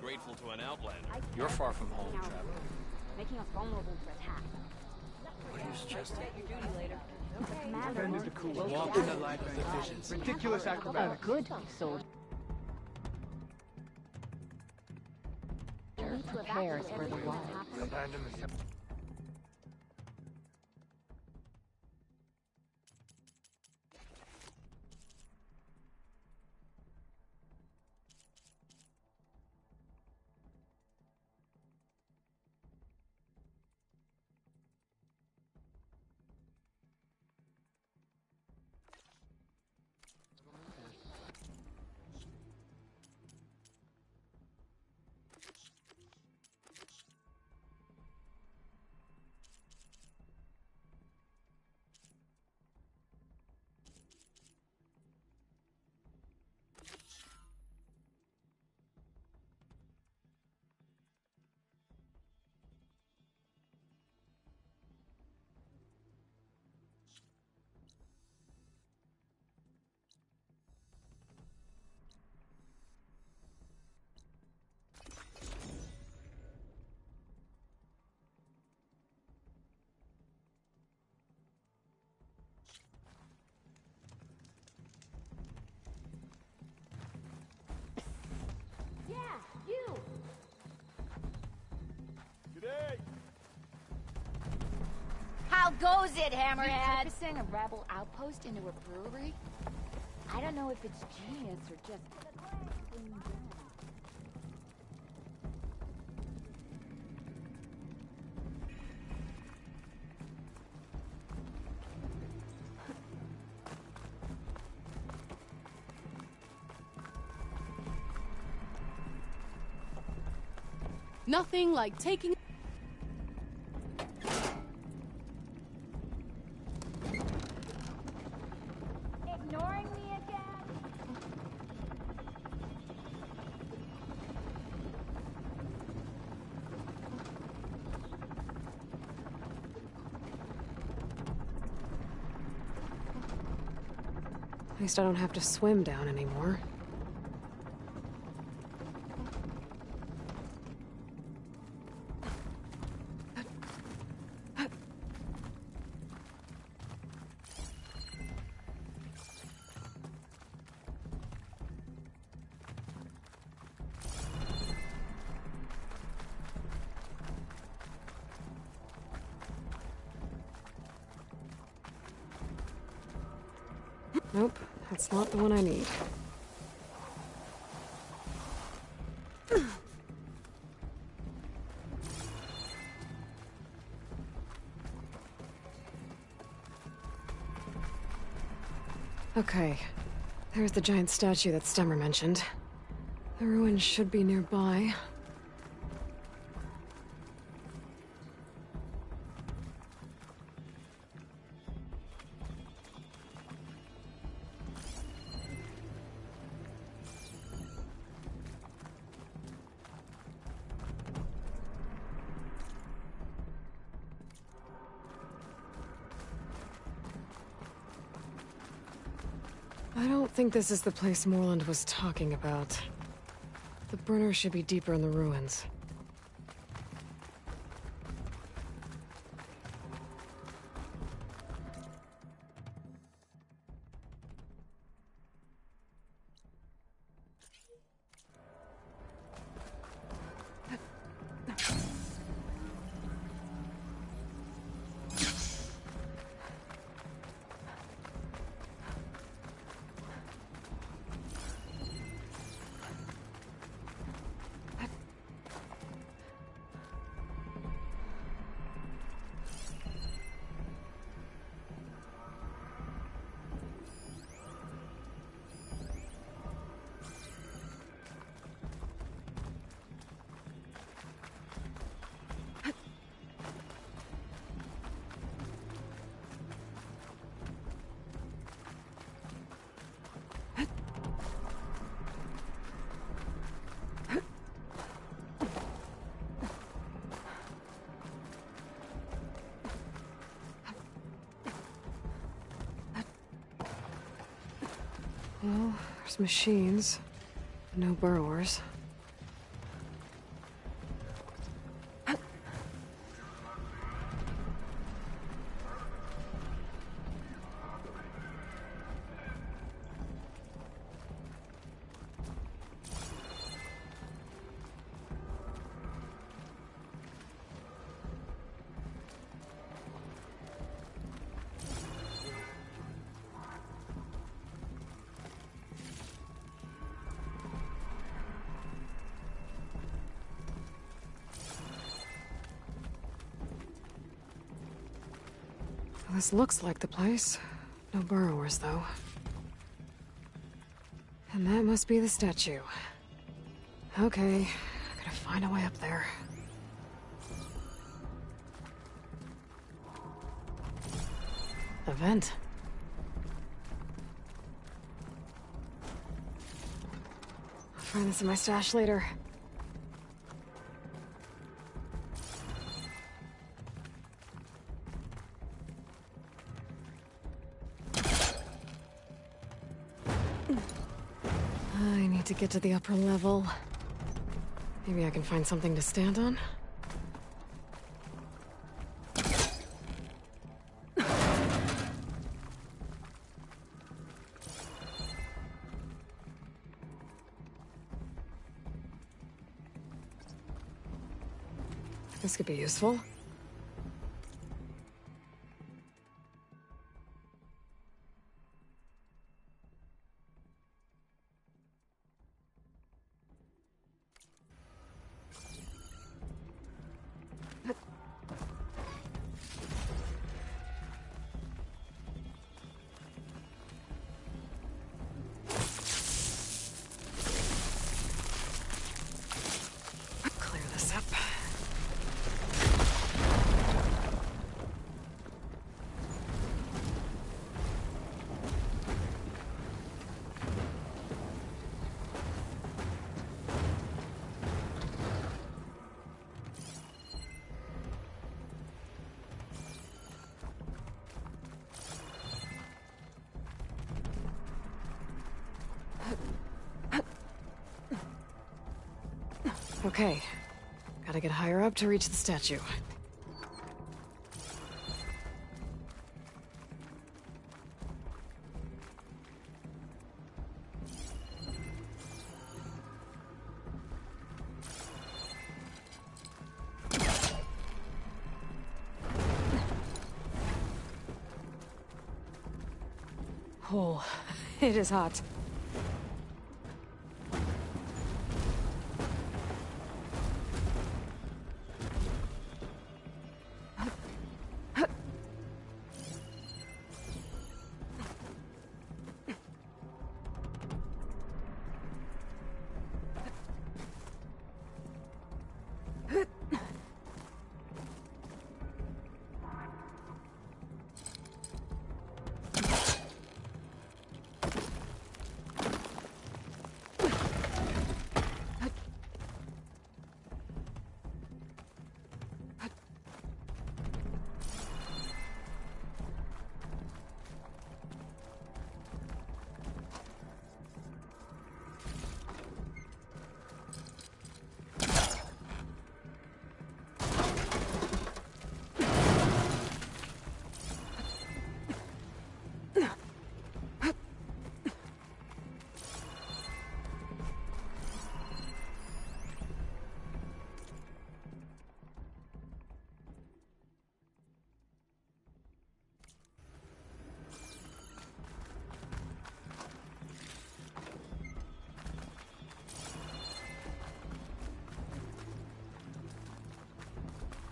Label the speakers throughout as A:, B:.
A: grateful to an outlander.
B: You're far from home, traveler.
C: Making us vulnerable to attack.
B: What are you suggesting?
C: Commander,
D: Walk in the life of efficiency. Ridiculous
C: a
D: acrobatics.
C: good soldier prepares for the war.
D: Abandon the...
C: How goes it, Hammerhead? Repurposing a rebel outpost into a brewery? I don't know if it's genius or just...
E: Nothing like taking...
C: Ignoring me again?
E: At least I don't have to swim down anymore. Nope, that's not the one I need. Okay, there's the giant statue that Stemmer mentioned. The ruins should be nearby. I don't think this is the place Moreland was talking about. The burner should be deeper in the ruins. Well, there's machines. No burrowers. This looks like the place. No burrowers, though. And that must be the statue. Okay, gotta find a way up there. A vent. I'll find this in my stash later. I need to get to the upper level. Maybe I can find something to stand on? This could be useful. Clear this up. Okay. Gotta get higher up to reach the statue. Oh, it is hot.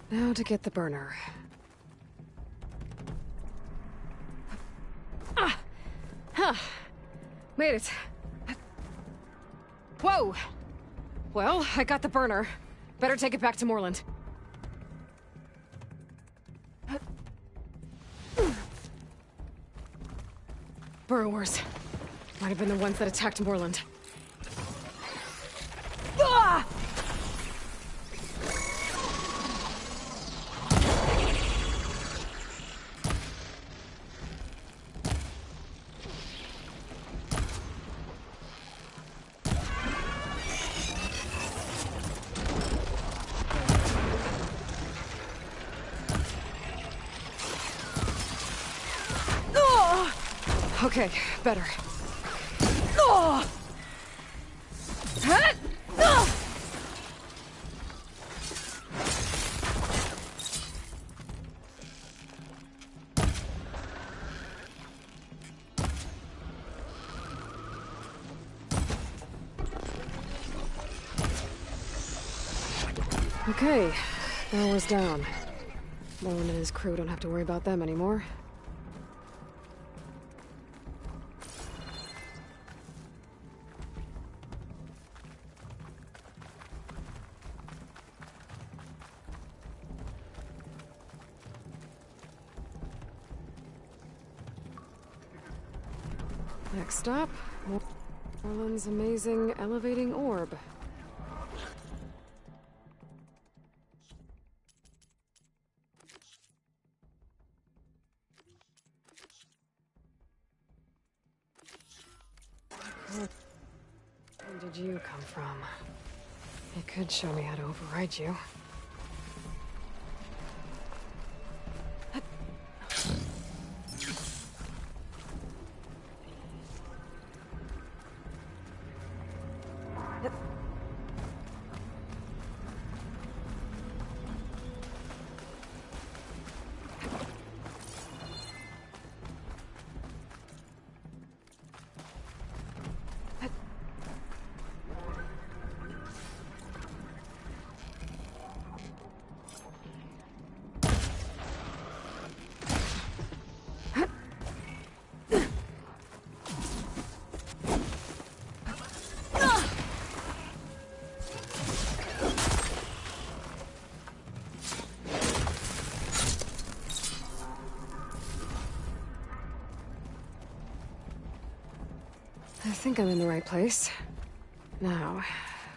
E: Now to get the burner. Ah! Huh. Made it. Whoa! Well, I got the burner. Better take it back to Moreland. Burrowers. Might have been the ones that attacked Moreland. Ah! Okay, better. Oh! Huh? Oh! Okay, Bauer's down. Moreland and his crew don't have to worry about them anymore. Next stop, Orland's amazing elevating orb. Where did you come from? You could show me how to override you. I think I'm in the right place. Now,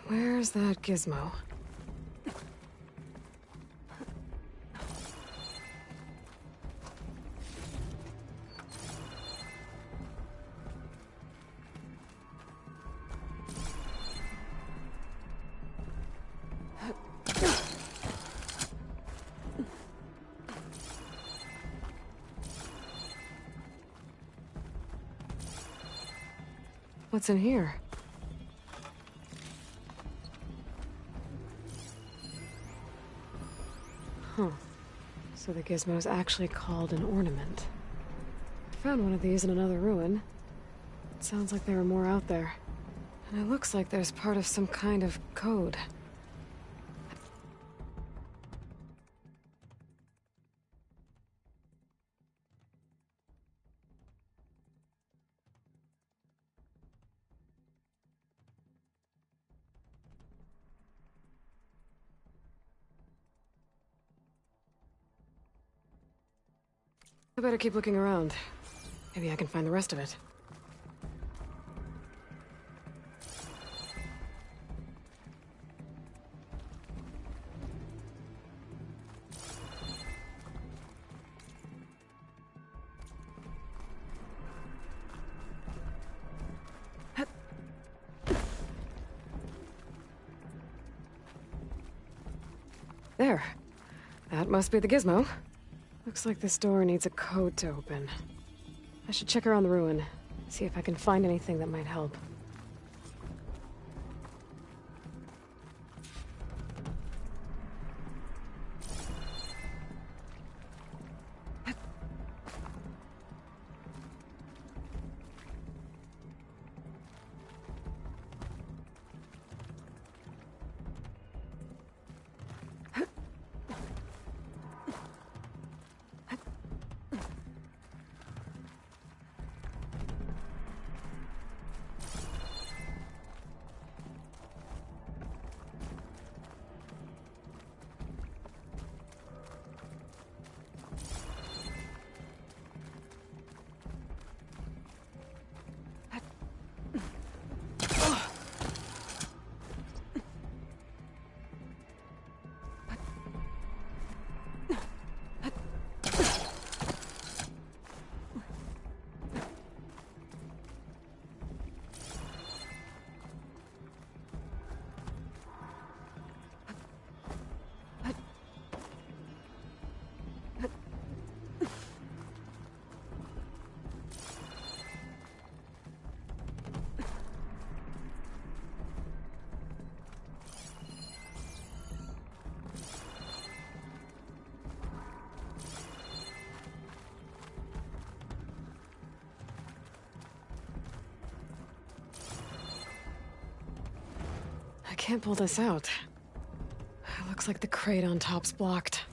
E: where's that gizmo? What's in here? Huh. So the gizmo's actually called an ornament. I found one of these in another ruin. It sounds like there are more out there. And it looks like there's part of some kind of code. I better keep looking around. Maybe I can find the rest of it. There. That must be the gizmo. Looks like this door needs a code to open. I should check around the ruin, see if I can find anything that might help. I can't pull this out. It looks like the crate on top's blocked.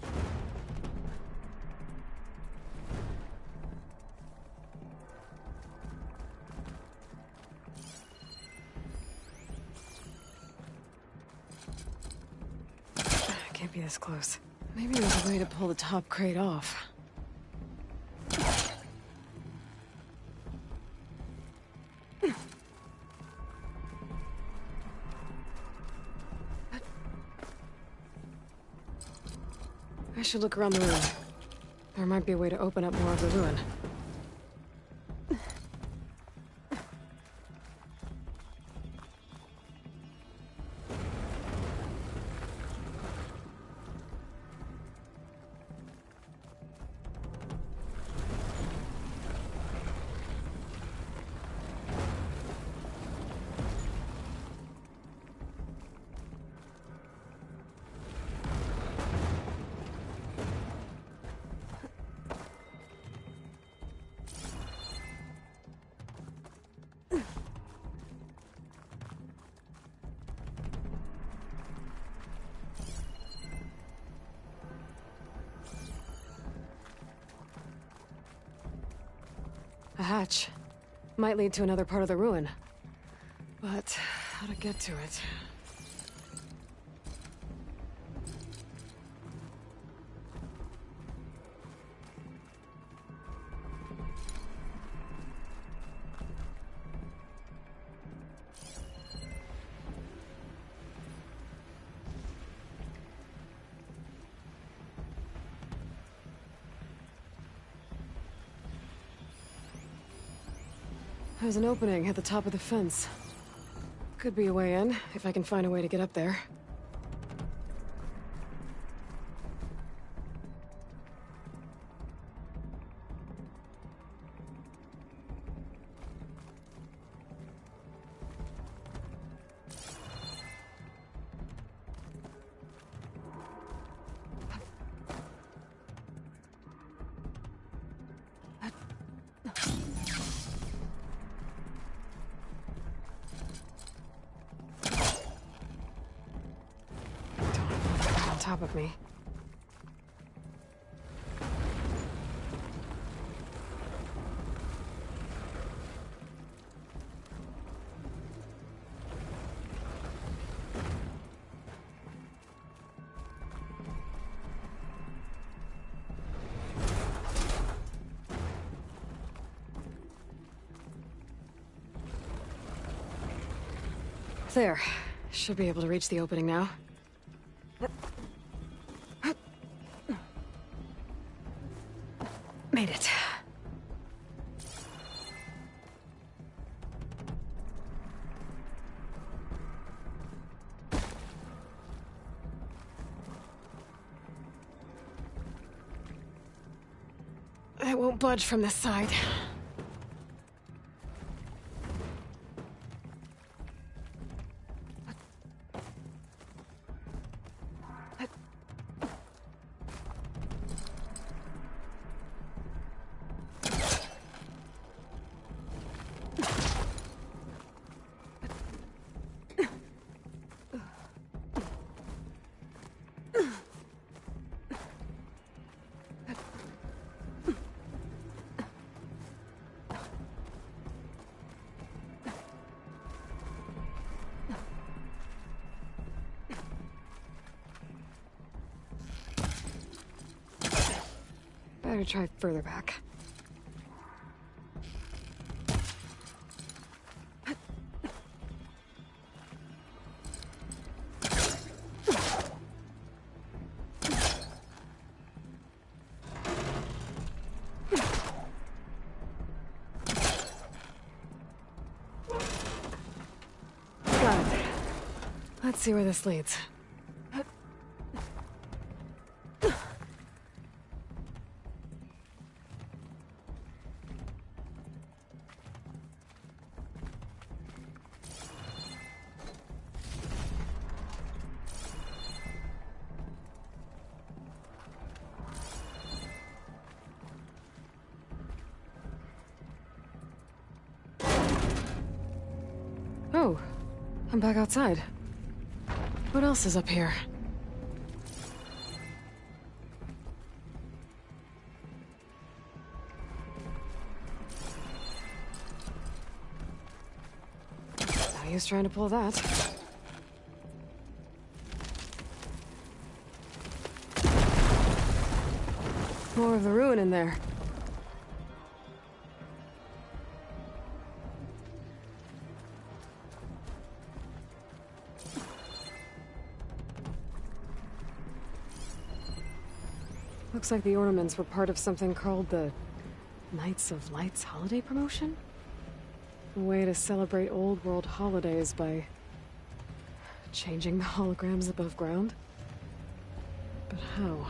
E: I can't be this close. Maybe there's a way to pull the top crate off. should look around the room. There might be a way to open up more of the ruin. A hatch. Might lead to another part of the ruin. But how to get to it? There's an opening at the top of the fence. Could be a way in, if I can find a way to get up there. Top of me. There. Should be able to reach the opening now. Made it. I won't budge from this side. Better try further back. Got it. Let's see where this leads. Oh, I'm back outside. What else is up here? No use trying to pull that. More of the ruin in there. Looks like the ornaments were part of something called the Knights of Lights holiday promotion? A way to celebrate old world holidays by changing the holograms above ground? But how?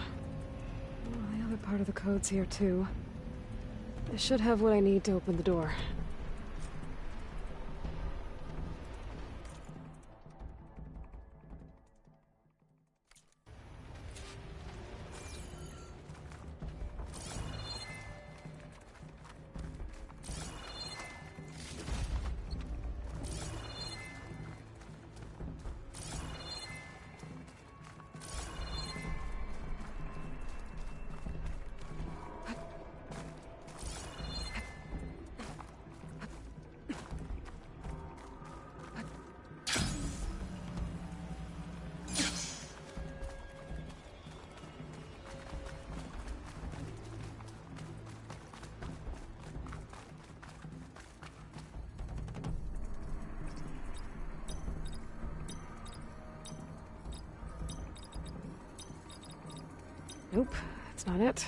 E: Well, the other part of the code's here too. I should have what I need to open the door. Nope, that's not it.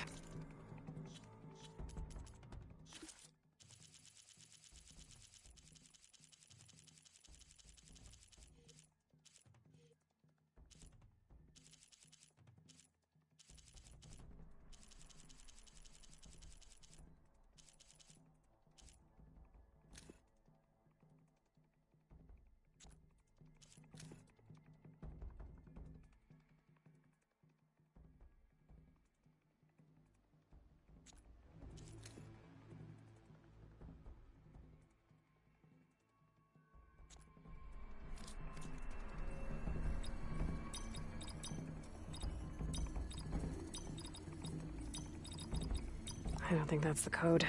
E: I don't think that's the code.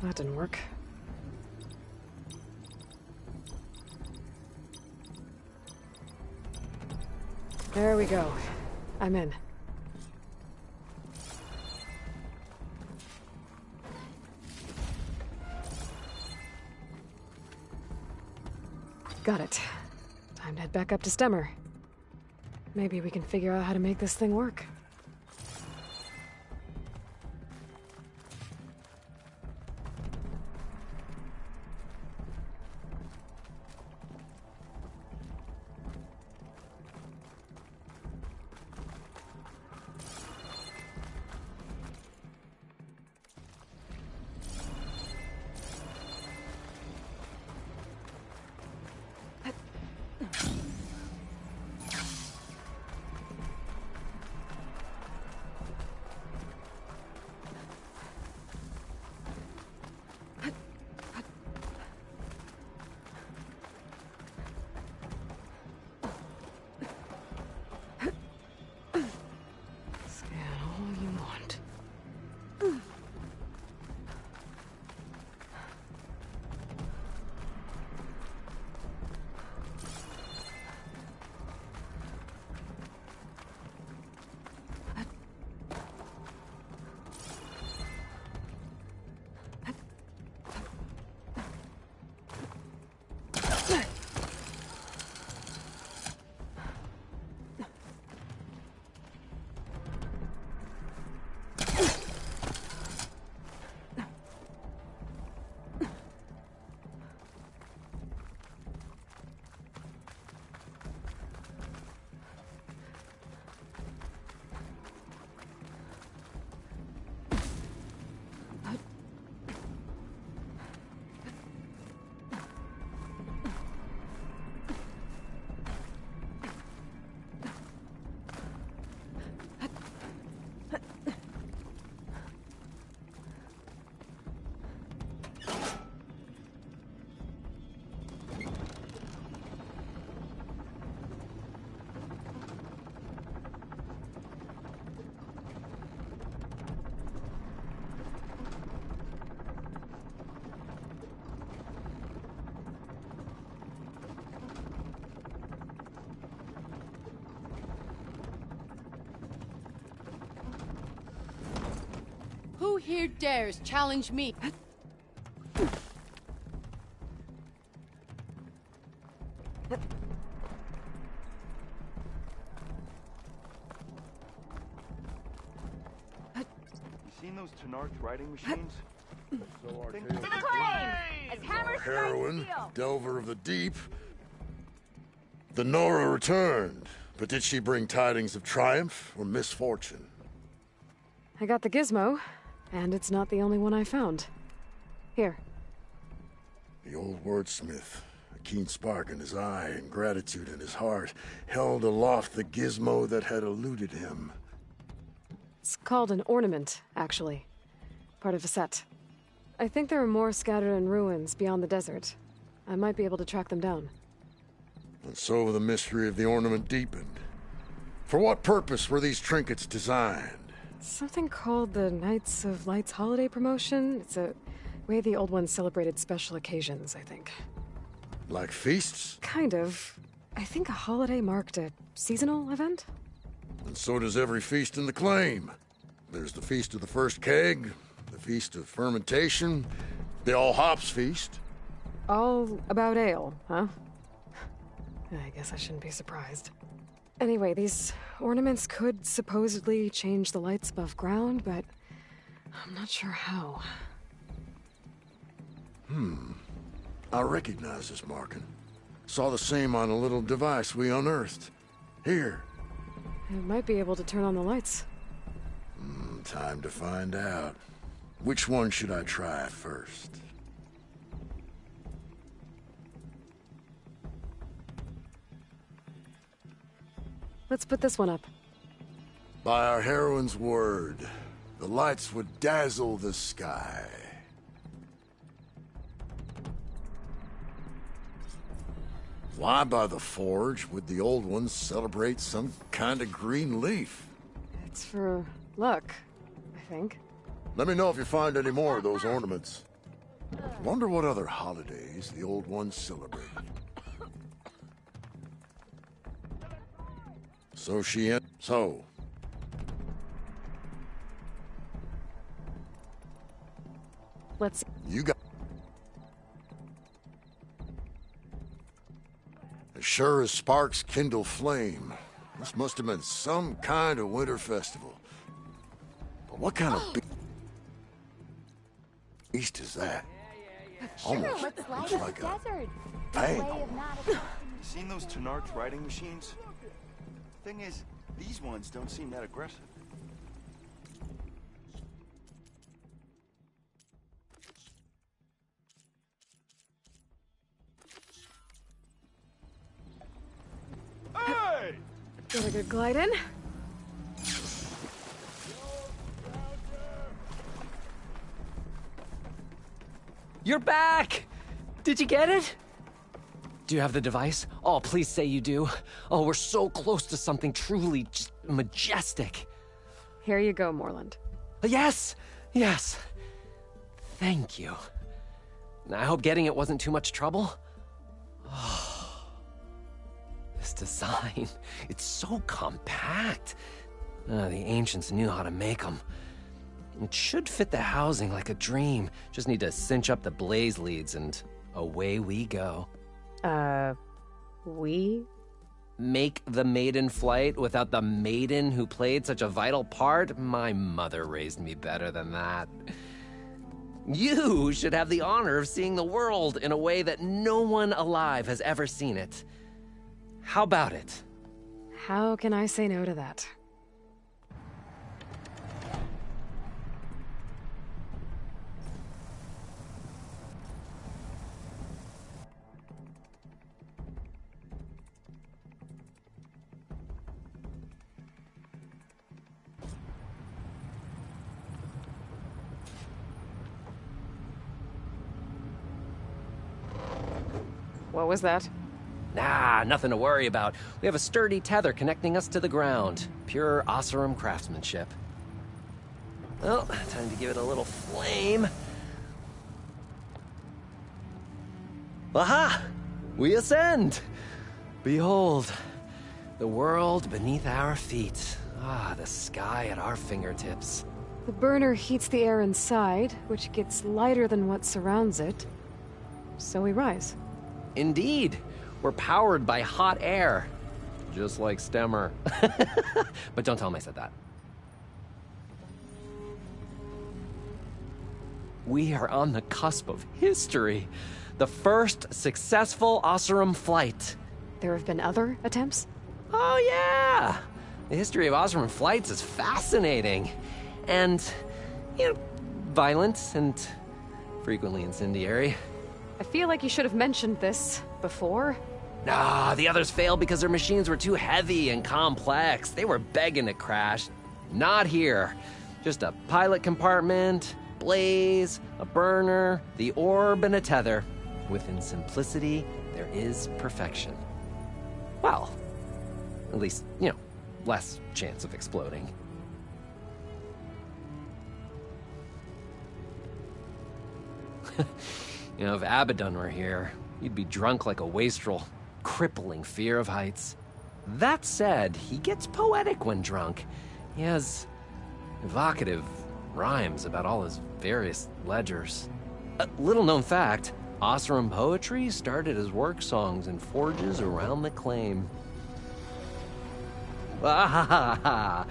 E: That didn't work. There we go. I'm in. Got it. Time to head back up to Stemmer. Maybe we can figure out how to make this thing work.
A: Who here dares challenge me?
F: Tenarch writing machines?
C: To the claim! As Hammer strikes
G: Heroine,
C: steel!
G: delver of the deep. The Nora returned, but did she bring tidings of triumph or misfortune?
E: I got the gizmo, and it's not the only one I found. Here.
G: The old wordsmith, a keen spark in his eye and gratitude in his heart, held aloft the gizmo that had eluded him.
E: It's called an ornament, actually. Part of a set. I think there are more scattered in ruins beyond the desert. I might be able to track them down.
G: And so the mystery of the ornament deepened. For what purpose were these trinkets designed?
E: Something called the Knights of Light's holiday promotion. It's a way the old ones celebrated special occasions, I think.
G: Like feasts?
E: Kind of. I think a holiday marked a seasonal event?
G: And so does every feast in the claim. There's the Feast of the First Keg, the Feast of Fermentation, the All Hops Feast.
E: All about ale, huh? I guess I shouldn't be surprised. Anyway, these ornaments could supposedly change the lights above ground, but I'm not sure how.
G: I recognize this marking. Saw the same on a little device we unearthed. Here.
E: It might be able to turn on the lights.
G: Time to find out. Which one should I try first?
E: Let's put this one up.
G: By our heroine's word, the lights would dazzle the sky. Why by the forge would the old ones celebrate some kind of green leaf?
E: It's for luck, I think.
G: Let me know if you find any more of those ornaments. Wonder what other holidays the old ones celebrated. So.
E: Let's...
G: You got... As sure as sparks kindle flame, this must have been some kind of winter festival. But what kind of beast is that? Almost
C: Looks
G: looks
C: like
G: like
C: a
G: a
C: desert.
G: fang.
C: Way of not adopting
F: You seen those Tenarch writing machines? Thing is, these ones don't seem that aggressive. Hey!
E: Got a good glide in.
H: You're back! Did you get it? Do you have the device? Oh, please say you do. Oh, we're so close to something truly just majestic.
E: Here you go, Moreland.
H: Yes! Yes. Thank you. I hope getting it wasn't too much trouble. Oh, this design, it's so compact. The ancients knew how to make them. It should fit the housing like a dream. Just need to cinch up the blaze leads and away we go.
E: We?
H: Make the maiden flight without the maiden who played such a vital part? My mother raised me better than that. You should have the honor of seeing the world in a way that no one alive has ever seen it. How about it?
E: How can I say no to that? What was that?
H: Nah, nothing to worry about. We have a sturdy tether connecting us to the ground. Pure Oseram craftsmanship. Well, time to give it a little flame. Aha! We ascend! Behold, the world beneath our feet. Ah, the sky at our fingertips.
E: The burner heats the air inside, which gets lighter than what surrounds it. So we rise.
H: Indeed, we're powered by hot air. Just like Stemmer. But don't tell him I said that. We are on the cusp of history. The first successful Oseram flight.
E: There have been other attempts?
H: Oh, yeah! The history of Oseram flights is fascinating. And, violent and frequently incendiary.
E: I feel like you should have mentioned this before.
H: Nah, the others failed because their machines were too heavy and complex. They were begging to crash. Not here. Just a pilot compartment, blaze, a burner, the orb, and a tether. Within simplicity, there is perfection. Well, at least, less chance of exploding. If Abaddon were here, you'd be drunk like a wastrel. Crippling fear of heights. That said, he gets poetic when drunk. He has evocative rhymes about all his various ledgers. A little-known fact, Oseram poetry started as work songs in forges around the claim. Ah,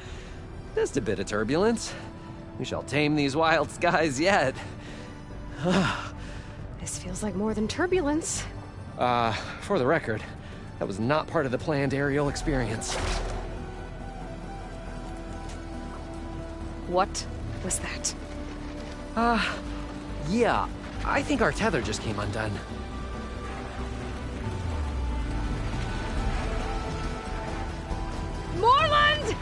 H: just a bit of turbulence. We shall tame these wild skies yet.
E: This feels like more than turbulence.
H: For the record, that was not part of the planned aerial experience.
E: What was that?
H: Yeah, I think our tether just came undone.
E: Moreland!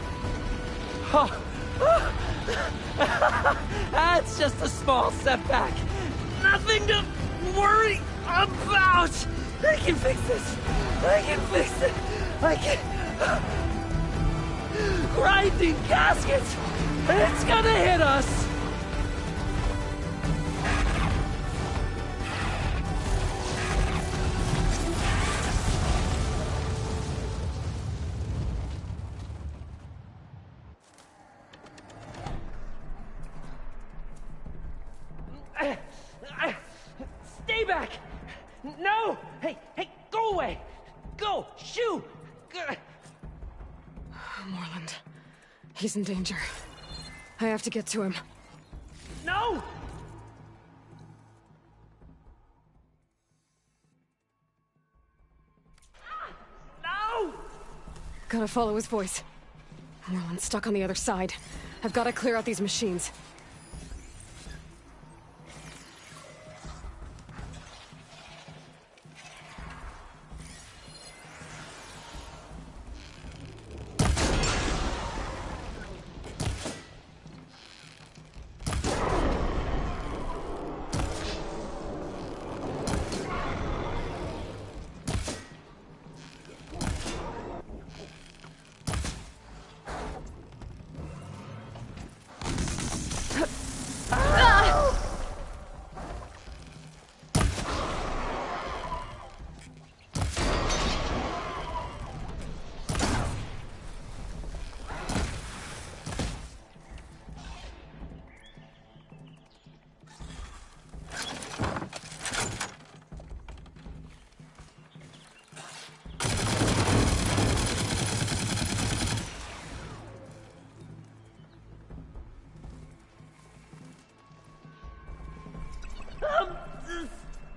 H: That's just a small setback. Nothing to worry about. I can fix this. I can fix it. I can... Grinding gaskets. It's gonna hit us. Stay back! No! Hey, go away! Go! Shoo!
E: Moreland. He's in danger. I have to get to him.
H: No! No!
E: Gotta follow his voice. Moreland's stuck on the other side. I've gotta clear out these machines.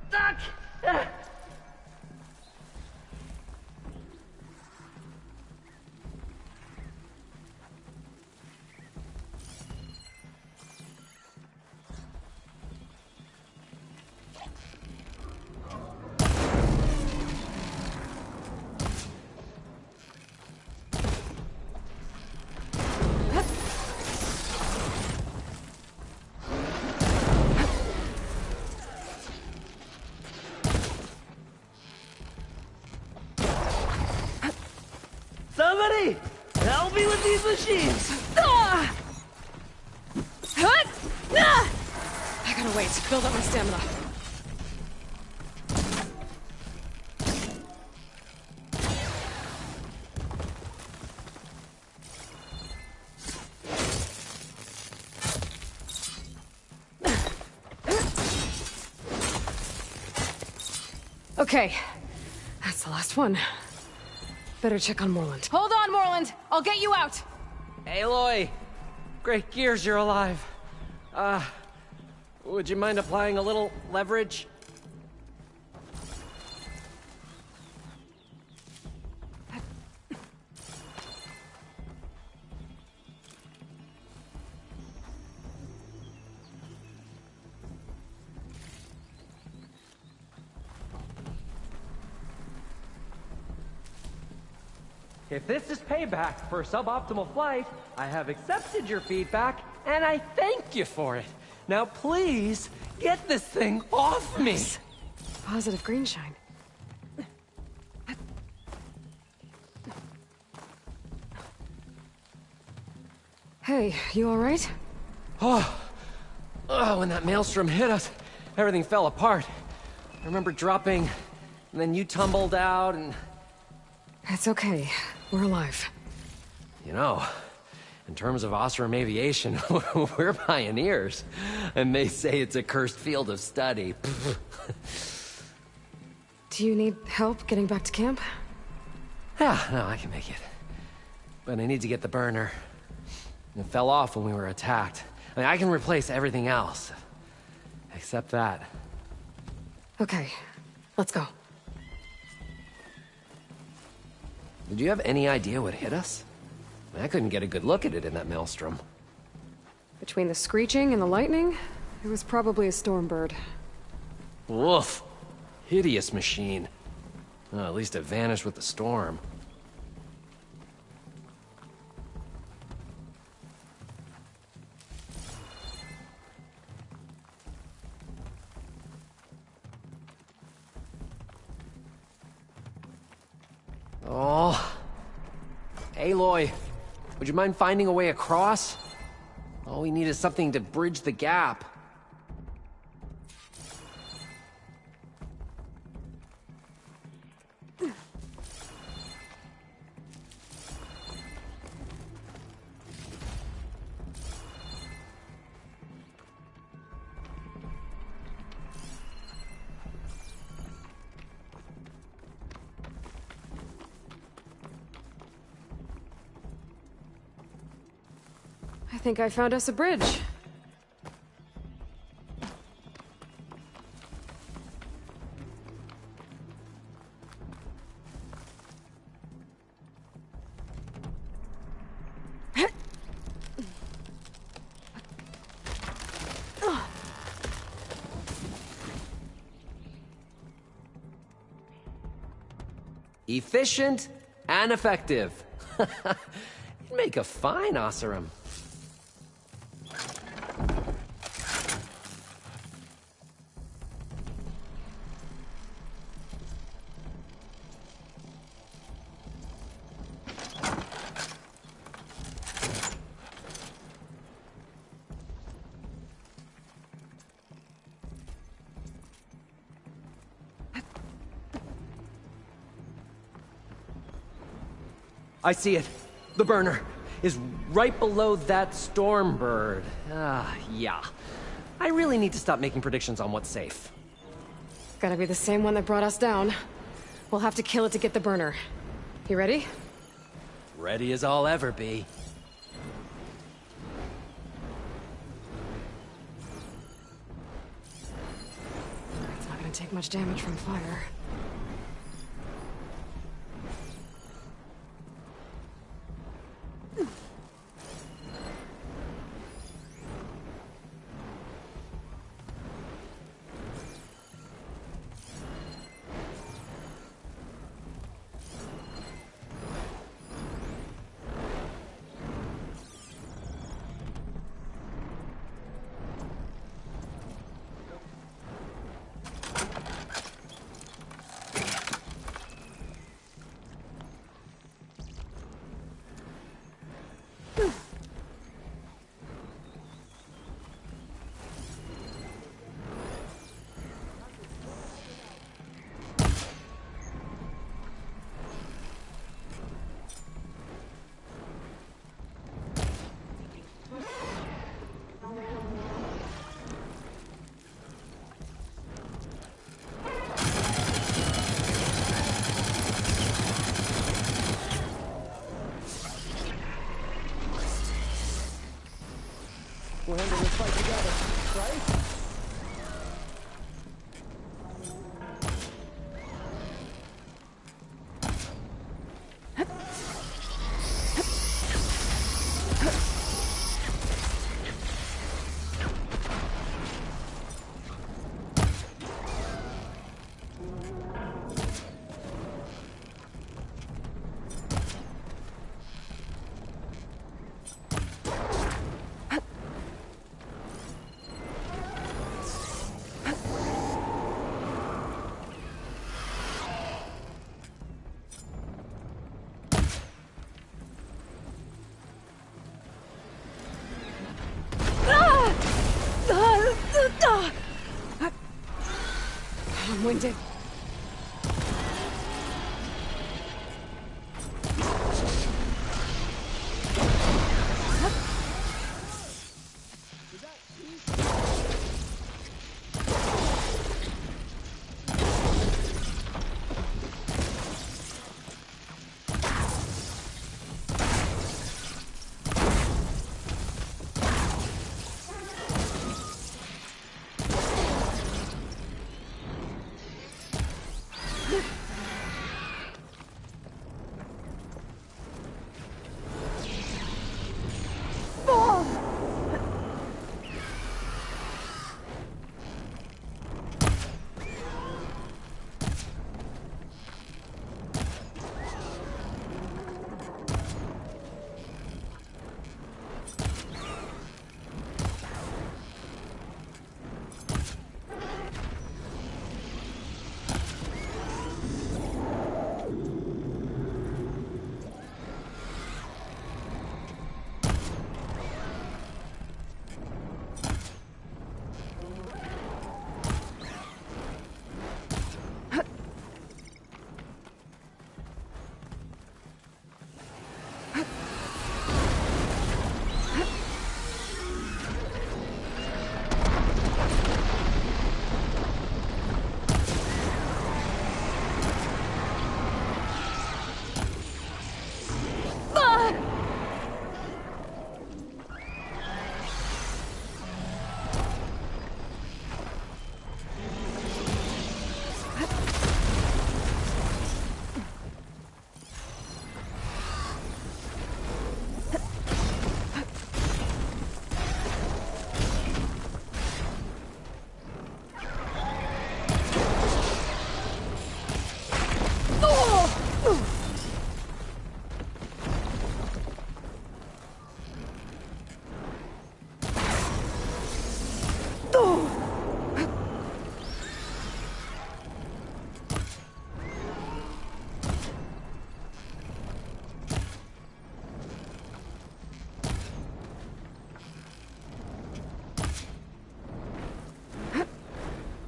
H: Stuck! Somebody! Help me with these machines!
E: I gotta wait, build up my stamina. Okay, that's the last one. Better check on Moreland.
A: Hold on, Moreland. I'll get you out.
H: Aloy! Great gears you're alive. Would you mind applying a little leverage?
I: If this is payback for a suboptimal flight, I have accepted your feedback, and I thank you for it. Now please, get this thing off me!
E: Positive green shine. Hey, you alright?
H: Oh, when that maelstrom hit us, everything fell apart. I remember dropping, and then you tumbled out, and...
E: It's okay. We're alive.
H: You know, in terms of Osram aviation, we're pioneers. And they say it's a cursed field of study.
E: Do you need help getting back to camp?
H: Yeah, no, I can make it. But I need to get the burner. It fell off when we were attacked. I mean, I can replace everything else. Except that.
E: Okay, let's go.
H: Did you have any idea what hit us? I mean, I couldn't get a good look at it in that maelstrom.
E: Between the screeching and the lightning, it was probably a storm bird.
H: Woof. Hideous machine. Well, at least it vanished with the storm. Oh. Aloy, would you mind finding a way across? All we need is something to bridge the gap.
E: I think I found us a bridge.
H: Efficient and effective. You'd make a fine Osram. I see it. The burner is right below that storm bird. Yeah. I really need to stop making predictions on what's safe.
E: Gotta be the same one that brought us down. We'll have to kill it to get the burner. You ready?
H: Ready as I'll ever be.
E: It's not gonna take much damage from fire. winded.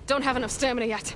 E: Don't have enough stamina yet.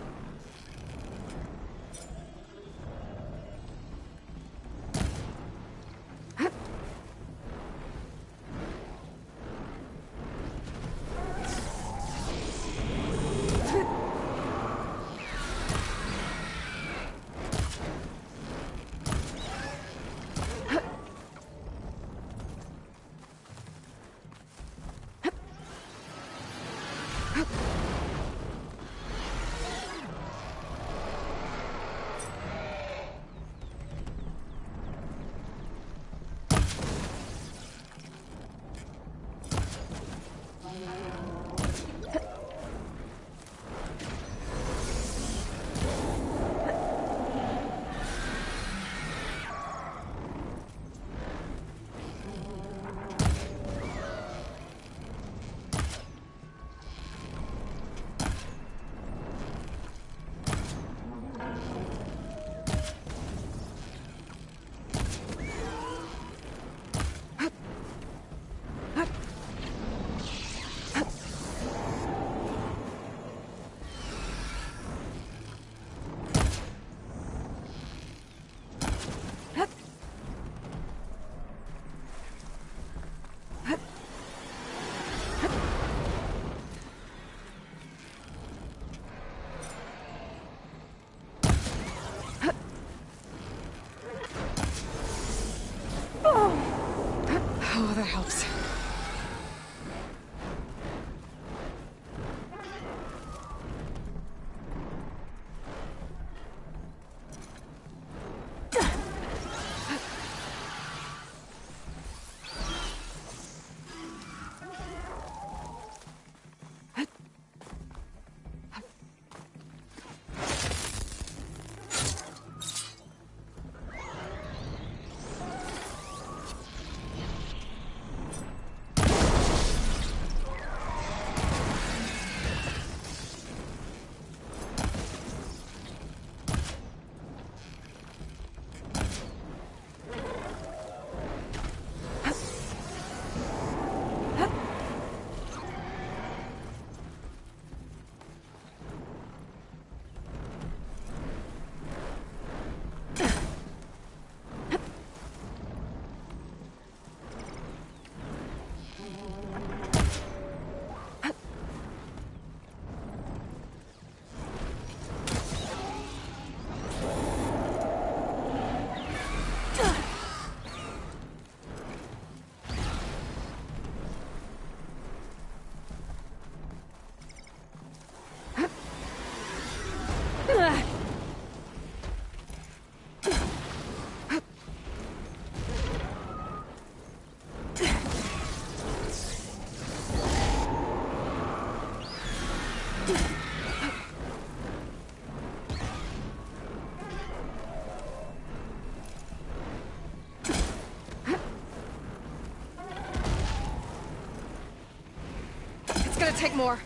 E: It's gonna take more.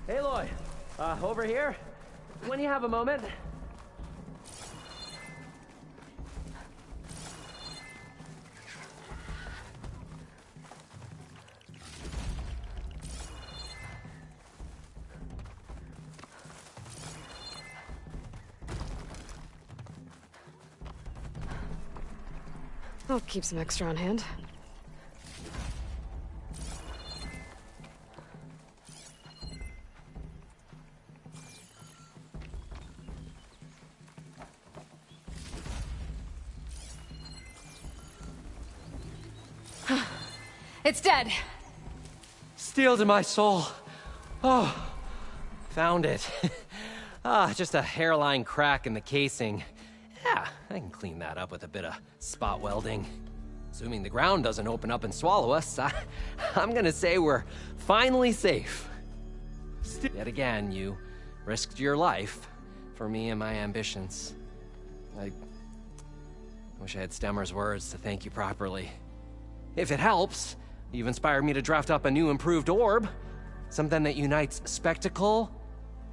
I: Hey, Aloy. Over here. When you have a moment.
E: I'll keep some extra on hand.
A: It's dead.
H: Steel to my soul. Oh, found it. Just a hairline crack in the casing. Yeah, I can clean that up with a bit of spot welding. Assuming the ground doesn't open up and swallow us, I'm gonna say we're finally safe. Yet again, you risked your life for me and my ambitions. I wish I had Stemmer's words to thank you properly. If it helps, you've inspired me to draft up a new improved orb. Something that unites spectacle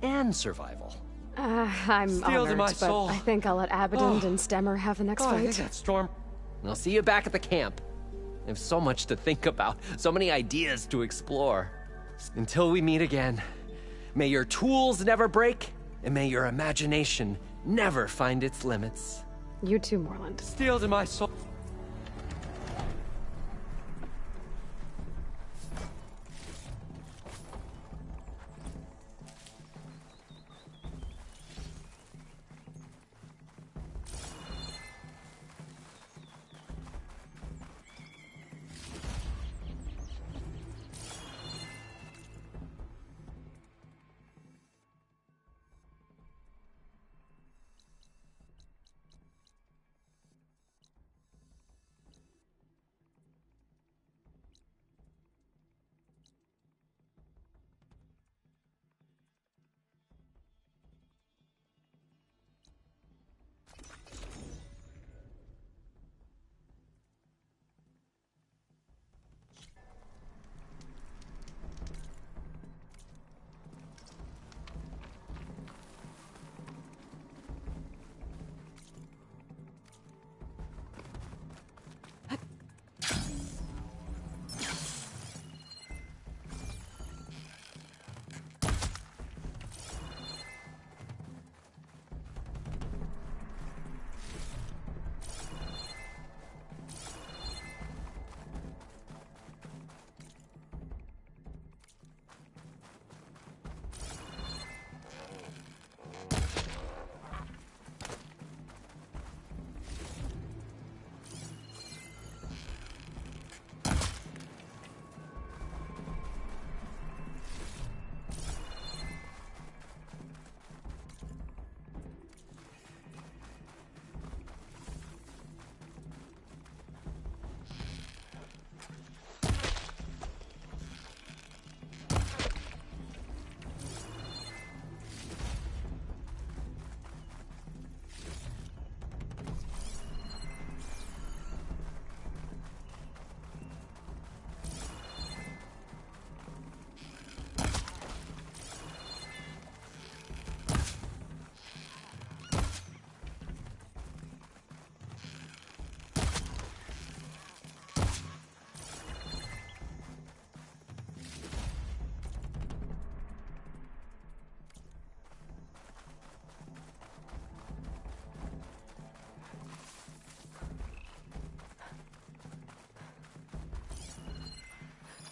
H: and survival.
E: I'm
H: Steel to
E: honored,
H: my
E: but
H: soul.
E: I think I'll let Abadond and Stemmer have the next
H: I
E: fight.
H: think that Storm... I'll see you back at the camp. I have so much to think about, so many ideas to explore. Until we meet again, may your tools never break, and may your imagination never find its limits.
E: You too, Moreland.
H: Steel to my soul.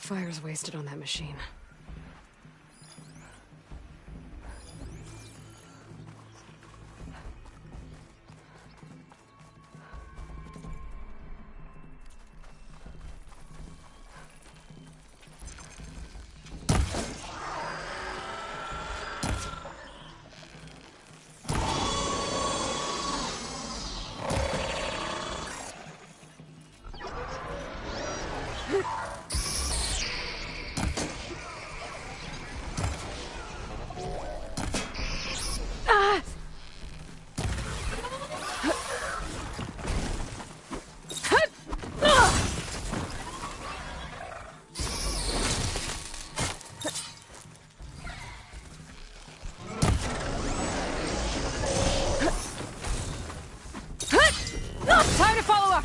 E: Fire's wasted on that machine.
A: Time to follow up!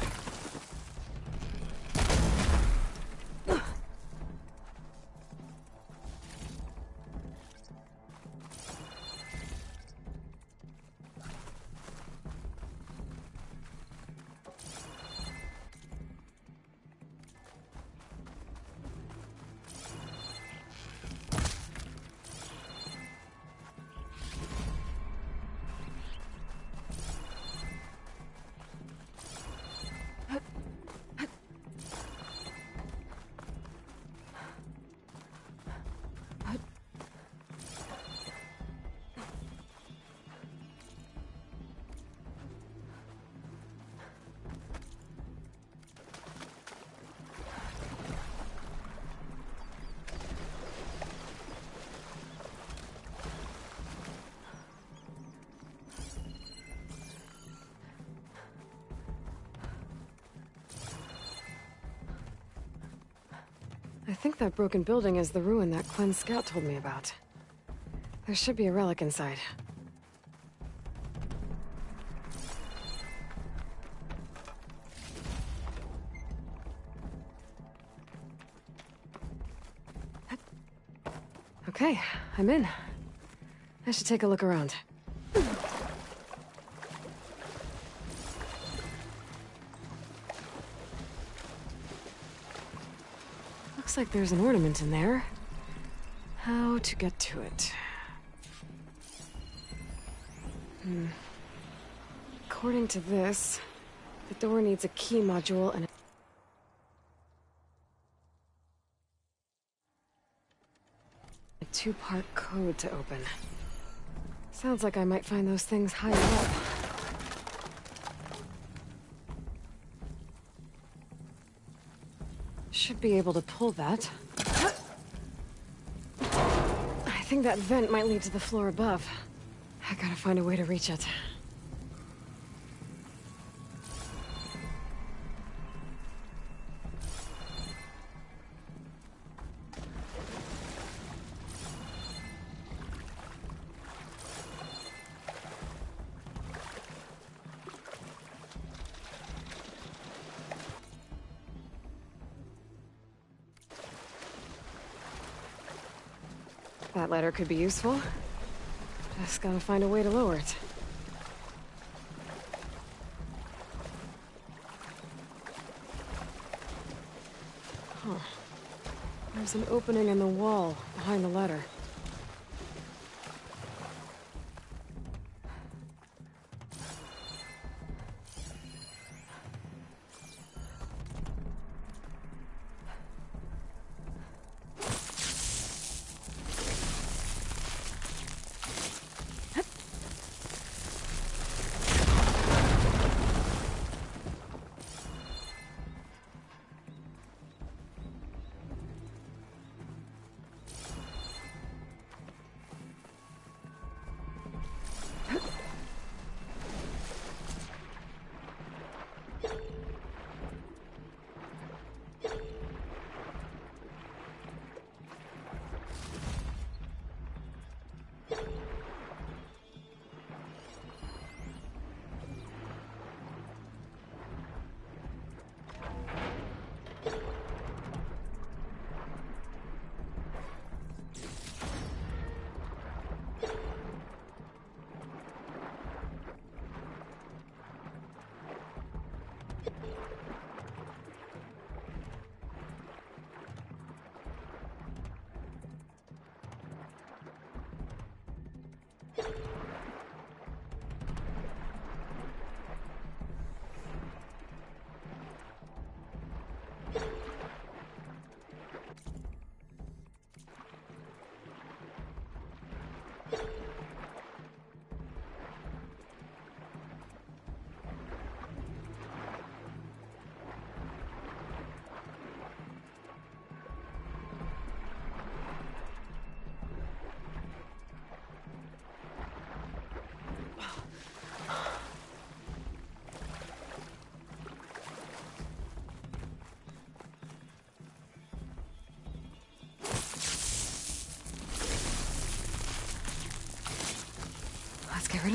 A: I think that broken building is the ruin that Quinn's scout told me about. There should be a relic inside. Okay, I'm in. I should take a look around. Looks like there's an ornament in there. How to get to it? According to this, the door needs a key module and a two-part code to open. Sounds like I might find those things higher up. Should be able to pull that. I think that vent might lead to the floor above. I gotta find a way to reach it. That ladder could be useful. Just gotta find a way to lower it. Huh. There's an opening in the wall behind the ladder.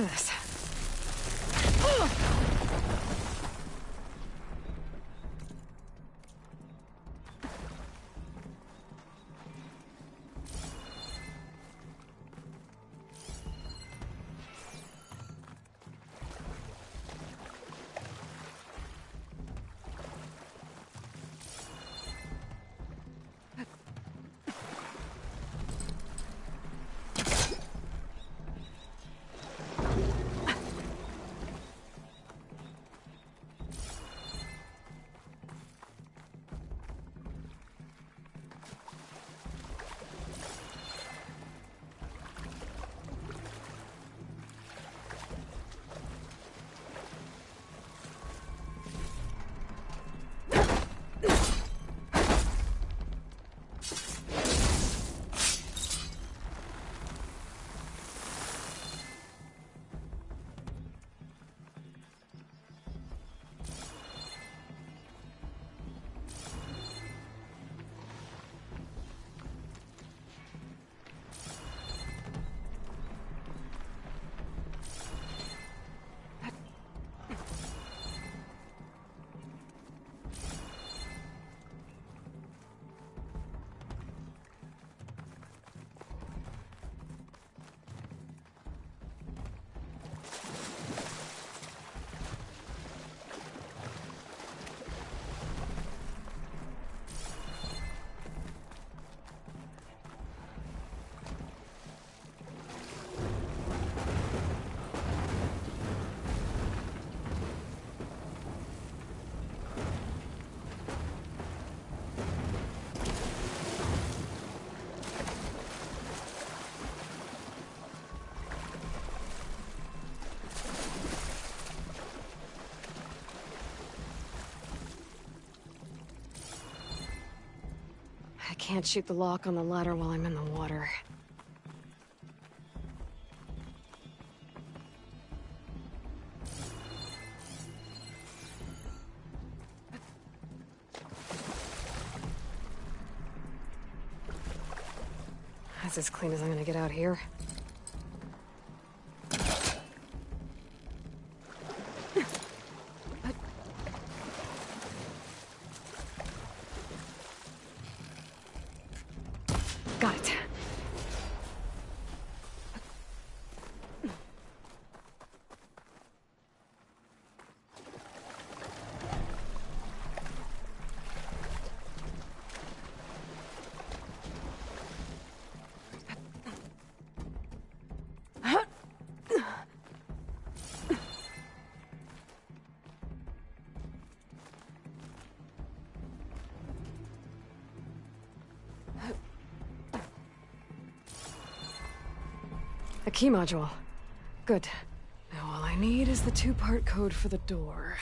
A: this. I can't shoot the lock on the ladder while I'm in the water. That's as clean as I'm gonna get out here. Got it. A key module. Good. Now all I need is the two-part code for the door.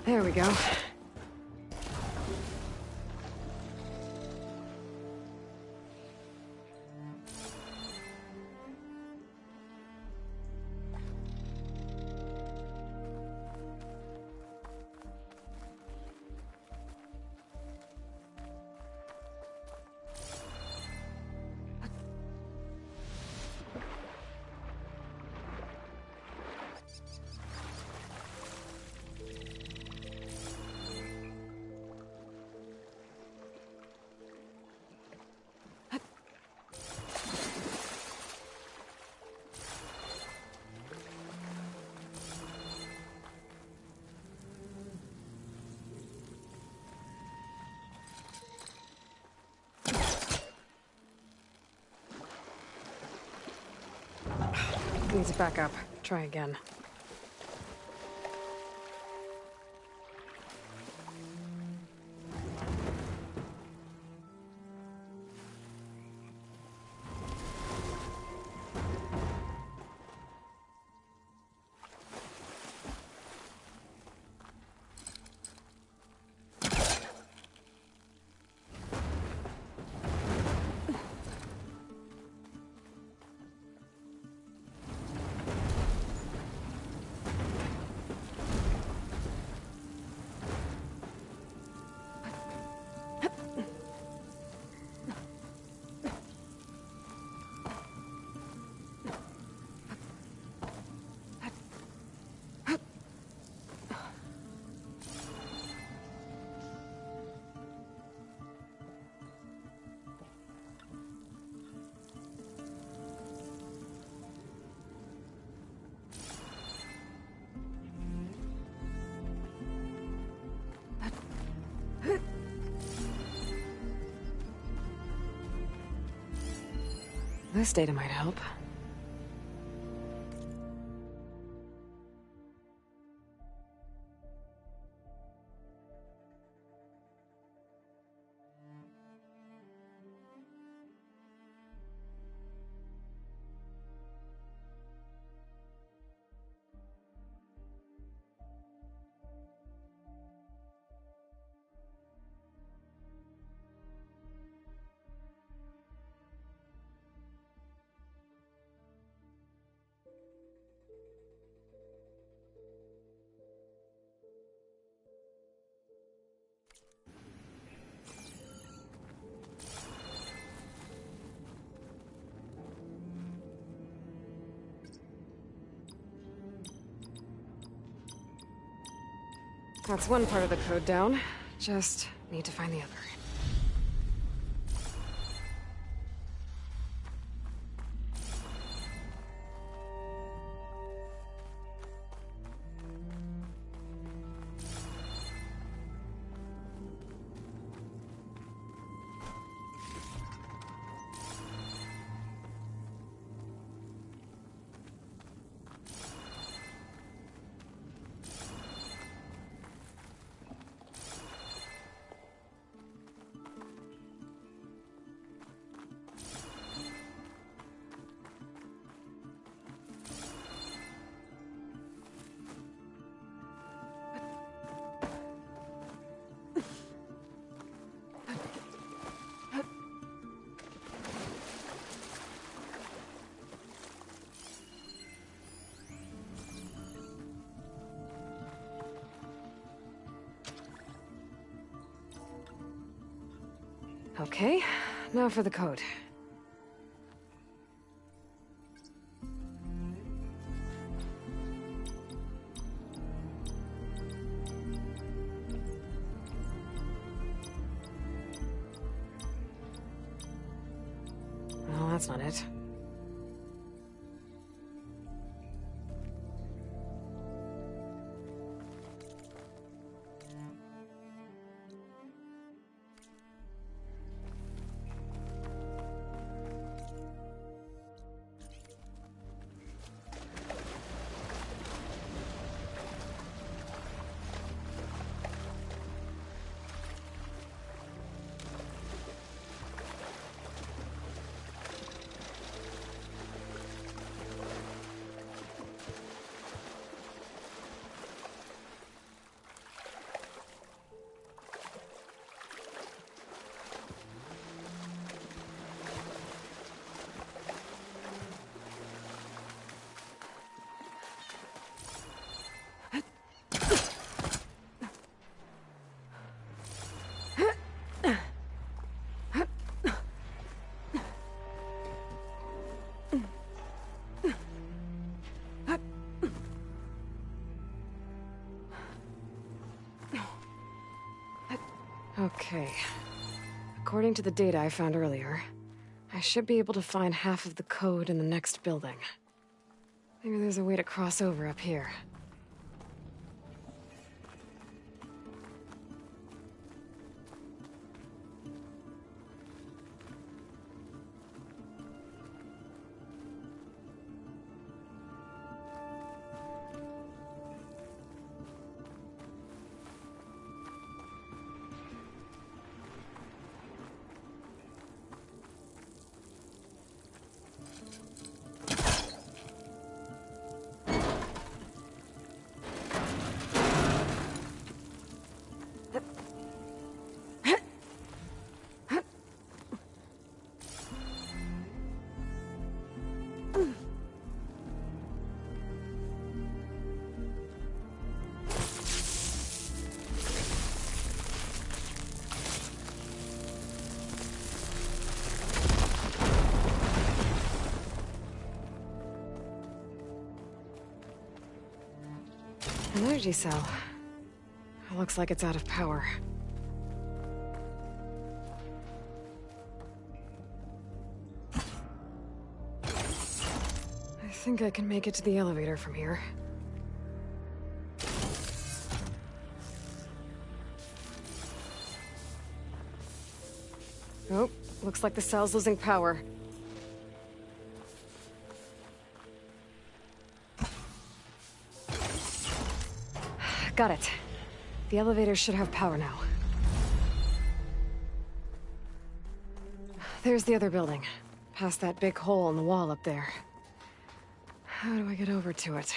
A: There we go. Needs to back up. Try again. This data might help. That's one part of the code down. Just need to find the other. Okay, now for the code. Well, that's not it. Okay. According to the data I found earlier, I should be able to find half of the code in the next building. Maybe there's a way to cross over up here. An energy cell. It looks like it's out of power. I think I can make it to the elevator from here. Oh, looks like the cell's losing power. Got it. The elevator should have power now. There's the other building. Past that big hole in the wall up there. How do I get over to it?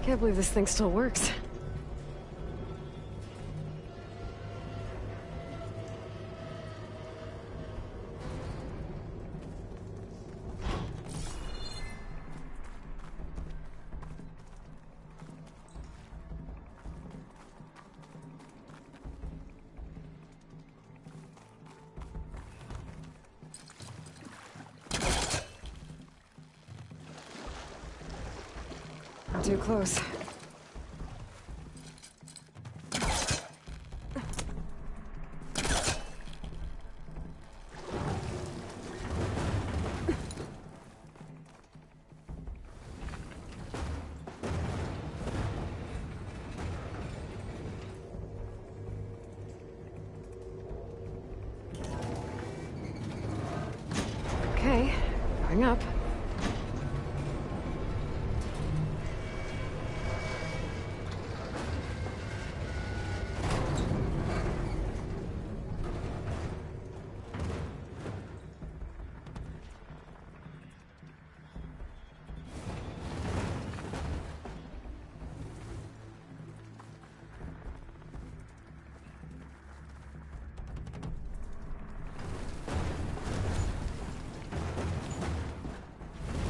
A: Can't believe this thing still works. Too close. Okay, going up.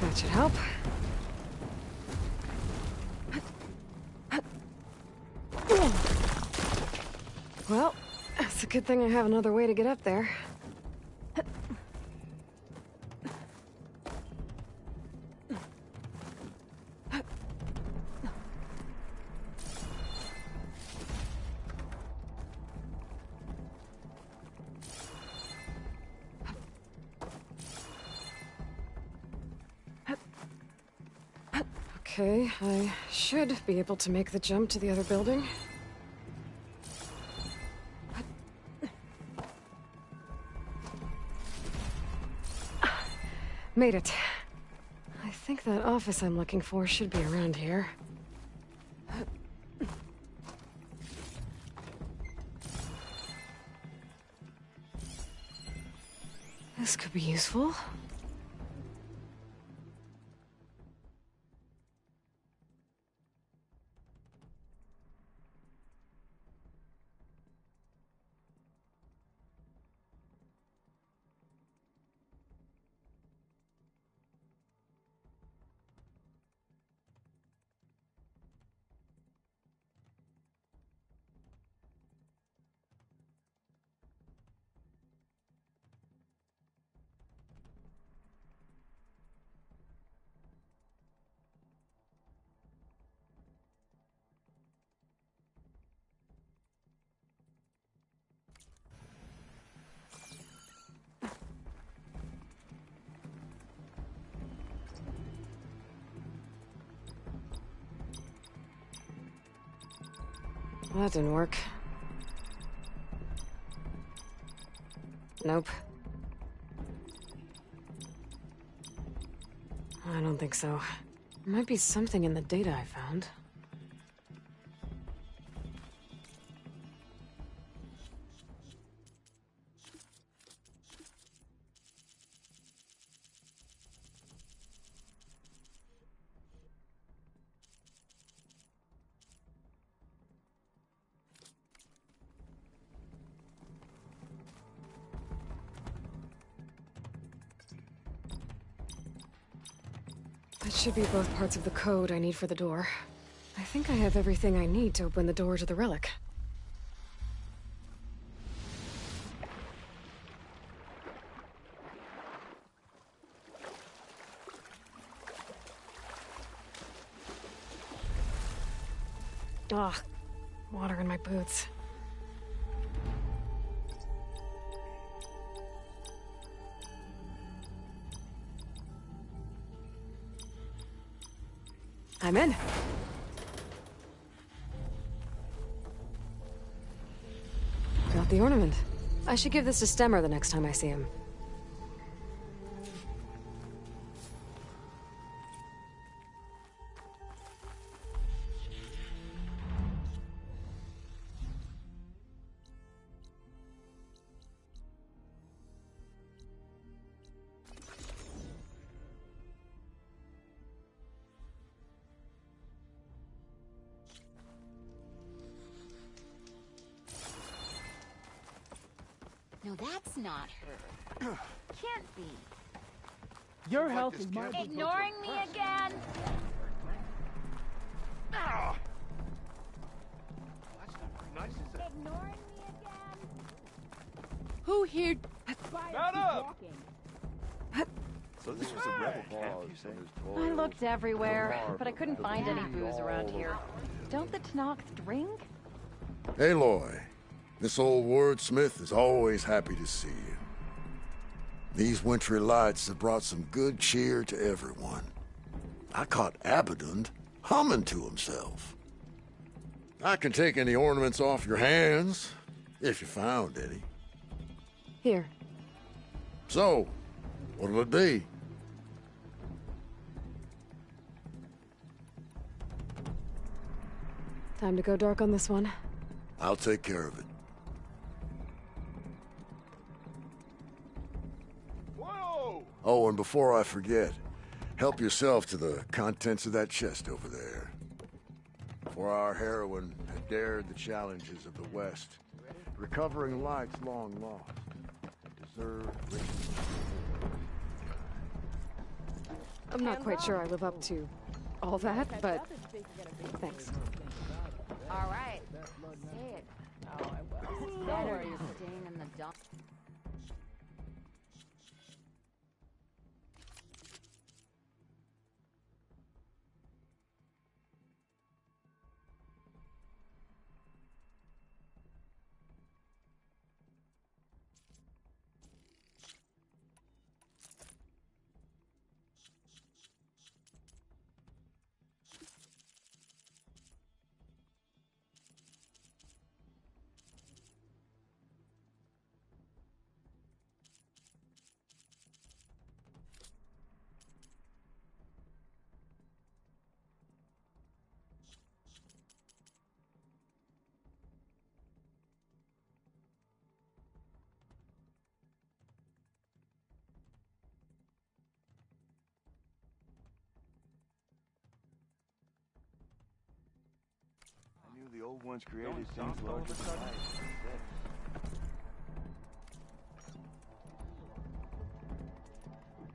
A: That should help. Well, it's a good thing I have another way to get up there. Okay, I should be able to make the jump to the other building. Made it. I think that office I'm looking for should be around here. This could be useful. Well, that didn't work. Nope. I don't think so. There might be something in the data I found. That should be both parts of the code I need for the door. I think I have everything I need to open the door to the relic. Ah, water in my boots. I'm in. Got the ornament. I should give this to Stemmer the next time I see him.
C: No, that's not her. Can't be.
D: Your health is my...
C: Ignoring me again? Ignoring me again?
J: Who here?
D: Mount up!
F: So this was a rebel camp, you say?
J: I looked everywhere, but I couldn't find any booze around here. Don't the Tanox drink?
G: Aloy, this old wordsmith is always happy to see you. These wintry lights have brought some good cheer to everyone. I caught Abaddon humming to himself. I can take any ornaments off your hands, if you found any.
A: Here.
G: So, what'll it be?
A: Time to go dark on this one.
G: I'll take care of it.
F: Whoa!
G: Oh, and before I forget, help yourself to the contents of that chest over there. For our heroine had dared the challenges of the West, recovering lights long lost, and deserved riches.
A: I'm not quite sure I live up to all that, but thanks.
C: All right. Say it. Oh, I will. It's better you're staying in the dump.
F: I knew the old ones created things larger than life.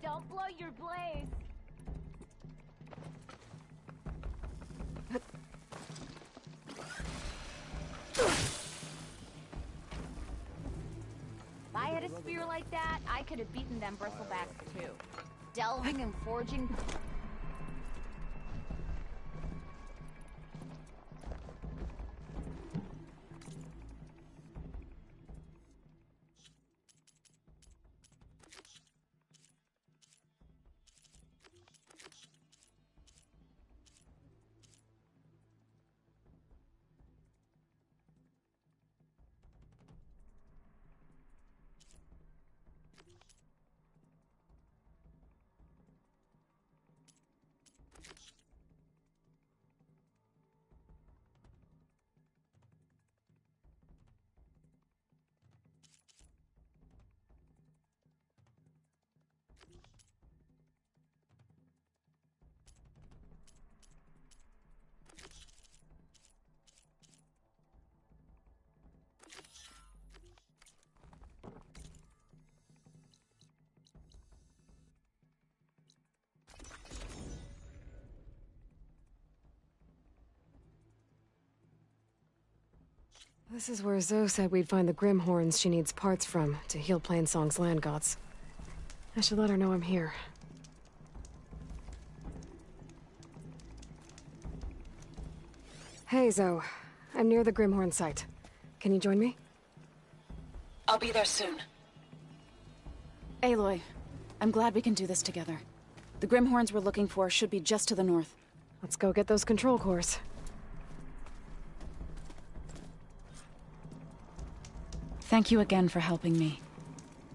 C: Don't blow your blaze. If I had a spear like that, I could have beaten them bristlebacks too. Delving and forging.
A: This is where Zoe said we'd find the Grimhorns she needs parts from to heal Plainsong's land gods. I should let her know I'm here. Hey, Zoe. I'm near the Grimhorn site. Can you join me?
K: I'll be there soon. Aloy, I'm glad we can do this together. The Grimhorns we're looking for should be just to the north.
A: Let's go get those control cores.
K: Thank you again for helping me.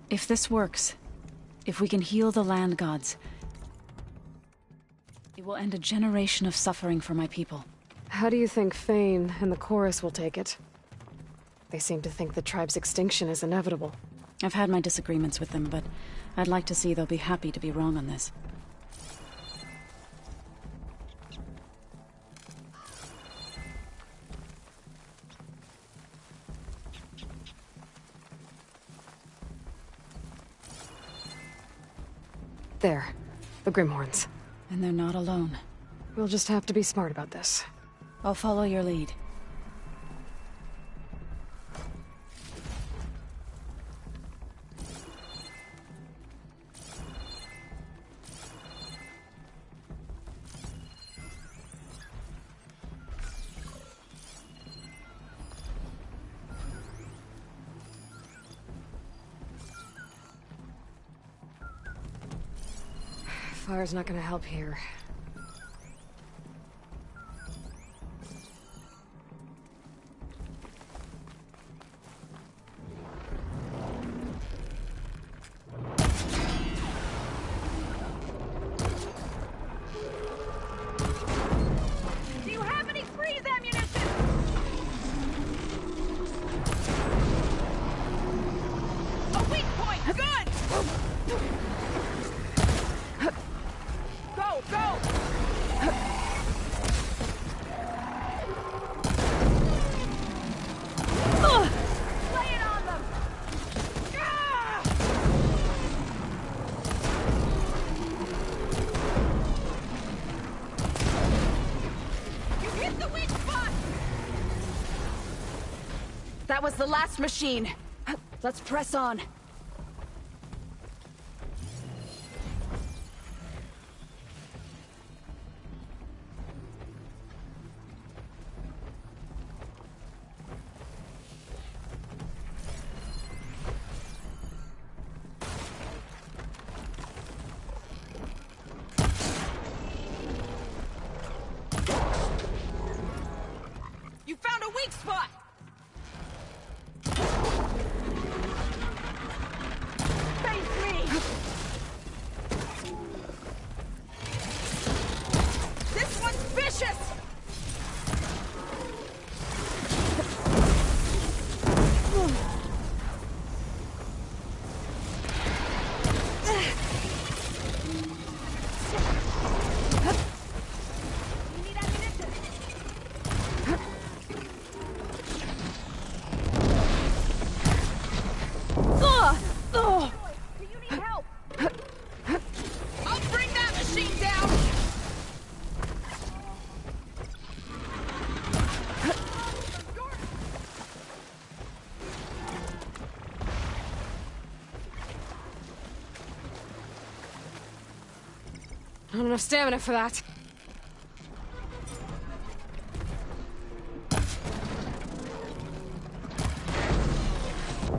K: If this works, if we can heal the land gods, it will end a generation of suffering for my people.
A: How do you think Fane and the Chorus will take it? They seem to think the tribe's extinction is inevitable.
K: I've had my disagreements with them, but I'd like to see they'll be happy to be wrong on this.
A: There. The Grimhorns.
K: And they're not alone.
A: We'll just have to be smart about this.
K: I'll follow your lead.
A: Fire's not gonna help here.
C: Do you have any freeze ammunition? A weak point! Good! Go, go! Lay it on them! Ah! You hit the weak spot!
K: That was the last machine. Let's press on.
C: You found a weak spot! Face me! This one's vicious! You need ammunition! Do you need help? I'll bring that machine down!
A: Not enough stamina for that.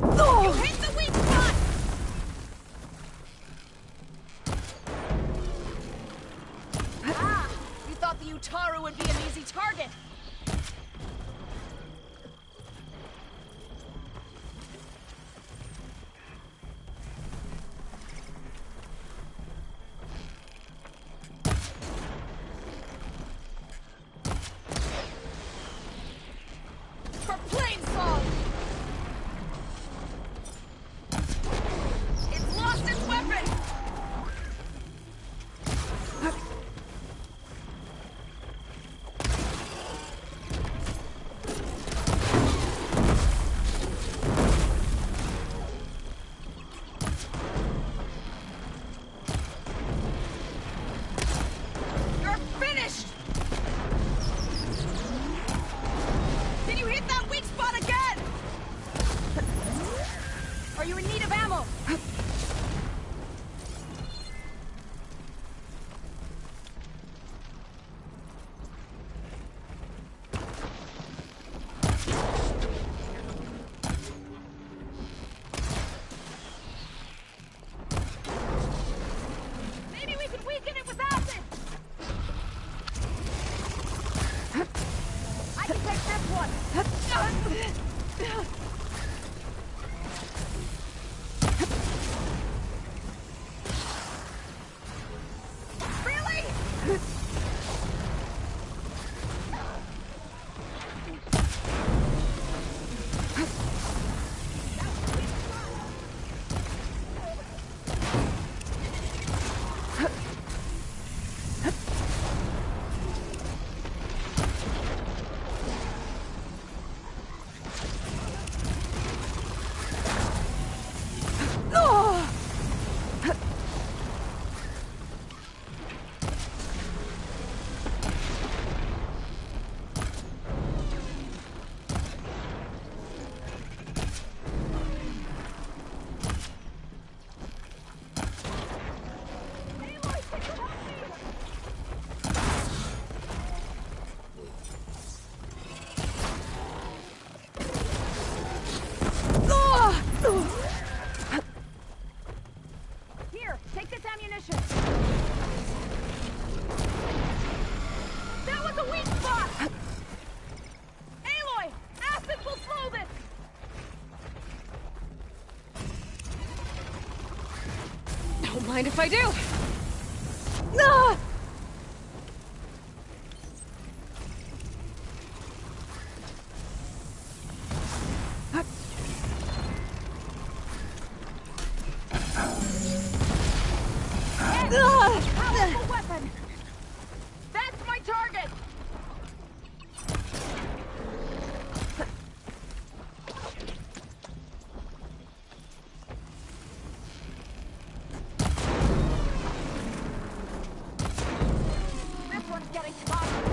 C: You hit the weak spot! Ah! You thought the Utaru would be an easy target! For Plainsong! It's lost its weapon!
A: Mind if I do? Ah!
C: Powerful weapon! That's my target! This one's getting spotted.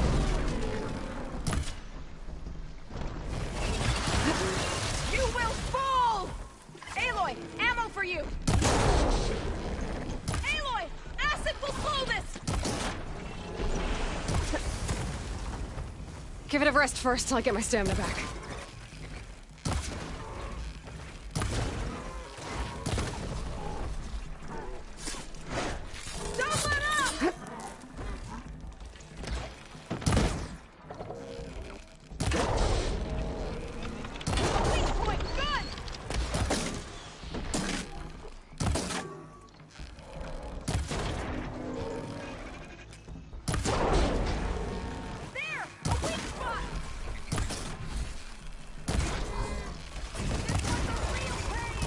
C: You will fall! Aloy, ammo for you! Aloy, acid will slow this!
A: Give it a rest first till I get my stamina back.
C: Don't let up! Weak point, good! There! A weak spot! This one's a real pain!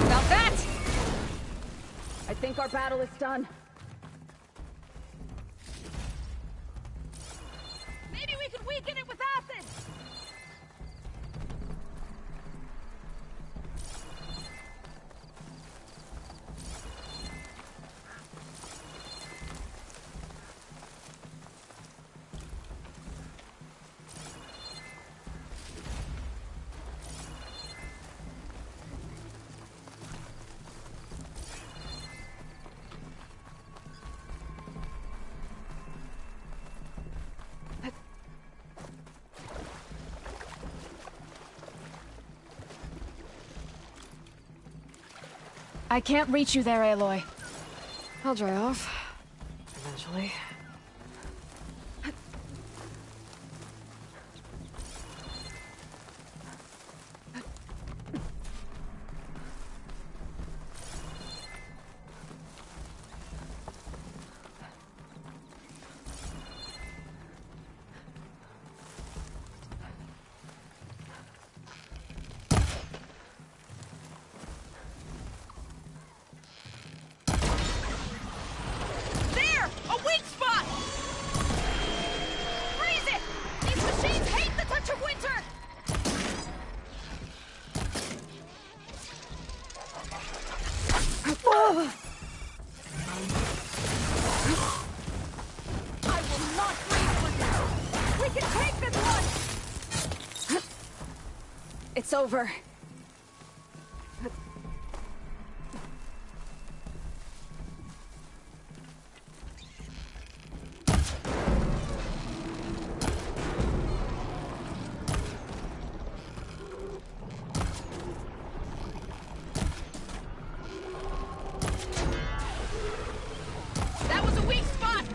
A: About that!
C: I think our battle is done. Maybe we could weaken it with acid!
K: I can't reach you there, Aloy.
A: I'll dry off. Eventually.
C: There! A weak spot! Freeze it! These machines hate the touch of winter! I will not freeze for this! We can take this one!
K: It's over.
C: That was a weak spot!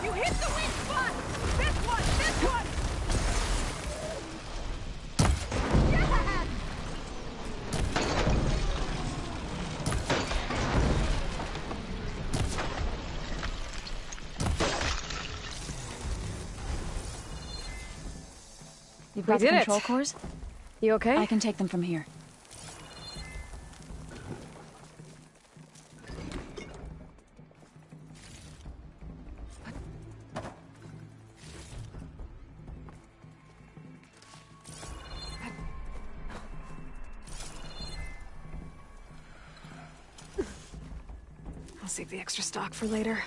C: You hit the weak spot! This one! This one! Yes!
K: You've
A: We
K: got the
A: did it.
K: control cores?
A: You okay?
K: I can take them from here.
A: I'll save the extra stock for later.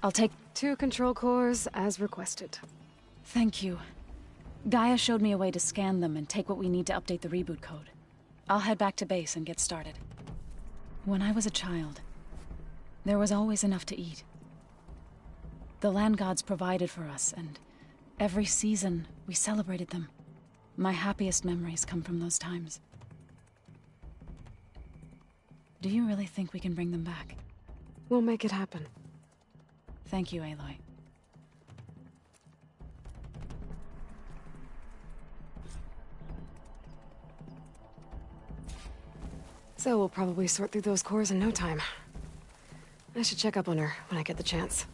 K: I'll take...
A: 2 control cores, as requested.
K: Thank you. Gaia showed me a way to scan them and take what we need to update the reboot code. I'll head back to base and get started. When I was a child, there was always enough to eat. The land gods provided for us, and every season we celebrated them. My happiest memories come from those times. Do you really think we can bring them back?
A: We'll make it happen.
K: Thank you, Aloy.
A: So we'll probably sort through those cores in no time. I should check up on her when I get the chance.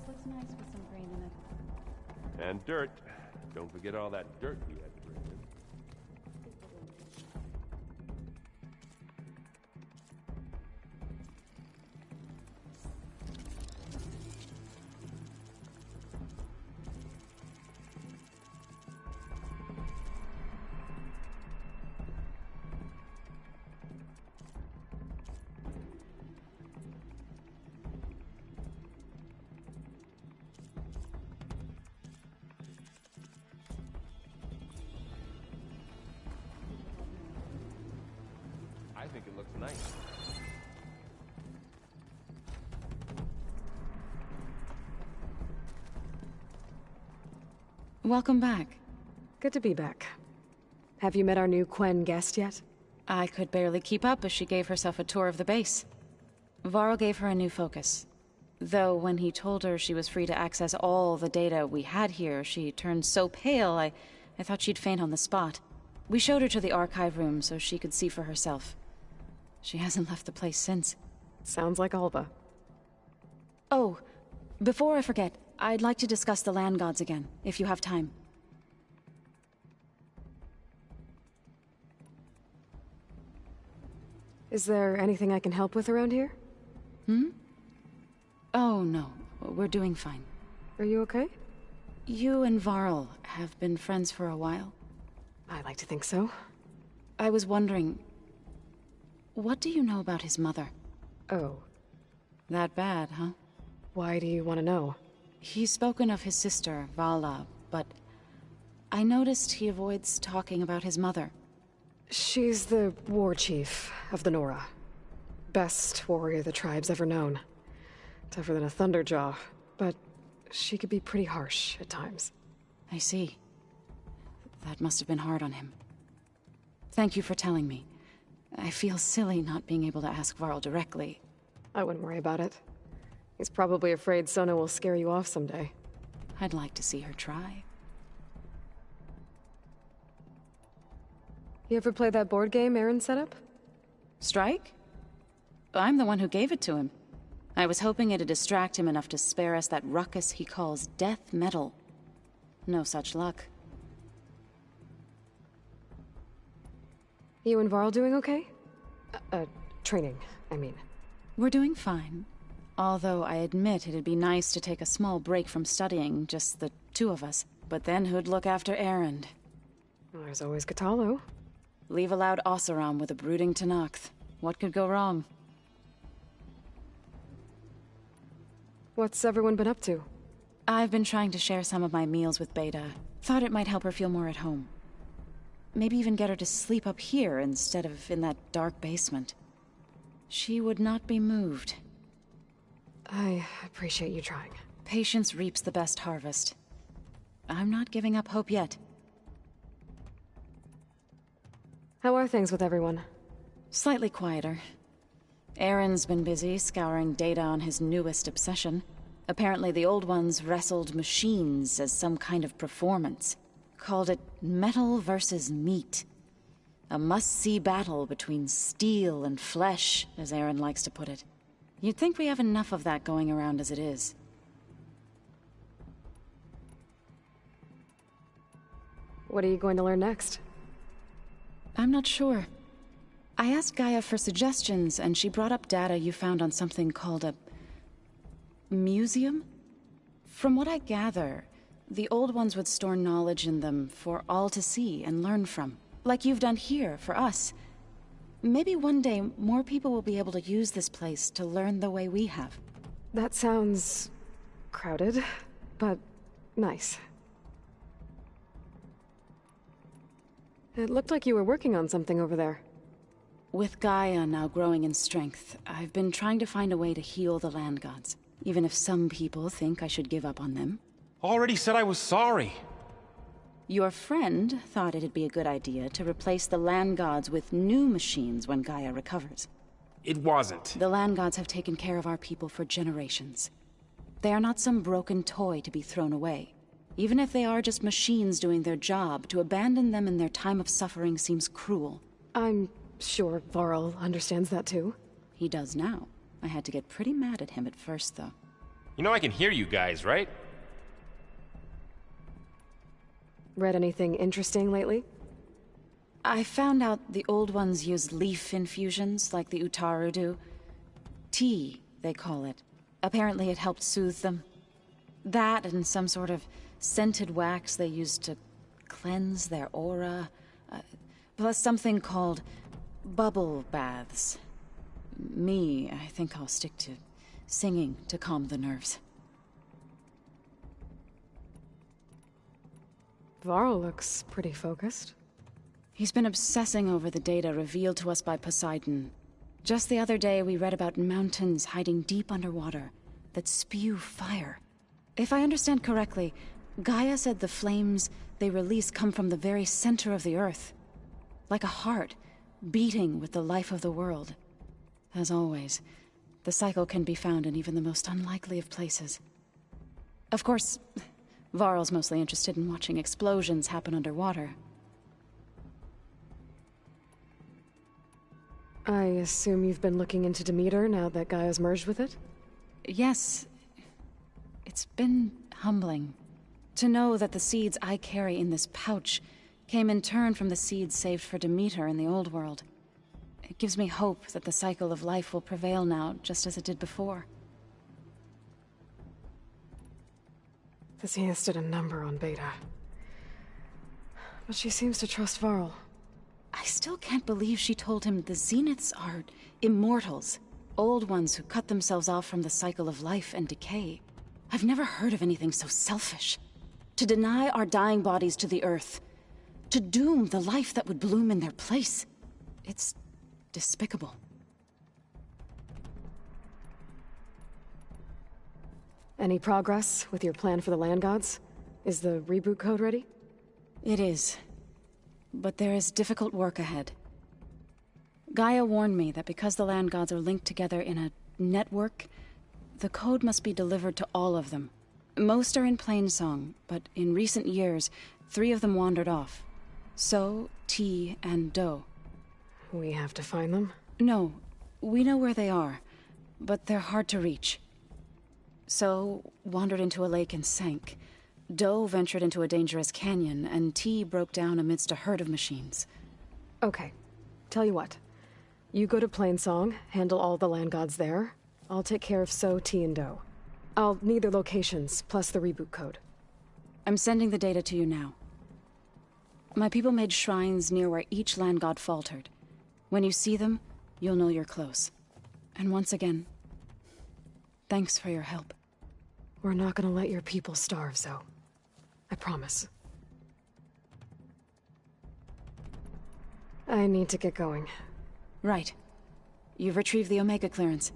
J: Looks nice with some green in it.
L: And dirt. Don't forget all that dirt we had to bring in. I think it looks nice.
K: Welcome back.
A: Good to be back. Have you met our new Quen guest yet?
K: I could barely keep up as she gave herself a tour of the base. Varl gave her a new focus. Though when he told her she was free to access all the data we had here, she turned so pale I thought she'd faint on the spot. We showed her to the archive room so she could see for herself. She hasn't left the place since.
A: Sounds like Alba.
K: Oh, before I forget, I'd like to discuss the land gods again, if you have time.
A: Is there anything I can help with around here?
K: Oh, no. We're doing fine.
A: Are you okay?
K: You and Varl have been friends for a while.
A: I like to think so.
K: I was wondering, what do you know about his mother?
A: Oh.
K: That bad, huh?
A: Why do you want to know?
K: He's spoken of his sister, Vala, but I noticed he avoids talking about his mother.
A: She's the war chief of the Nora. Best warrior the tribe's ever known. Tougher than a Thunderjaw, but she could be pretty harsh at times.
K: I see. That must have been hard on him. Thank you for telling me. I feel silly not being able to ask Varl directly.
E: I wouldn't worry about it. He's probably afraid Sona will scare you off someday.
K: I'd like to see her try.
E: You ever play that board game Aaron set up?
K: Strike? I'm the one who gave it to him. I was hoping it'd distract him enough to spare us that ruckus he calls death metal. No such luck.
E: You and Varl doing okay? Training, I mean.
K: We're doing fine. Although I admit it'd be nice to take a small break from studying, just the two of us. But then who'd look after Erend?
E: Well, there's always Katalo.
K: Leave a loud Oseram with a brooding Tenakth. What could go wrong?
E: What's everyone been up to?
K: I've been trying to share some of my meals with Beta. Thought it might help her feel more at home. Maybe even get her to sleep up here instead of in that dark basement. She would not be moved.
E: I appreciate you trying.
K: Patience reaps the best harvest. I'm not giving up hope yet.
E: How are things with everyone?
K: Slightly quieter. Aaron's been busy scouring data on his newest obsession. Apparently the old ones wrestled machines as some kind of performance. Called it metal versus meat. A must-see battle between steel and flesh, as Aaron likes to put it. You'd think we have enough of that going around as it is.
E: What are you going to learn next?
K: I'm not sure. I asked Gaia for suggestions, and she brought up data you found on something called a museum? From what I gather, the old ones would store knowledge in them for all to see and learn from. Like you've done here, for us. Maybe one day, more people will be able to use this place to learn the way we have.
E: That sounds... crowded, but nice. It looked like you were working on something over there.
K: With Gaia now growing in strength, I've been trying to find a way to heal the land gods. Even if some people think I should give up on them.
L: Already said I was sorry.
K: Your friend thought it'd be a good idea to replace the land gods with new machines when Gaia recovers.
L: It wasn't.
K: The land gods have taken care of our people for generations. They are not some broken toy to be thrown away. Even if they are just machines doing their job, to abandon them in their time of suffering seems cruel.
E: I'm sure Varl understands that too.
K: He does now. I had to get pretty mad at him at first, though.
L: You know I can hear you guys, right?
E: Read anything interesting lately?
K: I found out the old ones use leaf infusions like the Utaru do. Tea, they call it. Apparently it helped soothe them. That and some sort of scented wax they used to cleanse their aura. Plus something called bubble baths. Me, I think I'll stick to singing to calm the nerves.
E: Varl looks pretty focused.
K: He's been obsessing over the data revealed to us by Poseidon. Just the other day, we read about mountains hiding deep underwater that spew fire. If I understand correctly, Gaia said the flames they release come from the very center of the earth. Like a heart, beating with the life of the world. As always, the cycle can be found in even the most unlikely of places. Of course, Varl's mostly interested in watching explosions happen underwater.
E: I assume you've been looking into Demeter now that Gaia's merged with it?
K: Yes. It's been humbling. To know that the seeds I carry in this pouch came in turn from the seeds saved for Demeter in the old world. It gives me hope that the cycle of life will prevail now, just as it did before.
E: The Zeniths did a number on Beta. But she seems to trust Varl.
K: I still can't believe she told him the Zeniths are immortals. Old ones who cut themselves off from the cycle of life and decay. I've never heard of anything so selfish. To deny our dying bodies to the earth. To doom the life that would bloom in their place. It's despicable.
E: Any progress with your plan for the land gods?
A: Is the reboot code ready?
K: It is. But there is difficult work ahead. Gaia warned me that because the land gods are linked together in a network, the code must be delivered to all of them. Most are in Plainsong, but in recent years, 3 of them wandered off. So, T, and Do.
A: We have to find them?
K: No, we know where they are, but they're hard to reach. So, wandered into a lake and sank. Do ventured into a dangerous canyon, and T broke down amidst a herd of machines.
A: Okay. Tell you what. You go to Plainsong, handle all the land gods there. I'll take care of So, T, and Do. I'll need their locations, plus the reboot code.
K: I'm sending the data to you now. My people made shrines near where each land god faltered. When you see them, you'll know you're close. And once again, thanks for your help.
A: We're not gonna let your people starve, Zoe. I promise. I need to get going.
K: Right. You've retrieved the Omega clearance.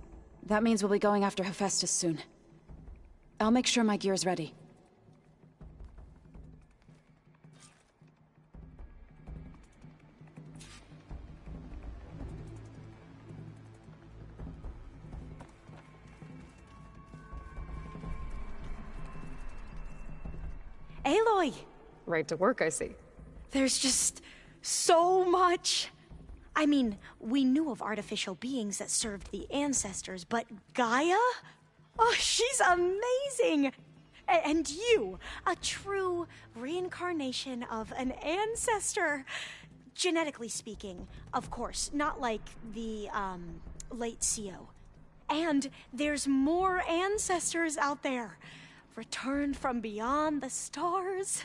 K: That means we'll be going after Hephaestus soon. I'll make sure my gear's ready.
M: Aloy!
A: Right to work, I see.
M: There's just so much. I mean, we knew of artificial beings that served the ancestors, but Gaia? Oh, she's amazing! And you, a true reincarnation of an ancestor. Genetically speaking, of course, not like the, late CO. And there's more ancestors out there. Returned from beyond the stars.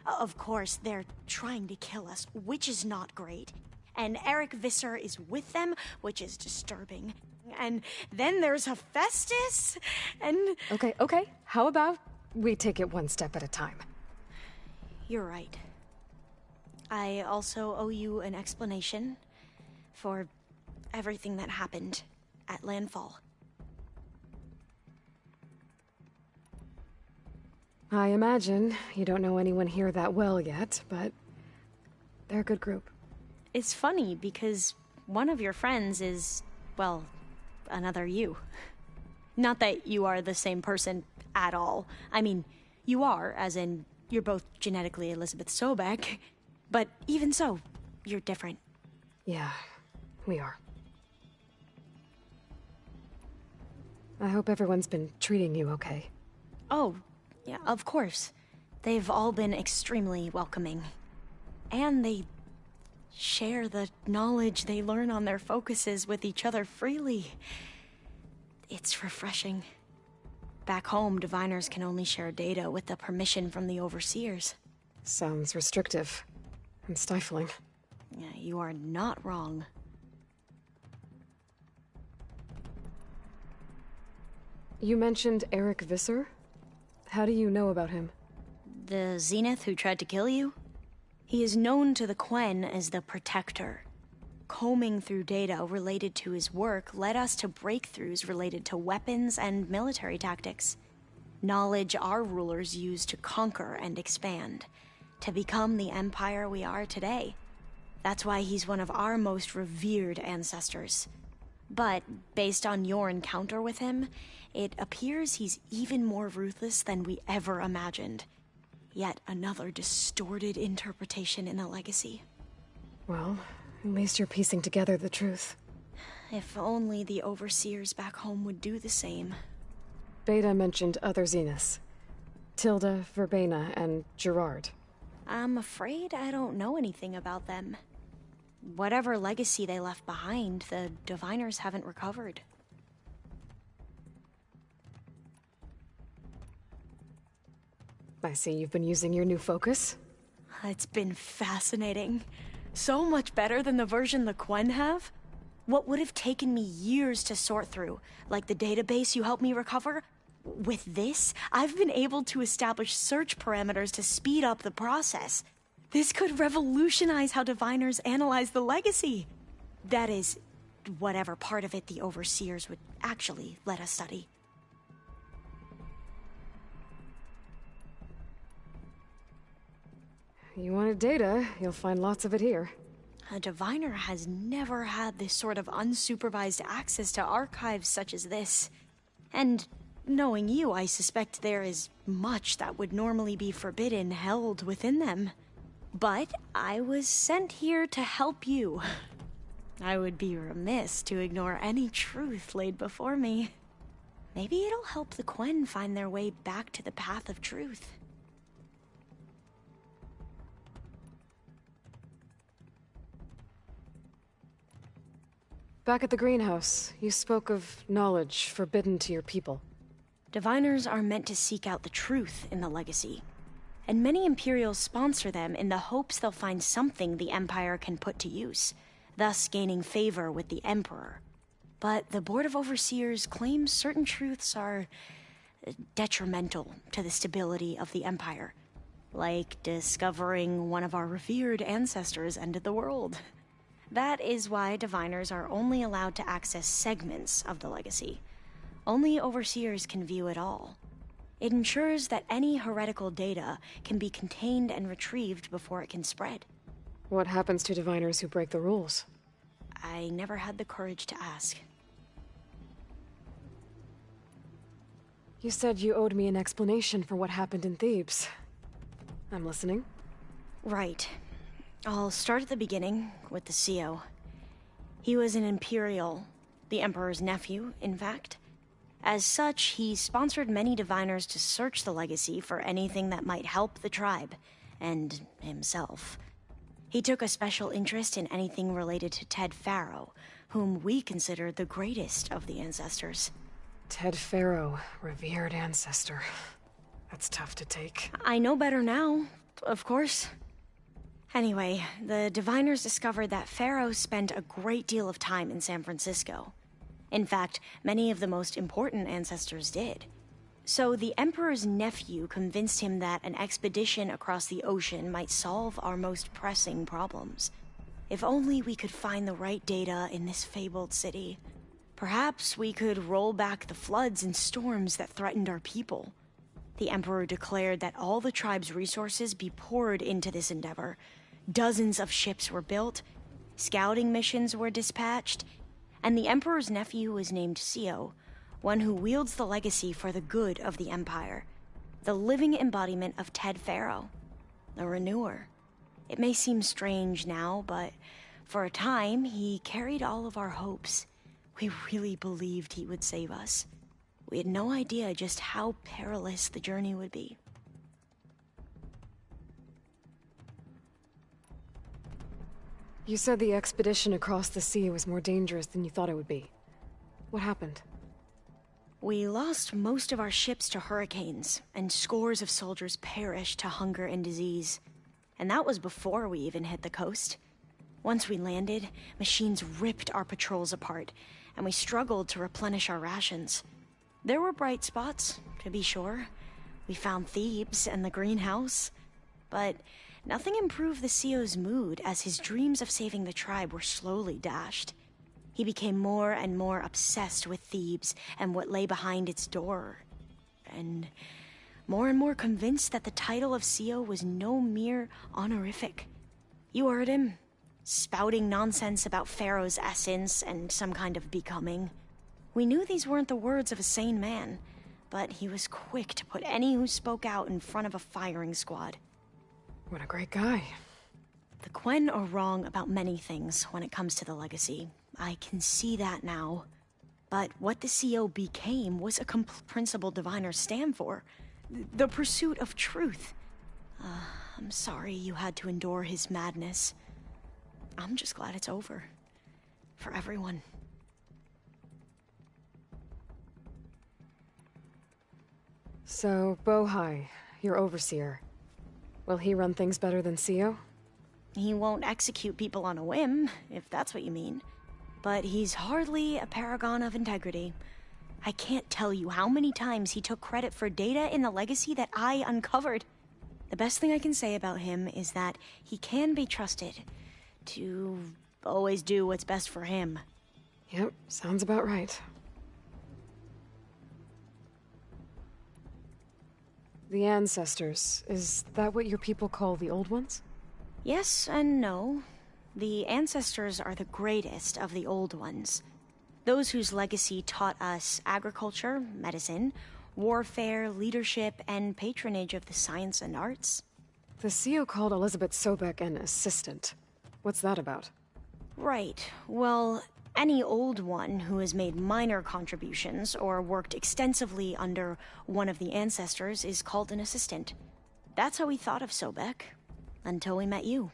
M: Of course, they're trying to kill us, which is not great. And Eric Visser is with them, which is disturbing. And then there's Hephaestus, and...
A: Okay. How about we take it one step at a time?
M: You're right. I also owe you an explanation for everything that happened at Landfall.
A: I imagine you don't know anyone here that well yet, but they're a good group.
M: It's funny because one of your friends is, well, another you. Not that you are the same person at all. I mean, you are, as in, you're both genetically Elizabeth Sobek, but even so, you're different.
A: Yeah, we are. I hope everyone's been treating you okay.
M: Oh, yeah, of course. They've all been extremely welcoming. And they share the knowledge they learn on their focuses with each other freely. It's refreshing. Back home, diviners can only share data with the permission from the overseers.
A: Sounds restrictive and stifling.
M: Yeah, you are not wrong.
A: You mentioned Eric Visser? How do you know about him?
M: The Zenith who tried to kill you? He is known to the Quen as the Protector. Combing through data related to his work led us to breakthroughs related to weapons and military tactics. Knowledge our rulers used to conquer and expand, to become the empire we are today. That's why he's one of our most revered ancestors. But based on your encounter with him, it appears he's even more ruthless than we ever imagined. Yet another distorted interpretation in the legacy.
A: Well, at least you're piecing together the truth.
M: If only the overseers back home would do the same.
A: Beta mentioned other Zeniths. Tilda, Verbena, and Gerard.
M: I'm afraid I don't know anything about them. Whatever legacy they left behind, the diviners haven't recovered.
A: I see you've been using your new focus.
M: It's been fascinating. So much better than the version the Quen have. What would have taken me years to sort through, like the database you helped me recover, with this, I've been able to establish search parameters to speed up the process. This could revolutionize how diviners analyze the legacy. That is, whatever part of it the overseers would actually let us study.
A: You wanted data, you'll find lots of it here.
M: A diviner has never had this sort of unsupervised access to archives such as this. And knowing you, I suspect there is much that would normally be forbidden held within them. But I was sent here to help you. I would be remiss to ignore any truth laid before me. Maybe it'll help the Quen find their way back to the path of truth.
A: Back at the greenhouse, you spoke of knowledge forbidden to your people.
M: Diviners are meant to seek out the truth in the legacy, and many Imperials sponsor them in the hopes they'll find something the Empire can put to use, thus gaining favor with the Emperor. But the Board of Overseers claims certain truths are detrimental to the stability of the Empire, like discovering one of our revered ancestors ended the world. That is why diviners are only allowed to access segments of the legacy. Only overseers can view it all. It ensures that any heretical data can be contained and retrieved before it can spread.
A: What happens to diviners who break the rules?
M: I never had the courage to ask.
A: You said you owed me an explanation for what happened in Thebes. I'm listening.
M: Right. I'll start at the beginning, with the CO. He was an Imperial, the Emperor's nephew, in fact. As such, he sponsored many diviners to search the legacy for anything that might help the tribe, and himself. He took a special interest in anything related to Ted Faro, whom we consider the greatest of the ancestors.
A: Ted Faro, revered ancestor. That's tough to take.
M: I know better now, of course. Anyway, the diviners discovered that Faro spent a great deal of time in San Francisco. In fact, many of the most important ancestors did. So the Emperor's nephew convinced him that an expedition across the ocean might solve our most pressing problems. If only we could find the right data in this fabled city. Perhaps we could roll back the floods and storms that threatened our people. The Emperor declared that all the tribe's resources be poured into this endeavor. Dozens of ships were built, scouting missions were dispatched, and the Emperor's nephew was named CO, one who wields the legacy for the good of the Empire, the living embodiment of Ted Faro, the Renewer. It may seem strange now, but for a time, he carried all of our hopes. We really believed he would save us. We had no idea just how perilous the journey would be.
A: You said the expedition across the sea was more dangerous than you thought it would be. What happened?
M: We lost most of our ships to hurricanes, and scores of soldiers perished to hunger and disease. And that was before we even hit the coast. Once we landed, machines ripped our patrols apart, and we struggled to replenish our rations. There were bright spots, to be sure. We found Thebes and the greenhouse, but nothing improved the CO's mood as his dreams of saving the tribe were slowly dashed. He became more and more obsessed with Thebes and what lay behind its door, and more convinced that the title of CO was no mere honorific. You heard him, spouting nonsense about Pharaoh's essence and some kind of becoming. We knew these weren't the words of a sane man, but he was quick to put any who spoke out in front of a firing squad.
A: What a great guy.
M: The Quen are wrong about many things when it comes to the legacy. I can see that now. But what the CO became was a principled diviners stand for. The pursuit of truth. I'm sorry you had to endure his madness. I'm just glad it's over. For everyone.
A: So, Bohai, your overseer. Will he run things better than CO?
M: He won't execute people on a whim, if that's what you mean. But he's hardly a paragon of integrity. I can't tell you how many times he took credit for data in the legacy that I uncovered. The best thing I can say about him is that he can be trusted to always do what's best for him.
A: Yep, sounds about right. The ancestors, is that what your people call the old ones?
M: Yes and no. The ancestors are the greatest of the old ones. Those whose legacy taught us agriculture, medicine, warfare, leadership, and patronage of the science and arts.
A: The CEO called Elizabeth Sobek an assistant. What's that about?
M: Right. Well, any old one who has made minor contributions or worked extensively under one of the ancestors is called an assistant. That's how we thought of Sobek, until we met you.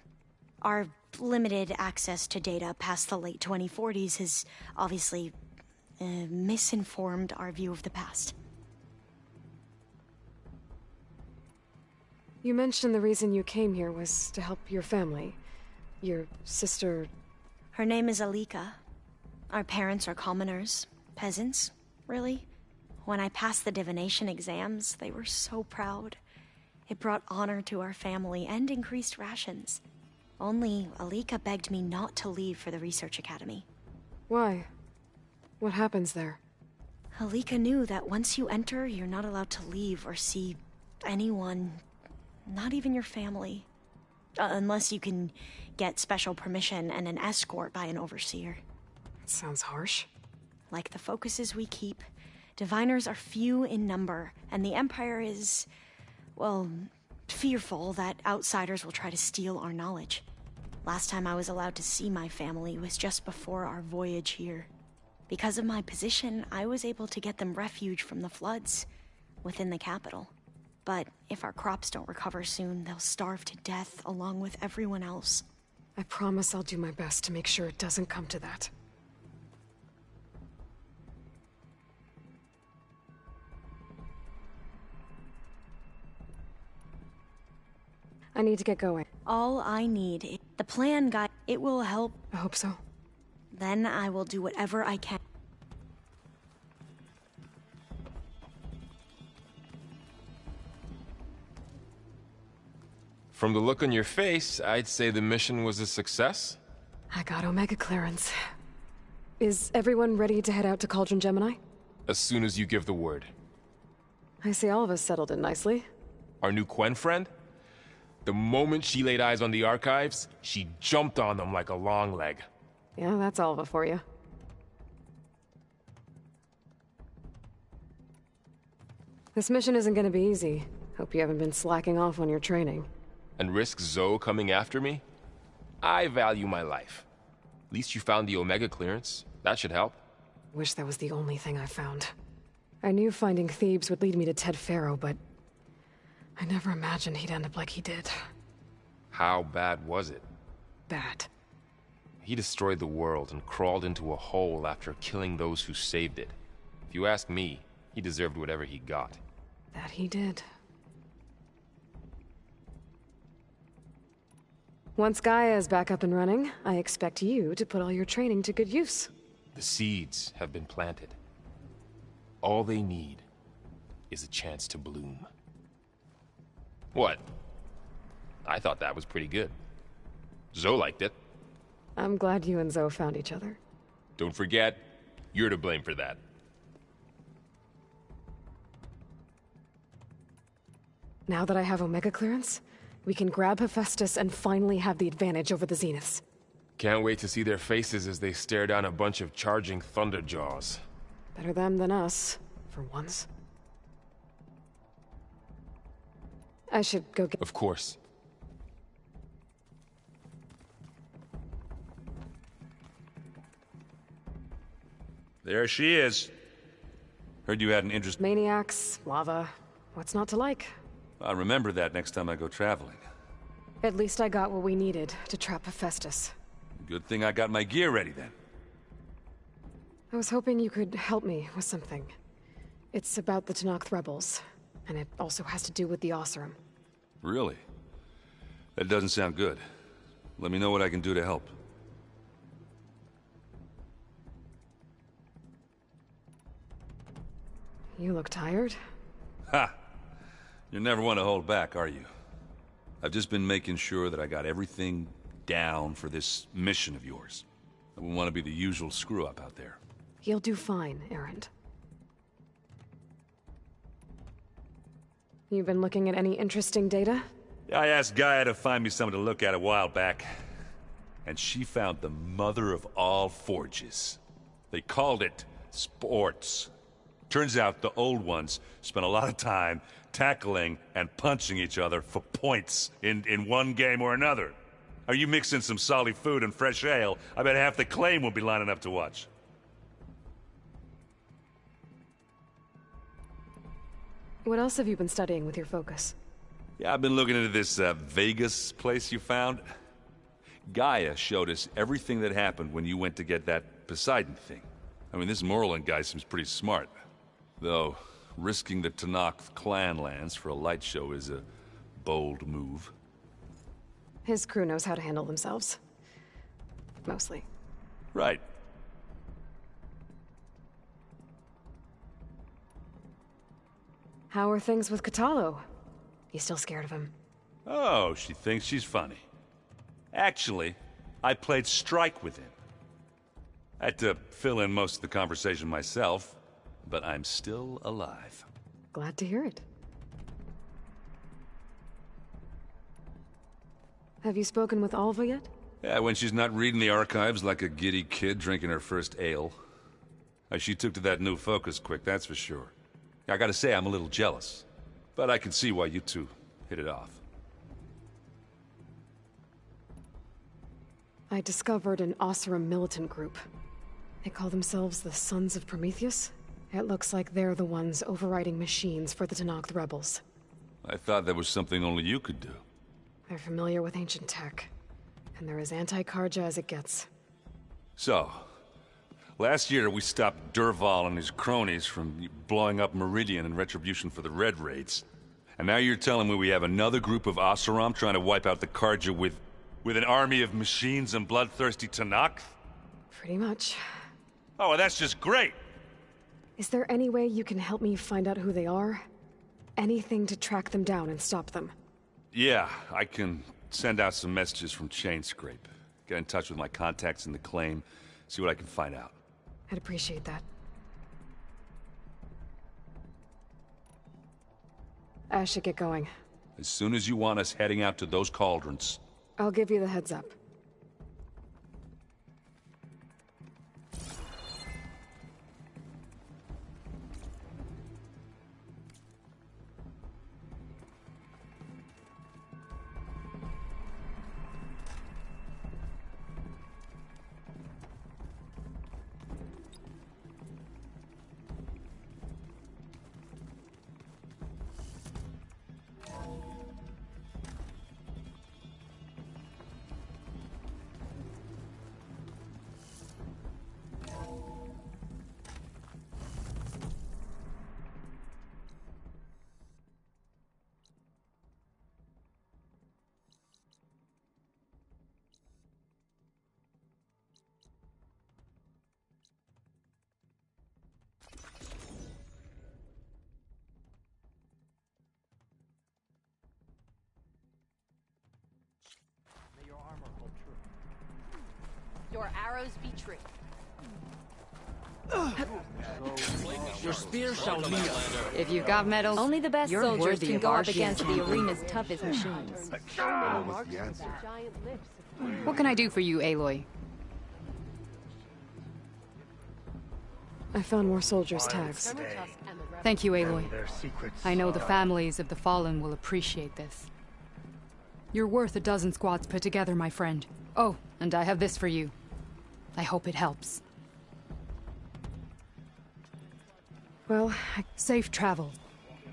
M: Our limited access to data past the late 2040s has obviously misinformed our view of the past.
A: You mentioned the reason you came here was to help your family. Your sister...
M: Her name is Alika. Our parents are commoners. Peasants, really. When I passed the divination exams, they were so proud. It brought honor to our family and increased rations. Only Alika begged me not to leave for the research academy.
A: Why? What happens there?
M: Alika knew that once you enter, you're not allowed to leave or see anyone, not even your family. Unless you can get special permission and an escort by an overseer.
A: That sounds harsh.
M: Like the focuses we keep, diviners are few in number, and the Empire is, well, fearful that outsiders will try to steal our knowledge. Last time I was allowed to see my family was just before our voyage here. Because of my position, I was able to get them refuge from the floods within the capital. But if our crops don't recover soon, they'll starve to death along with everyone else.
A: I promise I'll do my best to make sure it doesn't come to that. I need to get going.
M: All I need is the plan, guy. It will help.
A: I hope so.
M: Then I will do whatever I can.
L: From the look on your face, I'd say the mission was a success.
A: I got Omega clearance. Is everyone ready to head out to Cauldron Gemini?
L: As soon as you give the word.
A: I see all of us settled in nicely.
L: Our new Quen friend? The moment she laid eyes on the archives, she jumped on them like a long leg.
A: Yeah, that's Alva for you. This mission isn't gonna be easy. Hope you haven't been slacking off on your training.
L: And risk Zoe coming after me? I value my life. At least you found the Omega clearance. That should help.
A: Wish that was the only thing I found. I knew finding Thebes would lead me to Ted Faro, but I never imagined he'd end up like he did.
L: How bad was it?
A: Bad.
L: He destroyed the world and crawled into a hole after killing those who saved it. If you ask me, he deserved whatever he got.
A: That he did. Once Gaia is back up and running, I expect you to put all your training to good use.
L: The seeds have been planted. All they need is a chance to bloom. What? I thought that was pretty good. Zoe liked it.
A: I'm glad you and Zoe found each other.
L: Don't forget, you're to blame for that.
A: Now that I have Omega clearance, we can grab Hephaestus and finally have the advantage over the Zeniths.
L: Can't wait to see their faces as they stare down a bunch of charging Thunderjaws.
A: Better them than us, for once. I should go get...
L: Of course.
N: There she is. Heard you had an interest...
A: Maniacs, lava, what's not to like?
N: I'll remember that next time I go traveling.
A: At least I got what we needed to trap Hephaestus.
N: Good thing I got my gear ready then.
A: I was hoping you could help me with something. It's about the Tenakth rebels, and it also has to do with the Oseram.
N: Really? That doesn't sound good. Let me know what I can do to help.
A: You look tired.
N: Ha! You never want to hold back, are you? I've just been making sure that I got everything down for this mission of yours. I wouldn't want to be the usual screw-up out there.
A: You'll do fine, Erend. You been looking at any interesting data?
N: I asked Gaia to find me something to look at a while back, and she found the mother of all forges. They called it sports. Turns out the old ones spent a lot of time tackling and punching each other for points in one game or another. Are you mixing some solid food and fresh ale? I bet half the claim will be lining up to watch.
A: What else have you been studying with your focus?
N: Yeah, I've been looking into this Vegas place you found. Gaia showed us everything that happened when you went to get that Poseidon thing. I mean, this Moreland guy seems pretty smart. Though, risking the Tenakth clan lands for a light show is a bold move.
A: His crew knows how to handle themselves. Mostly.
N: Right.
A: How are things with Katalo? You still scared of him?
N: Oh, she thinks she's funny. Actually, I played strike with him. I had to fill in most of the conversation myself, but I'm still alive.
A: Glad to hear it. Have you spoken with Alva yet?
N: Yeah, when she's not reading the archives like a giddy kid drinking her first ale. She took to that new focus quick, that's for sure. I gotta say, I'm a little jealous. But I can see why you two hit it off.
A: I discovered an Oseram militant group. They call themselves the Sons of Prometheus. It looks like they're the ones overriding machines for the Tenakth rebels.
N: I thought that was something only you could do.
A: They're familiar with ancient tech, and they're as anti-Karja as it gets.
N: So, last year we stopped Durval and his cronies from blowing up Meridian in retribution for the Red Raids. And now you're telling me we have another group of Oseram trying to wipe out the Karja with an army of machines and bloodthirsty Tenakth?
A: Pretty much.
N: Oh, well, that's just great!
A: Is there any way you can help me find out who they are? Anything to track them down and stop them?
N: Yeah, I can send out some messages from Chainscrape. Get in touch with my contacts in the claim, see what I can find out.
A: I'd appreciate that. I should get going.
N: As soon as you want us heading out to those cauldrons.
A: I'll give you the heads up.
C: Your arrows be true.
O: Your spear shall lead us.
J: If you've got medals,
P: Only the best
J: you're
P: soldiers
J: worthy
P: can
J: of
P: go
J: our
P: up against
J: shield.
P: the arena's toughest machines.
K: What can I do for you, Aloy?
A: I found more soldiers' tags.
K: Thank you, Aloy. I know the families of the fallen will appreciate this. You're worth a dozen squads put together, my friend. Oh, and I have this for you. I hope it helps.
A: Well,
K: safe travel.
Q: It's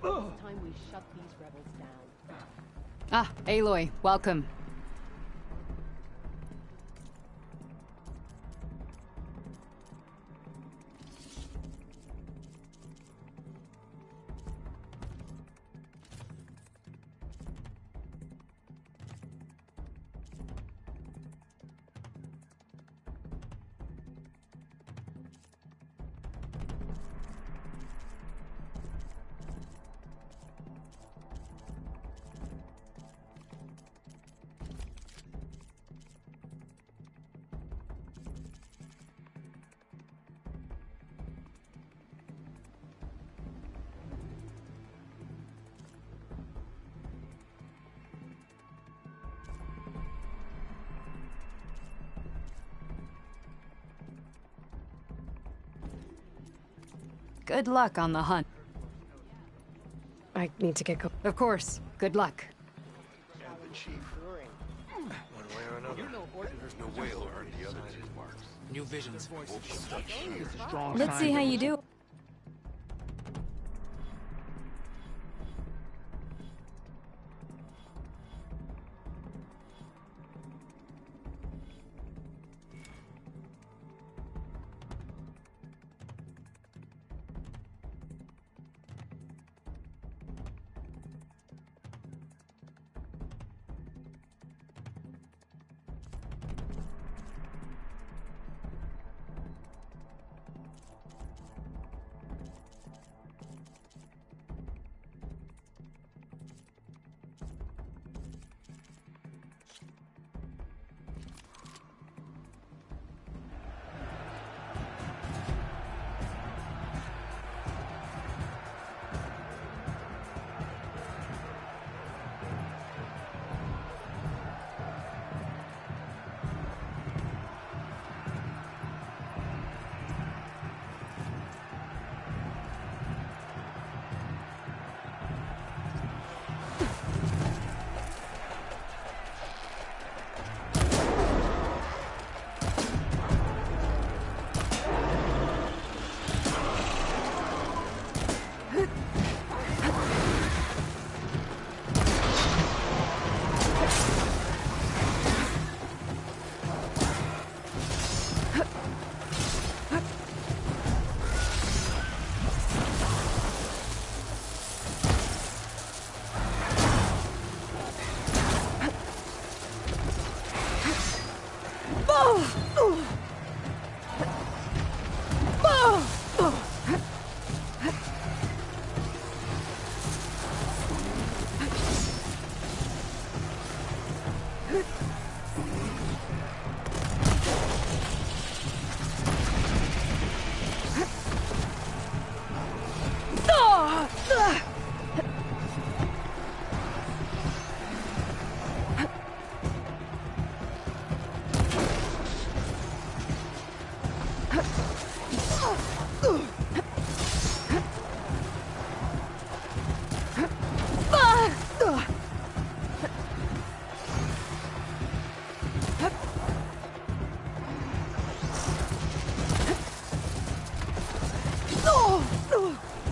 Q: time we shut these rebels down.
K: Ah, Aloy, welcome.
R: Good luck on the hunt.
A: I need to get go.
R: Of course. Good luck.
B: There's no way he'll earn the other two marks.
O: New visions.
R: Let's see how you do.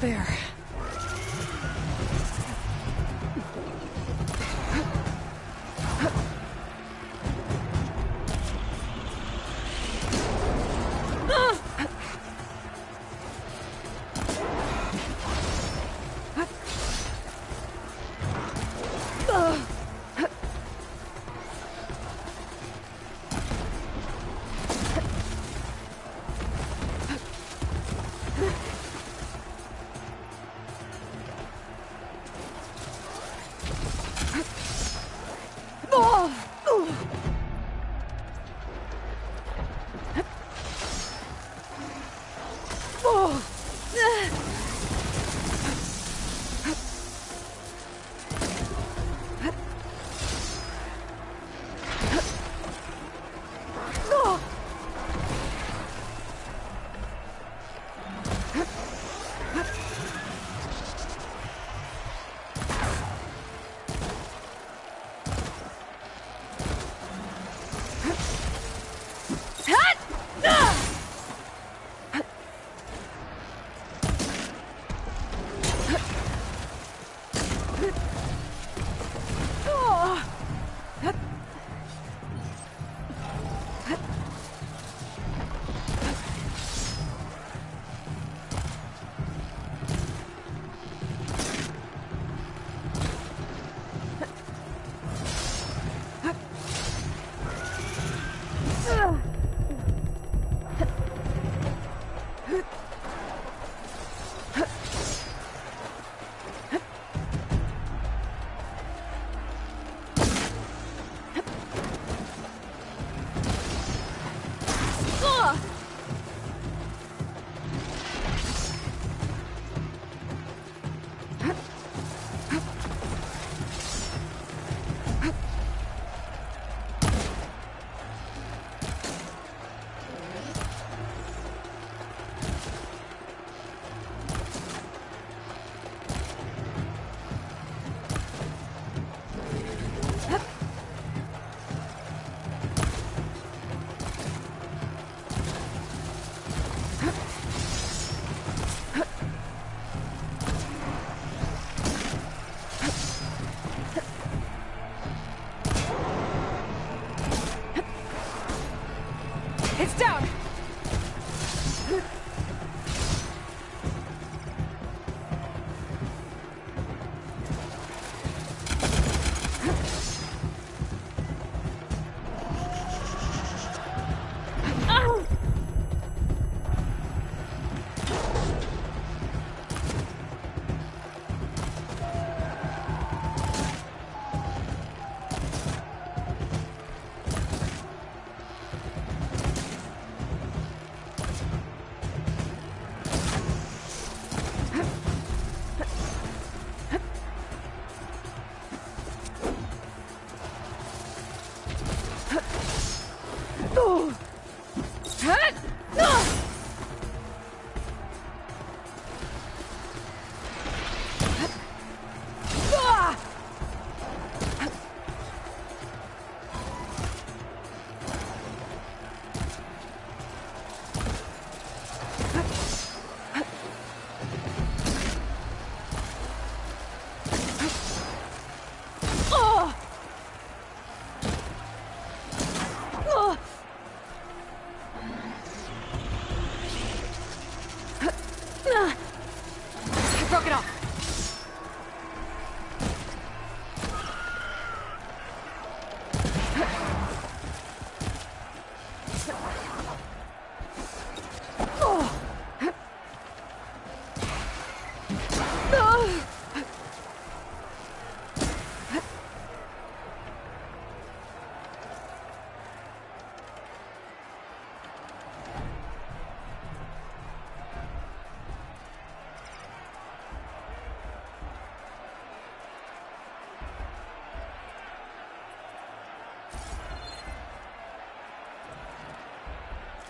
A: There.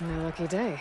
A: My lucky day.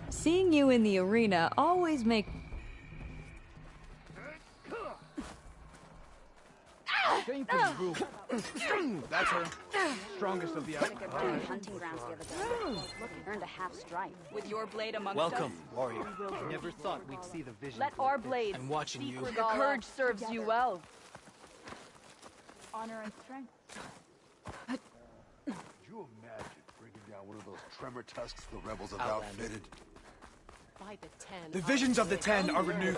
R: Seeing you in the arena always make...
D: That's her. Strongest of the
C: Hunting grounds the other day. Earned a half stripe.
J: With your blade amongst
O: Welcome,
J: us.
O: warrior. Never thought we'd see the vision.
J: Let our blades
O: I'm watching
J: speak
O: you.
J: with your courage serves you well. Honor and strength.
G: Could you imagine bringing down one of those tremor tusks the rebels have
O: Outlander.
G: outfitted?
Q: By the 10.
D: The visions of the 10 are renewed.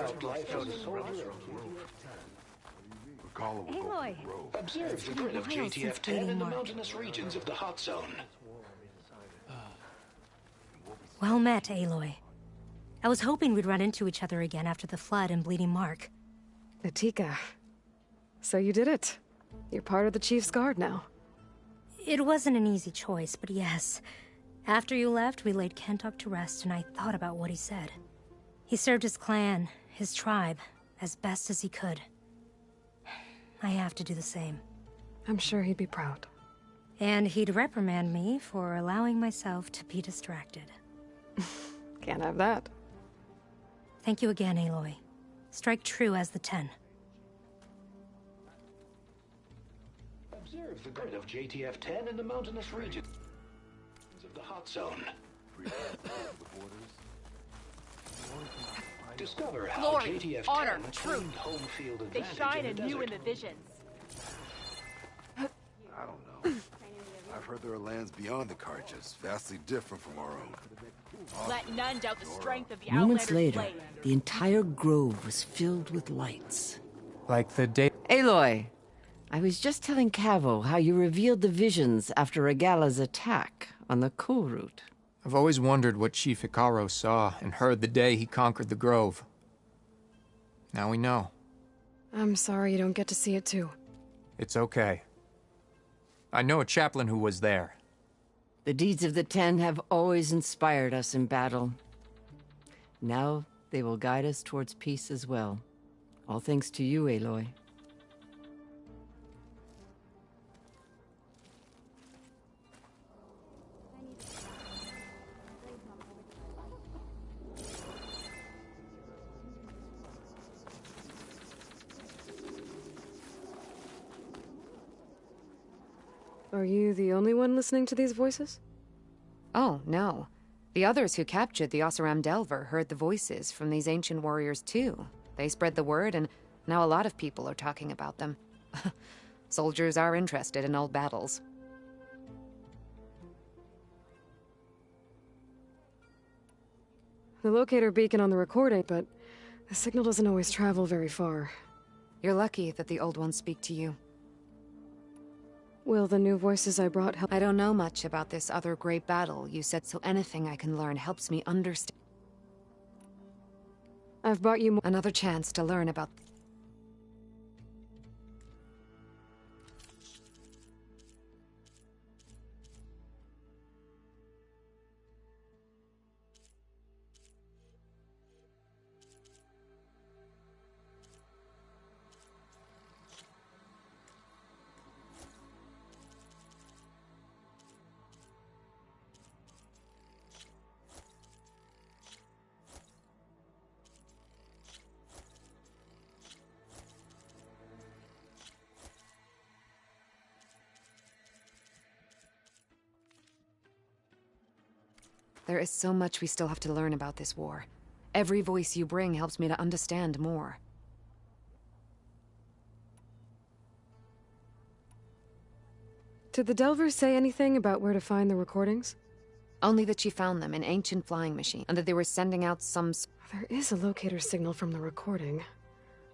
G: Aloy.
S: Observe the grid of JTF-10 in the mountainous regions of the hot zone.
M: Well met, Aloy. I was hoping we'd run into each other again after the flood and Bleeding Mark.
A: Atika. So you did it. You're part of the Chief's Guard now.
M: It wasn't an easy choice, but yes. After you left, we laid Kentuck to rest, and I thought about what he said. He served his clan, his tribe, as best as he could. I have to do the same.
A: I'm sure he'd be proud.
M: And he'd reprimand me for allowing myself to be distracted.
A: Can't have that.
M: Thank you again, Aloy. Strike true as the 10.
S: Observe the grid of JTF-10 in the mountainous regions of the hot zone. Discover how
J: Glory,
S: JTF-10
J: honor,
S: claimed
J: truth.
S: home field
J: They
S: advantage
J: shine
S: in the
J: anew in
S: desert.
J: the visions.
G: I don't know. I've heard there are lands beyond the Karjas, vastly different from our own.
J: Let none doubt the strength of the
T: Moments
J: Outlander's
T: later,
J: blade.
T: the entire grove was filled with lights.
H: Like the day...
T: Aloy, I was just telling Cavo how you revealed the visions after Regala's attack on the cool route.
H: I've always wondered what Chief Hikaru saw and heard the day he conquered the grove. Now we know.
A: I'm sorry you don't get to see it too.
H: It's okay. I know a chaplain who was there.
T: The deeds of the 10 have always inspired us in battle. Now they will guide us towards peace as well. All thanks to you, Aloy.
A: Are you the only one listening to these voices?
U: Oh, no. The others who captured the Oseram Delver heard the voices from these ancient warriors too. They spread the word, and now a lot of people are talking about them. Soldiers are interested in old battles.
A: The locator beacon on the recording, but the signal doesn't always travel very far.
U: You're lucky that the old ones speak to you.
A: Will the new voices I brought help?
U: I don't know much about this other great battle you said, so anything I can learn helps me understand.
A: I've brought you
U: another chance to learn about... There is so much we still have to learn about this war. Every voice you bring helps me to understand more.
A: Did the Delvers say anything about where to find the recordings?
U: Only that she found them in ancient flying machine, and that they were sending out some...
A: There is a locator signal from the recording.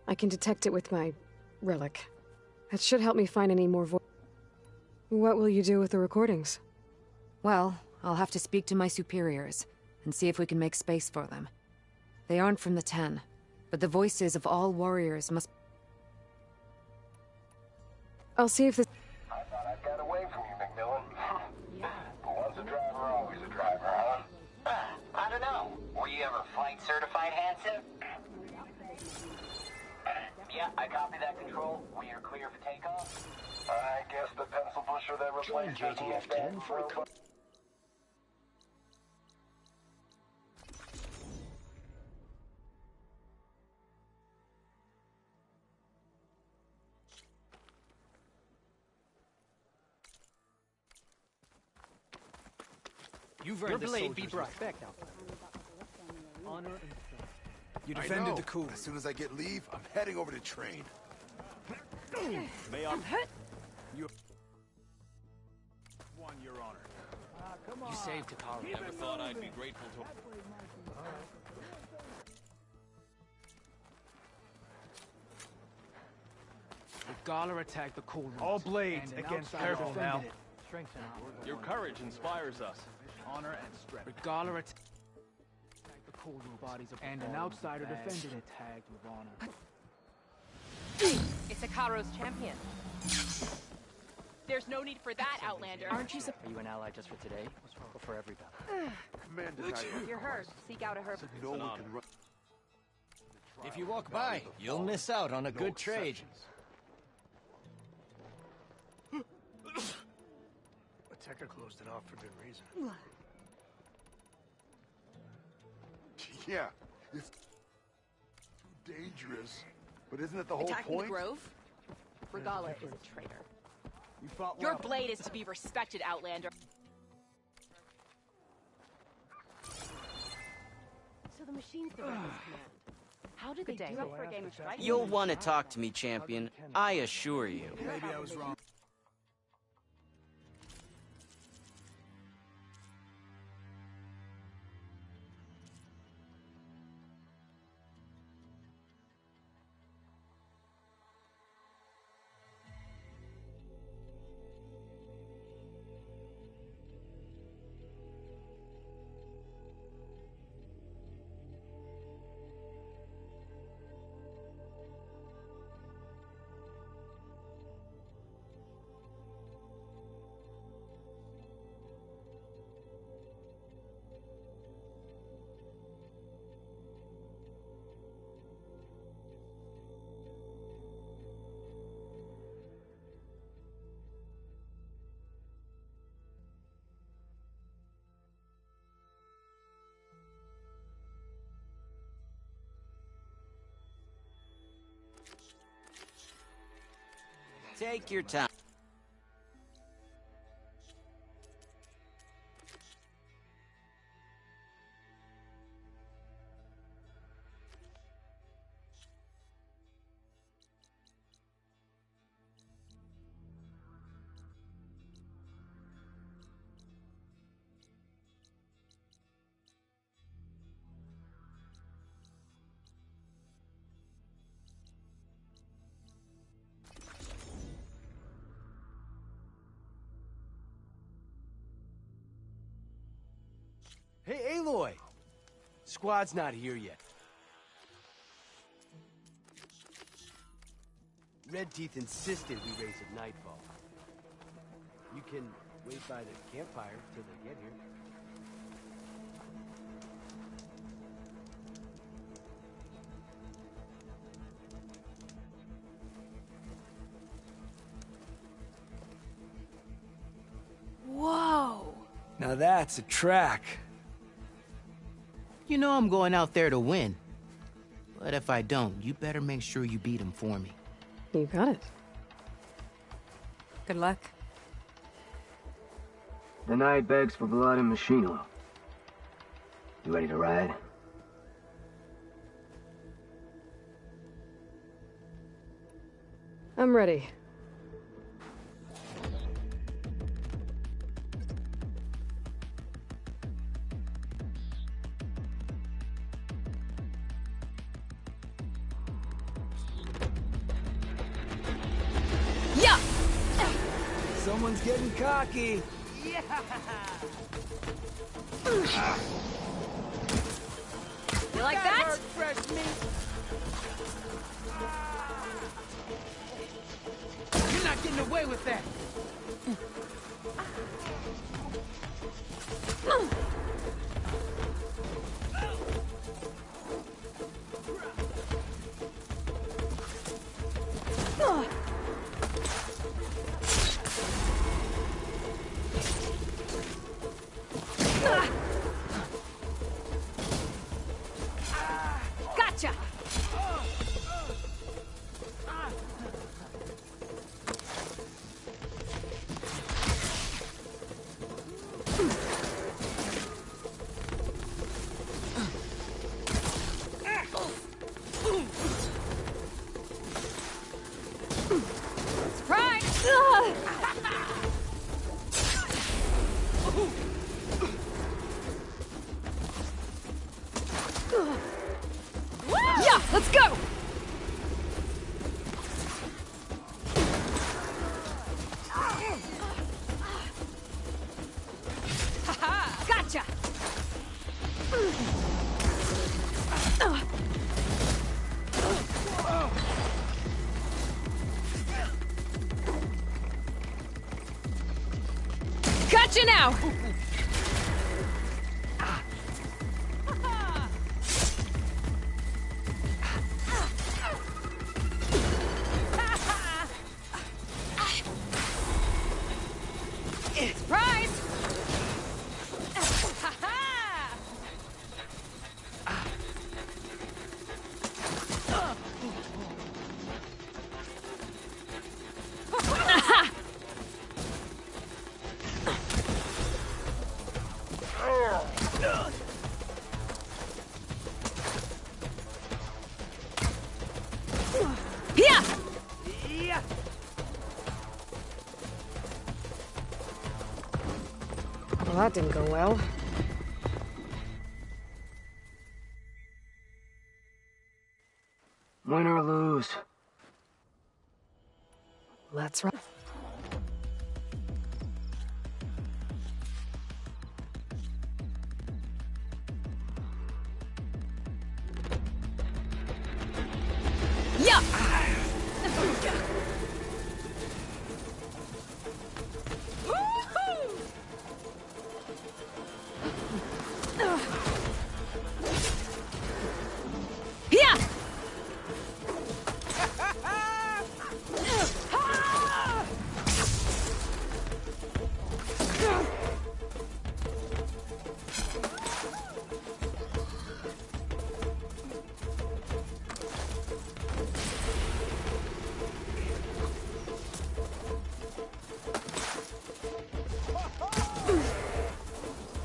A: I can detect it with my relic. That should help me find any more What will you do with the recordings?
U: Well, I'll have to speak to my superiors, and see if we can make space for them. They aren't from the Ten, but the voices of all warriors must...
A: I'll see if this...
I: I thought I'd got away from you, McMillan. Once a driver, always a driver, huh?
V: I don't know. Were you ever flight certified, Hanson? Yeah, I copy that, Control. We are clear for takeoff.
I: I guess the pencil pusher that replaced JTF-10 for a...
D: Your blade be bright. Honor and you defended the coup.
W: As soon as I get leave, I'm heading over to train.
D: May I... You... Won, Your Honor. Come on.
O: You saved Takara. Never thought I'd be grateful to...
D: The Gala attacked the cool rooms. All blades against careful now.
O: Your courage inspires us.
D: Honor and strength. The Gala attacked the cool room bodies of and an outsider defended it. Tagged with honor.
Q: It's Akaro's champion. There's no need for that, Outlander. Aren't you
X: Are you an ally just for today, or for every battle?
W: Commander,
Q: You're hurt. Seek out a herb.
W: no one can run.
Y: If you walk by, you'll miss out on a good trade.
W: Ateca closed it off for good reason. Yeah, it's too dangerous. But isn't it the whole
Q: Attacking
W: point?
Q: the Grove? Regala is a traitor.
D: You fought
Q: Your
D: well.
Q: blade is to be respected, Outlander. So the machine's the Rebels' command. How did they do it for a game of striking?
Y: You'll want to talk to me, champion. I assure you.
D: Maybe I was wrong.
Y: Take your time.
E: Hey, Aloy! Squad's not here yet. Red Teeth insisted we race at nightfall. You can wait by the campfire till they get here.
J: Whoa!
E: Now that's a track.
F: You know I'm going out there to win. But if I don't, you better make sure you beat him for me.
A: You got it.
U: Good luck.
L: The night begs for blood and machine oil. You ready to ride?
A: I'm ready.
J: Yeah!
E: Someone's getting cocky.
J: Yeah! You like that?
E: Hurt fresh meat.
J: You're not getting away with that! Gotcha! Surprise! Yeah, let's go! Gotcha! Gotcha now! Surprise! Yeah!
E: Yeah!
A: Well, that didn't go well.
L: Win or lose.
A: Let's run.
J: Yeah! Yeah!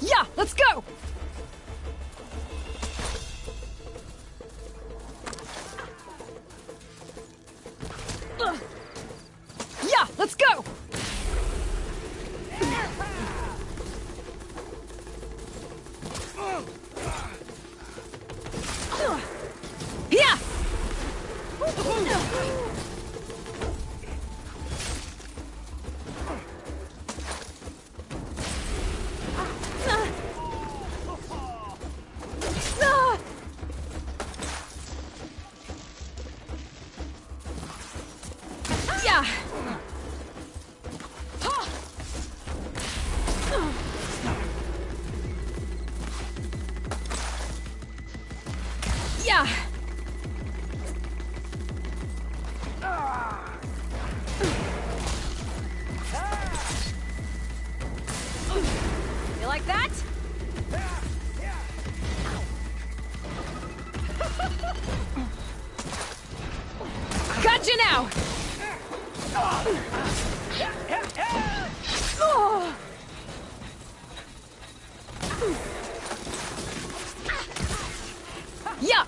J: Yeah, let's go! Yeah, let's go! Yeah!
A: Gotcha now! Yeah!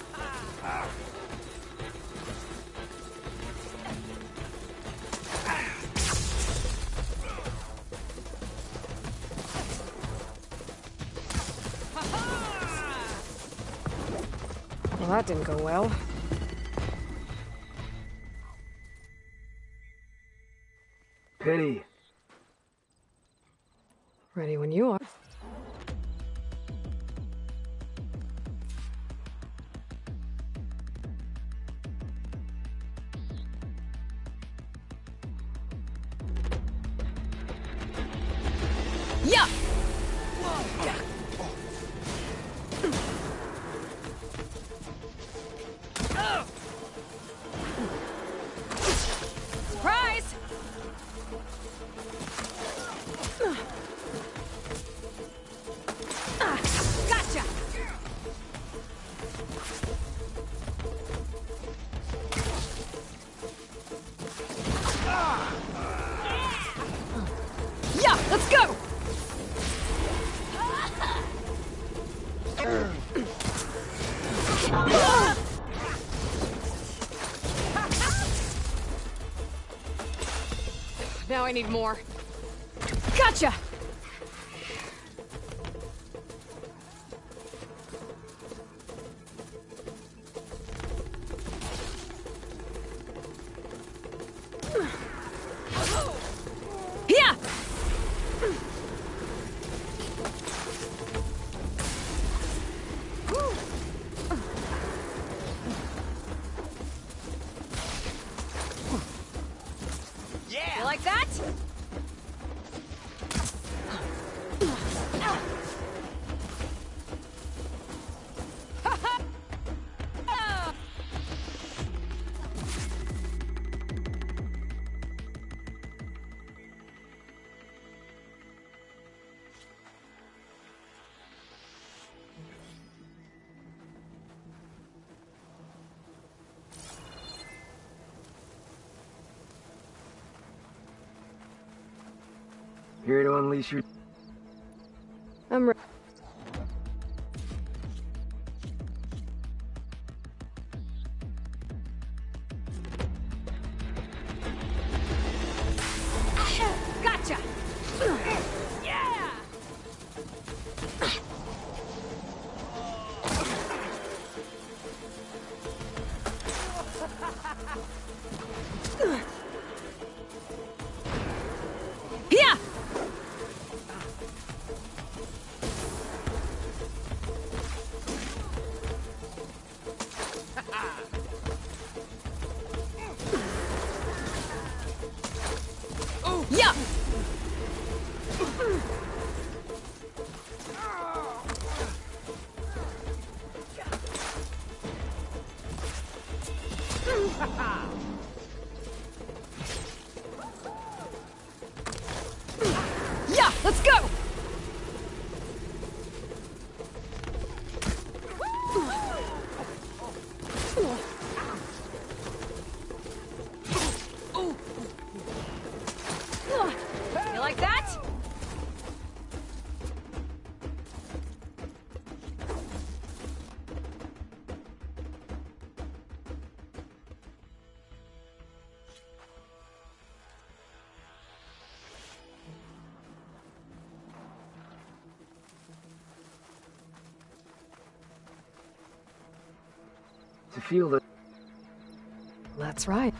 A: Well, that didn't go well.
L: Penny.
A: Ready when you are. Yeah! Surprise! Gotcha! Yeah, let's go! Now I need more. Gotcha! Yeah! Yeah! You like that?
L: Here to unleash your...
A: I'm ready. Gotcha! Yeah! Yeah! Yeah! Yeah, let's go! You like that?
L: To feel the...
A: That's right.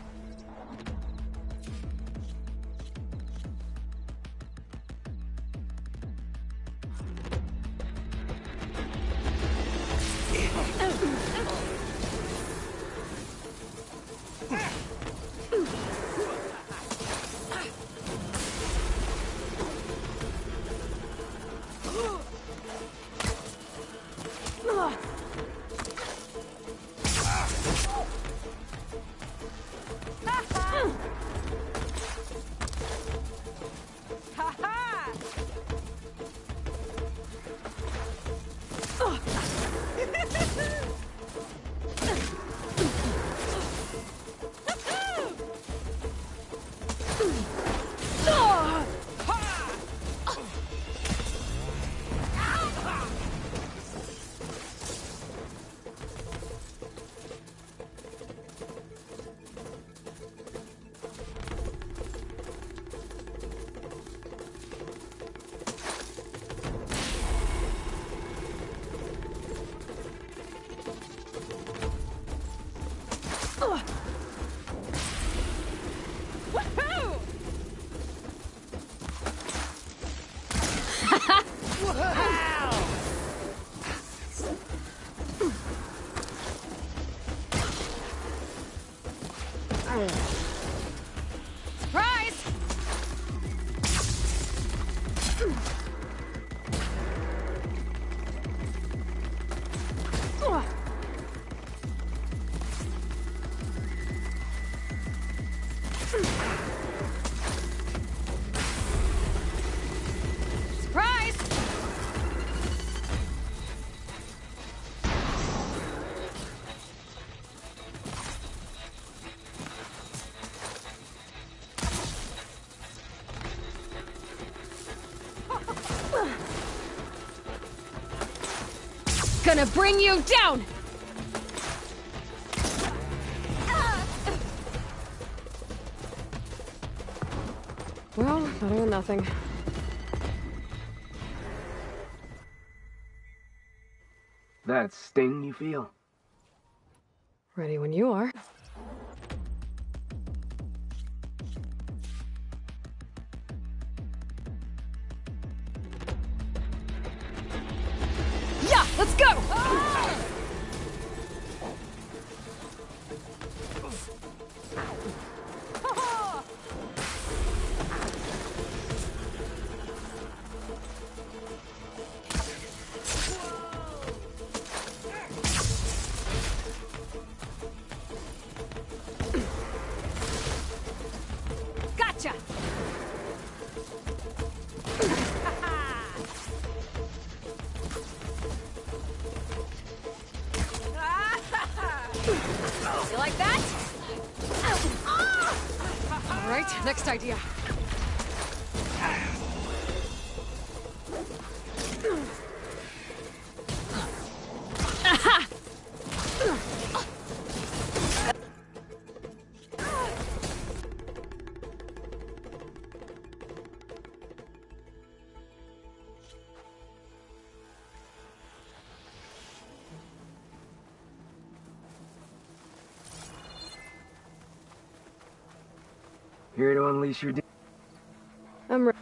J: Woohoo! Surprise! Surprise! Gonna bring you down!
A: Well, better than nothing.
L: That sting you feel?
A: Ready when you are.
J: Yeah, let's go! Gotcha! You like that?
A: All right, next idea.
J: Aha!
L: Here to unleash your...
A: I'm ready.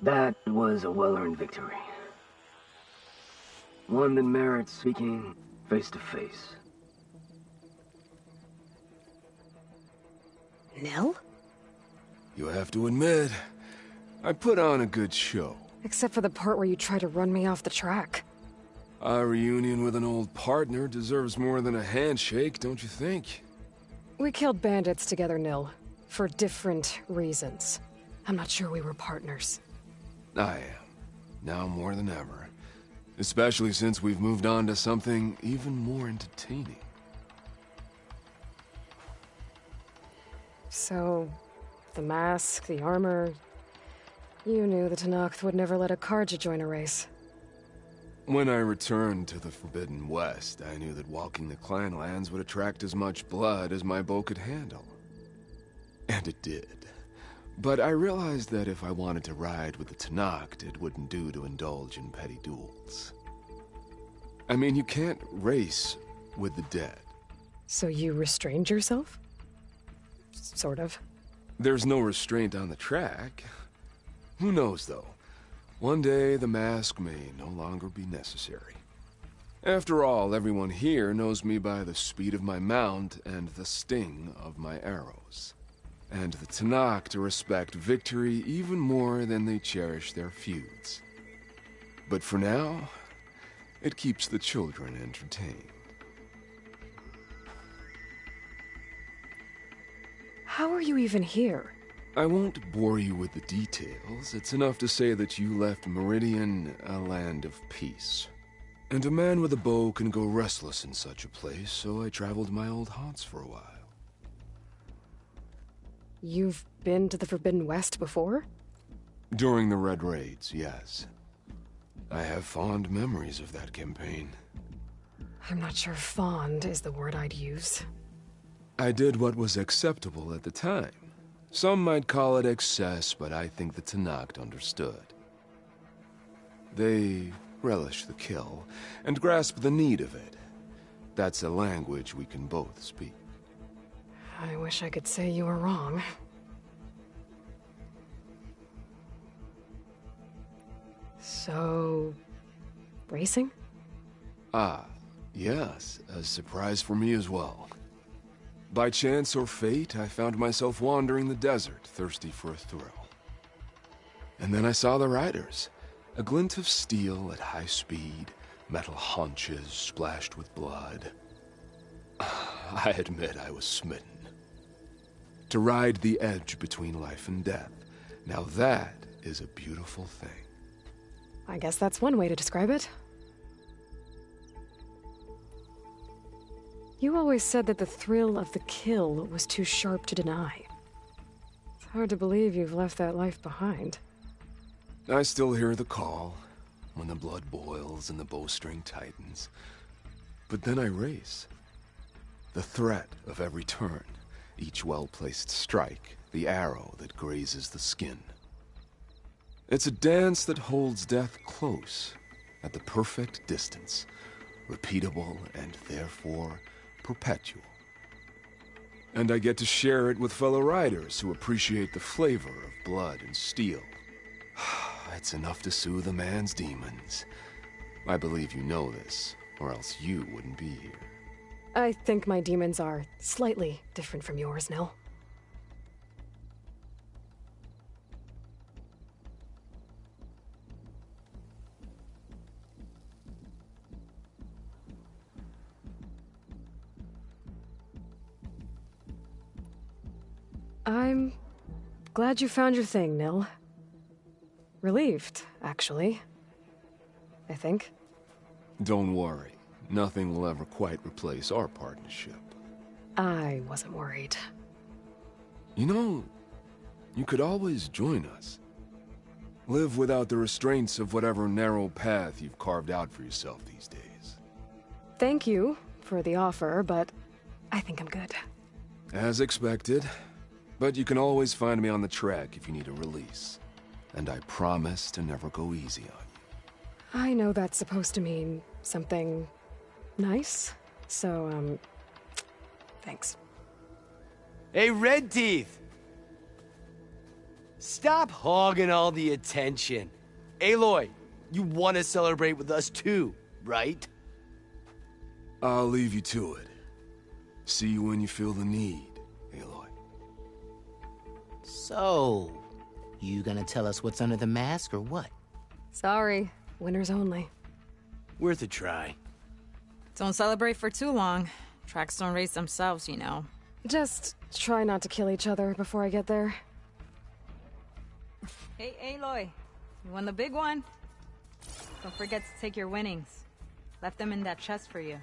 L: That was a well-earned victory. One that merits speaking face to face.
M: Nell?
B: You have to admit, I put on a good show.
A: Except for the part where you try to run me off the track.
B: A reunion with an old partner deserves more than a handshake, don't you think?
A: We killed bandits together, Nil. For different reasons. I'm not sure we were partners.
B: I am. Now more than ever. Especially since we've moved on to something even more entertaining.
A: So, the mask, the armor... You knew the Tenakth would never let a Karja join a race.
B: When I returned to the Forbidden West, I knew that walking the clan lands would attract as much blood as my bow could handle. And it did. But I realized that if I wanted to ride with the Tenakth, it wouldn't do to indulge in petty duels. I mean, you can't race with the dead.
A: So you restrained yourself? Sort of.
B: There's no restraint on the track. Who knows, though? One day, the mask may no longer be necessary. After all, everyone here knows me by the speed of my mount and the sting of my arrows. And the Tenakth respect victory even more than they cherish their feuds. But for now, it keeps the children entertained.
A: How are you even here?
B: I won't bore you with the details. It's enough to say that you left Meridian a land of peace. And a man with a bow can go restless in such a place, so I traveled my old haunts for a while.
A: You've been to the Forbidden West before?
B: During the Red Raids, yes. I have fond memories of that campaign.
A: I'm not sure fond is the word I'd use.
B: I did what was acceptable at the time. Some might call it excess, but I think the Tenakth understood. They relish the kill, and grasp the need of it. That's a language we can both speak.
A: I wish I could say you were wrong. So... racing?
B: Ah, yes, a surprise for me as well. By chance or fate, I found myself wandering the desert, thirsty for a thrill. And then I saw the riders. A glint of steel at high speed, metal haunches splashed with blood. I admit I was smitten. To ride the edge between life and death, now that is a beautiful thing.
A: I guess that's one way to describe it. You always said that the thrill of the kill was too sharp to deny. It's hard to believe you've left that life behind.
B: I still hear the call, when the blood boils and the bowstring tightens. But then I race. The threat of every turn, each well-placed strike, the arrow that grazes the skin. It's a dance that holds death close, at the perfect distance, repeatable and therefore perpetual. And I get to share it with fellow riders who appreciate the flavor of blood and steel. It's enough to soothe a man's demons. I believe you know this, or else you wouldn't be here.
A: I think my demons are slightly different from yours, Nil. I'm glad you found your thing, Nil. Relieved, actually. I think.
B: Don't worry. Nothing will ever quite replace our partnership.
A: I wasn't worried.
B: You know, you could always join us. Live without the restraints of whatever narrow path you've carved out for yourself these days.
A: Thank you for the offer, but I think I'm good.
B: As expected. But you can always find me on the track if you need a release. And I promise to never go easy on you.
A: I know that's supposed to mean something nice, so, thanks.
E: Hey, Red Teeth! Stop hogging all the attention. Aloy, you want to celebrate with us too, right?
B: I'll leave you to it. See you when you feel the need, Aloy.
F: So, you gonna tell us what's under the mask or what?
A: Sorry, winners only.
E: Worth a try.
C: Don't celebrate for too long. Tracks don't race themselves, you know.
A: Just try not to kill each other before I get there.
C: Hey, Aloy, you won the big one? Don't forget to take your winnings. Left them in that chest for you.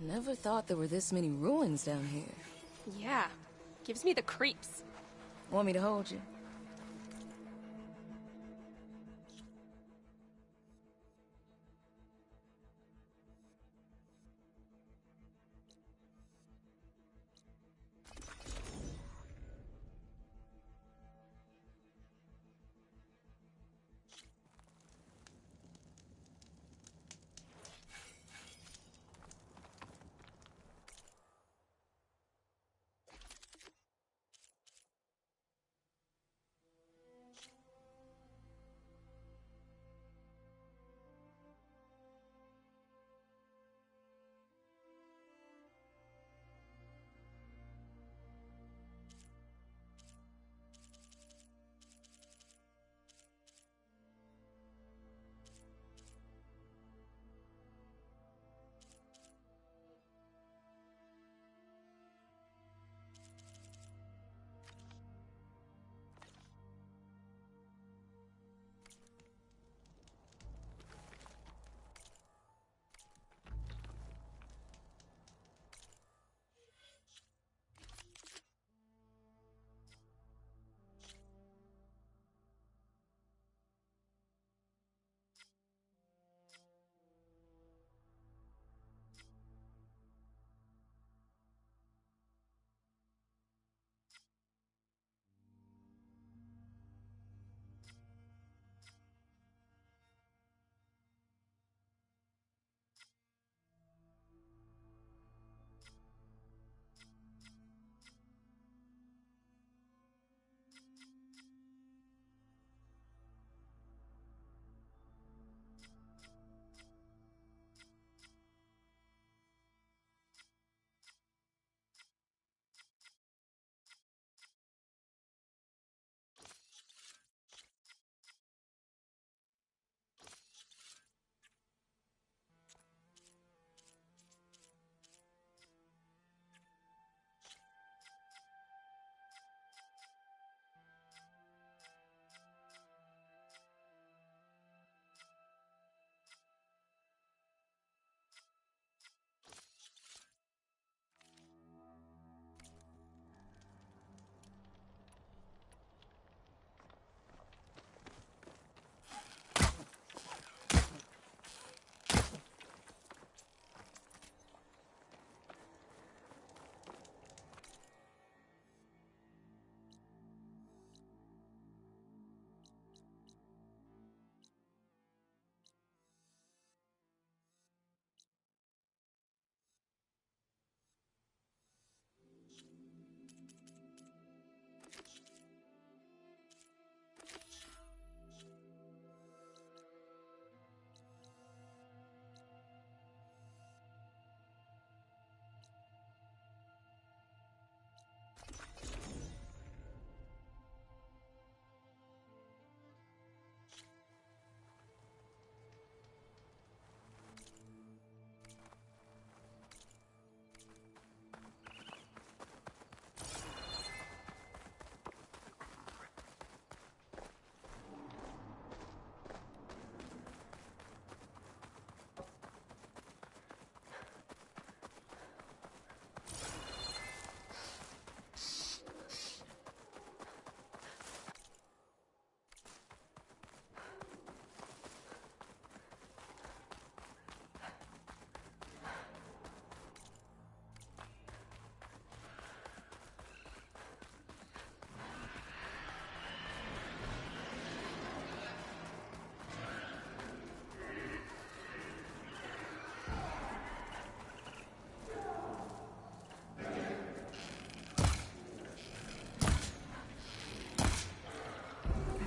K: Never thought there were this many ruins down here.
Q: Yeah. Gives me the creeps.
K: Want me to hold you?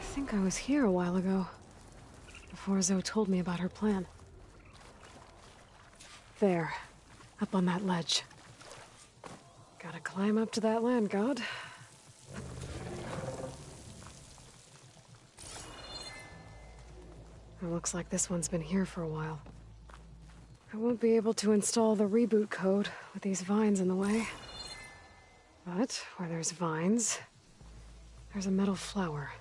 A: think I was here a while ago, before Zoe told me about her plan. There, up on that ledge. Gotta climb up to that land god. It looks like this one's been here for a while. I won't be able to install the reboot code with these vines in the way. But where there's vines, there's a metal flower.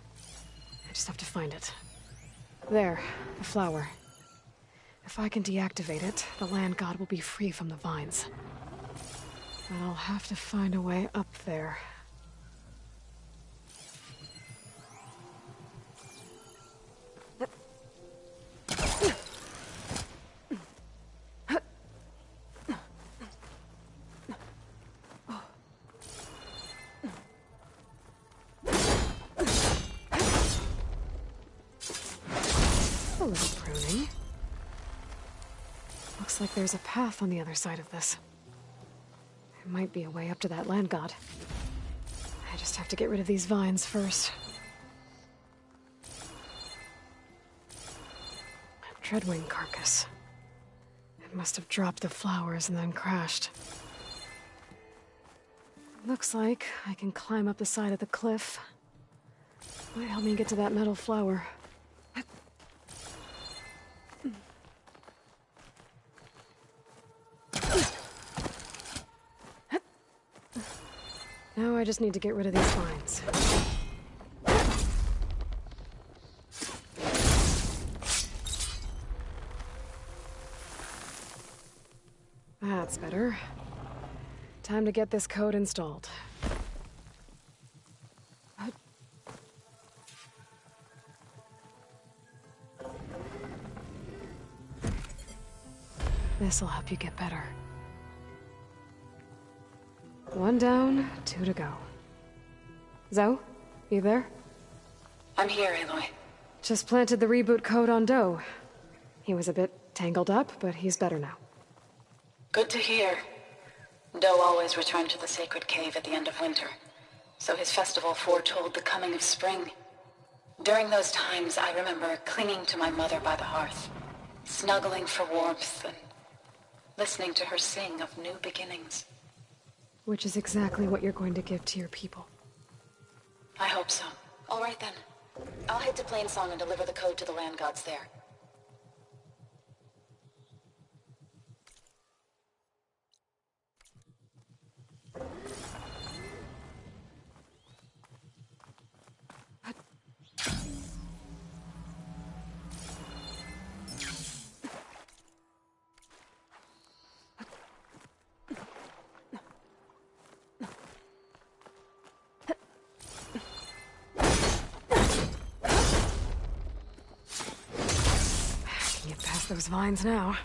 A: I just have to find it. There, the flower. If I can deactivate it, the land god will be free from the vines. But I'll have to find a way up there. A little pruning. Looks like there's a path on the other side of this. It might be a way up to that land god. I just have to get rid of these vines first. A treadwing carcass. It must have dropped the flowers and then crashed. Looks like I can climb up the side of the cliff. Might help me get to that metal flower. Now I just need to get rid of these vines. That's better. Time to get this code installed. This'll help you get better. One down, 2 to go. Zoe, you there?
K: I'm here, Aloy.
A: Just planted the reboot code on Doe. He was a bit tangled up, but he's better now.
K: Good to hear. Doe always returned to the sacred cave at the end of winter, so his festival foretold the coming of spring. During those times, I remember clinging to my mother by the hearth, snuggling for warmth and listening to her sing of new beginnings.
A: Which is exactly what you're going to give to your people.
K: I hope so. All right then. I'll head to Plainsong and deliver the code to the land gods there.
A: Those vines now.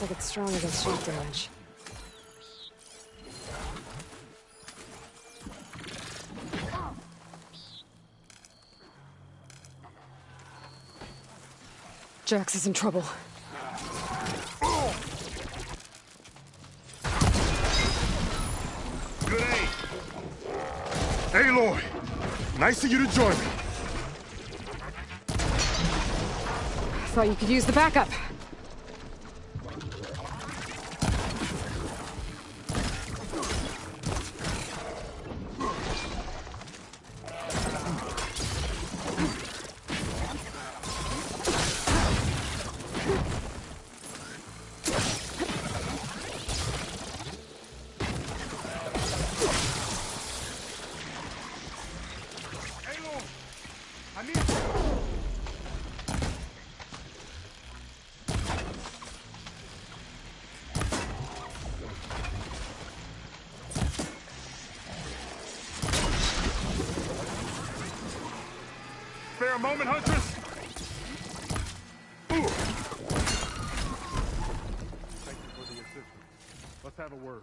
A: Looks like it's strong against shock damage. Jax is in trouble.
W: Good aim. Aloy, nice of you to join me.
A: Thought you could use the backup.
W: Spare a moment, Huntress? Ooh. Thank you for the assistance. Let's have a word.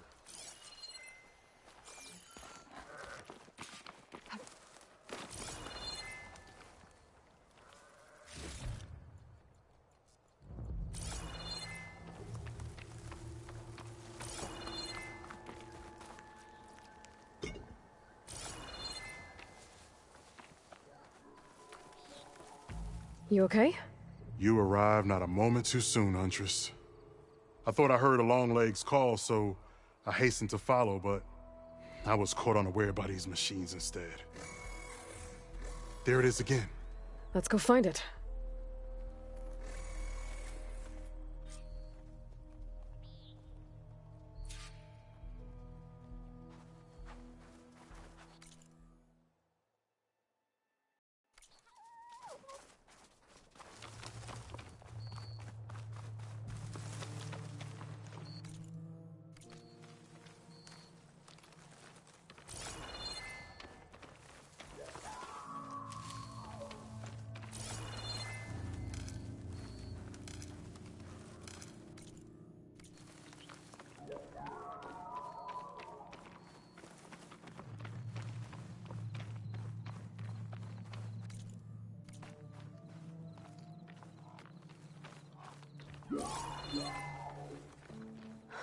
A: You okay?
W: You arrived not a moment too soon, Huntress. I thought I heard a Longleg's call, so I hastened to follow, but I was caught unaware by these machines instead. There it is again.
A: Let's go find it.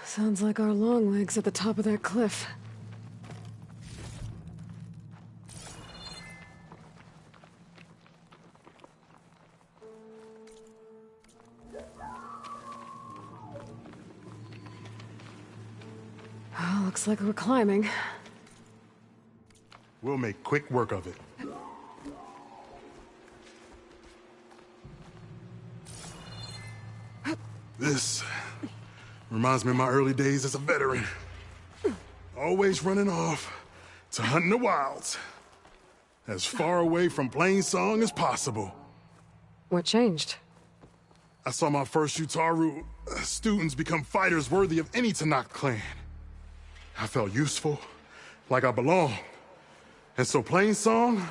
A: Sounds like our Longlegs at the top of that cliff. Oh, looks like we're climbing.
W: We'll make quick work of it. This reminds me of my early days as a veteran. Always running off to hunt in the wilds. As far away from Plainsong as possible.
A: What changed?
W: I saw my first Utaru students become fighters worthy of any Tanakh clan. I felt useful, like I belonged. And so Plainsong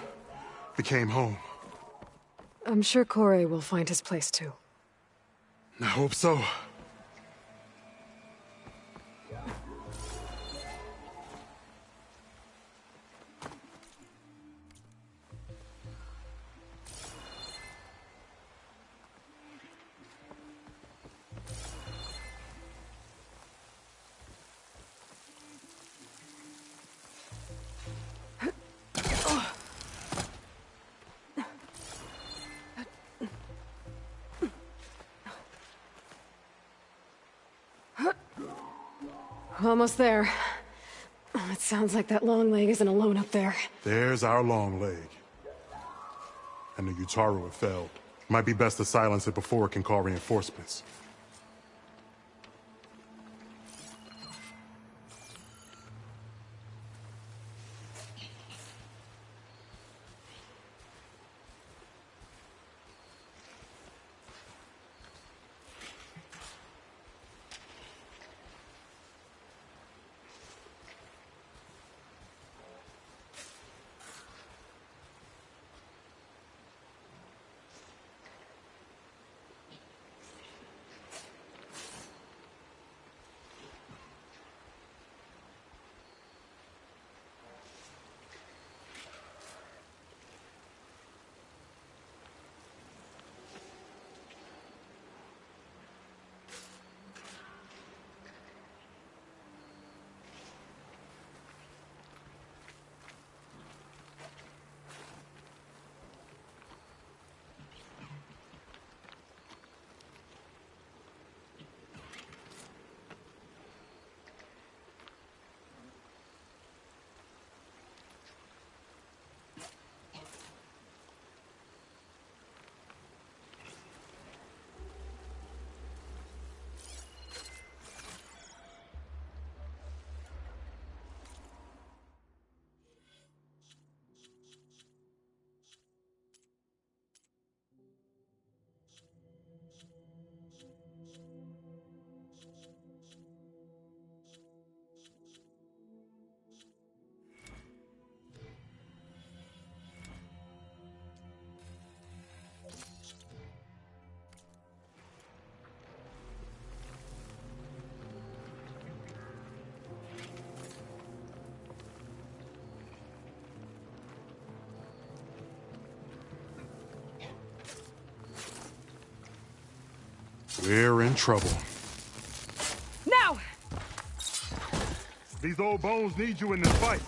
W: became home.
A: I'm sure Corey will find his place too.
W: I hope so.
A: Almost there. It sounds like that Longleg isn't alone up there.
W: There's our Longleg. And the Utaru have failed. Might be best to silence it before it can call reinforcements. We're in trouble.
A: Now!
W: These old bones need you in this fight.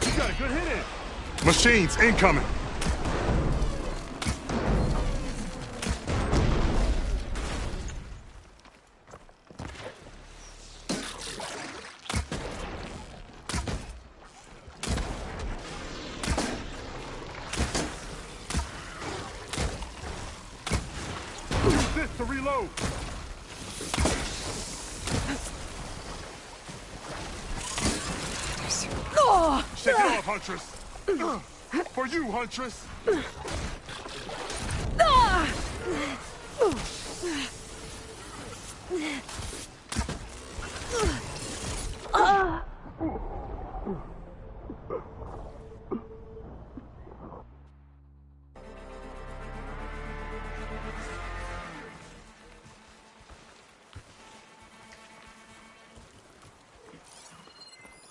W: You got a good hit in. Machines incoming. Use this to reload. Shake it off, Huntress. For you, Huntress.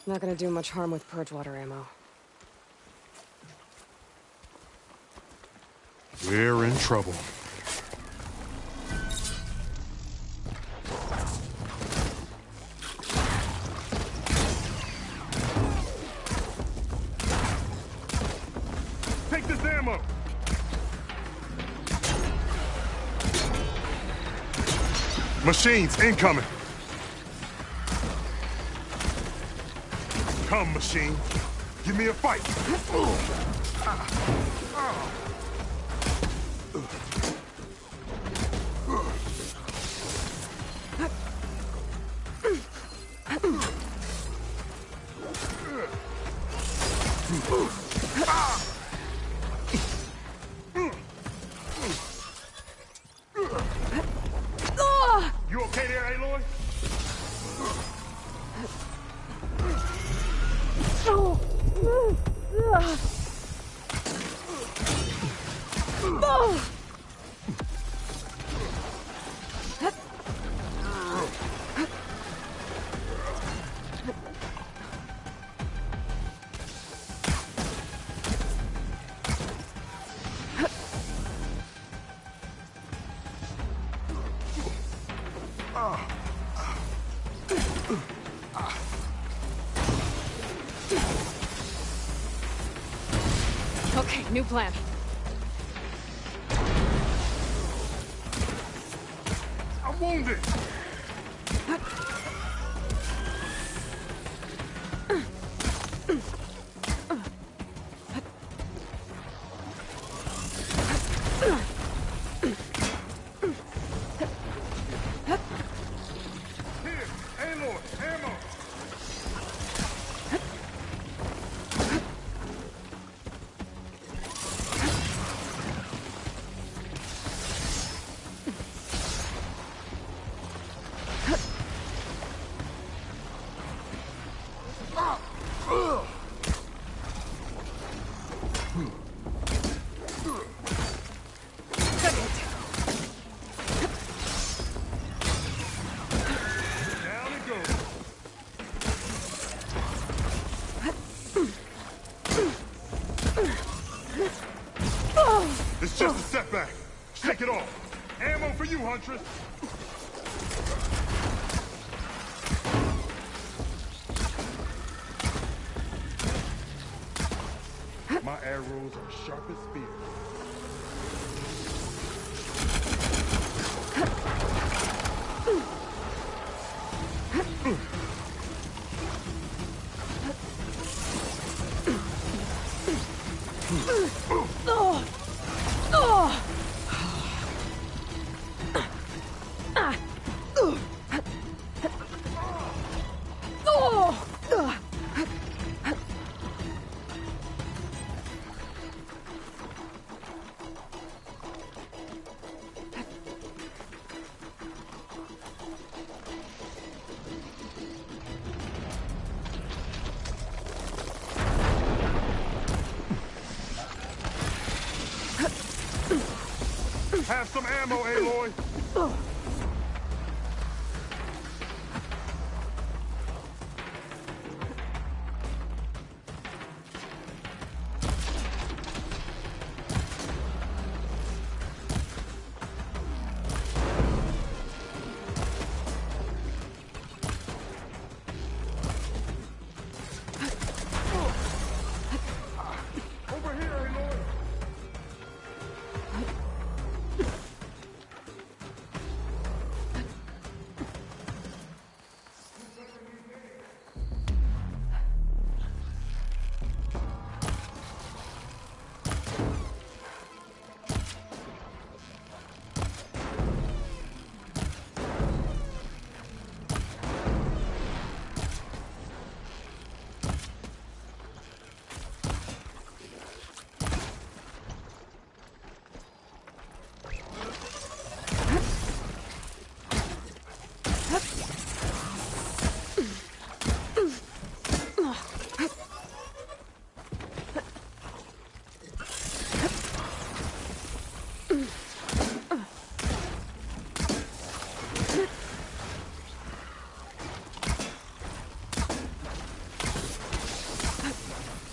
A: Not gonna do much harm with purge water ammo.
W: We're in trouble. Take this ammo! Machines incoming! Come, machine. Give me a fight! You okay there, Aloy?
A: Okay, new plan.
W: I'm wounded! Here, Aloy, ammo! Down it goes. It's just a setback. Shake it off. Ammo for you, Huntress. My arrows are sharp as spears. Have some ammo, Aloy!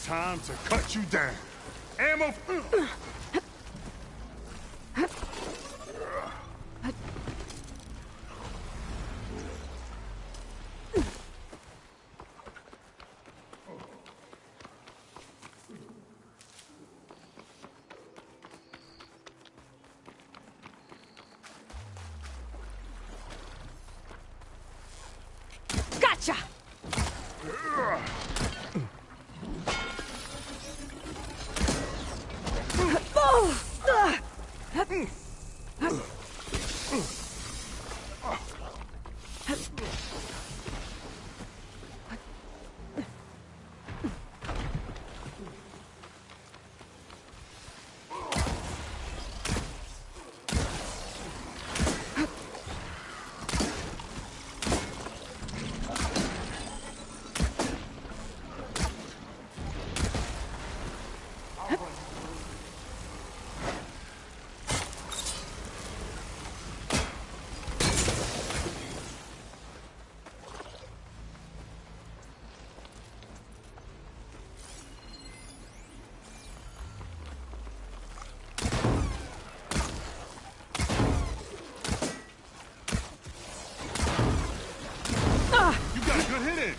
W: Time to cut you down. Ammo.
M: Gotcha!
W: Good hitting.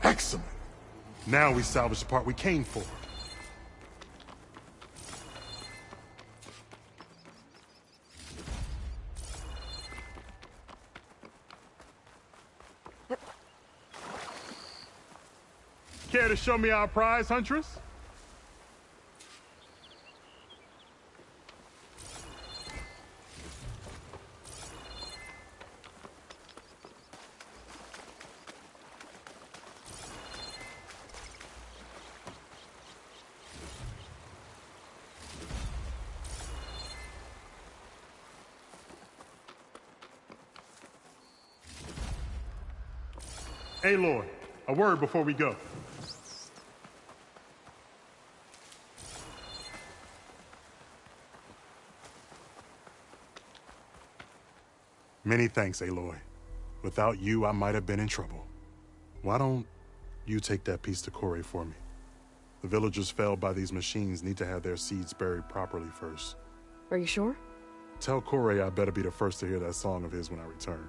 W: Excellent. Now we salvage the part we came for. Care to show me our prize, Huntress? Aloy, a word before we go. Many thanks, Aloy. Without you, I might have been in trouble. Why don't you take that piece to Corey for me? The villagers felled by these machines need to have their seeds buried properly first.
A: Are you sure?
W: Tell Corey I better be the first to hear that song of his when I return.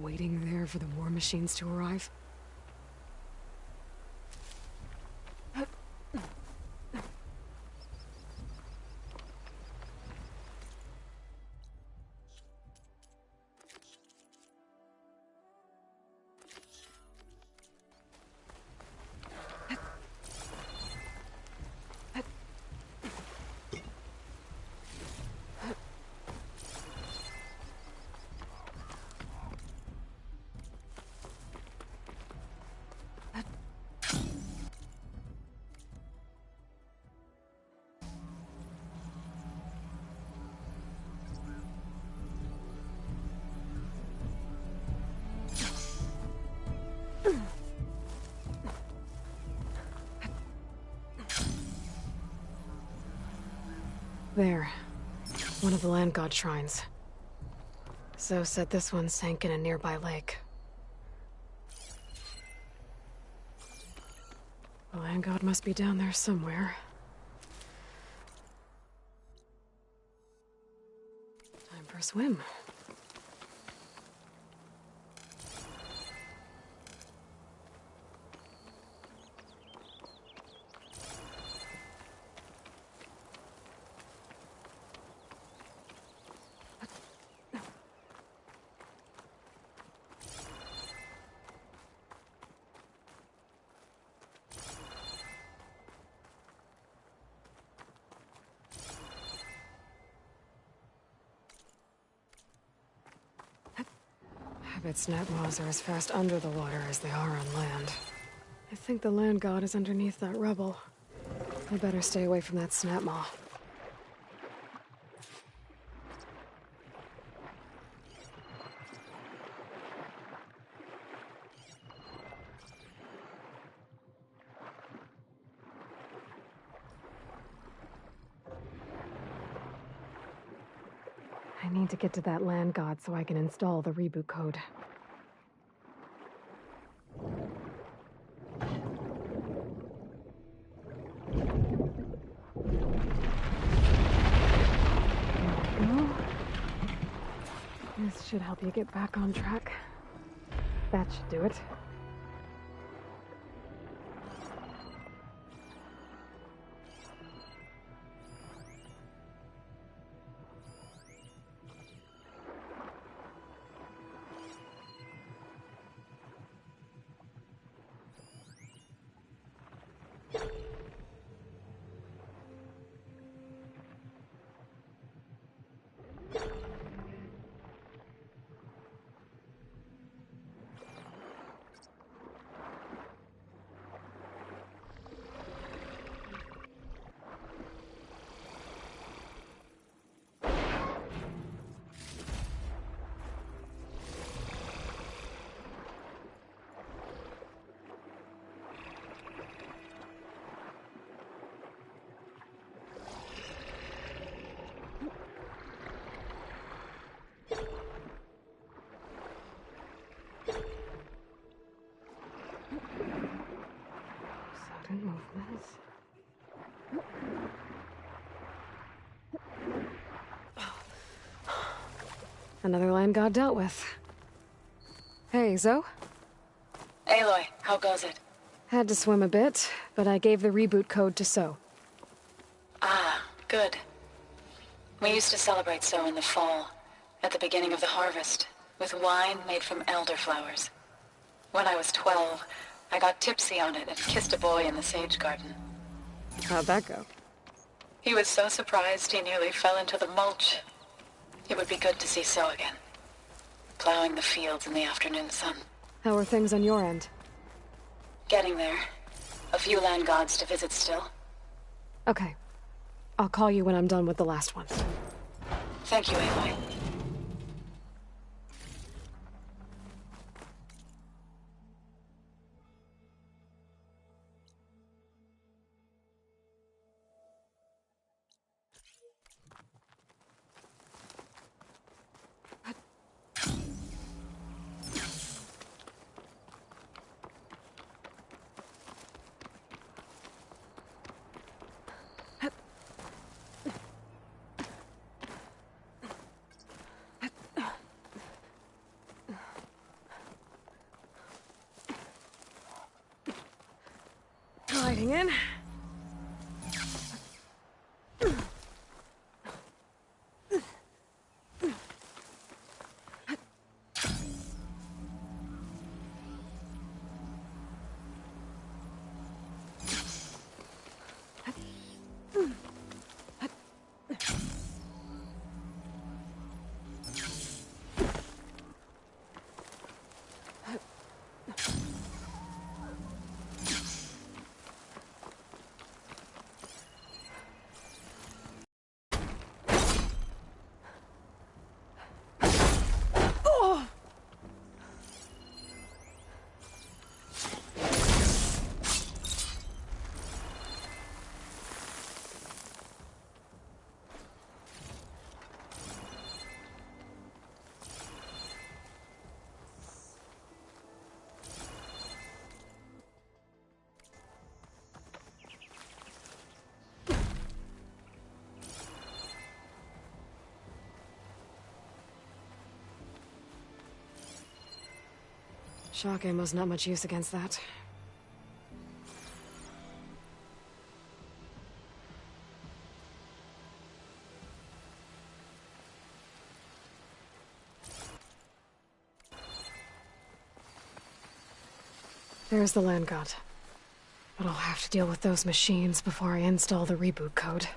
A: waiting there for the war machines to arrive? There. One of the land god shrines. Zoe said this one sank in a nearby lake. The land god must be down there somewhere. Time for a swim. I bet snap maws are as fast under the water as they are on land. I think the land god is underneath that rubble. I better stay away from that snap maw. I need to get to that land god so I can install the reboot code. There we go. This should help you get back on track. That should do it. Sudden movements. Another land god dealt with. Hey, Zoe?
K: Aloy, how goes it?
A: Had to swim a bit, but I gave the reboot code to So.
K: Ah, good. We used to celebrate So in the fall, at the beginning of the harvest, with wine made from elderflowers. When I was 12, I got tipsy on it and kissed a boy in the sage garden.
A: How'd that go?
K: He was so surprised he nearly fell into the mulch. It would be good to see So again, plowing the fields in the afternoon sun.
A: How are things on your end?
K: Getting there. A few land gods to visit still.
A: Okay. I'll call you when I'm done with the last one.
K: Thank you, Aloy.
A: Breathing in. Shock ammo's not much use against that. There's the land god. But I'll have to deal with those machines before I install the reboot code.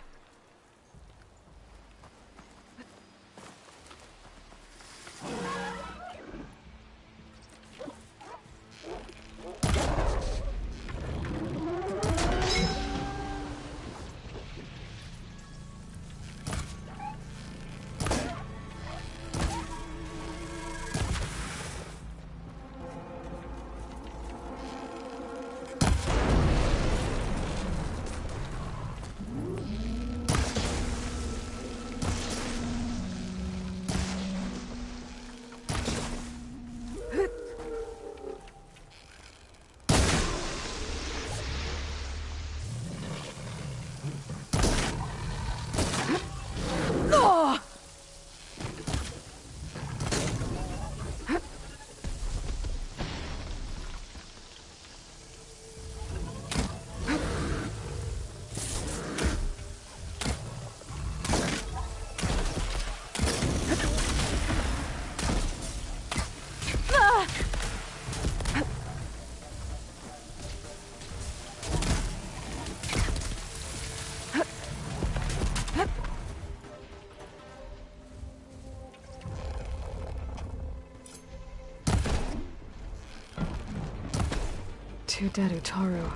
A: Two dead Utaru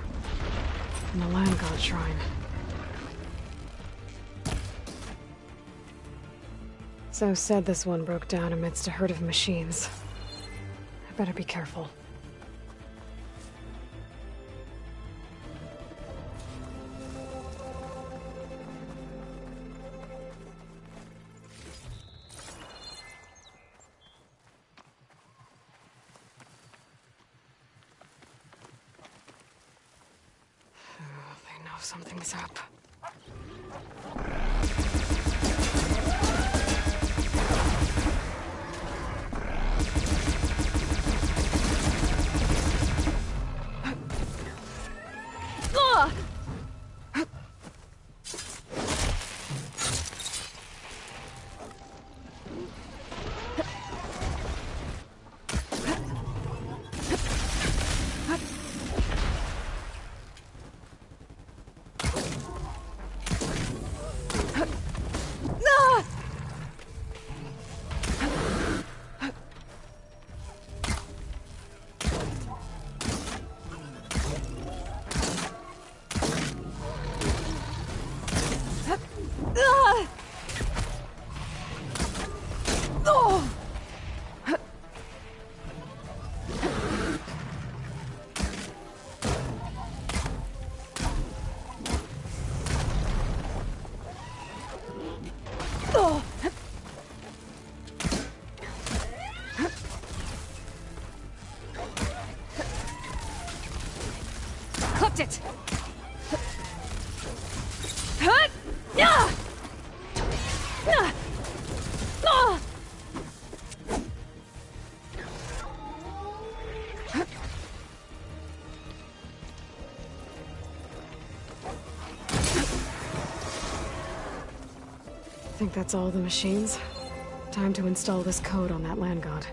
A: in the land god shrine. So said this one broke down amidst a herd of machines. I better be careful. They know something's up.
M: Clipped it!
A: think that's all the machines. Time to install this code on that land god.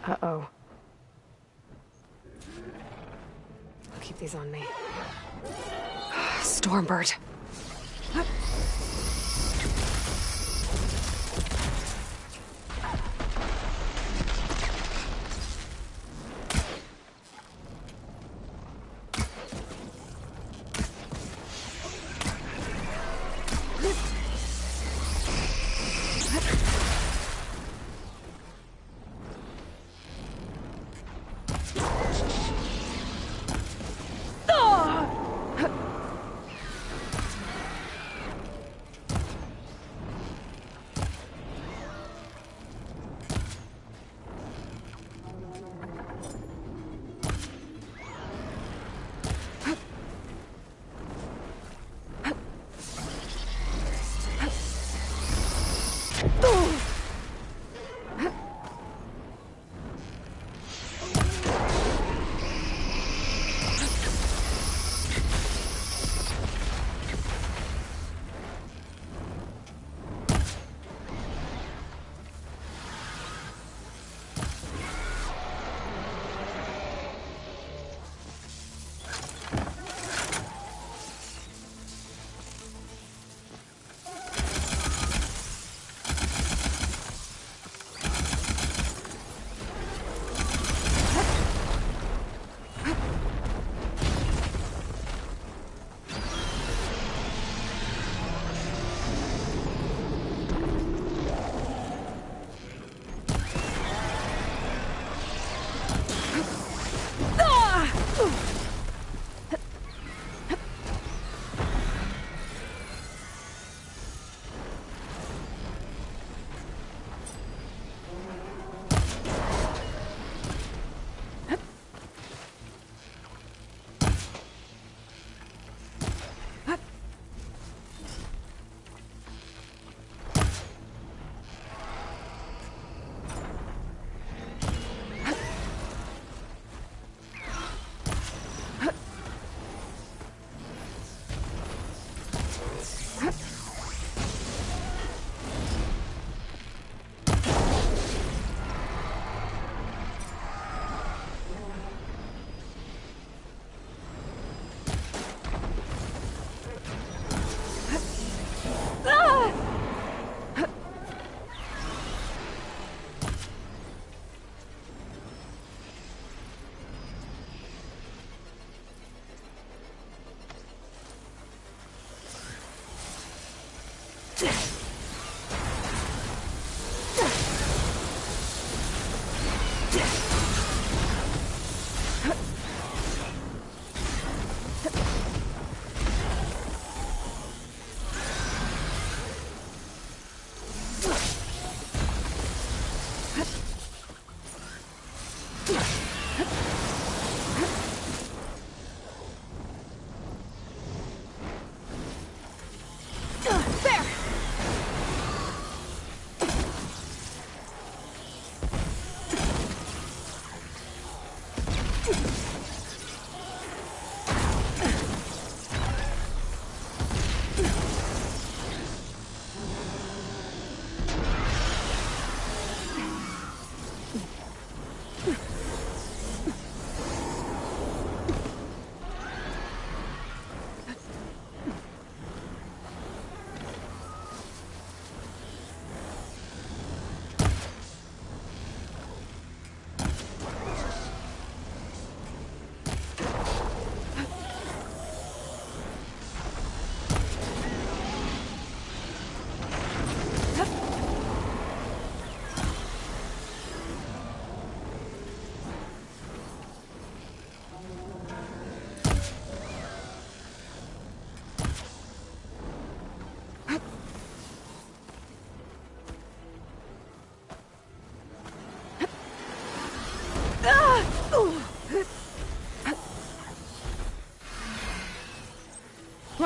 A: Uh-oh. I'll keep these on me. Stormbird.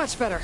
A: Much better.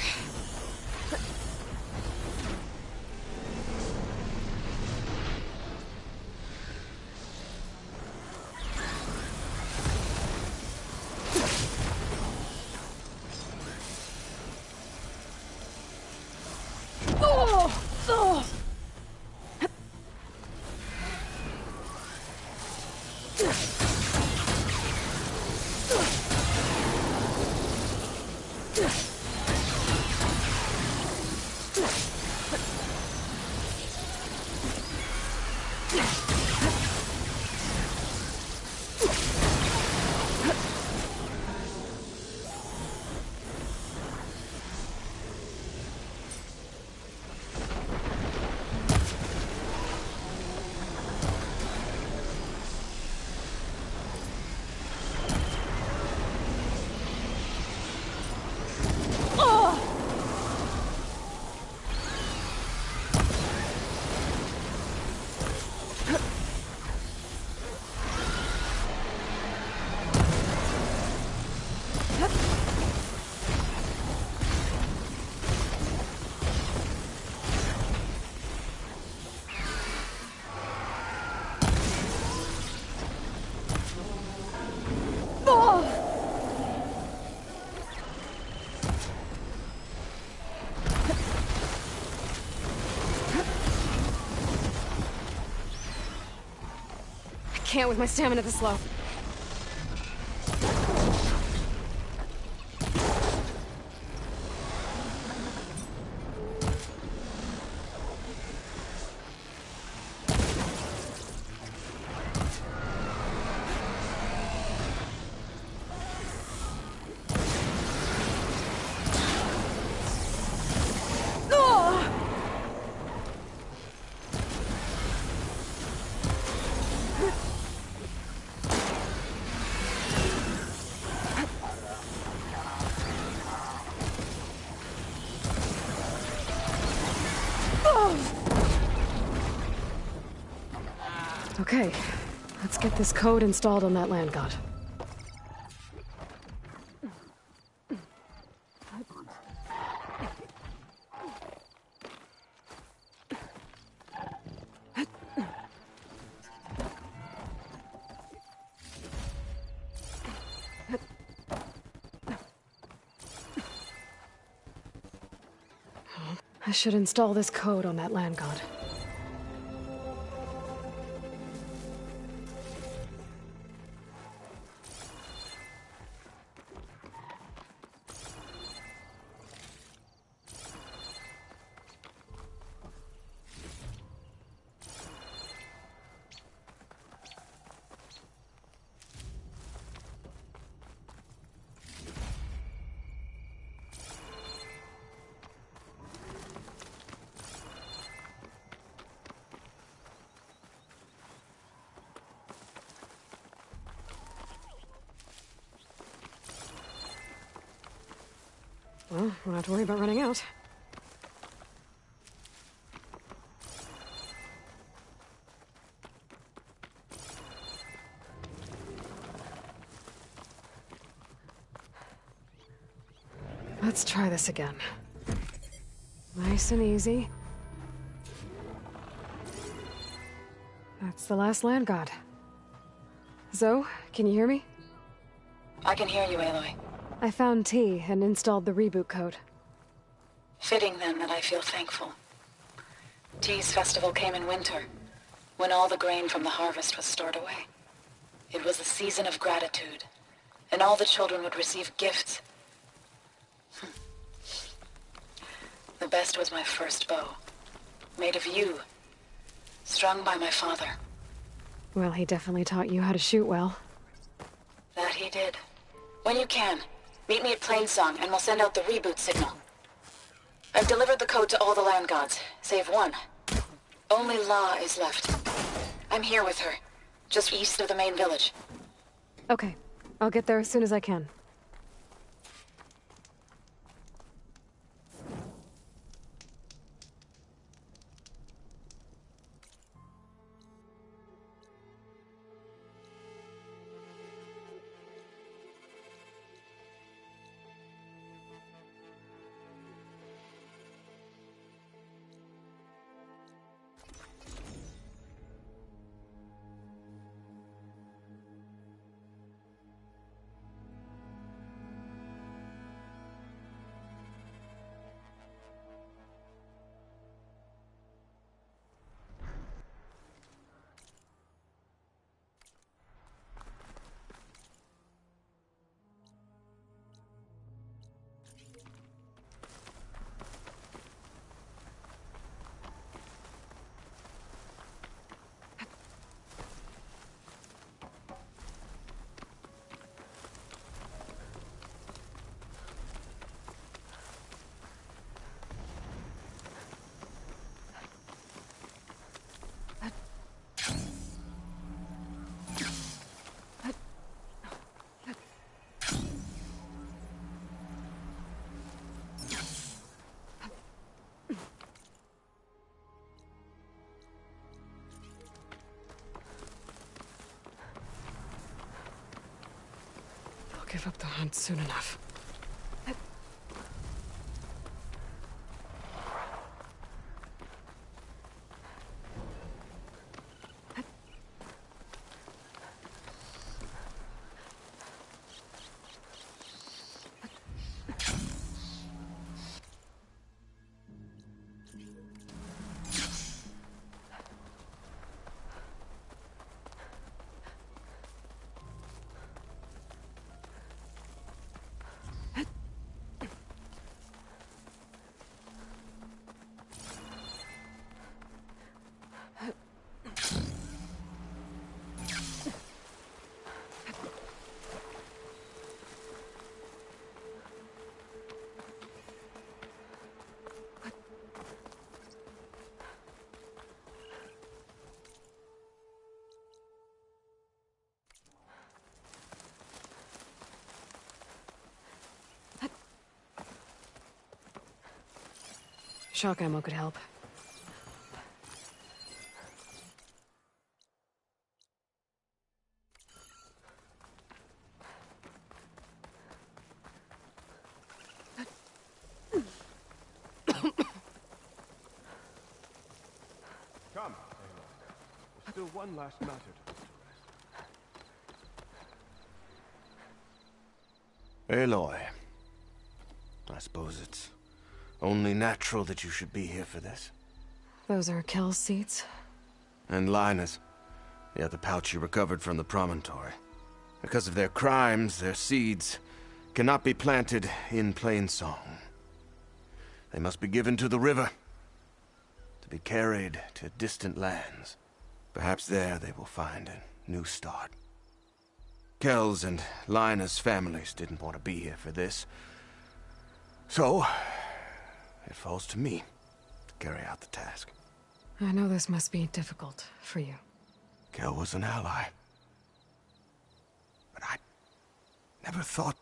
A: Can't with my stamina this low. Okay, let's get this code installed on that land god. I should install this code on that land god. Well, won't have to worry about running out. Let's try this again. Nice and easy. That's the last land god. Zoe, can you hear me?
K: I can hear you, Aloy.
A: I found T and installed the reboot code.
K: Fitting then that I feel thankful. T's festival came in winter, when all the grain from the harvest was stored away. It was a season of gratitude, and all the children would receive gifts. The best was my first bow, made of yew, strung by my father.
A: Well, he definitely taught you how to shoot well.
K: That he did. When you can, meet me at Plainsong, and we'll send out the reboot signal. I've delivered the code to all the land gods, save one. Only La is left. I'm here with her, just east of the main village.
A: Okay, I'll get there as soon as I can. give up the hunt soon enough. Shock ammo could help.
G: Come, still one last matter to
B: Aloy. I suppose it's only natural that you should be here for this.
A: Those are Kel's seeds?
B: And Linus. The other pouch you recovered from the promontory. Because of their crimes, their seeds cannot be planted in Plainsong. They must be given to the river, to be carried to distant lands. Perhaps there they will find a new start. Kel's and Linus' families didn't want to be here for this. So, it falls to me to carry out the task.
A: I know this must be difficult for you.
B: Kel was an ally. But I never thought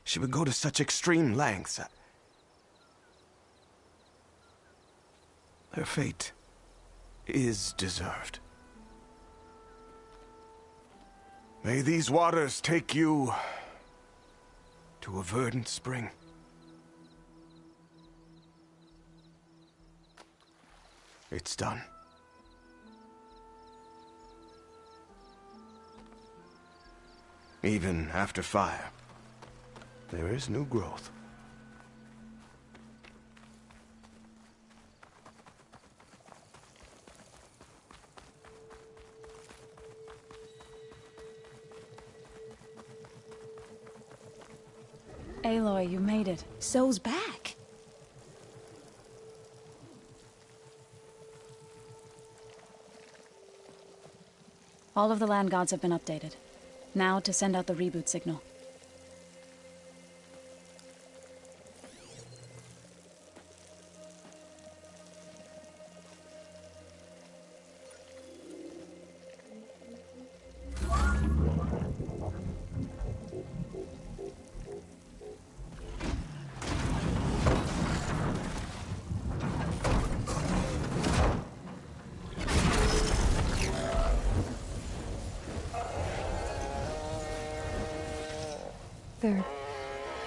B: she would go to such extreme lengths. Her fate is deserved. May these waters take you to a verdant spring. It's done. Even after fire, there is new growth.
J: Aloy, you made it.
M: So's back.
J: All of the land gods have been updated. Now to send out the reboot signal.
A: They're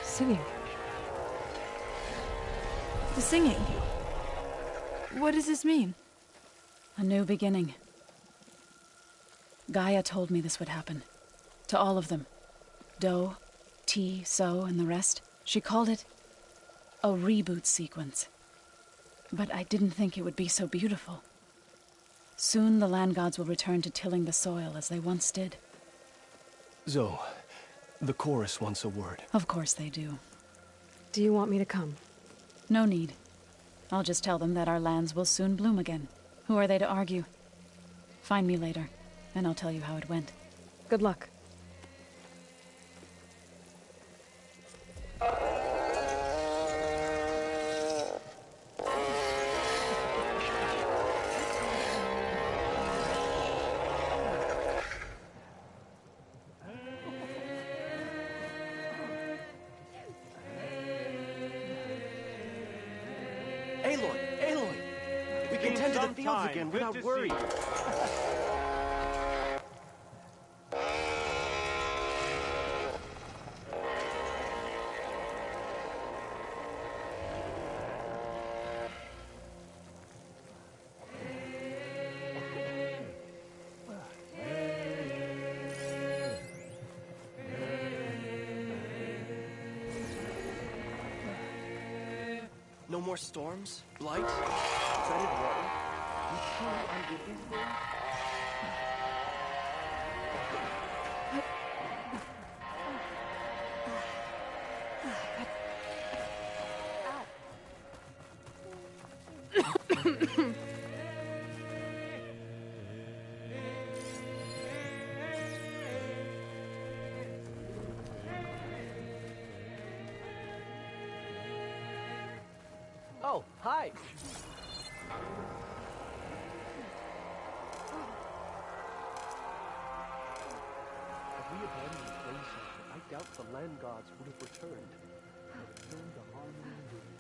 A: singing.
J: The singing? What does this mean? A new beginning. Gaia told me this would happen. To all of them. Do, T, So, and the rest. She called it a reboot sequence. But I didn't think it would be so beautiful. Soon the land gods will return to tilling the soil as they once did.
N: Zoe, the chorus wants a word.
J: Of course they do.
A: Do you want me to come?
J: No need. I'll just tell them that our lands will soon bloom again. Who are they to argue? Find me later, and I'll tell you how it went.
A: Good luck.
E: Aloy! We can tend to the fields again without worry.
N: No more storms? Blight? Dreaded water? You truly undid these things?
X: Oh, hi!
E: Had we abandoned the flame sector, I doubt the land gods would have returned. And returned to harmony and unity.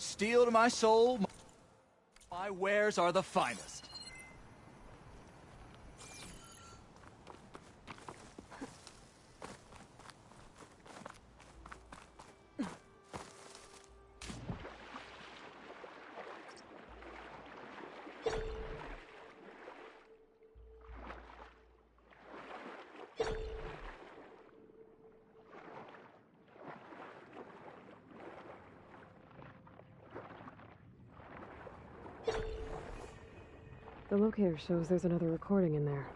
H: Steel to my soul, my wares are the finest.
A: The locator shows there's another recording in there.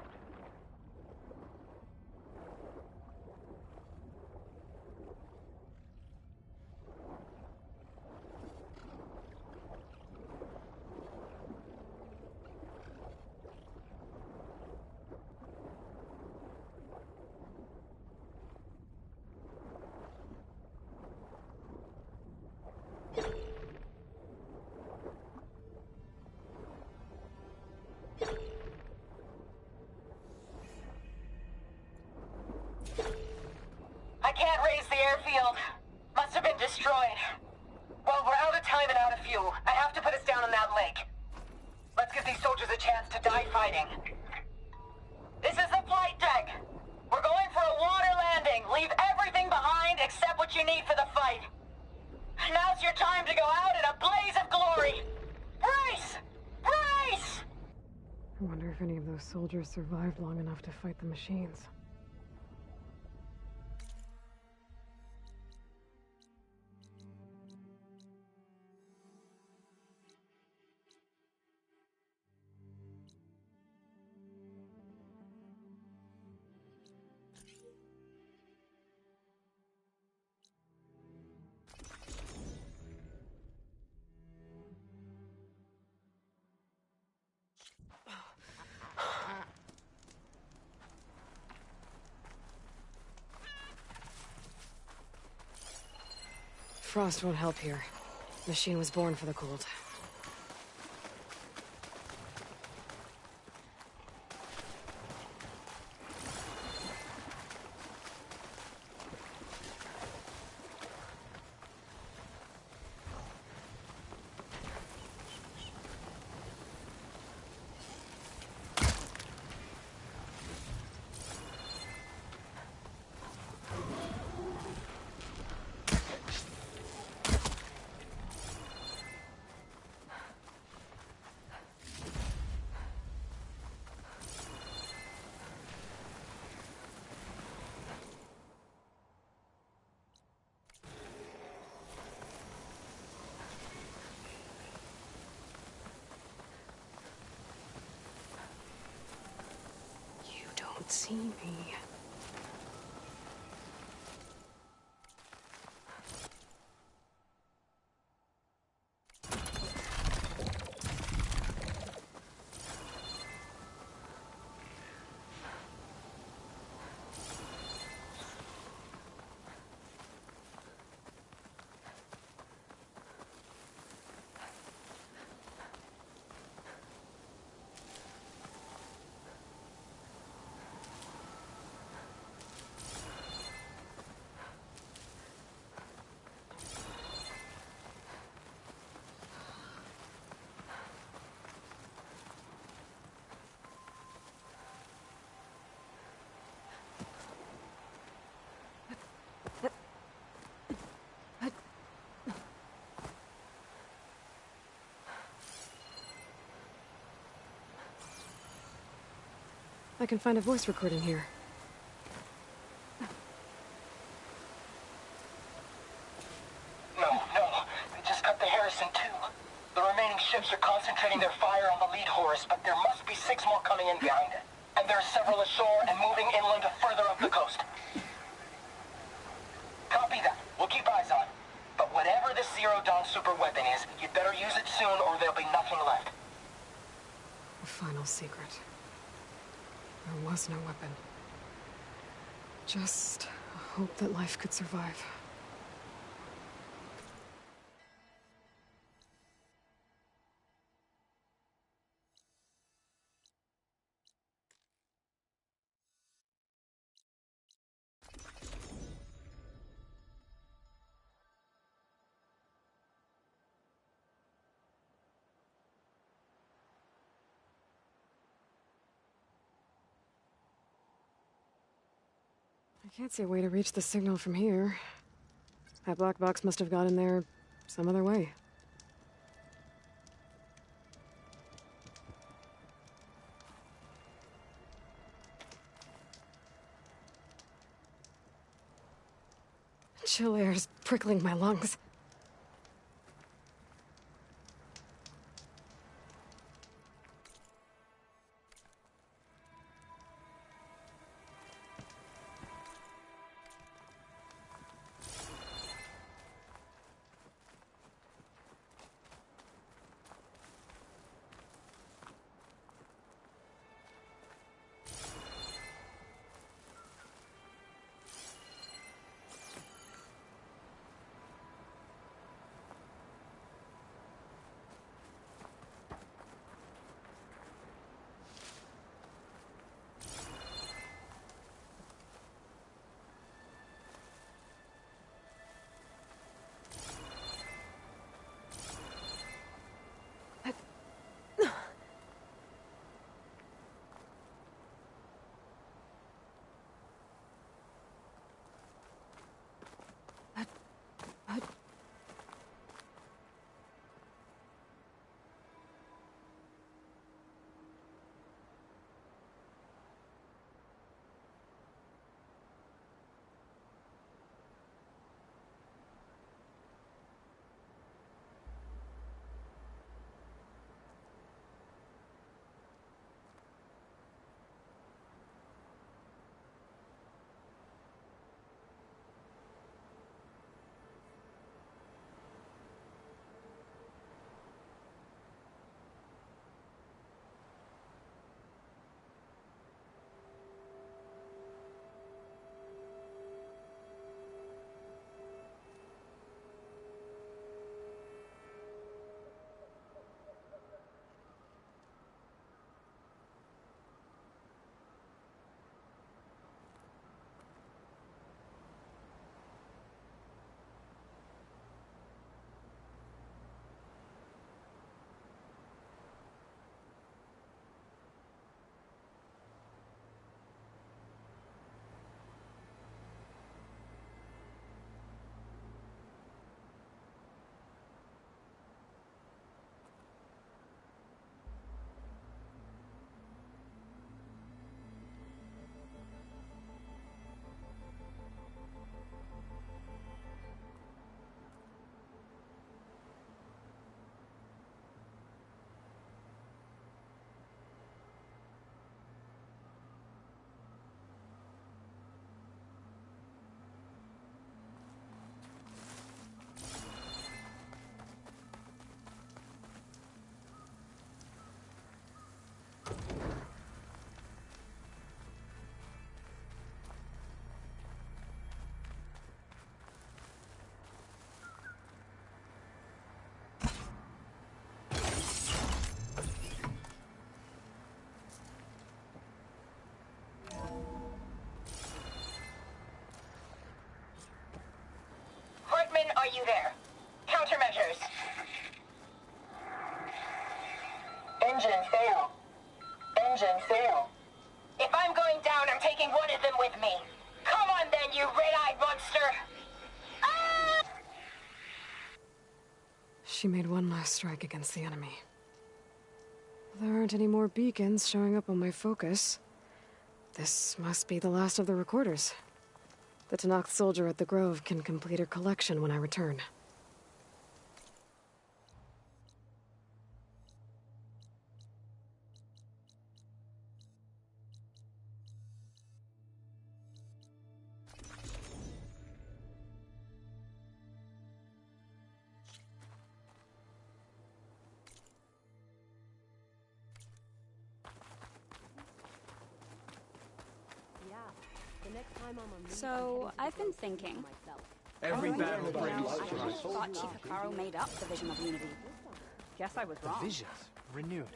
K: I can't raise the airfield. Must have been destroyed. Well, we're out of time and out of fuel. I have to put us down on that lake. Let's give these soldiers a chance to die fighting. This is the flight deck. We're going for a water landing. Leave everything behind except what you need for the fight. Now's your time to go out in a blaze of glory. Brace! Brace!
A: I wonder if any of those soldiers survived long enough to fight the machines. Frost won't help here. Machine was born for the cold. See me. I can find a voice recording here.
I: No. They just cut the Harrison too. The remaining ships are concentrating their fire on the lead Horus, but there must be 6 more coming in behind it. And there are several ashore and moving inland further up the coast. Copy that. We'll keep eyes on it. But whatever this Zero Dawn super weapon is, you'd better use it soon or there'll be nothing left.
A: A final secret. There was no weapon. Just a hope that life could survive. I can't see a way to reach the signal from here. That black box must have got in there some other way. Chill air's prickling my lungs.
P: Are you there? Countermeasures. Engine fail. Engine fail. If I'm going down, I'm taking one of them with me. Come on then, you red-eyed monster! Ah!
A: She made one last strike against the enemy. There aren't any more beacons showing up on my focus. This must be the last of the recorders. The Tanakh soldier at the Grove can complete her collection when I return.
O: So, I've been thinking.
D: Every battle brings
O: I thought Chief Hikaru made up the vision of unity. Guess I was wrong.
D: visions renewed.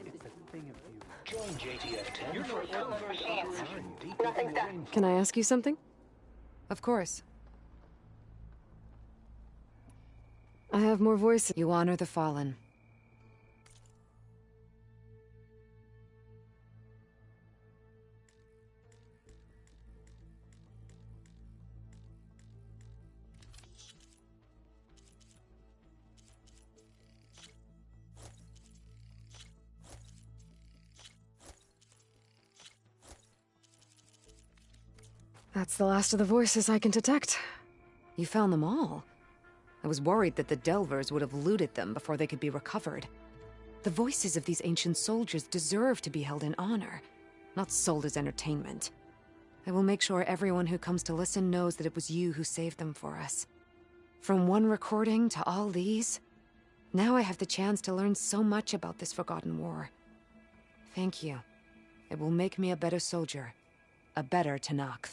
D: It's a thing of beauty.
I: Join JTF-10 for a covert operation deep within the rainforest.
A: Can I ask you something?
U: Of course.
A: I have more voices.
U: You honor the fallen.
A: That's the last of the voices I can detect.
U: You found them all. I was worried that the Delvers would have looted them before they could be recovered. The voices of these ancient soldiers deserve to be held in honor, not sold as entertainment. I will make sure everyone who comes to listen knows that it was you who saved them for us. From one recording to all these, now I have the chance to learn so much about this forgotten war. Thank you. It will make me a better soldier, a better Tanakh.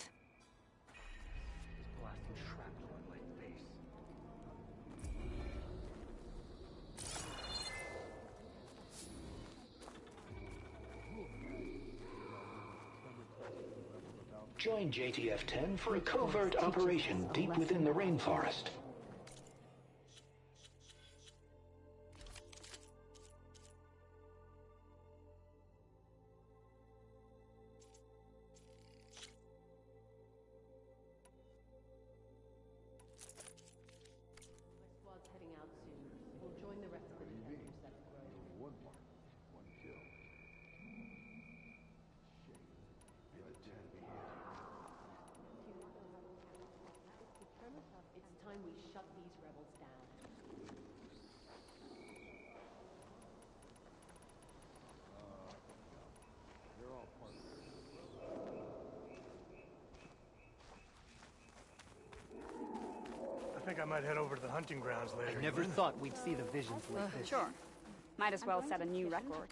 I: Join JTF-10 for a covert operation deep within the rainforest.
Q: Squad's heading out soon. We'll join the rest of the defenders at the Grove.
G: One mark, one kill.
Q: It's time we shut these rebels down.
G: They're all part of it.
R: I think I might head over to the hunting grounds later.
D: I never thought we'd see the visions like this.
O: Sure. Might as well set a new record.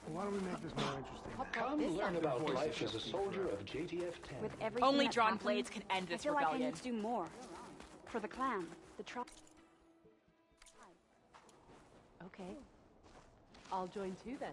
R: Why don't we make this more interesting?
I: Come learn about life as a soldier of JTF-10.
O: With everything
S: Only
O: that's
S: drawn
O: happened,
S: blades can end this
O: I feel
S: rebellion.
O: like I need to do more. For the clan, the tribe.
Q: Okay. I'll join too then.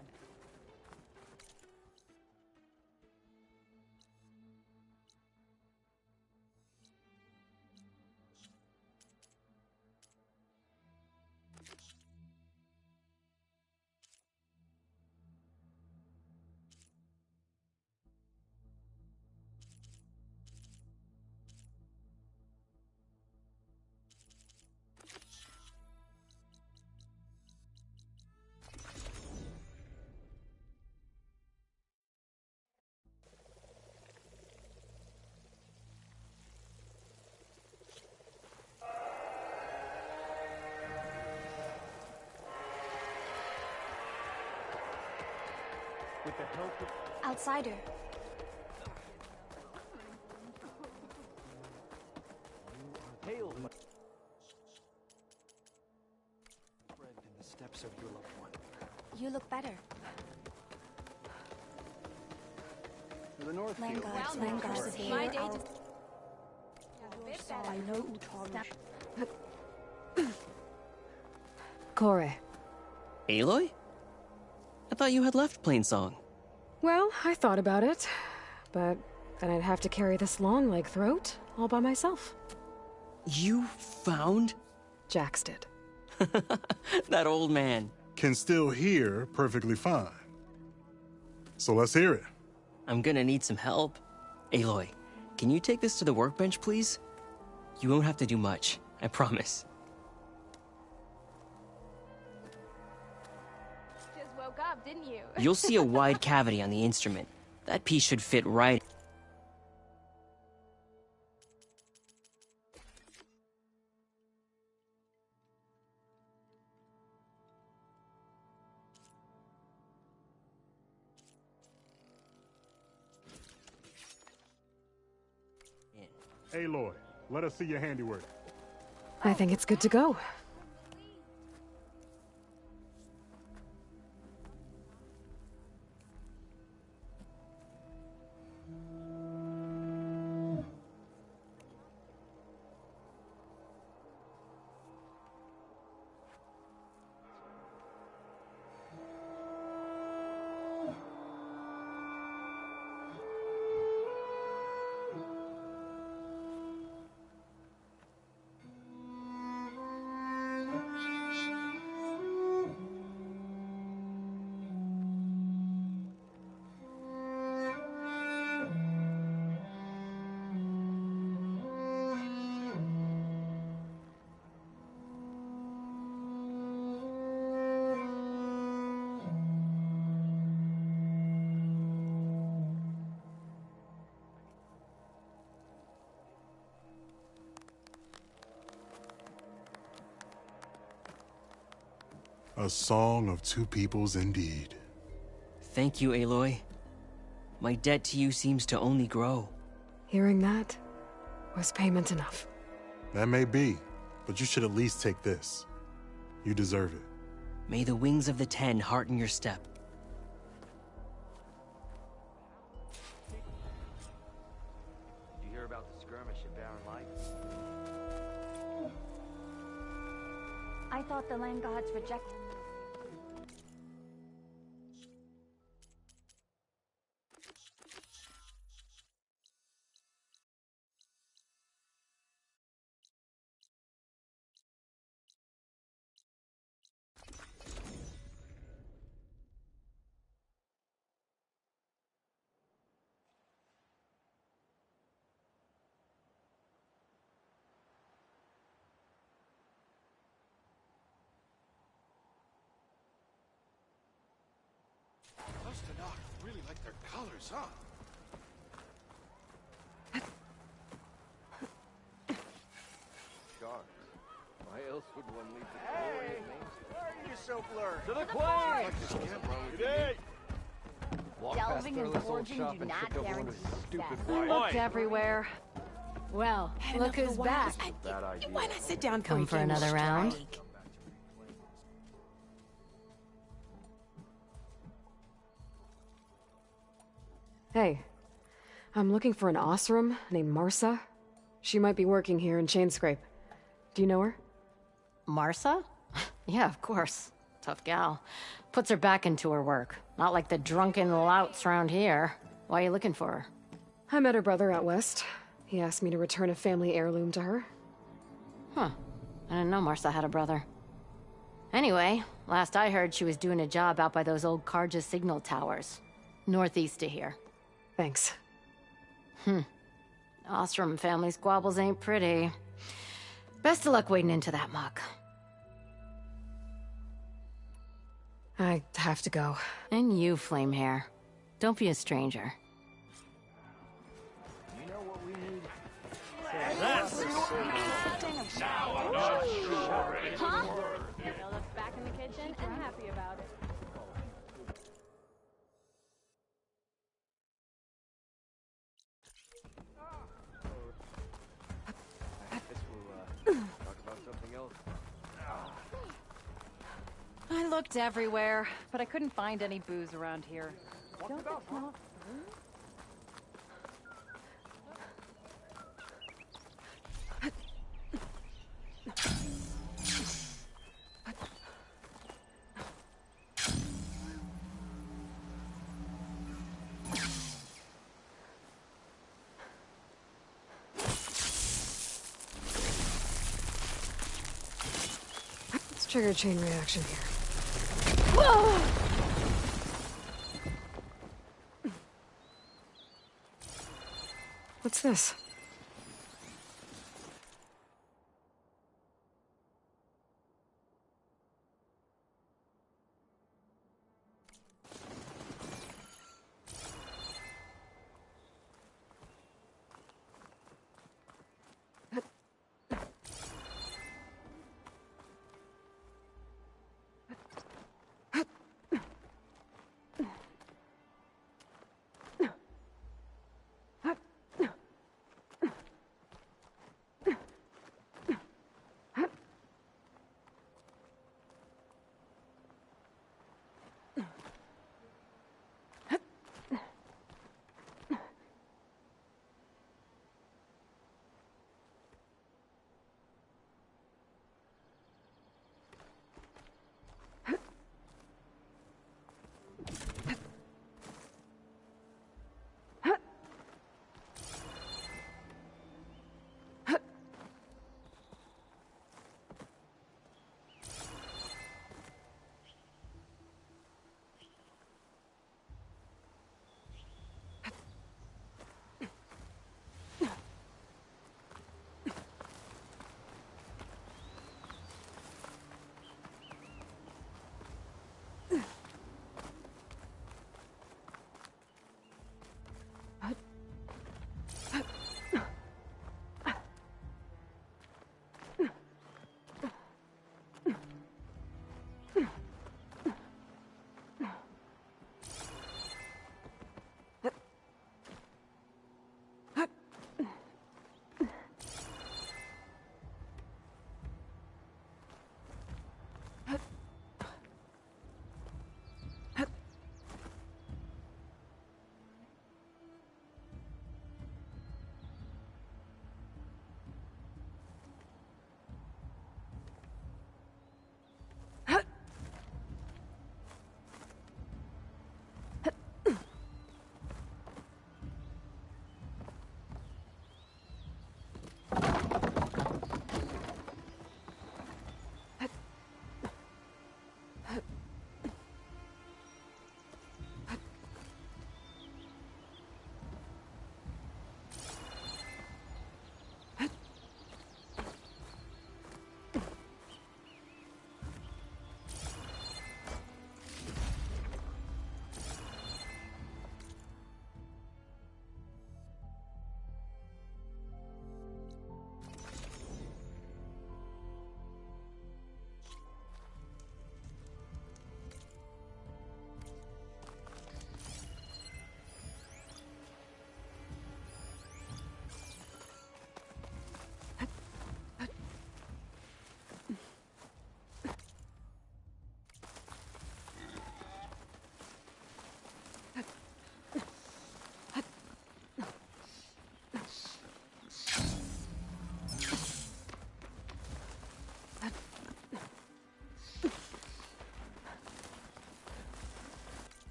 D: With the help of
O: Outsider.
D: Hail,
E: your loved one.
M: You look better.
E: To the north
M: Land
E: field.
M: gods, land gods of
O: My
M: here.
O: day
M: Our... I know
A: Kore.
L: Aloy? I thought you had left Plainsong.
A: Well, I thought about it, but then I'd have to carry this long leg throat all by myself.
L: You found?
A: Jax did.
L: That old man.
W: Can still hear perfectly fine. So let's hear it.
L: I'm gonna need some help. Aloy, can you take this to the workbench, please? You won't have to do much, I promise.
O: Just woke up, didn't you?
L: You'll see a wide cavity on the instrument. That piece should fit right.
W: Aloy, let us see your handiwork.
A: I think it's good to go.
W: A song of two peoples indeed.
L: Thank you, Aloy. My debt to you seems to only grow.
A: Hearing that was payment enough.
W: That may be, but you should at least take this. You deserve it.
L: May the wings of the Ten hearten your step.
G: Did you hear about the skirmish at Barren Light?
O: I thought the land gods rejected.
B: Those Tanakh really like their colors, huh?
G: Sharks. Why else would one leave the glorious names?
E: Why are you so blurred?
G: To the queen! Good day! Walk past
O: Delving and
G: Thurless old
O: forging
G: shop
O: do
G: and
O: not
G: tripped over one of
O: guarantee
G: his stupid
O: success.
G: wives.
S: Looked everywhere. Well, look who's back.
G: Bad idea.
M: Why not sit down
S: Come
M: a
S: for
M: game of
S: another round?
M: strike?
A: Hey, I'm looking for an Osram named Marsa. She might be working here in Chainscrape. Do you know her?
S: Marsa? Yeah, of course. Tough gal. Puts her back into her work. Not like the drunken louts around here. Why are you looking for her?
A: I met her brother out west. He asked me to return a family heirloom to her.
S: Huh. I didn't know Marsa had a brother. Anyway, last I heard she was doing a job out by those old Karja signal towers. Northeast of here.
A: Thanks.
S: Ostrom family squabbles ain't pretty. Best of luck wading into that muck.
A: I have to go.
S: And you, Flame Hair. Don't be a stranger.
G: You know what we need?
O: Huh? Zelda's back in the kitchen and happy about it.
G: Guess we'll talk about something else.
M: I
O: looked everywhere, but I couldn't find any booze around here. Don't it smell?
A: Let's trigger a chain reaction here. What's this?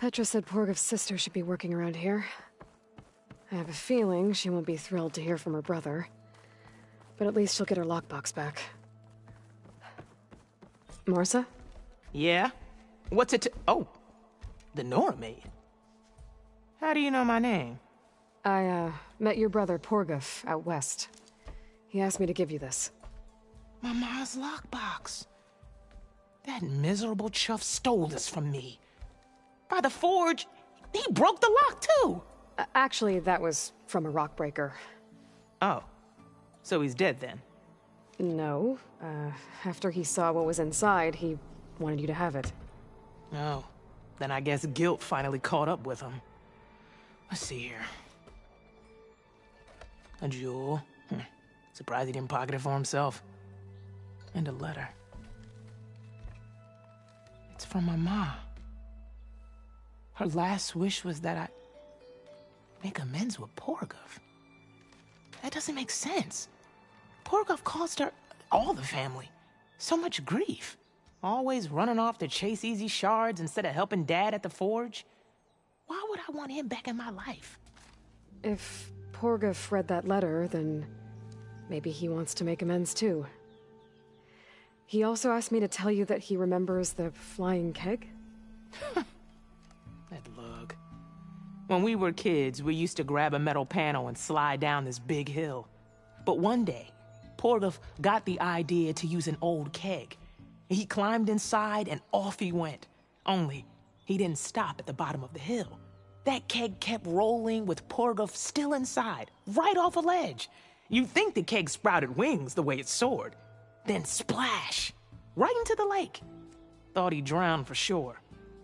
A: Petra said Porgov's sister should be working around here. I have a feeling she won't be thrilled to hear from her brother. But at least she'll get her lockbox back. Marsa?
C: Yeah? What's it to— Oh, the Nora maid. How do you know my name?
A: I, met your brother Porgov out west. He asked me to give you this.
C: My ma's lockbox. That miserable chuff stole this from me. By the forge, he broke the lock too!
A: Actually, that was from a rock breaker.
C: Oh. So he's dead then?
A: No. After he saw what was inside, he wanted you to have it.
C: Oh. Then I guess guilt finally caught up with him. Let's see here. A jewel. Surprised he didn't pocket it for himself. And a letter. It's from my mom. Her last wish was that I make amends with Porgov. That doesn't make sense. Porgov caused her, all the family, so much grief. Always running off to chase easy shards instead of helping Dad at the forge. Why would I want him back in my life?
A: If Porgov read that letter, then maybe he wants to make amends too. He also asked me to tell you that he remembers the flying keg.
C: That lug. When we were kids, we used to grab a metal panel and slide down this big hill. But one day, Porgov got the idea to use an old keg. He climbed inside and off he went. Only, he didn't stop at the bottom of the hill. That keg kept rolling with Porgov still inside, right off a ledge. You'd think the keg sprouted wings the way it soared. Then splash! Right into the lake. Thought he drowned for sure.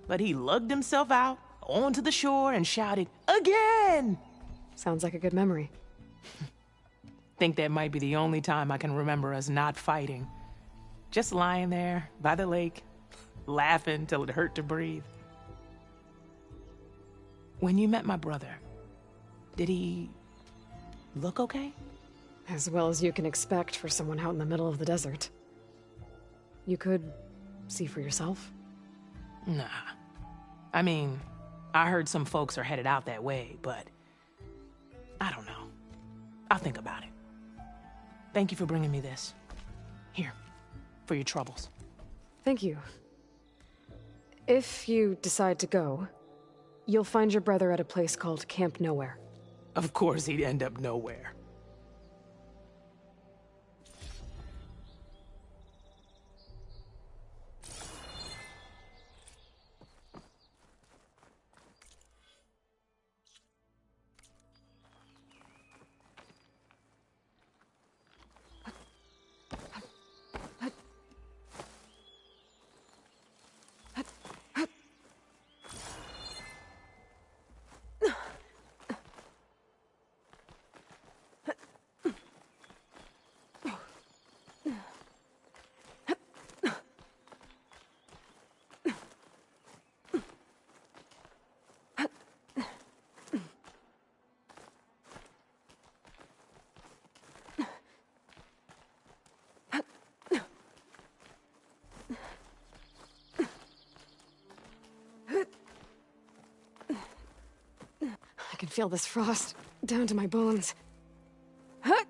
C: But he lugged himself out, onto the shore, and shouted, "Again!"
A: Sounds like a good memory.
C: Think that might be the only time I can remember us not fighting. Just lying there, by the lake, laughing till it hurt to breathe. When you met my brother, did he look okay?
A: As well as you can expect for someone out in the middle of the desert. You could see for yourself.
C: Nah. I mean, I heard some folks are headed out that way, but I don't know. I'll think about it. Thank you for bringing me this. Here, for your troubles.
A: Thank you. If you decide to go, you'll find your brother at a place called Camp Nowhere.
C: Of course he'd end up nowhere.
A: I can feel this frost down to my bones. I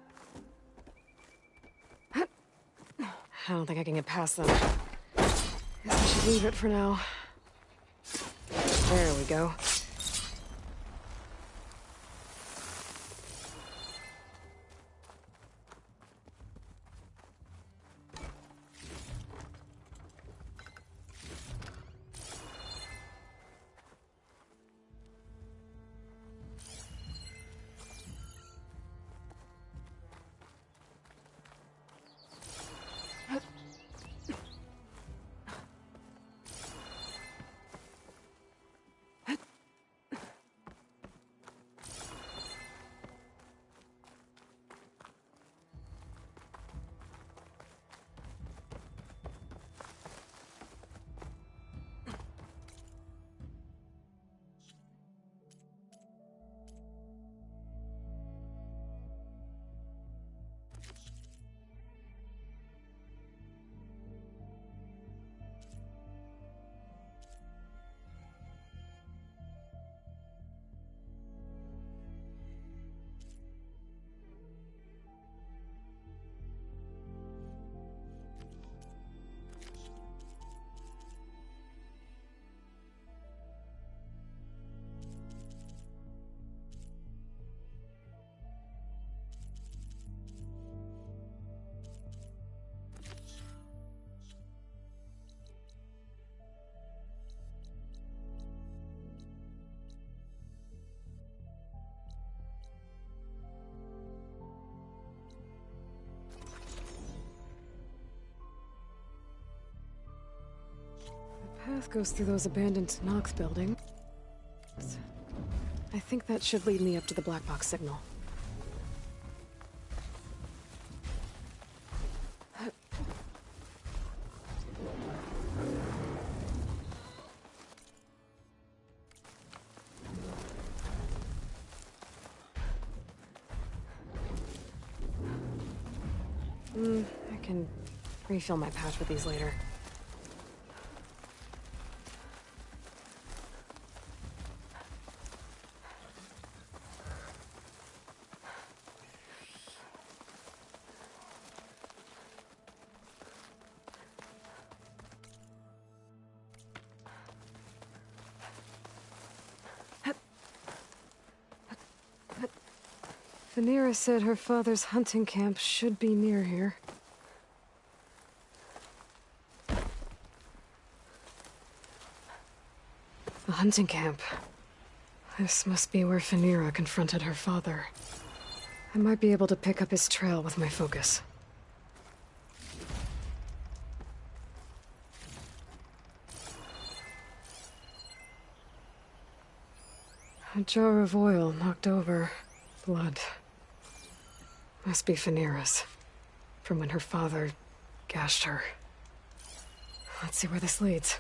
A: don't think I can get past them. Guess I should leave it for now. There we go. The path goes through those abandoned Knox buildings. I think that should lead me up to the black box signal. I can refill my pouch with these later. Vanera said her father's hunting camp should be near here. A hunting camp. This must be where Vanera confronted her father. I might be able to pick up his trail with my focus. A jar of oil knocked over. Blood. Must be Vanera's. From when her father gashed her. Let's see where this leads.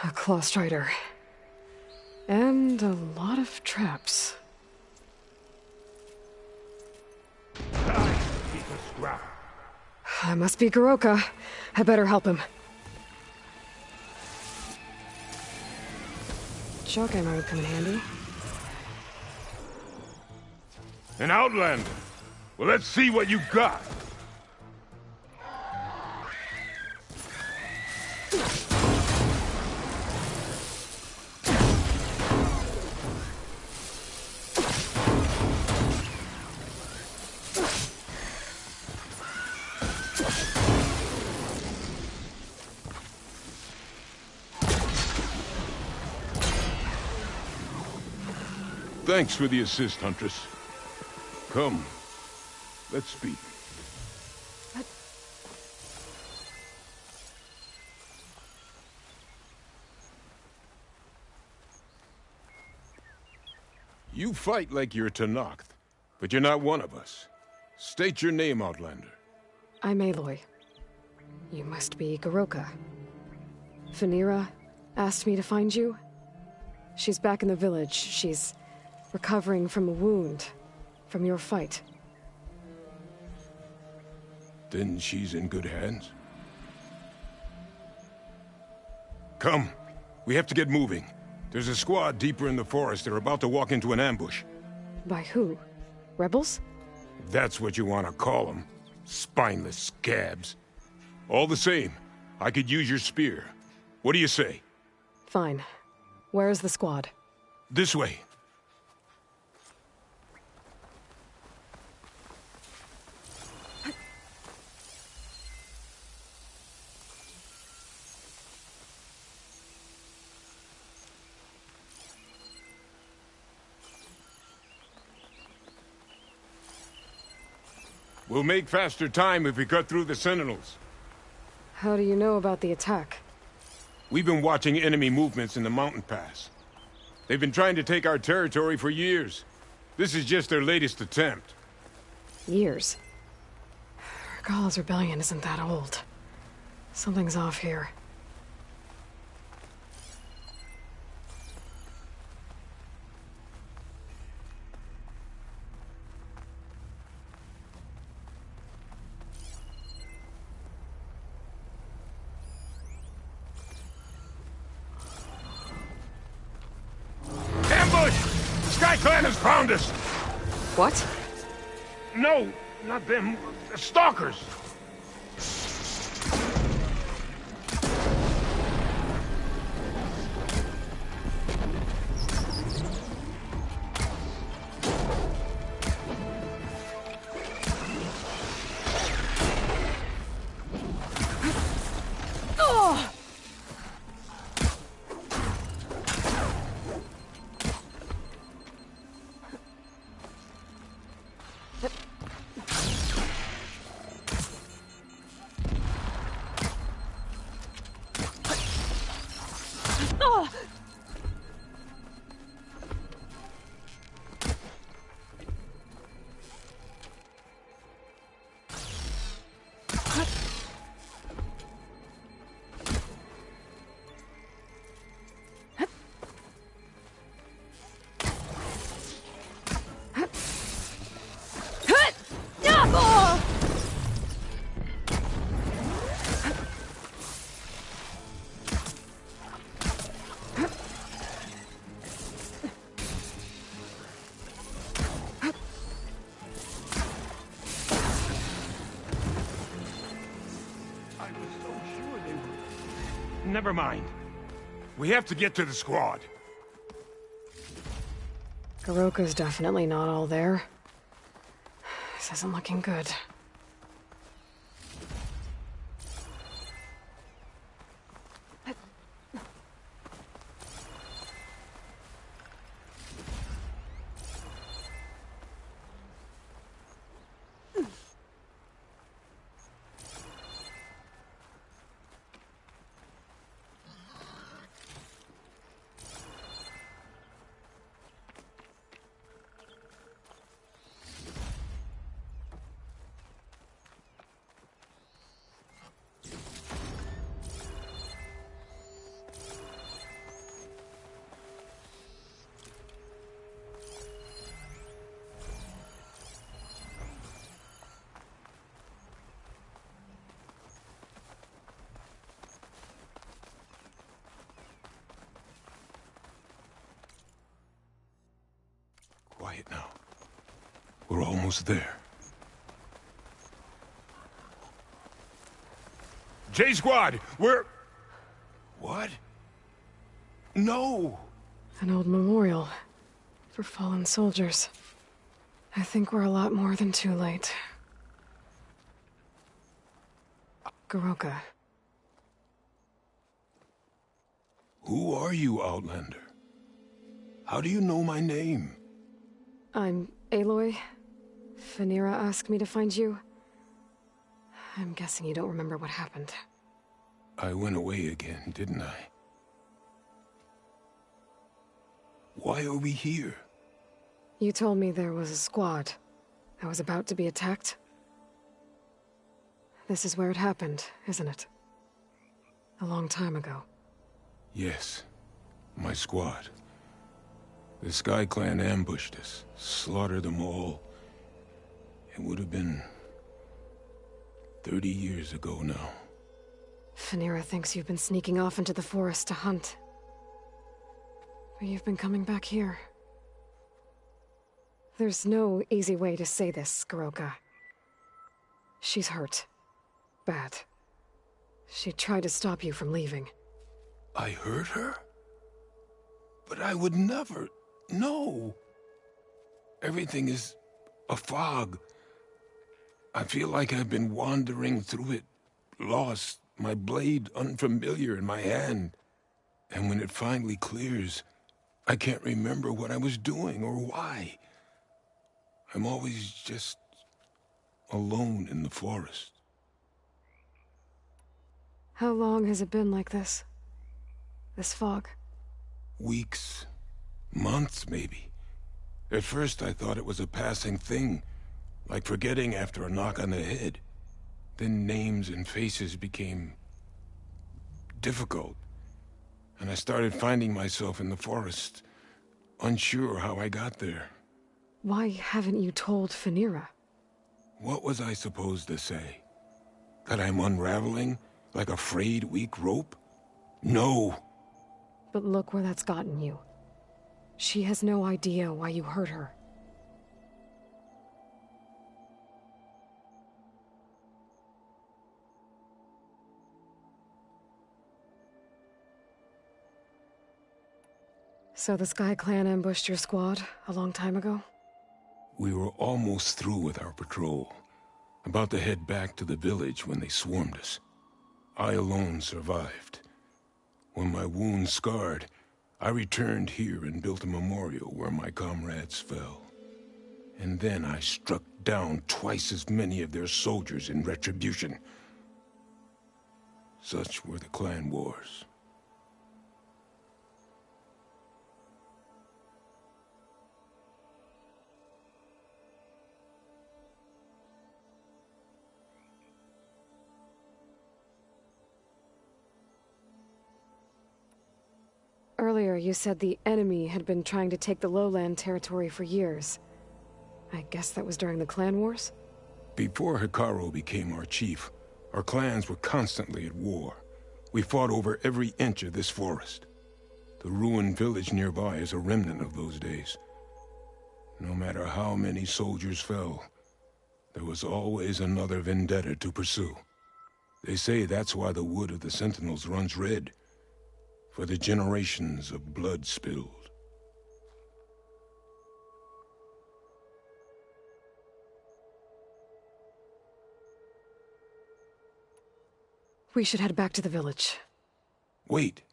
A: A claw strider. And a lot of traps. I must be Goroka. I better help him. Shock ammo would come in handy.
F: An Outlander. Well, let's see what you got. Thanks for the assist, Huntress. Come, let's speak. You fight like you're Tenakth, but you're not one of us. State your name, Outlander.
A: I'm Aloy. You must be Goroka. Vanera asked me to find you. She's back in the village. She's recovering from a wound from your fight.
F: Then she's in good hands. Come, we have to get moving. There's a squad deeper in the forest. They're about to walk into an ambush.
A: By who? Rebels?
F: If that's what you want to call them. Spineless scabs. All the same, I could use your spear. What do you say?
A: Fine. Where's the squad?
F: This way. We'll make faster time if we cut through the Sentinels.
A: How do you know about the attack?
F: We've been watching enemy movements in the mountain pass. They've been trying to take our territory for years. This is just their latest attempt.
A: Years? Regal's rebellion isn't that old. Something's off here.
F: Clan has found us!
A: What?
F: No, not them. Stalkers! Never mind. We have to get to the squad.
A: Garoka's definitely not all there. This isn't looking good.
F: Quiet now. We're almost there. J-Squad, we're... What? No!
A: An old memorial for fallen soldiers. I think we're a lot more than too late. Garoka.
F: Who are you, Outlander? How do you know my name?
A: I'm Aloy. Phaneera asked me to find you. I'm guessing you don't remember what happened.
F: I went away again, didn't I? Why are we here?
A: You told me there was a squad that was about to be attacked. This is where it happened, isn't it? A long time ago.
F: Yes. My squad. The Sky Clan ambushed us, slaughtered them all. It would have been 30 years ago now.
A: Phaneera thinks you've been sneaking off into the forest to hunt. But you've been coming back here. There's no easy way to say this, Garoka. She's hurt. Bad. She tried to stop you from leaving.
F: I hurt her? But I would never... No! Everything is a fog. I feel like I've been wandering through it, lost, my blade unfamiliar in my hand. And when it finally clears, I can't remember what I was doing or why. I'm always just alone in the forest.
A: How long has it been like this? This fog?
F: Weeks. Months, maybe. At first, I thought it was a passing thing, like forgetting after a knock on the head. Then names and faces became difficult, and I started finding myself in the forest, unsure how I got there.
A: Why haven't you told Phaneera?
F: What was I supposed to say? That I'm unraveling, like a frayed, weak rope? No!
A: But look where that's gotten you. She has no idea why you hurt her. So the Sky Clan ambushed your squad a long time ago?
F: We were almost through with our patrol. About to head back to the village when they swarmed us. I alone survived. When my wounds scarred, I returned here and built a memorial where my comrades fell. And then I struck down twice as many of their soldiers in retribution. Such were the clan wars.
A: Earlier, you said the enemy had been trying to take the lowland territory for years. I guess that was during the clan wars?
F: Before Hikaru became our chief, our clans were constantly at war. We fought over every inch of this forest. The ruined village nearby is a remnant of those days. No matter how many soldiers fell, there was always another vendetta to pursue. They say that's why the wood of the Sentinels runs red. for the generations of blood spilled.
A: We should head back to the village.
F: Wait.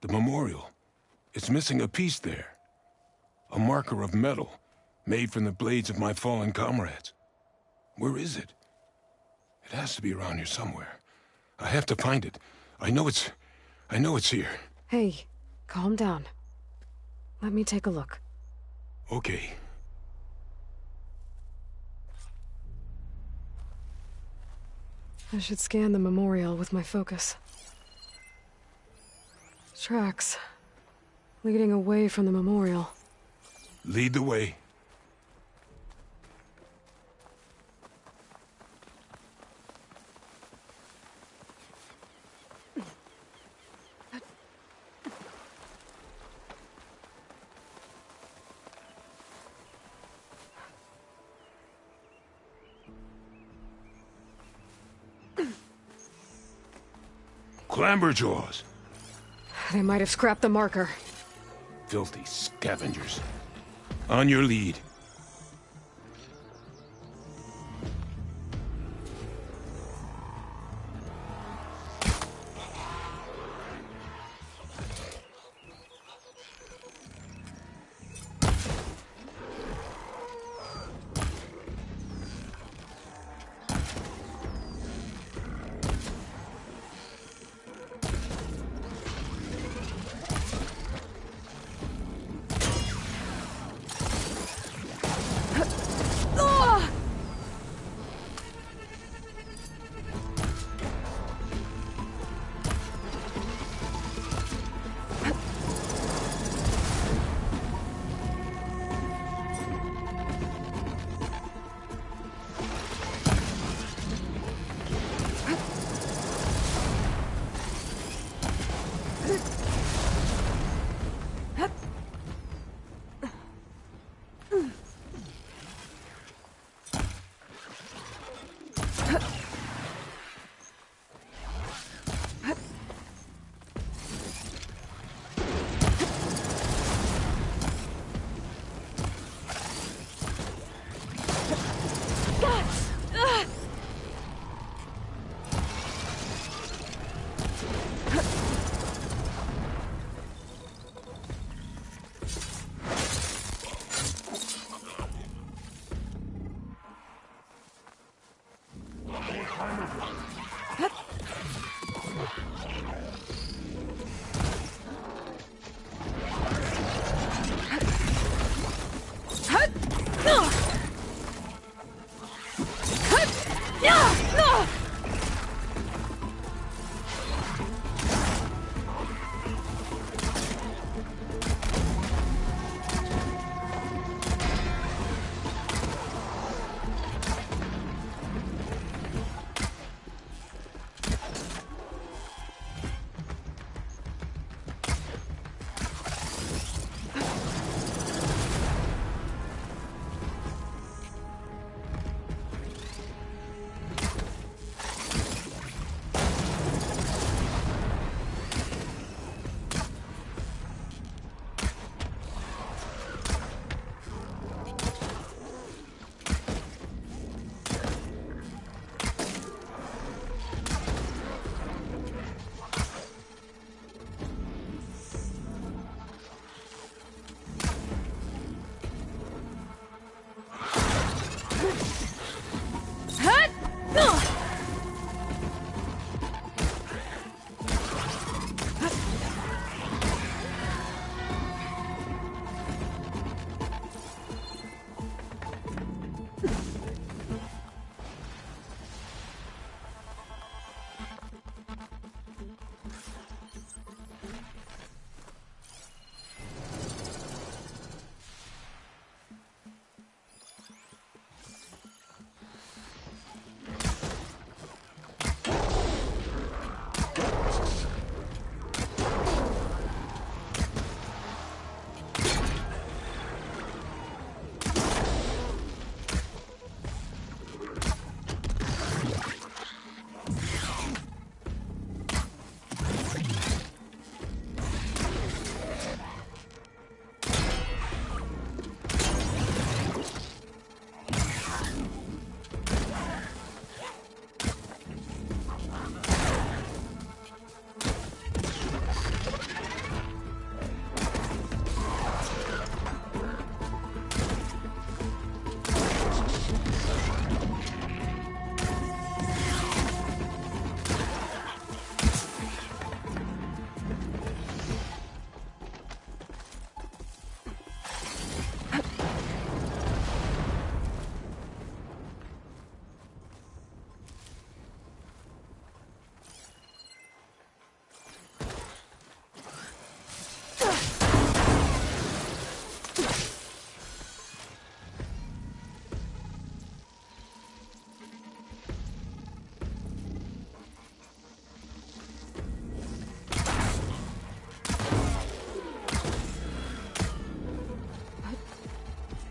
F: The memorial. It's missing a piece there. A marker of metal, made from the blades of my fallen comrades. Where is it? It has to be around here somewhere. I have to find it. I know it's here.
A: Hey, calm down. Let me take a look.
F: Okay.
A: I should scan the memorial with my focus. Tracks. Leading away from the memorial.
F: Lead the way. Clamberjaws!
A: They might have scrapped the marker.
F: Filthy scavengers. On your lead.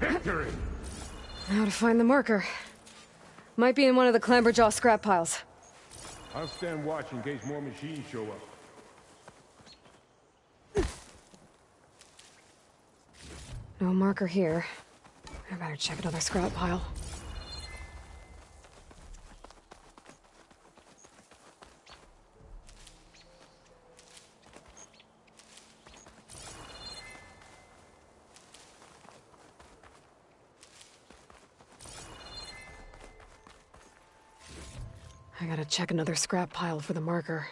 F: Victory!
A: Now to find the marker. Might be in one of the Clamberjaw scrap piles.
F: I'll stand watch in case more machines show up.
A: No marker here. I better check another scrap pile. I gotta check another scrap pile for the marker.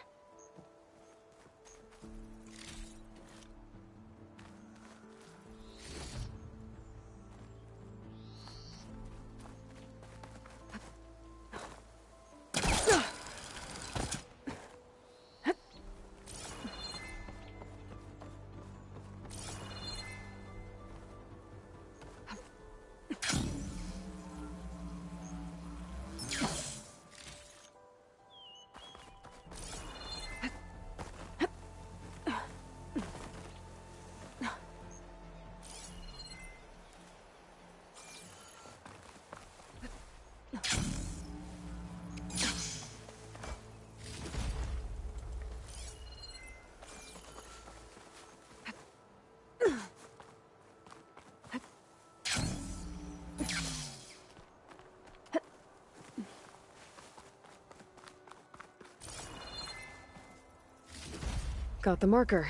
A: Got the marker.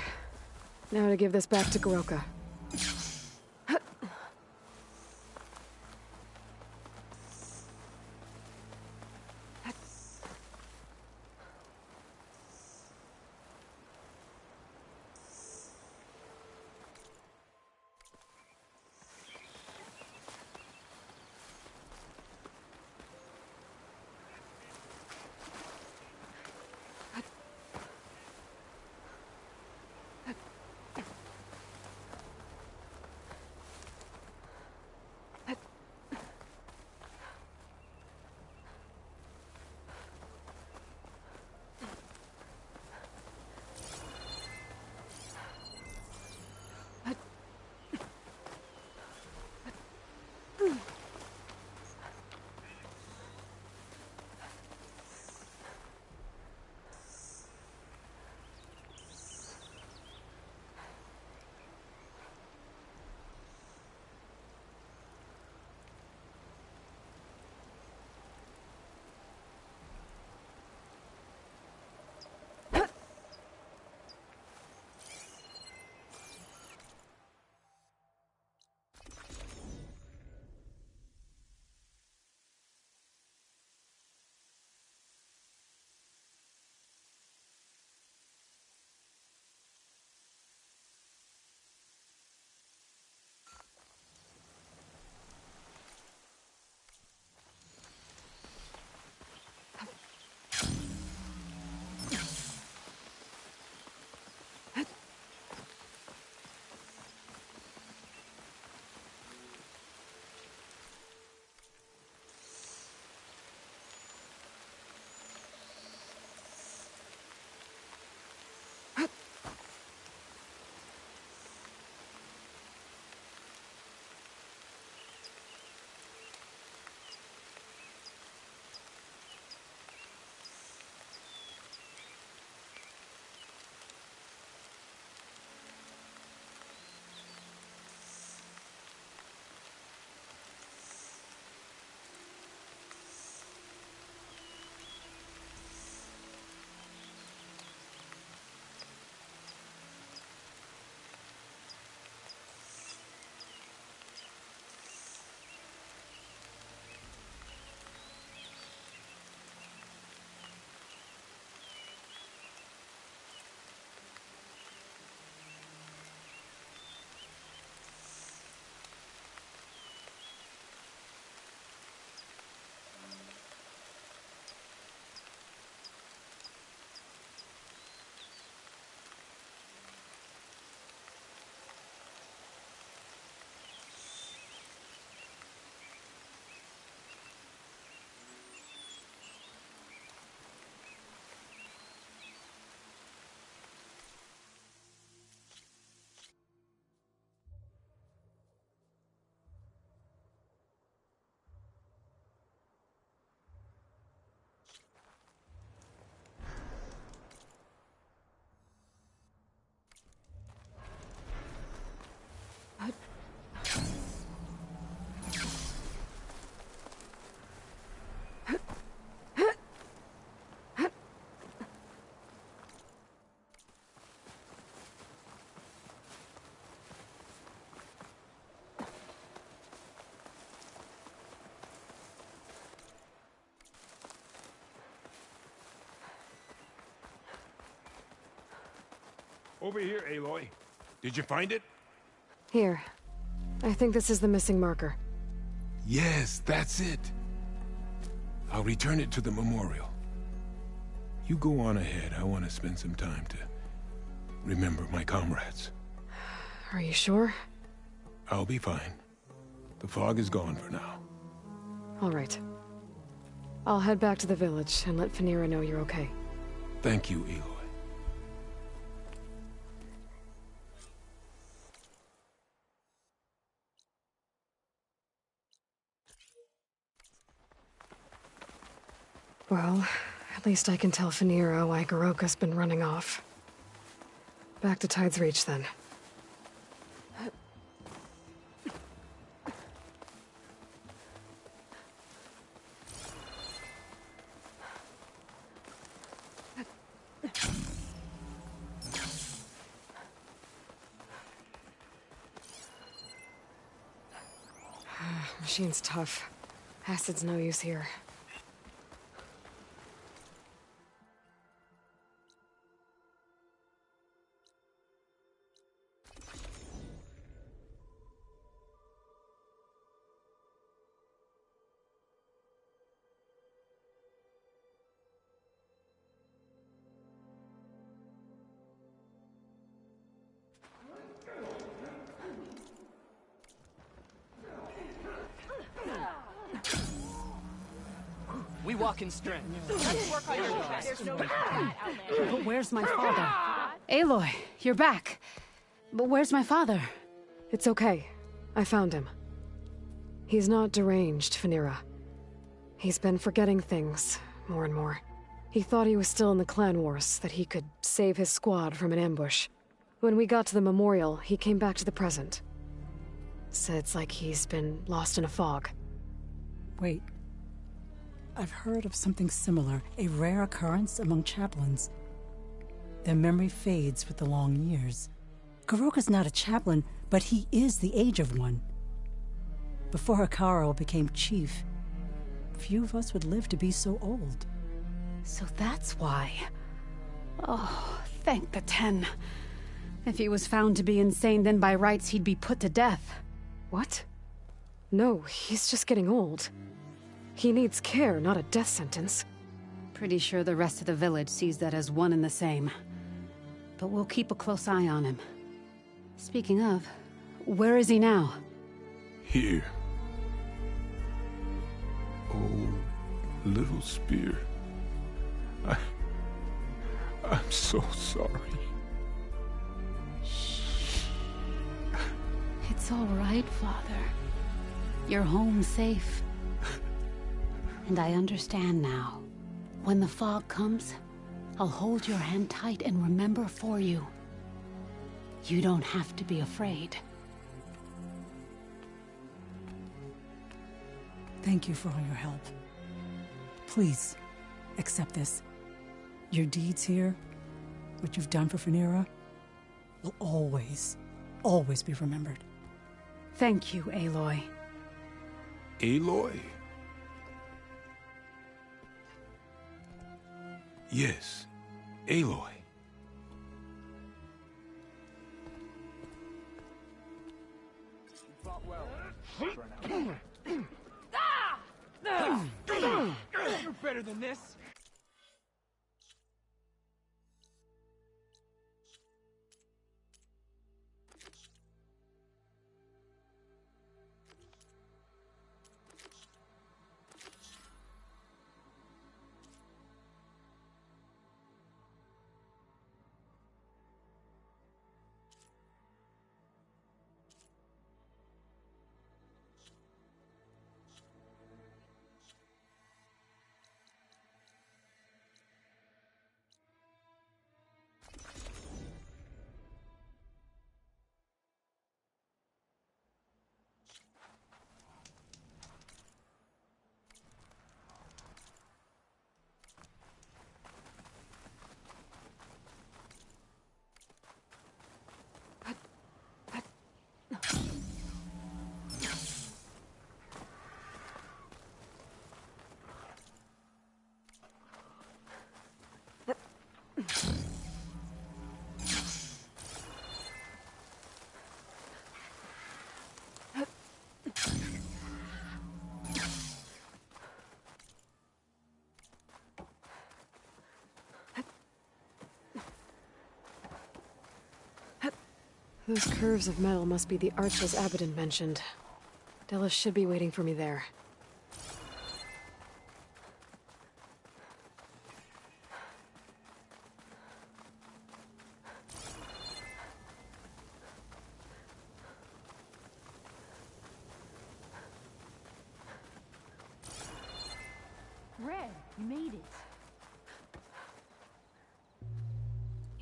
A: Now to give this back to Goroka.
F: Over here, Aloy. Did you find it?
A: Here. I think this is the missing marker.
F: Yes, that's it. I'll return it to the memorial. You go on ahead. I want to spend some time to remember my comrades.
A: Are you sure?
F: I'll be fine. The fog is gone for now.
A: All right. I'll head back to the village and let Phaneira know you're okay.
F: Thank you, Aloy.
A: Well, at least I can tell Phaneira why Garoka's been running off. Back to Tide's Reach, then. Machine's tough. Acid's no use here.
H: We walk in strength.
O: Let's work on your chest. There's no need for that, Outlander.
J: But where's my father? Aloy, you're back. But where's my father?
A: It's okay. I found him. He's not deranged, Phaneira. He's been forgetting things, more and more. He thought he was still in the clan wars, that he could save his squad from an ambush. When we got to the memorial, he came back to the present. Said it's like he's been lost in a fog.
J: Wait. I've heard of something similar, a rare occurrence among chaplains. Their memory fades with the long years. Garoka's not a chaplain, but he is the age of one. Before Hekarro became chief, few of us would live to be so old.
N: So that's why. Oh, thank the Ten. If he was found to be insane, then by rights he'd be put to death.
A: What? No, he's just getting old. He needs care, not a death sentence.
N: Pretty sure the rest of the village sees that as one and the same. But we'll keep a close eye on him. Speaking of, where is he now?
F: Here. Oh, little spear. I'm so sorry.
N: It's all right, Father. You're home safe. And I understand now. When the fog comes, I'll hold your hand tight and remember for you. You don't have to be afraid.
J: Thank you for all your help. Please, accept this. Your deeds here, what you've done for Phaneira, will always, always be remembered.
N: Thank you, Aloy.
F: Aloy? Yes, Aloy.
D: You fought well. You're better than this.
A: Those curves of metal must be the arches Abaddon mentioned. Della should be waiting for me there.
K: Red, you made it.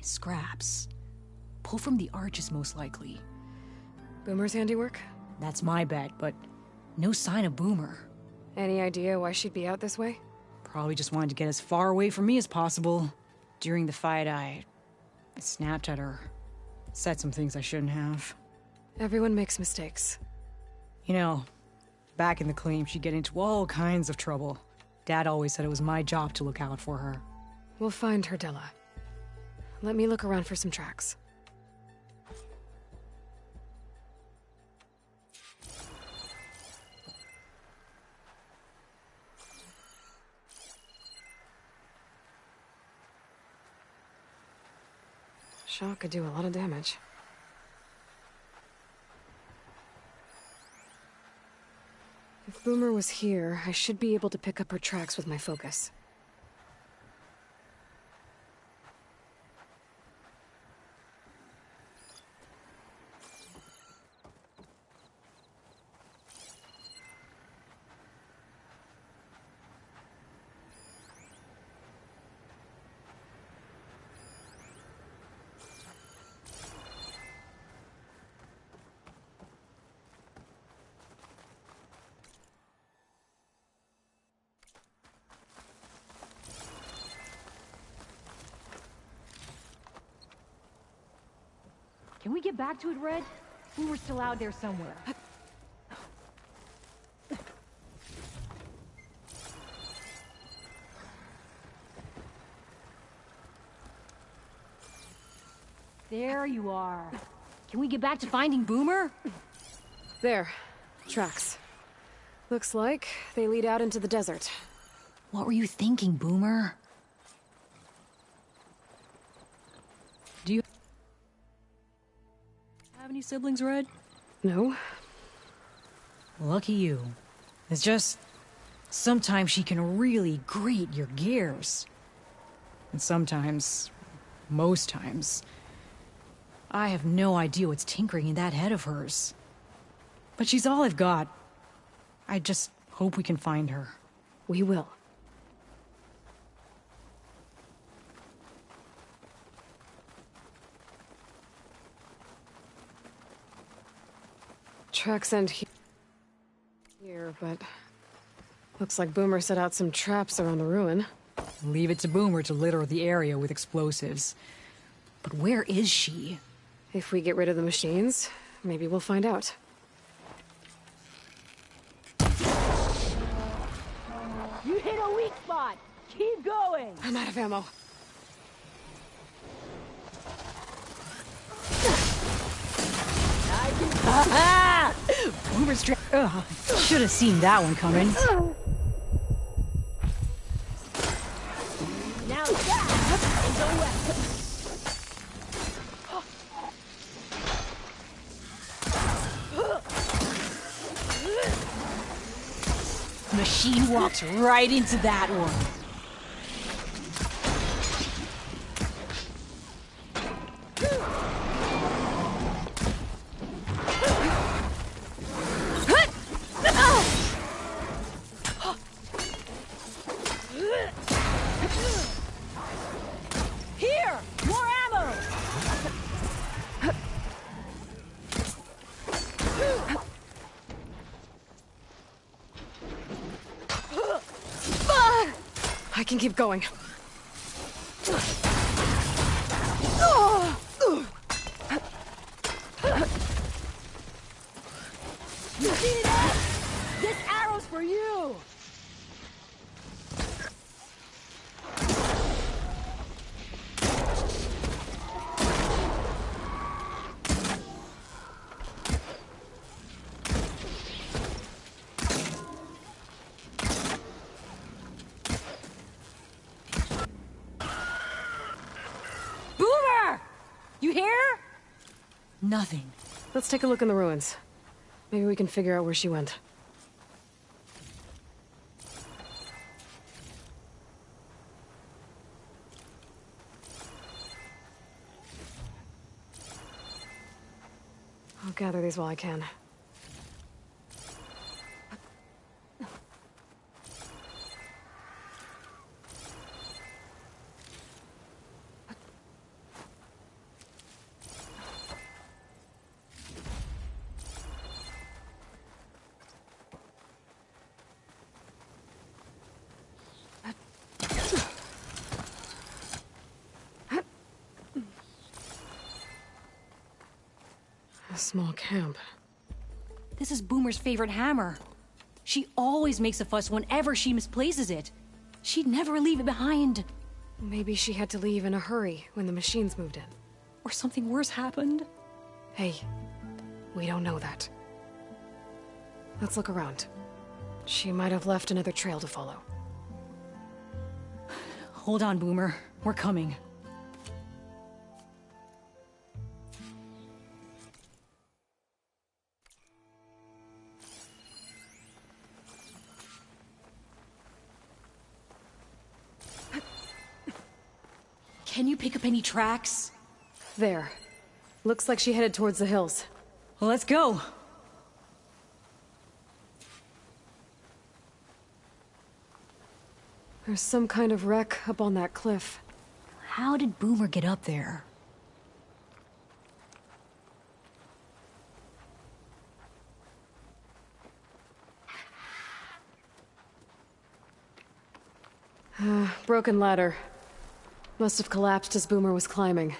T: Scraps. Pull from the arches, most likely.
A: Boomer's handiwork?
T: That's my bet, but no sign of Boomer.
A: Any idea why she'd be out this way?
T: Probably just wanted to get as far away from me as possible. During the fight, I snapped at her. Said some things I shouldn't have.
A: Everyone makes mistakes.
T: You know, back in the claim, she'd get into all kinds of trouble. Dad always said it was my job to look out for her.
A: We'll find her, Della. Let me look around for some tracks. Shock could do a lot of damage. If Boomer was here, I should be able to pick up her tracks with my focus.
K: Can we get back to it, Red? We were still out there somewhere. There you are.
T: Can we get back to finding Boomer?
A: There. Tracks. Looks like they lead out into the desert.
T: What were you thinking, Boomer? Do you have any siblings, Red?
A: No.
T: Lucky you. It's just, sometimes she can really grate your gears. And sometimes, most times, I have no idea what's tinkering in that head of hers. But she's all I've got. I just hope we can find her.
A: We will. Tracks end here, but looks like Boomer set out some traps around the ruin.
T: Leave it to Boomer to litter the area with explosives. But where is she?
A: If we get rid of the machines, maybe we'll find out.
K: You hit a weak spot! Keep going!
A: I'm out of ammo.
T: Boomer's should have seen that one coming.
K: Now that is a weapon.
T: Machine walks right into that one.
K: Here! More ammo!
A: I can keep going.
K: You see that? This arrow's for you!
T: Nothing.
A: Let's take a look in the ruins. Maybe we can figure out where she went. I'll gather these while I can. A small camp.
T: This is Boomer's favorite hammer. She always makes a fuss whenever she misplaces it. She'd never leave it behind.
A: Maybe she had to leave in a hurry when the machines moved in.
T: Or something worse happened.
A: Hey, we don't know that. Let's look around. She might have left another trail to follow.
T: Hold on, Boomer. We're coming. Can you pick up any tracks?
A: There. Looks like she headed towards the hills.
T: Well, let's go.
A: There's some kind of wreck up on that cliff.
T: How did Boomer get up there?
A: Broken ladder. Must have collapsed as Boomer was climbing.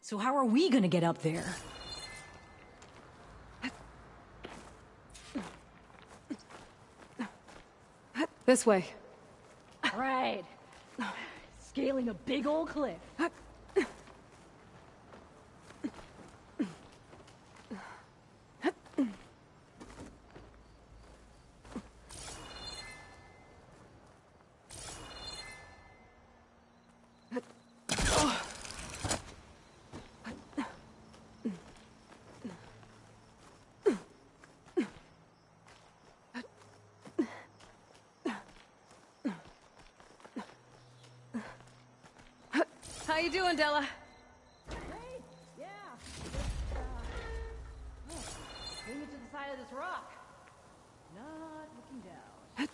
T: So how are we gonna get up there?
A: This way.
T: Right. Scaling a big old cliff.
A: How you doing, Della?
S: Great, yeah. Bring it to the side of this rock. Not looking down.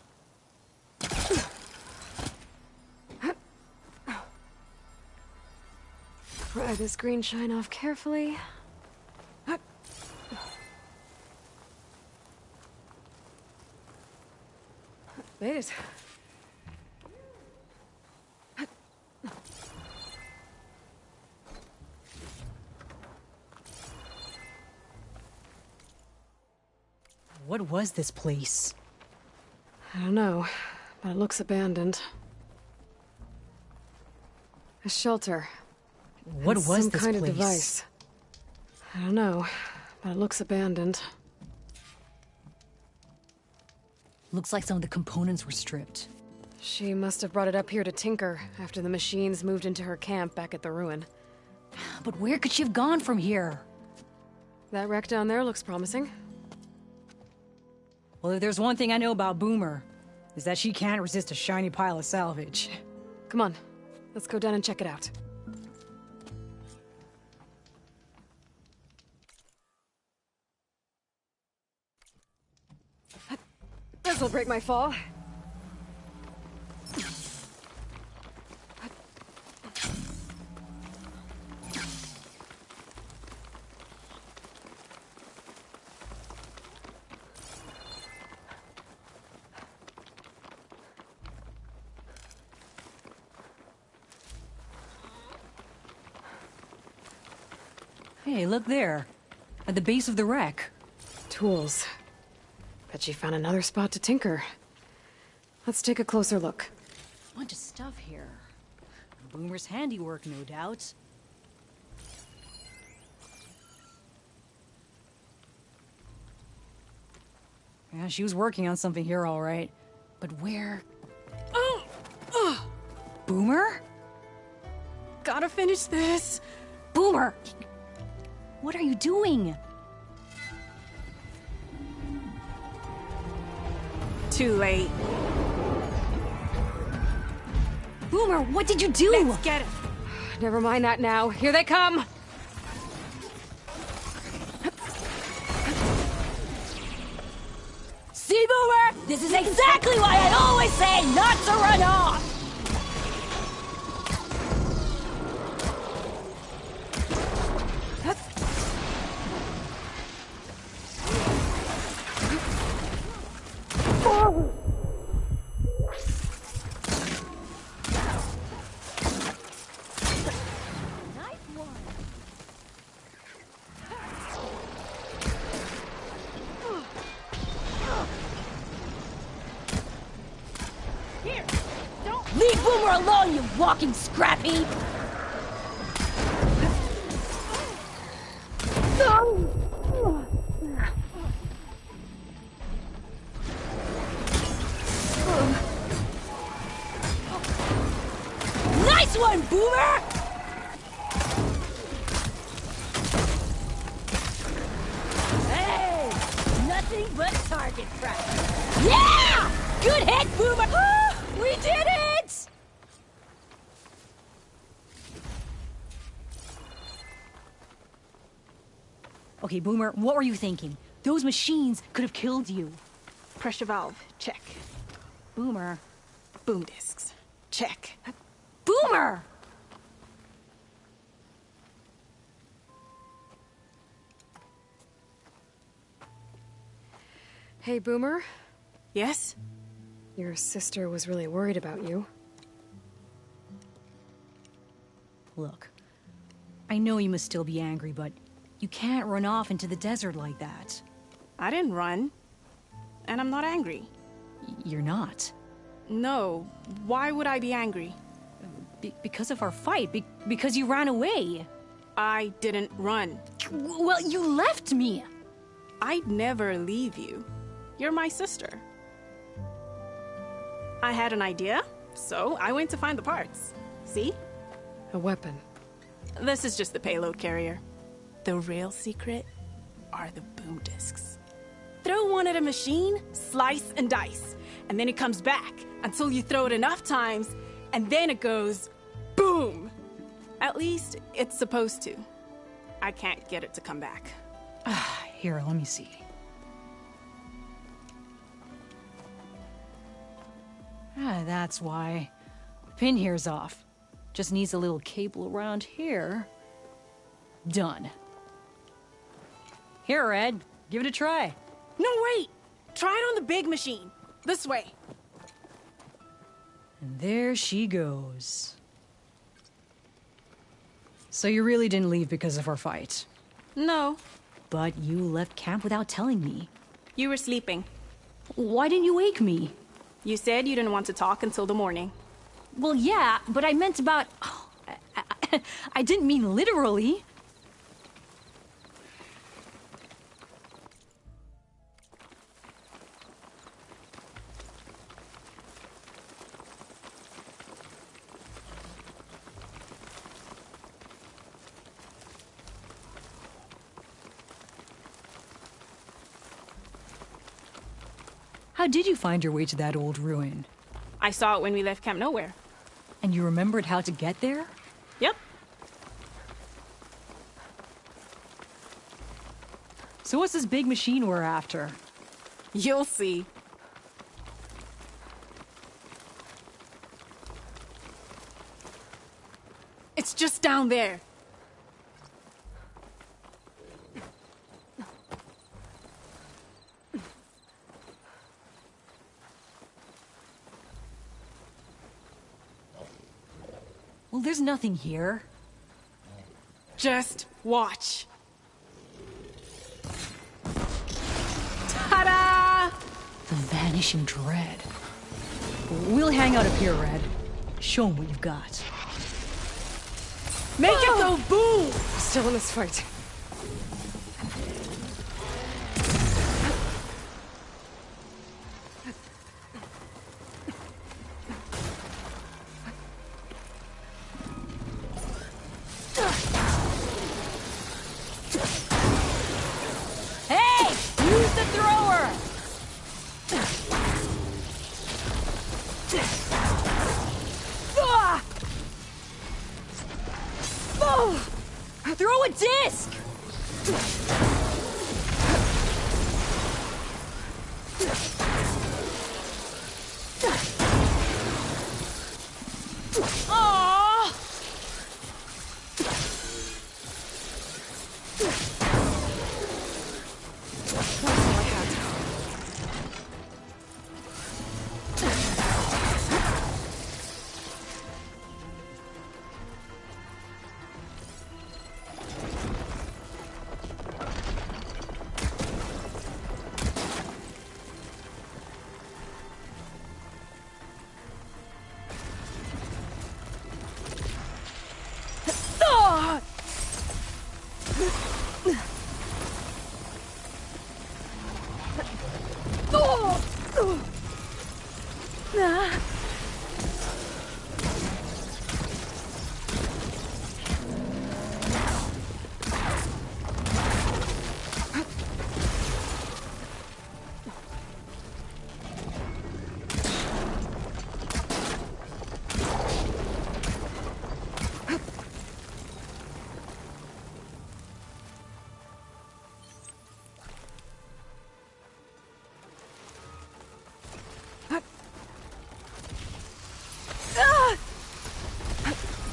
A: Pry this green shine off carefully. Made it.
T: What was this place?
A: I don't know, but it looks abandoned. A shelter.
T: What
A: And
T: was
A: some
T: this
A: kind
T: place?
A: of device. I don't know, but it looks abandoned.
T: Looks like some of the components were stripped.
A: She must have brought it up here to tinker after the machines moved into her camp back at the ruin.
T: But where could she have gone from here?
A: That wreck down there looks promising.
T: Well, if there's one thing I know about Boomer, is that she can't resist a shiny pile of salvage.
A: Come on, let's go down and check it out. This'll break my fall.
T: Hey, look there. At the base of the wreck.
A: Tools. Bet she found another spot to tinker. Let's take a closer look.
T: Bunch of stuff here. Boomer's handiwork, no doubt. Yeah, she was working on something here, all right. But where? Boomer?
A: Gotta finish this.
T: Boomer! What are you doing?
O: Too late.
T: Boomer, what did you do?
O: Let's get him.
A: Never mind that now. Here they come!
K: See, Boomer? This is exactly why I always say not to run off! Leave Boomer alone, you walking scrap heap! Nice one, Boomer! Hey! Nothing but target practice. Yeah! Good hit, Boomer! We did it!
T: Okay, Boomer, what were you thinking? Those machines could have killed you.
O: Pressure valve, check.
T: Boomer.
O: Boom discs, check.
T: Boomer!
A: Hey, Boomer.
O: Yes?
A: Your sister was really worried about you.
T: Look, I know you must still be angry, but you can't run off into the desert like that.
O: I didn't run. And I'm not angry.
T: You're not?
O: No. Why would I be angry?
T: Because of our fight. Because you ran away.
O: I didn't run.
T: Well, you left me.
O: I'd never leave you. You're my sister. I had an idea, so I went to find the parts. See?
A: A weapon.
O: This is just the payload carrier. The real secret are the boom discs. Throw one at a machine, slice and dice, and then it comes back until you throw it enough times, and then it goes boom! At least, it's supposed to. I can't get it to come back.
T: Here, let me see. That's why. Pin here's off. Just needs a little cable around here. Done. Here, Red. Give it a try.
O: No, wait! Try it on the big machine. This way.
T: And there she goes. So you really didn't leave because of our fight?
O: No.
T: But you left camp without telling me.
O: You were sleeping.
T: Why didn't you wake me?
O: You said you didn't want to talk until the morning.
T: Well, yeah, but I meant about... Oh, I didn't mean literally. How did you find your way to that old ruin?
O: I saw it when we left Camp Nowhere.
T: And you remembered how to get there?
O: Yep.
T: So what's this big machine we're after?
O: You'll see. It's just down there.
T: Well, there's nothing here.
O: Just watch. Ta-da!
T: The Vanishing Dread. We'll hang out up here, Red. Show 'em what you've got.
O: Make it go boom!
A: Still in this fight.
K: disc! Aww!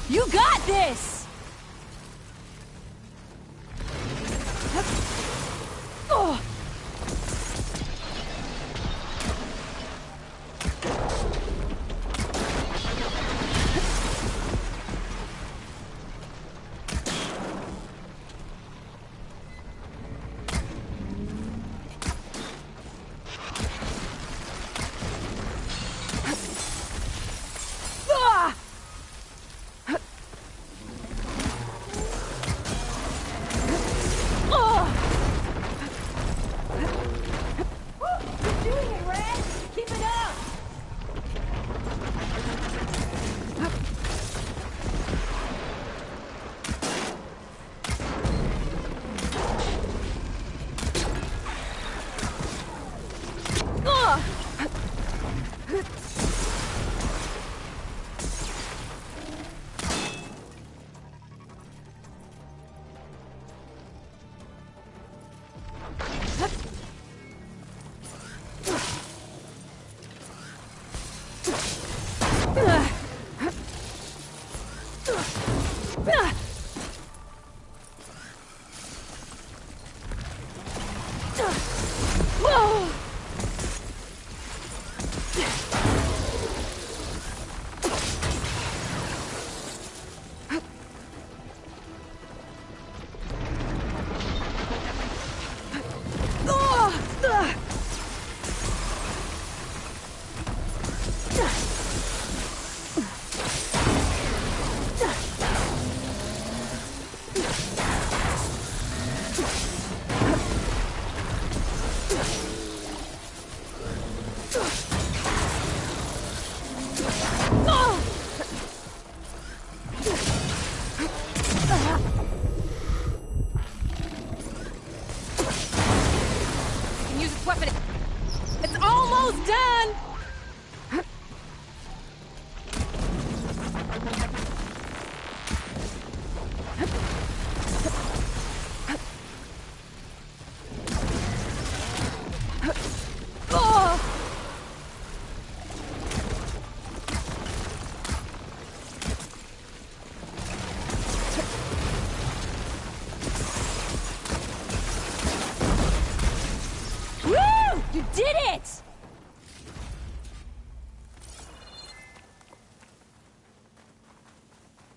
K: You got this! Oh.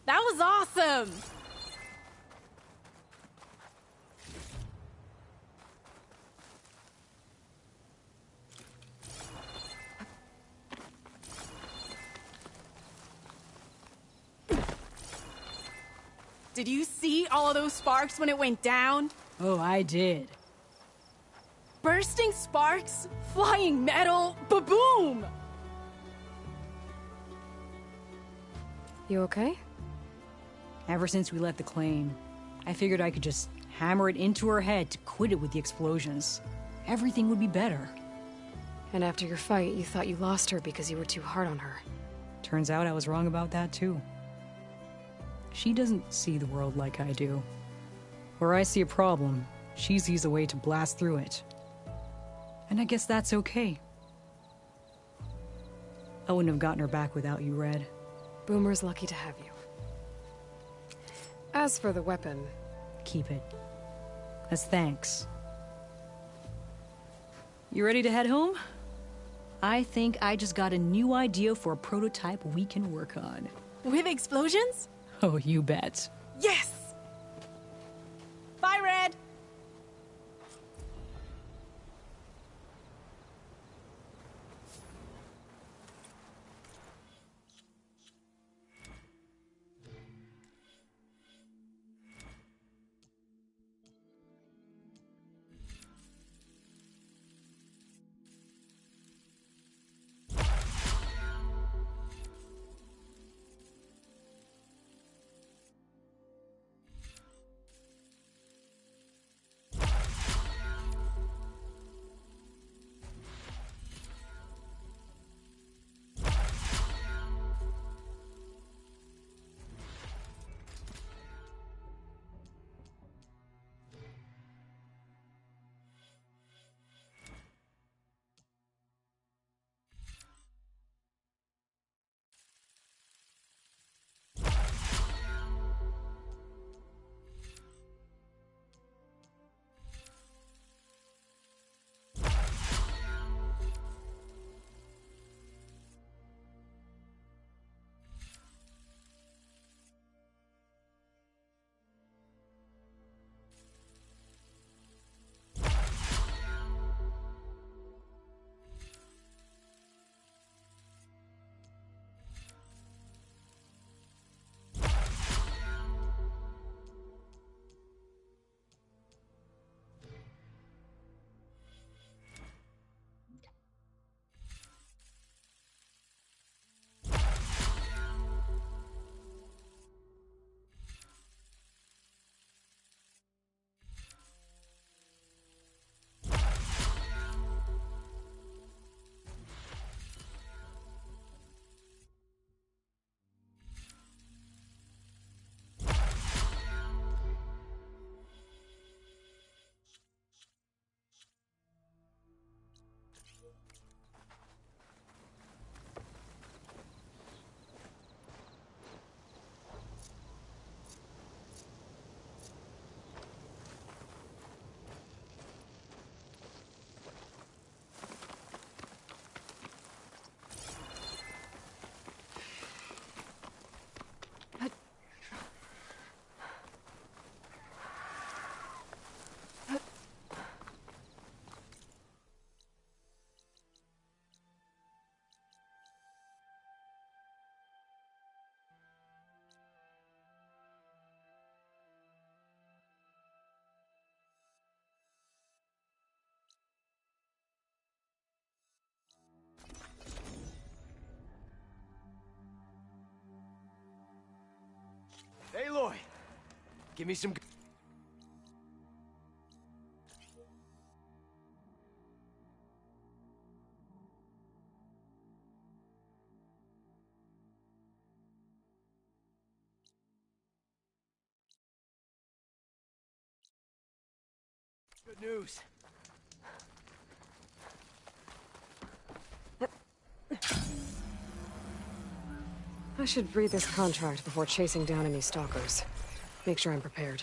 O: That was awesome! Did you see all of those sparks when it went down?
T: Oh, I did.
O: Bursting sparks, flying metal, ba-boom!
A: You okay?
T: Ever since we left the claim, I figured I could just hammer it into her head to quit it with the explosions. Everything would be better.
A: And after your fight, you thought you lost her because you were too hard on her.
T: Turns out I was wrong about that too. She doesn't see the world like I do. Where I see a problem, she sees a way to blast through it. And I guess that's okay. I wouldn't have gotten her back without you, Red.
A: Boomer's lucky to have you. As for the weapon...
T: Keep it. As thanks. You ready to head home? I think I just got a new idea for a prototype we can work on.
O: With explosions?
T: Oh, you bet.
O: Yes! Bye, Red!
G: Aloy, give me some... Good news.
A: I should read this contract before chasing down any stalkers. Make sure I'm prepared.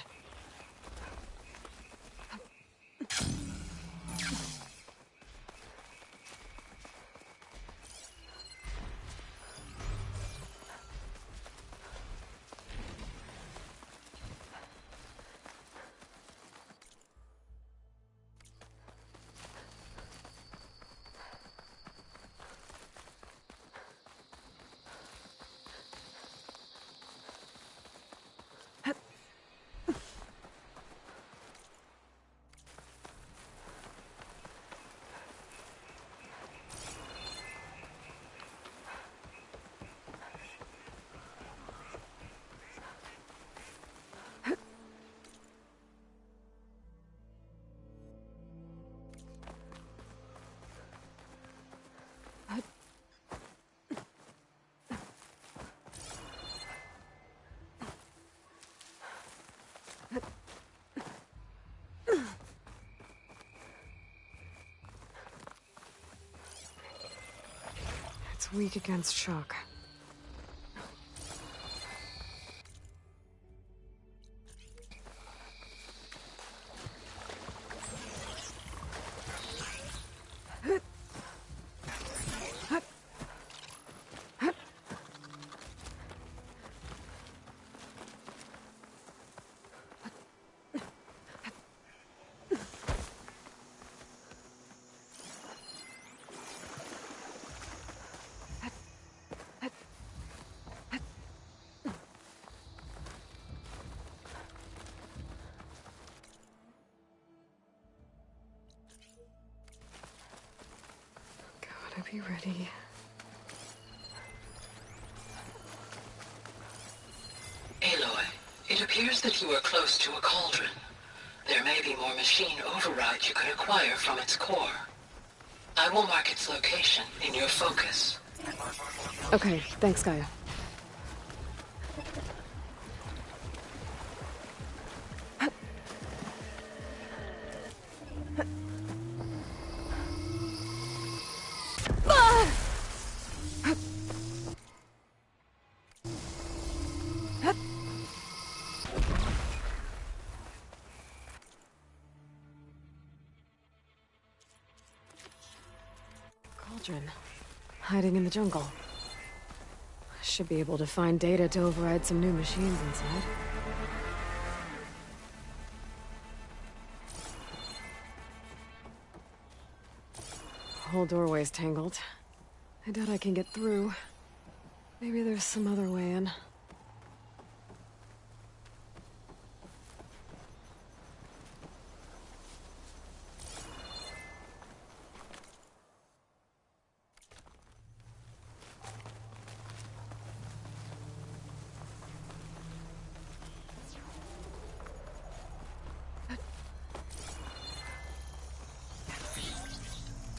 A: weak against shock. Gotta be ready.
P: Aloy, it appears that you are close to a cauldron. There may be more machine override you could acquire from its core. I will mark its location in your focus.
A: Okay, thanks, Gaia. Cauldron. Hiding in the jungle. I should be able to find data to override some new machines inside. The whole doorway's tangled. I doubt I can get through. Maybe there's some other way in.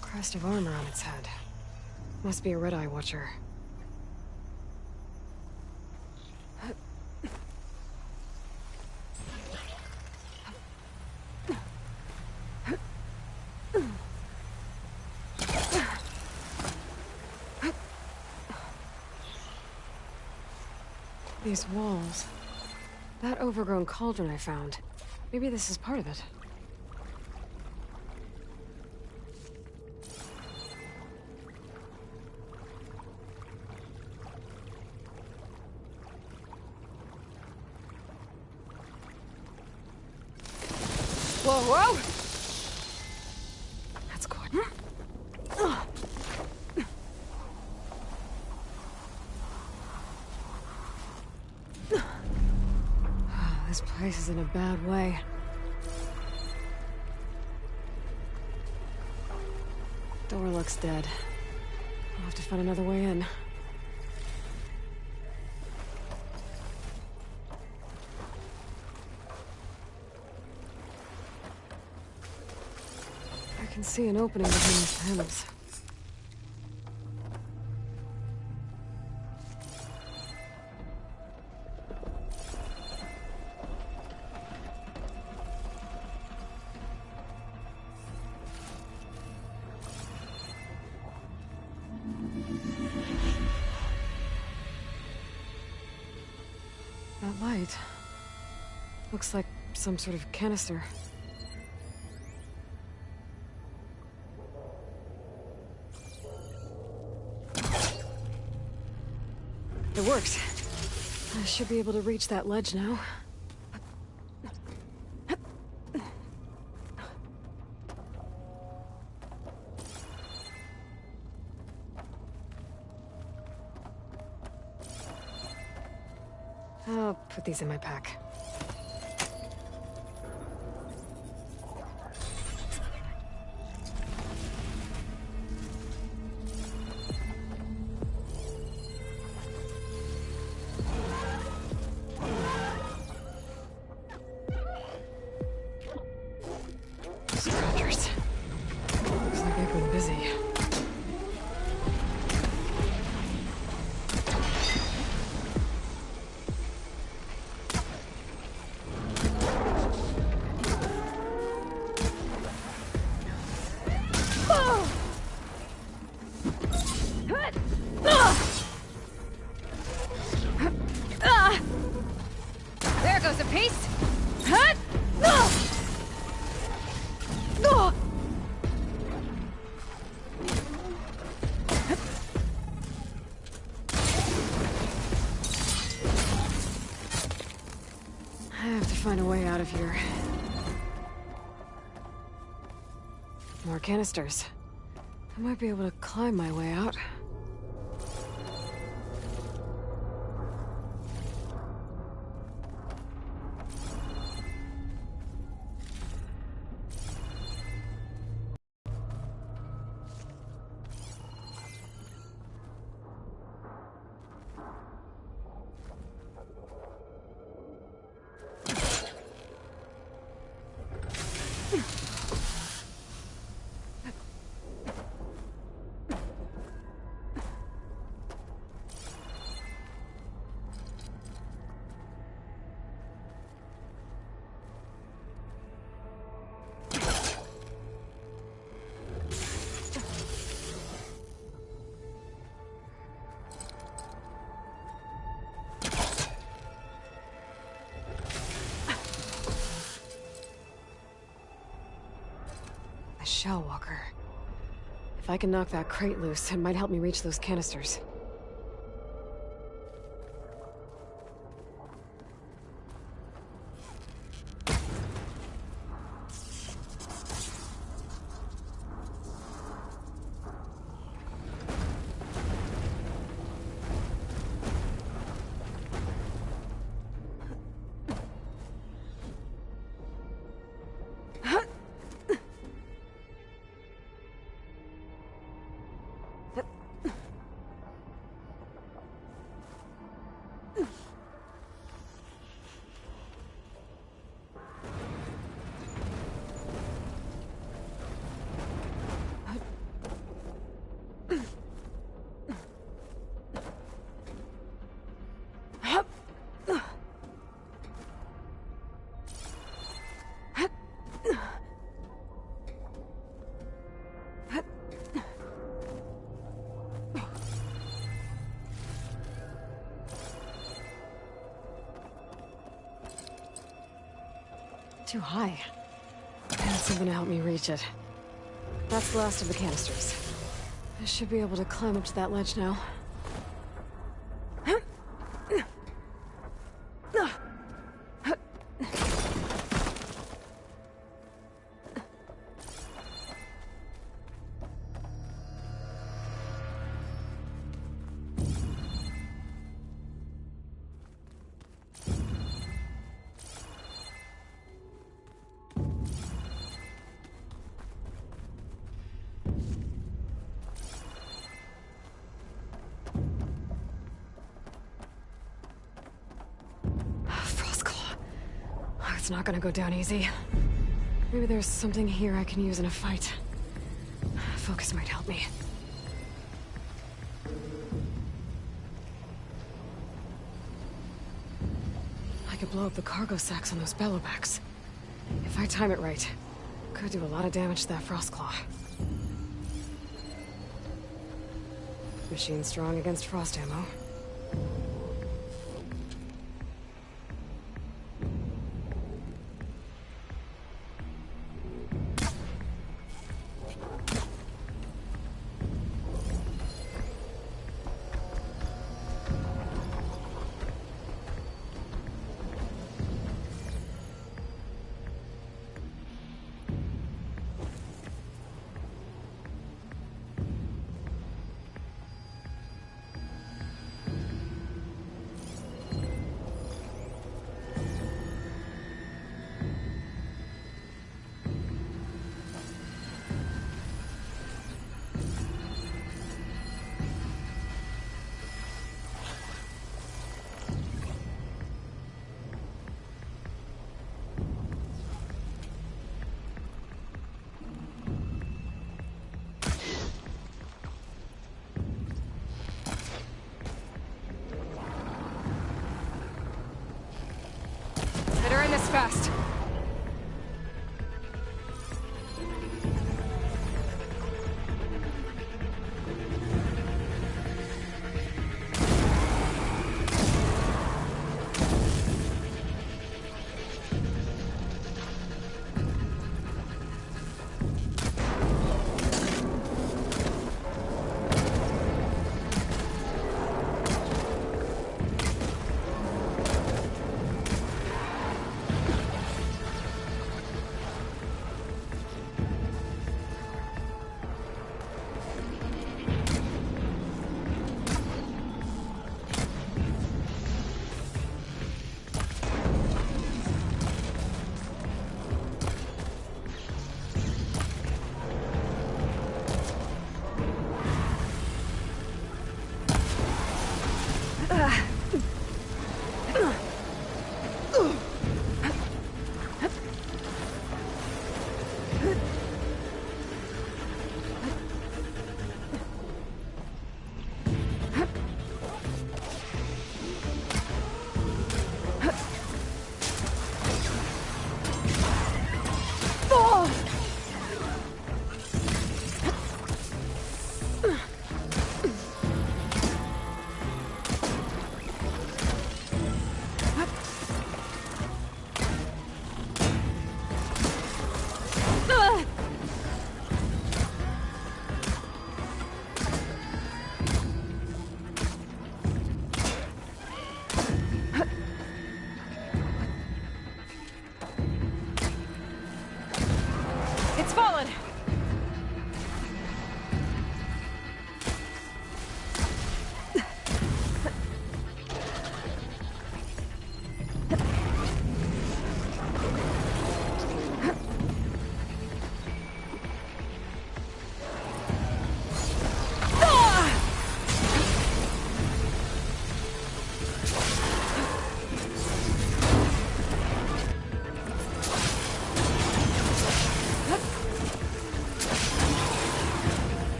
A: Crest of armor on its head. Must be a red-eye watcher. These walls. That overgrown cauldron I found. Maybe this is part of it. Whoa, whoa! That's good. This place is in a bad way. Door looks dead. I'll have to find another way in. I can see an opening between these panels. That light looks like some sort of canister. It works. I should be able to reach that ledge now. I'll put these in my pack. Scratchers. Looks like they've been busy. find a way out of here. More canisters. I might be able to climb my way out. A shell walker. If I can knock that crate loose, it might help me reach those canisters. Too high. That's something to help me reach it. That's the last of the canisters. I should be able to climb up to that ledge now. It's not gonna go down easy. Maybe there's something here I can use in a fight. Focus might help me. I could blow up the cargo sacks on those bellowbacks. If I time it right, could do a lot of damage to that frost claw. Machine strong against frost ammo. Better end this fast.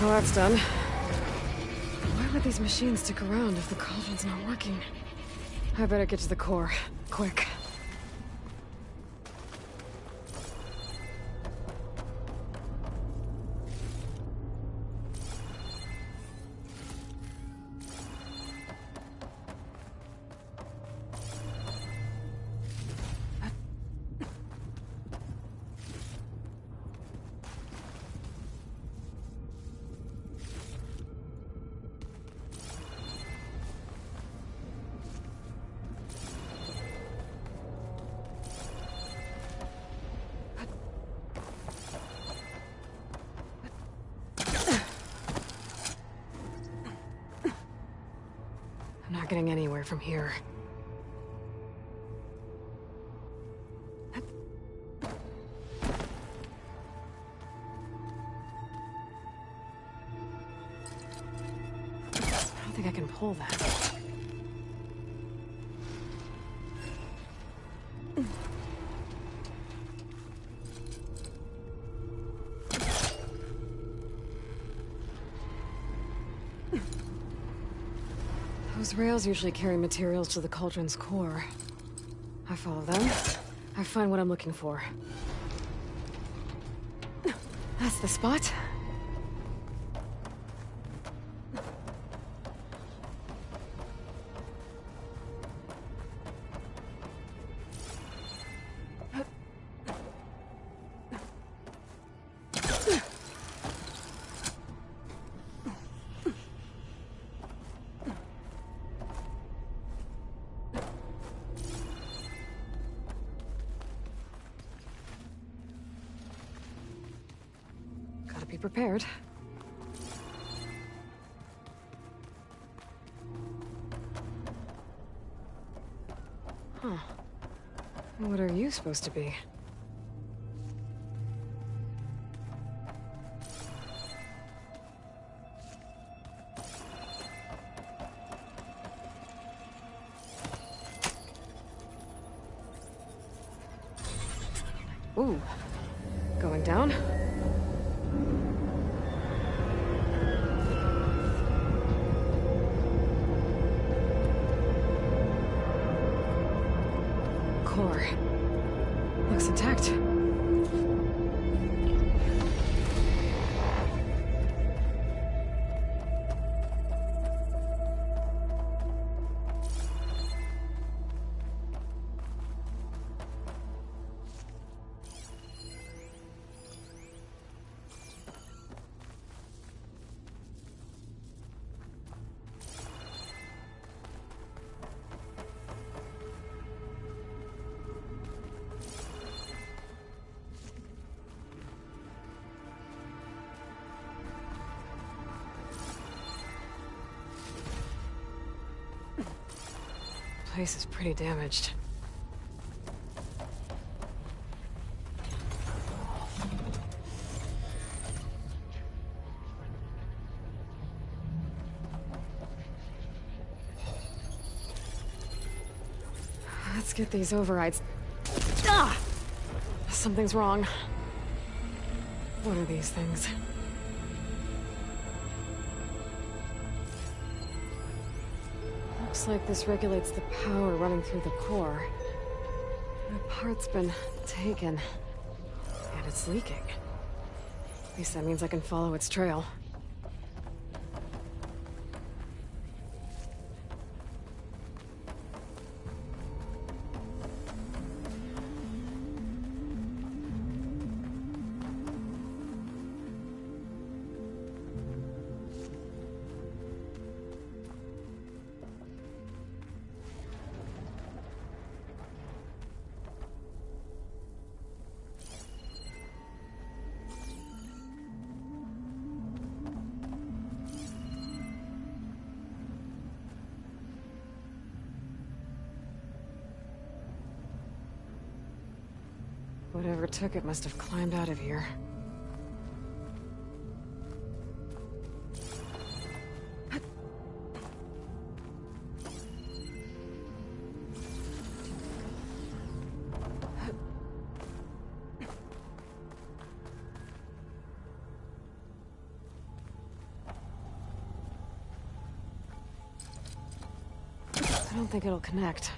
A: Well, that's done. Why would these machines stick around if the cauldron's not working? I better get to the core. Quick. I'm not getting anywhere from here. I don't think I can pull that. Those rails usually carry materials to the cauldron's core. I follow them. I find what I'm looking for. That's the spot. Be prepared. Huh. What are you supposed to be? Ooh. Going down? Core. Looks intact. Place is pretty damaged. Let's get these overrides. Ah! Something's wrong. What are these things? Looks like this regulates the power running through the core. The part's been taken. And it's leaking. At least that means I can follow its trail. Whatever took it must have climbed out of here. I don't think it'll connect.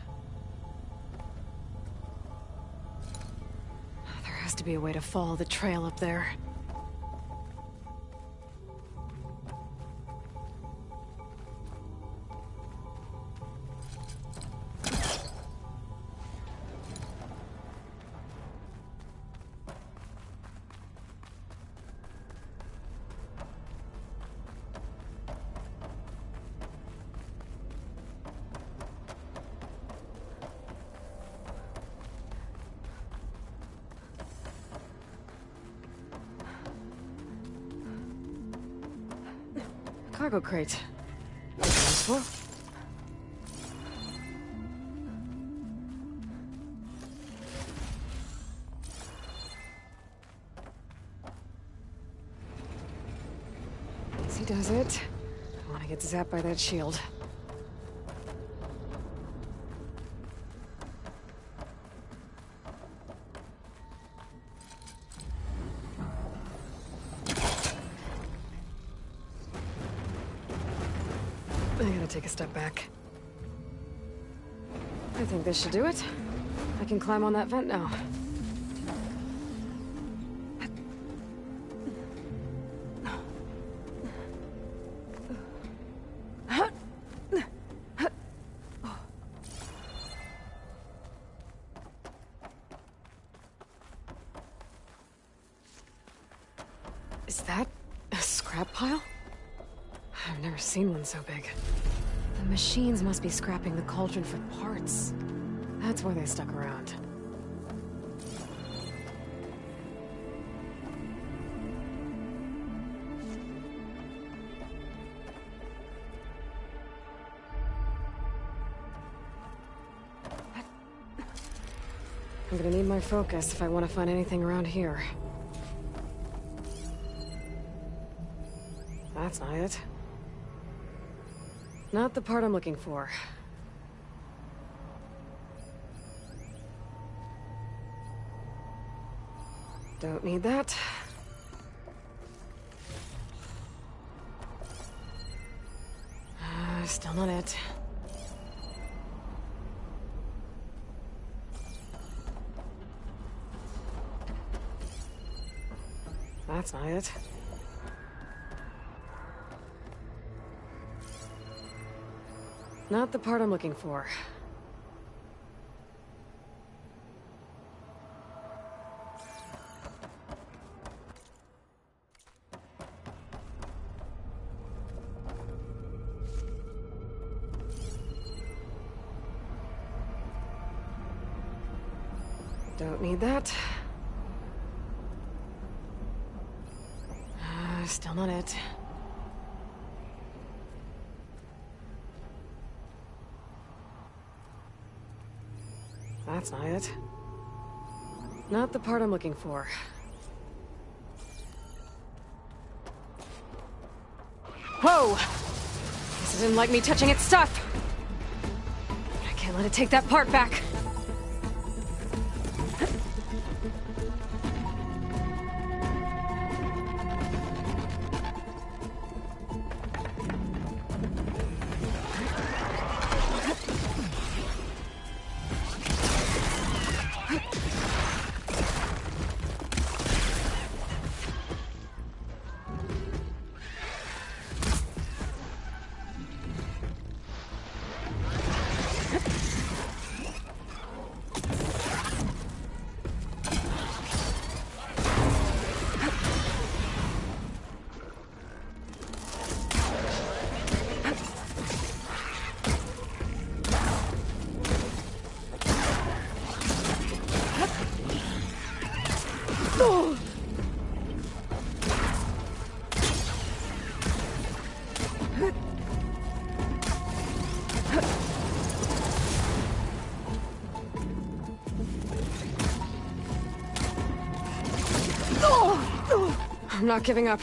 A: There has to be a way to follow the trail up there. Cargo crate. Useful. Easy does it. I want to get zapped by that shield. I gotta take a step back. I think this should do it. I can climb on that vent now. Is that a scrap pile? I've never seen one so big. The machines must be scrapping the cauldron for parts. That's why they stuck around. I'm gonna need my focus if I want to find anything around here. That's not it. Not the part I'm looking for. Don't need that. Still not it. That's not it. Not the part I'm looking for. Don't need that. Still not it. That's not it. Not the part I'm looking for. Whoa! Guess it didn't like me touching its stuff. I can't let it take that part back. I'm not giving up.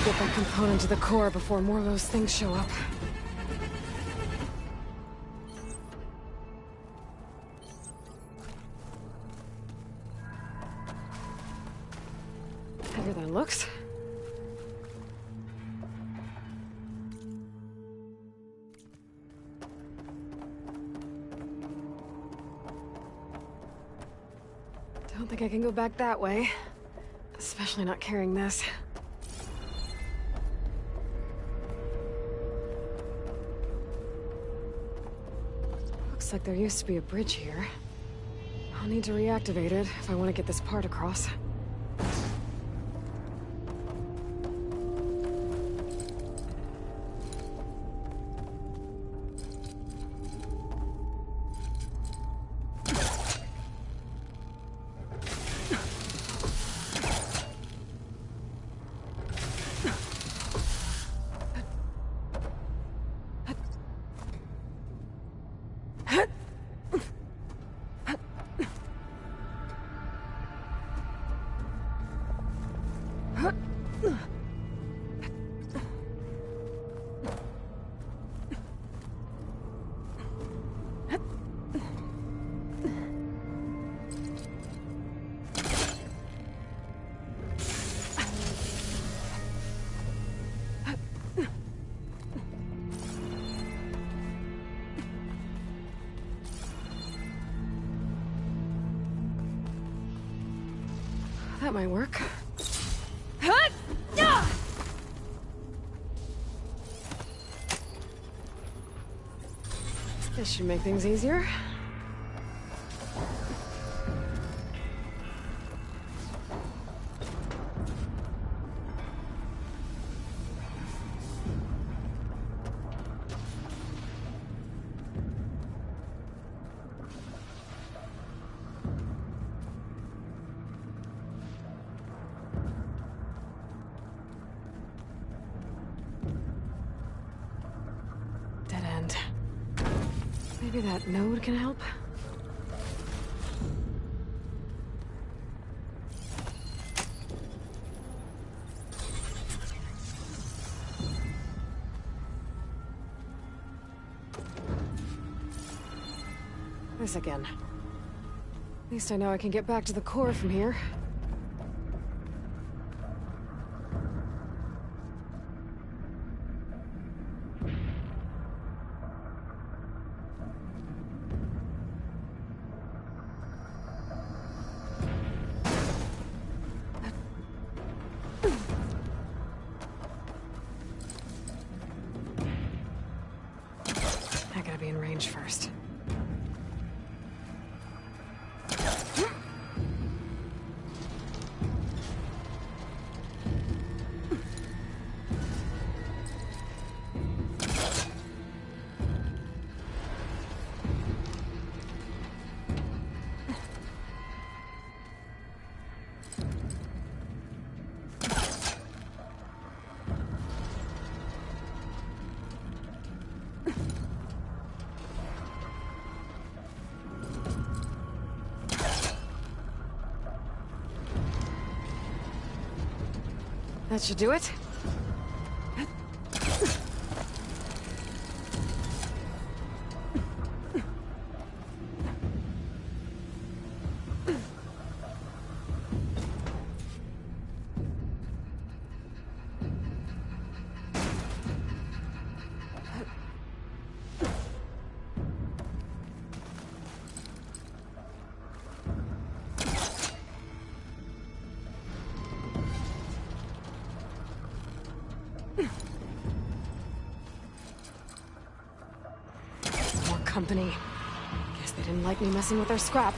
A: get that component to the core before more of those things show up. Heavier than it looks. Don't think I can go back that way. Especially not carrying this. Looks like there used to be a bridge here. I'll need to reactivate it if I want to get this part across. That might work. This should make things easier. Dead end. Maybe that node can help? This again. At least I know I can get back to the core from here. I gotta be in range first. That should do it. More company. Guess they didn't like me messing with their scrap.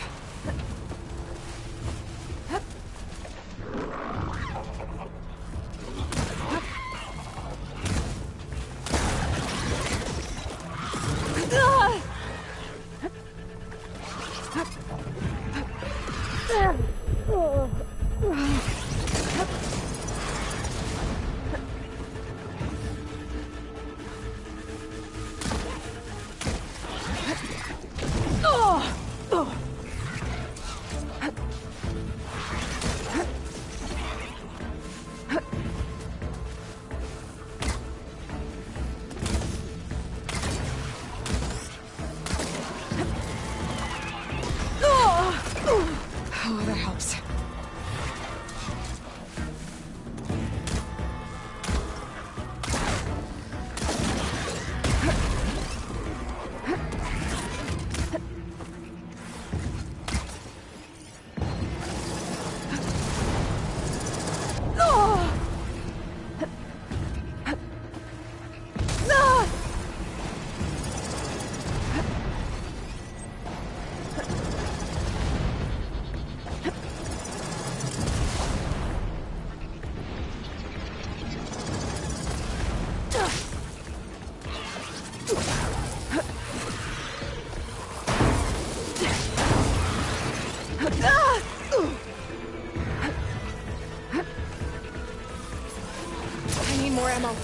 O: I need more ammo.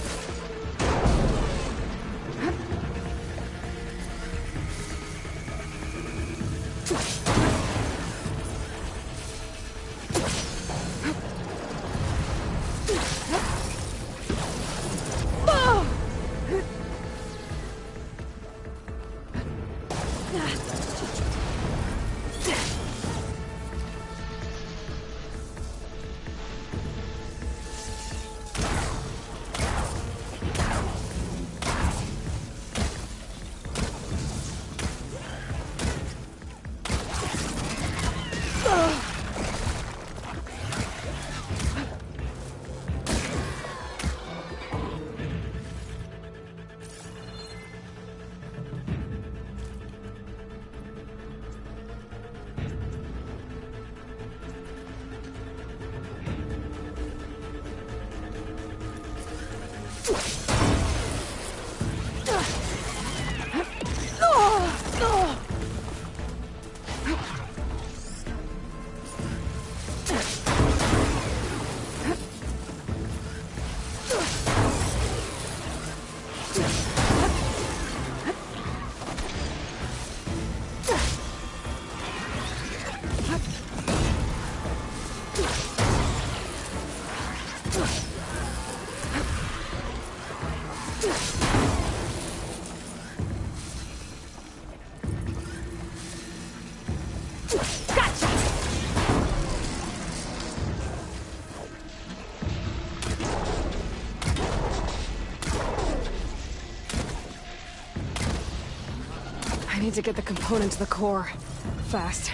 A: I need to get the component to the core. Fast.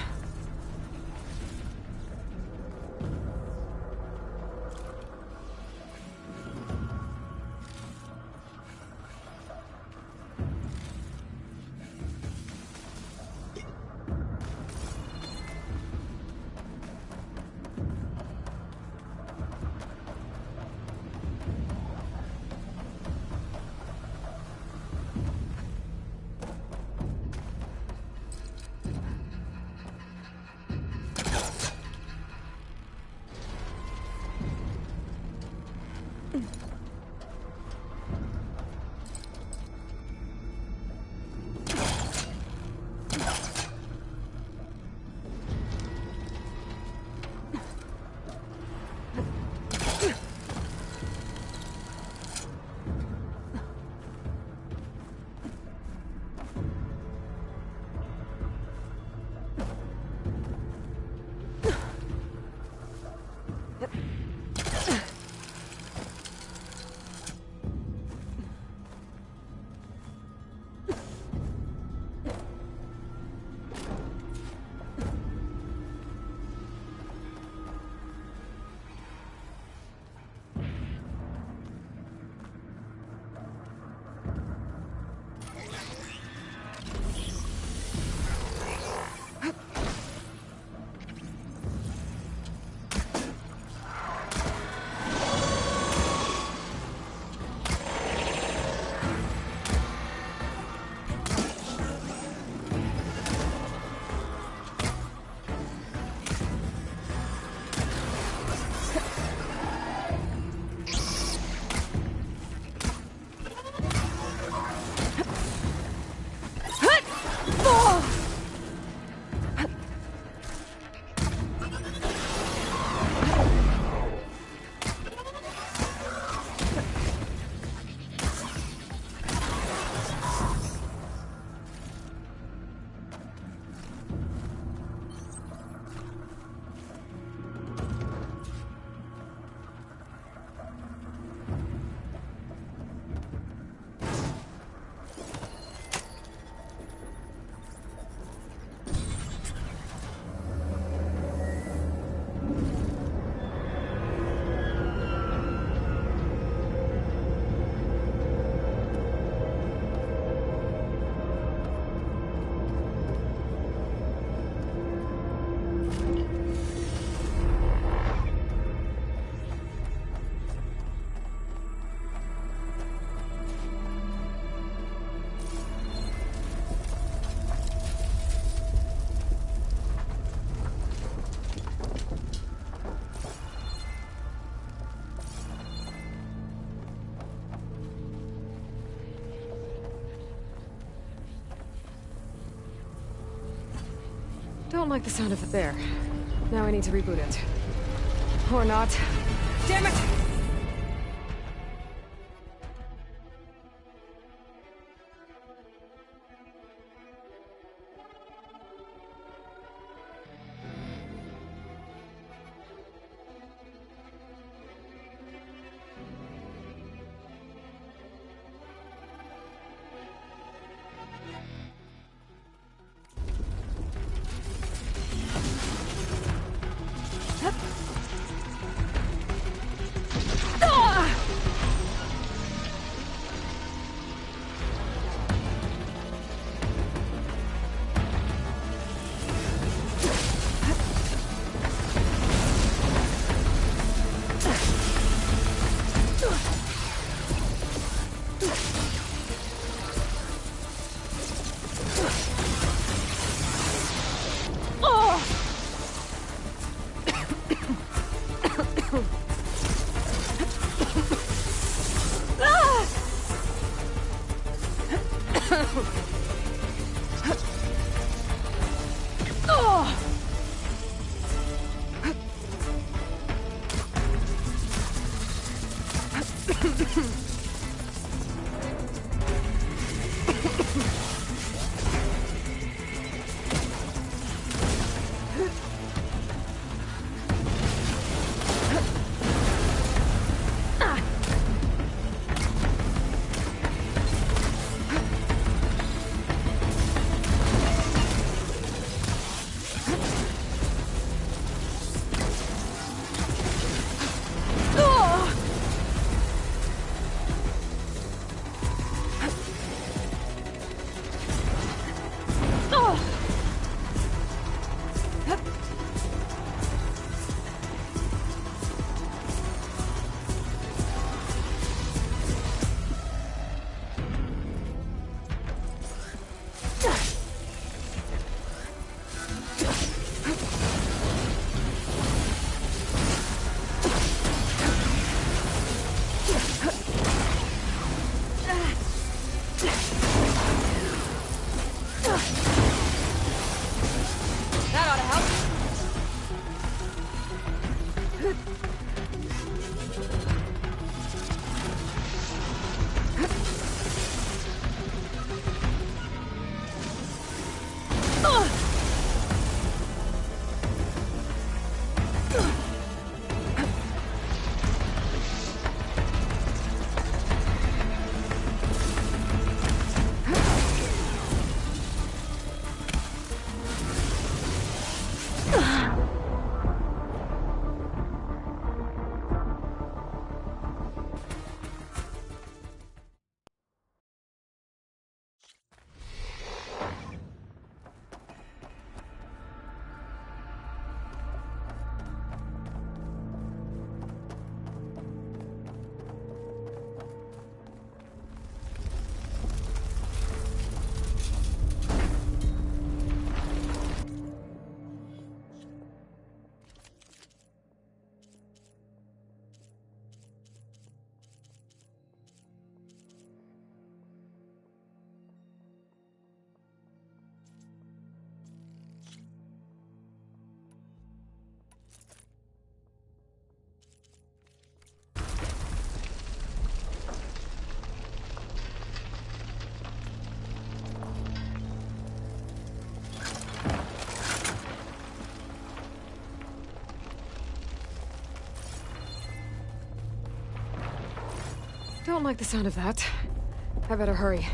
A: Don't like the sound of it there. Now I need to reboot it. Or not. Damn it! Don't like the sound of that. I better hurry.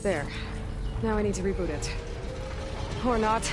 A: There. Now I need to reboot it. Or not.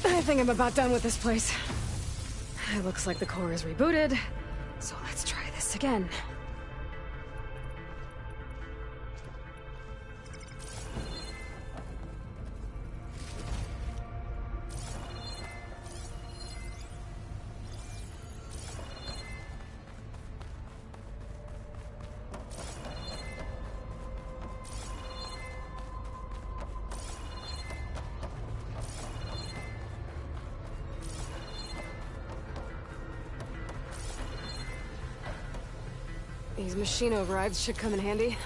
A: I think I'm about done with this place. It looks like the core is rebooted, so let's try this again. These machine overrides should come in handy.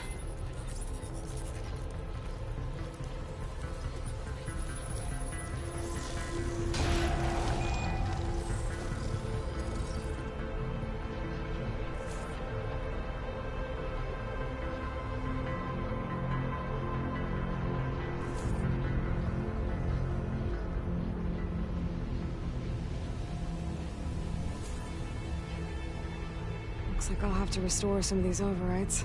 A: Looks like I'll have to restore some of these overrides.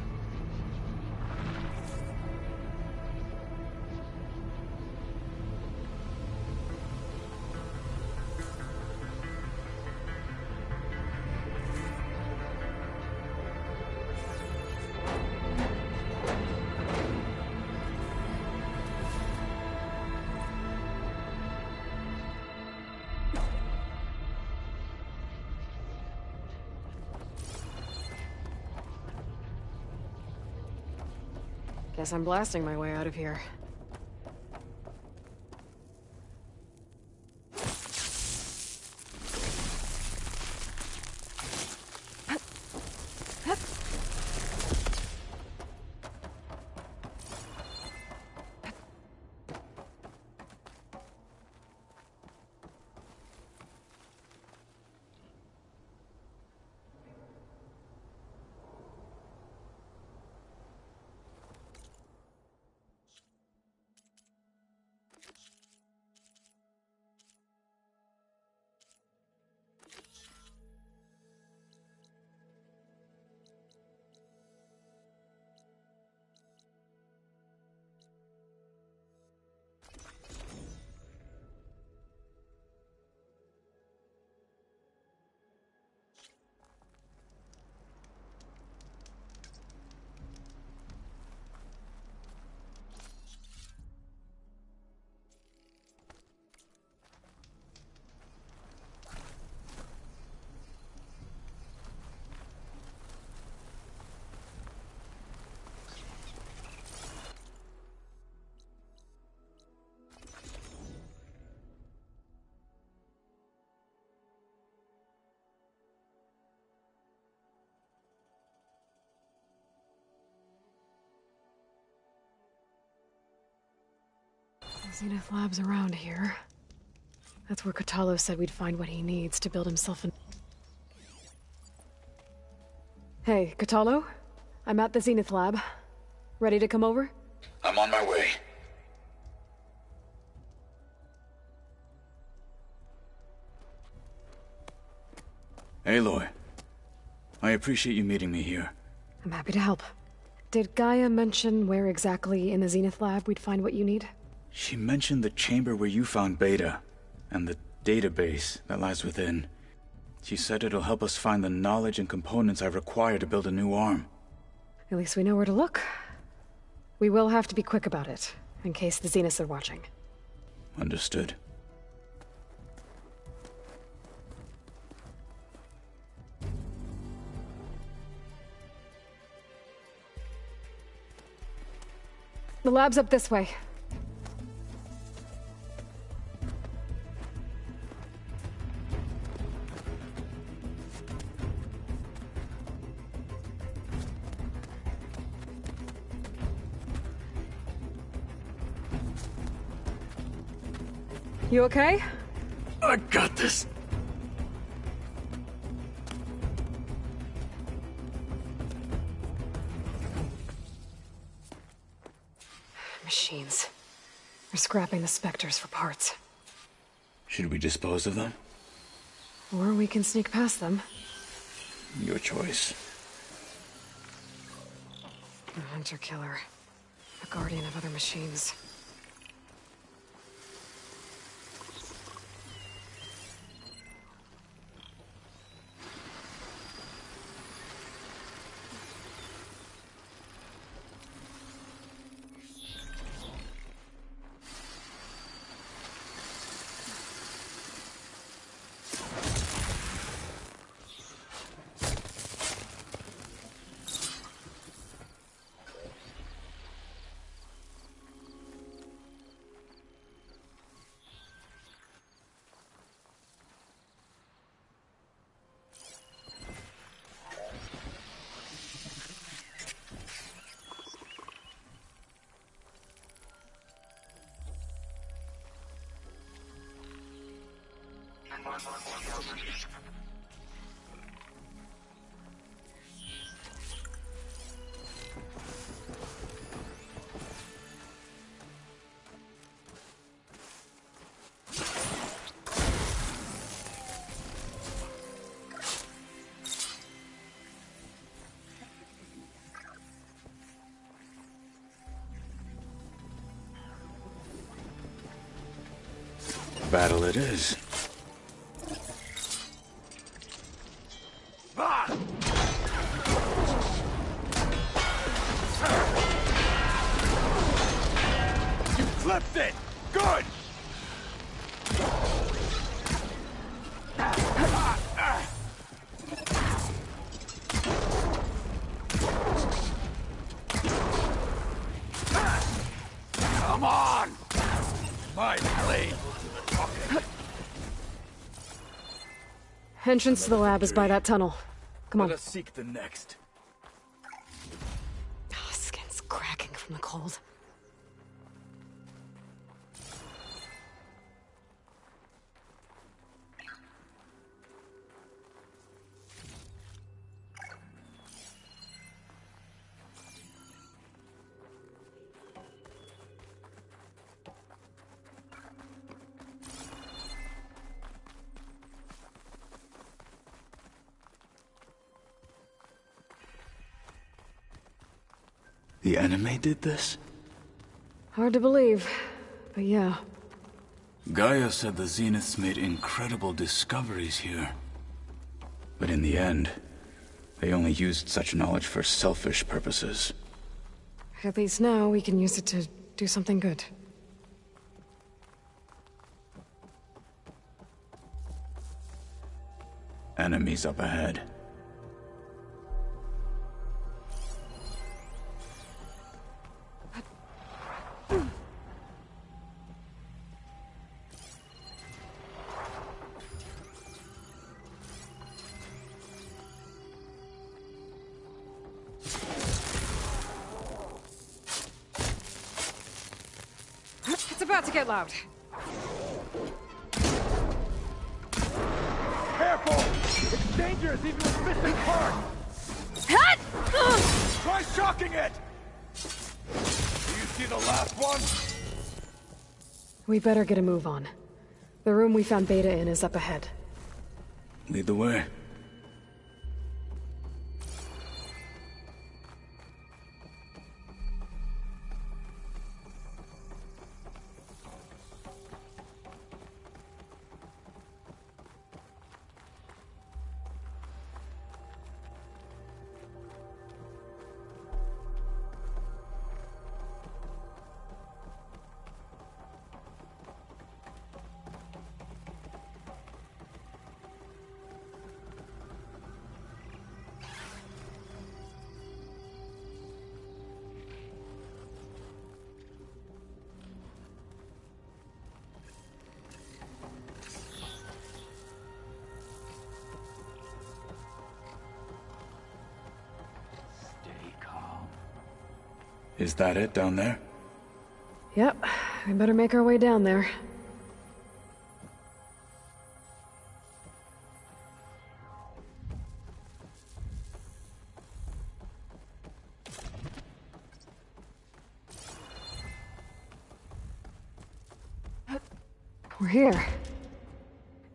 A: Guess I'm blasting my way out of here. Zenith Lab's around here. That's where Katalo said we'd find what he needs to build himself an... Hey, Katalo? I'm at the Zenith Lab. Ready to come over?
R: I'm on my way. Aloy, I appreciate you meeting me here.
A: I'm happy to help. Did Gaia mention where exactly in the Zenith Lab we'd find what you need?
R: She mentioned the chamber where you found Beta, and the database that lies within. She said it'll help us find the knowledge and components I require to build a new arm.
A: At least we know where to look. We will have to be quick about it, in case the Zeniths are watching.
R: Understood.
A: The lab's up this way. You okay?
R: I got this.
A: Machines. They're scrapping the Spectres for parts.
R: Should we dispose of them?
A: Or we can sneak past them.
R: Your choice.
A: A hunter-killer. A guardian of other machines.
R: Battle it is.
G: Flipped it! Good! Come on! My blade!
A: Entrance to the lab is by that tunnel. Come on.
R: Let us seek the next.
A: Oh, skin's cracking from the cold.
R: The enemy did this?
A: Hard to believe, but yeah.
R: Gaia said the Zeniths made incredible discoveries here. But in the end, they only used such knowledge for selfish purposes.
A: At least now we can use it to do something good.
R: Enemies up ahead.
A: It's about to get loud.
G: Careful! It's dangerous even with missing parts!
K: Hut!
G: Try shocking it! Do you see the last one?
A: We better get a move on. The room we found Beta in is up ahead.
R: Lead the way. Is that it down there?
A: Yep, we better make our way down there. We're here.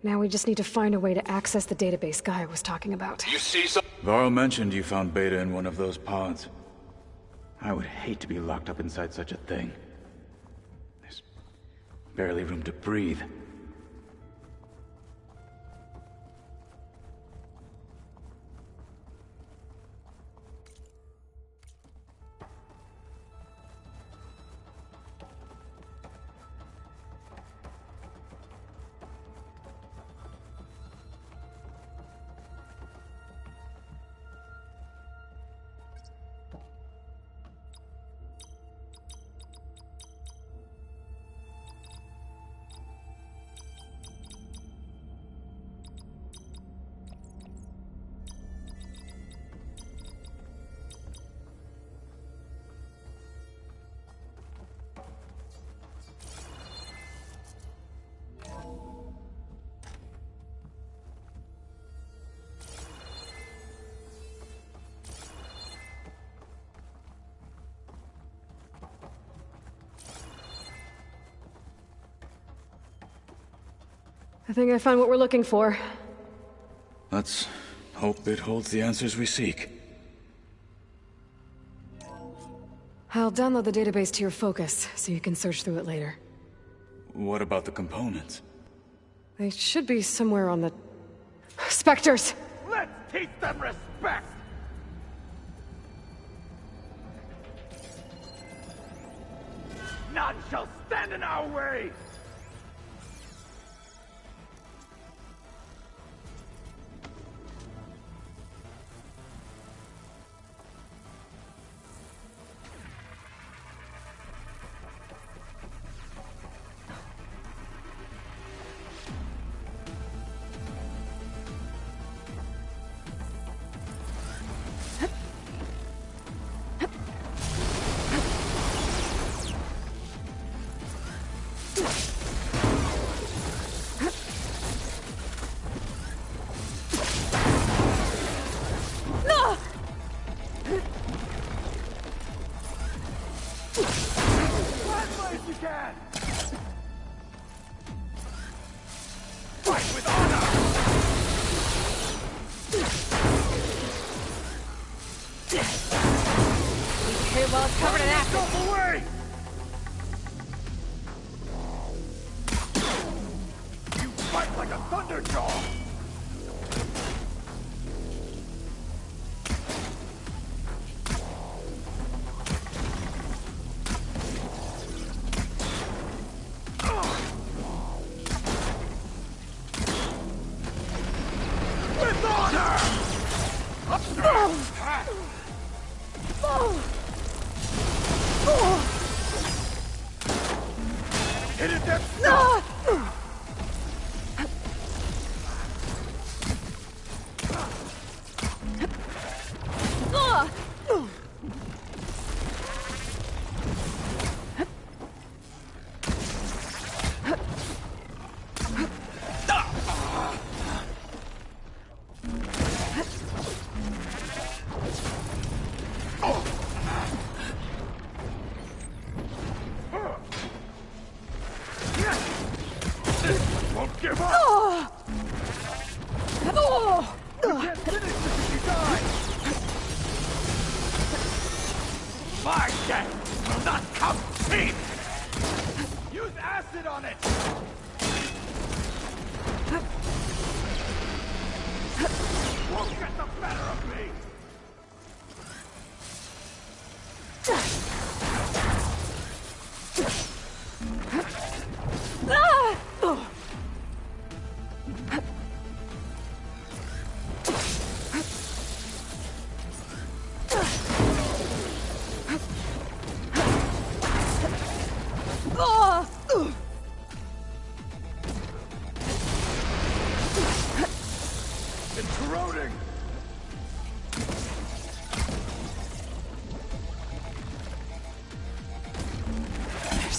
A: Now we just need to find a way to access the database Gaia was talking about.
G: You see some...
R: Varl mentioned you found Beta in one of those pods. I would hate to be locked up inside such a thing. There's barely room to breathe.
A: I think I found what we're looking for.
R: Let's hope it holds the answers we seek.
A: I'll download the database to your Focus, so you can search through it later.
R: What about the components?
A: They should be somewhere on the... Spectres!
G: Let's teach them respect! None shall stand in our way!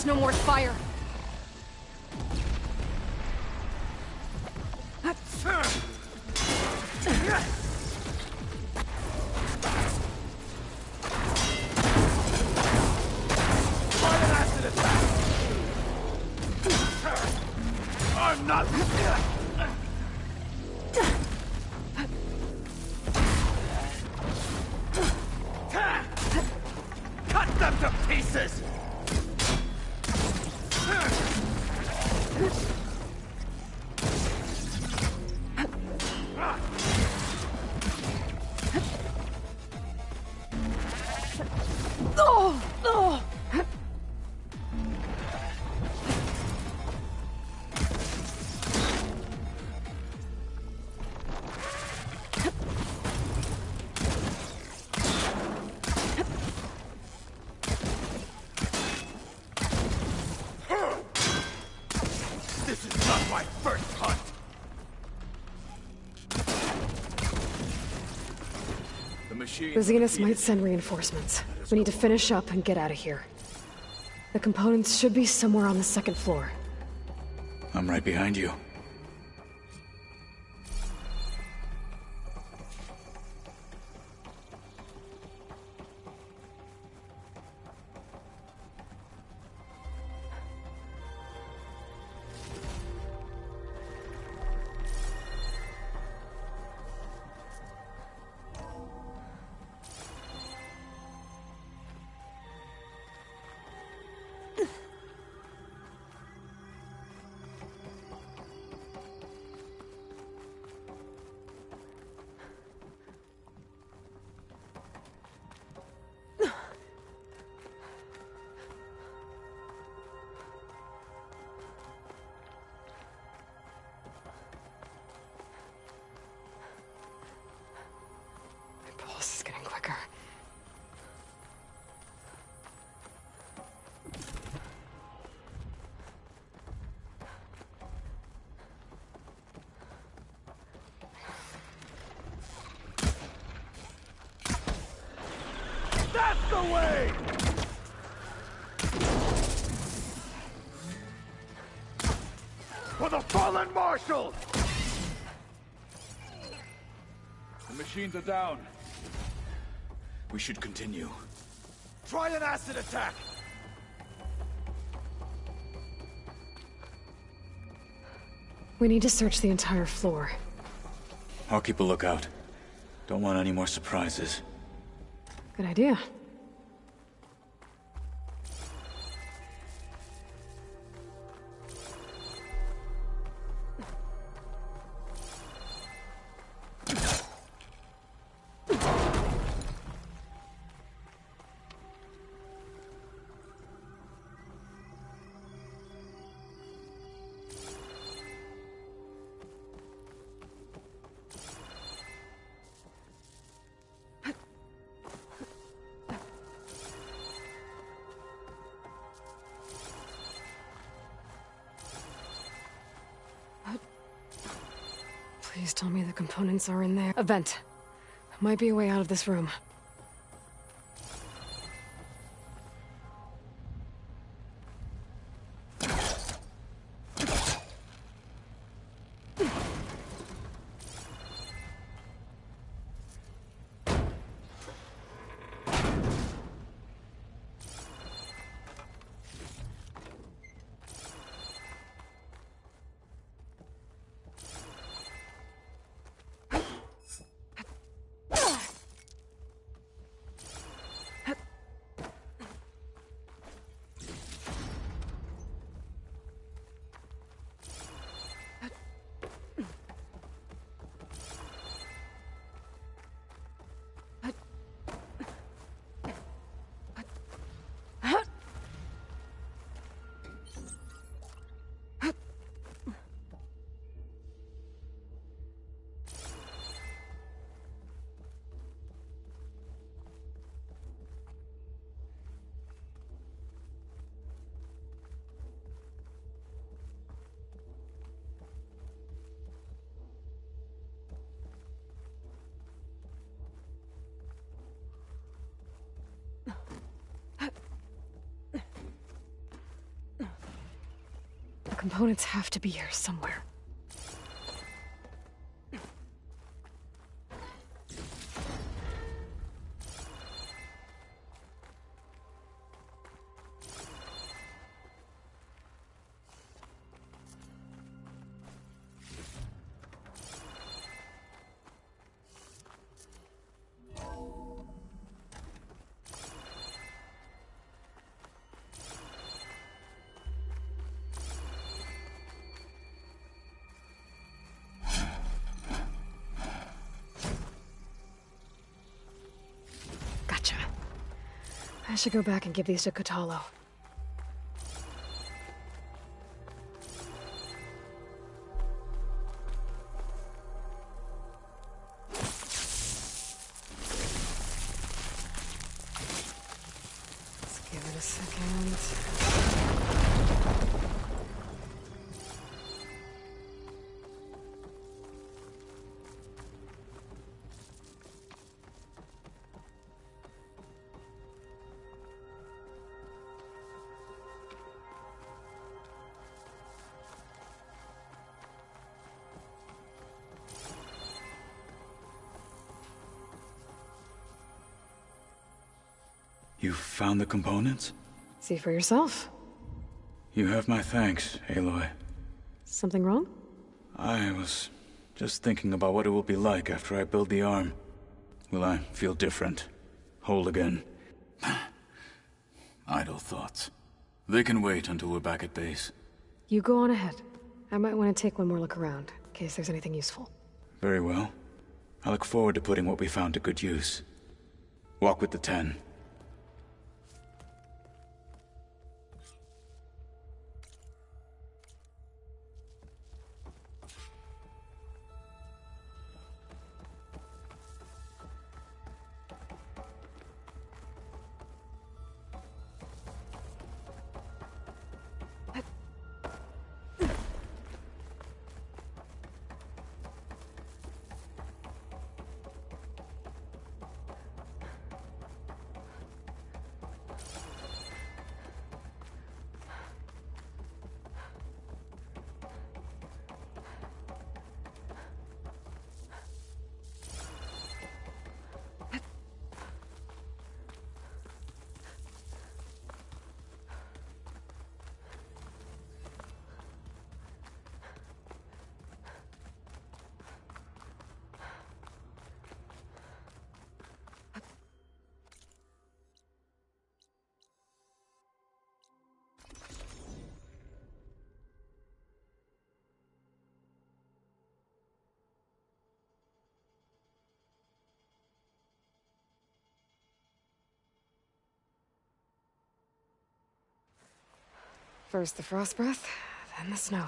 A: No more fire.
G: I'm not... Cut them to pieces! This is not my first hunt! The machine...
A: The Zeniths might send reinforcements. We need to finish up and get out of here. The components should be somewhere on the second floor.
R: I'm right behind you.
G: the way! For the fallen marshal!
E: The machines are down.
R: We should continue.
G: Try an acid attack!
A: We need to search the entire floor.
R: I'll keep a lookout. Don't want any more surprises.
A: Good idea. Please tell me the components are in there. A vent. Might be a way out of this room. The components have to be here somewhere. Gotcha. I should go back and give these to Kotalo. Let's give it a second.
R: You found the components?
A: See for yourself.
R: You have my thanks, Aloy.
A: Something wrong?
R: I was just thinking about what it will be like after I build the arm. Will I feel different? Whole again? Idle thoughts. They can wait until we're back at base.
A: You go on ahead. I might want to take one more look around, in case there's anything useful.
R: Very well. I look forward to putting what we found to good use. Walk with the 10.
A: First the frost breath, then the snow.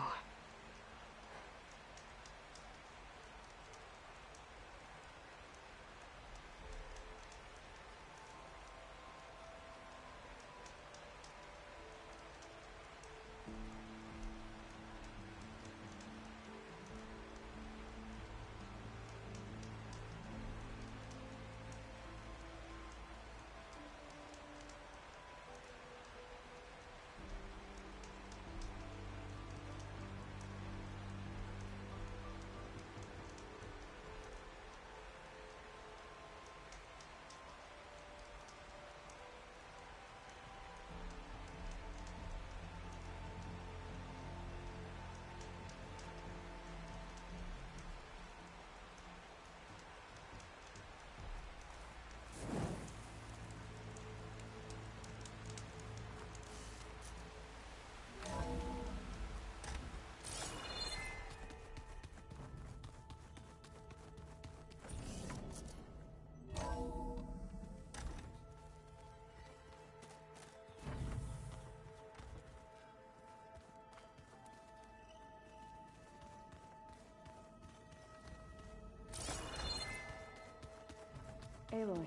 N: Aloy,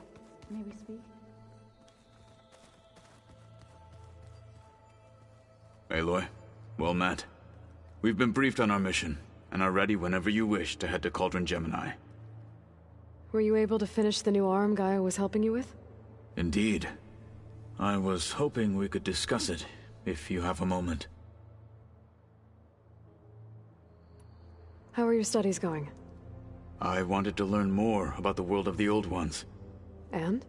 N: may we speak?
R: Aloy, well met. We've been briefed on our mission, and are ready whenever you wish to head to Cauldron Gemini.
A: Were you able to finish the new arm Gaia was helping you with?
R: Indeed. I was hoping we could discuss it, if you have a moment.
A: How are your studies going?
R: I wanted to learn more about the world of the Old Ones.
A: And?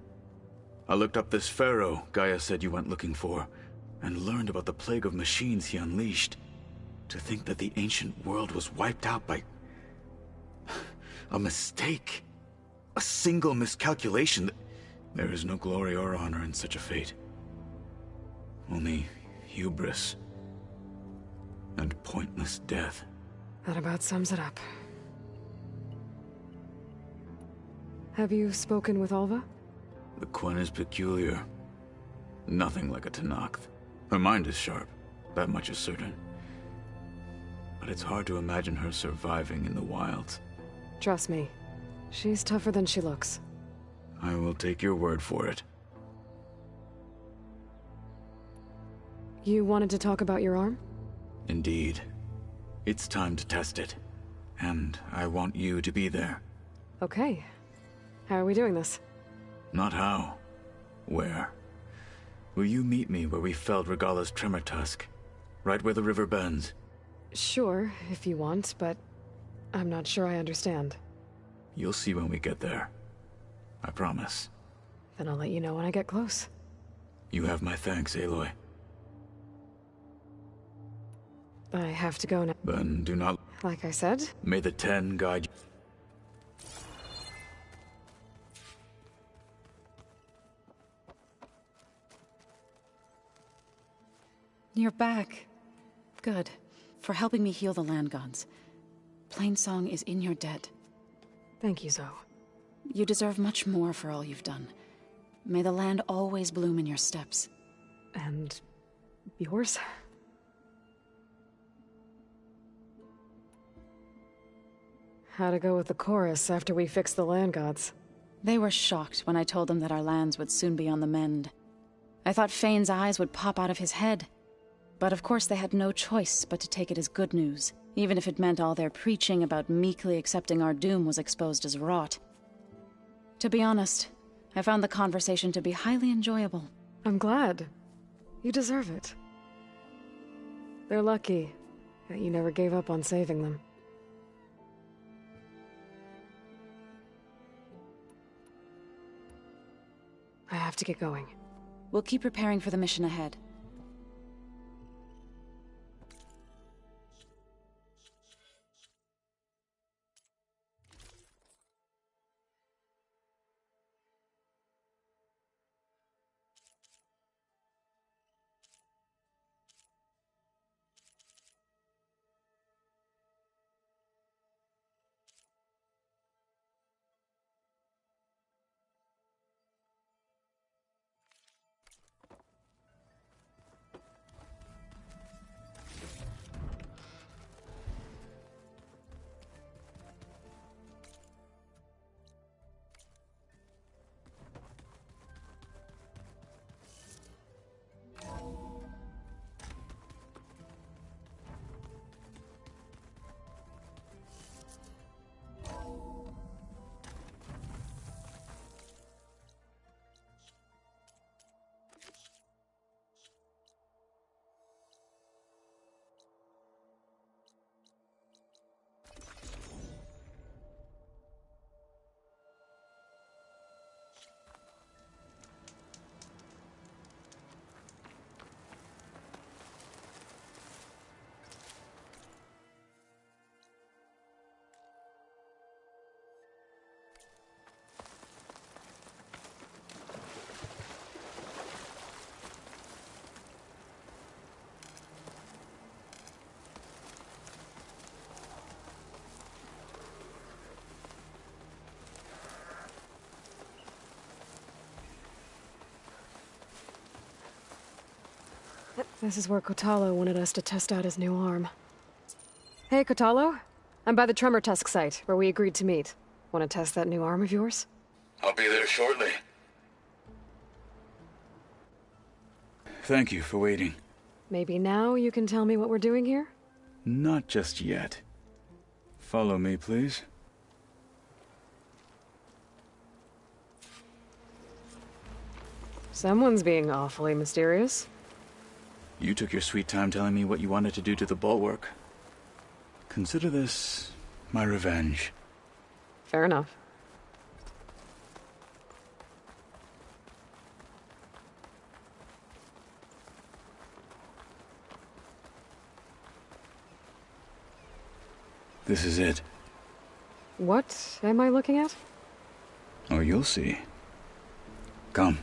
R: I looked up this pharaoh Gaia said you went looking for, and learned about the plague of machines he unleashed. To think that the ancient world was wiped out by a mistake. A single miscalculation. There is no glory or honor in such a fate. Only hubris and pointless death.
A: That about sums it up. Have you spoken with Alva?
R: The Quen is peculiar. Nothing like a Tenakth. Her mind is sharp, that much is certain. But it's hard to imagine her surviving in the wilds.
A: Trust me, she's tougher than she looks.
R: I will take your word for it.
A: You wanted to talk about your arm?
R: Indeed. It's time to test it. And I want you to be there.
A: Okay. How are we doing this?
R: Not how. Where? Will you meet me where we felled Regala's tremor tusk? Right where the river bends?
A: Sure, if you want, but I'm not sure I understand.
R: You'll see when we get there. I promise.
A: Then I'll let you know when I get close.
R: You have my thanks, Aloy.
A: I have to go now.
R: Then do not...
A: Like I said...
R: May the Ten guide you.
N: You're back. Good. For helping me heal the land gods. Plainsong is in your debt.
A: Thank you, Zoe.
N: You deserve much more for all you've done. May the land always bloom in your steps.
A: And... yours? How'd it go with the chorus after we fixed the land gods?
N: They were shocked when I told them that our lands would soon be on the mend. I thought Fane's eyes would pop out of his head. But of course they had no choice but to take it as good news, even if it meant all their preaching about meekly accepting our doom was exposed as rot. To be honest, I found the conversation to be highly enjoyable.
A: I'm glad. You deserve it. They're lucky that you never gave up on saving them. I have to get going.
N: We'll keep preparing for the mission ahead.
A: This is where Kotalo wanted us to test out his new arm. Hey, Kotalo. I'm by the Tremor Tusk site, where we agreed to meet. Want to test that new arm of yours?
R: I'll be there shortly. Thank you for waiting.
A: Maybe now you can tell me what we're doing here?
R: Not just yet. Follow me, please.
A: Someone's being awfully mysterious.
R: You took your sweet time telling me what you wanted to do to the bulwark. Consider this my revenge.
A: Fair enough.
R: This is it.
A: What am I looking at?
R: Oh, you'll see. Come.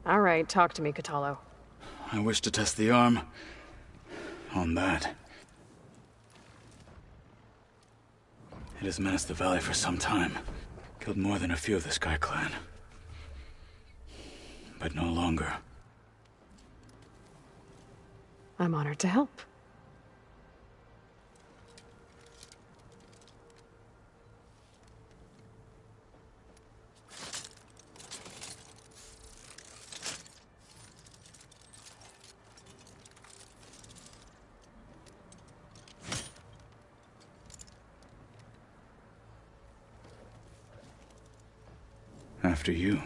A: All right, talk to me, Kotalo.
R: I wish to test the arm on that. It has menaced the valley for some time. Killed more than a few of the Sky Clan. But no longer.
A: I'm honored to help.
R: After you.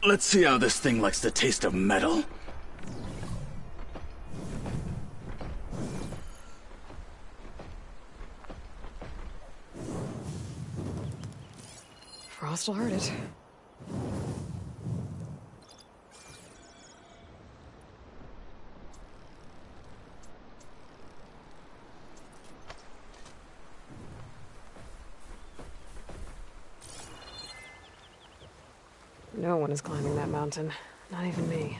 R: Let's see how this thing likes the taste of metal.
A: Frost will hurt it. No one is climbing that mountain. Not even me.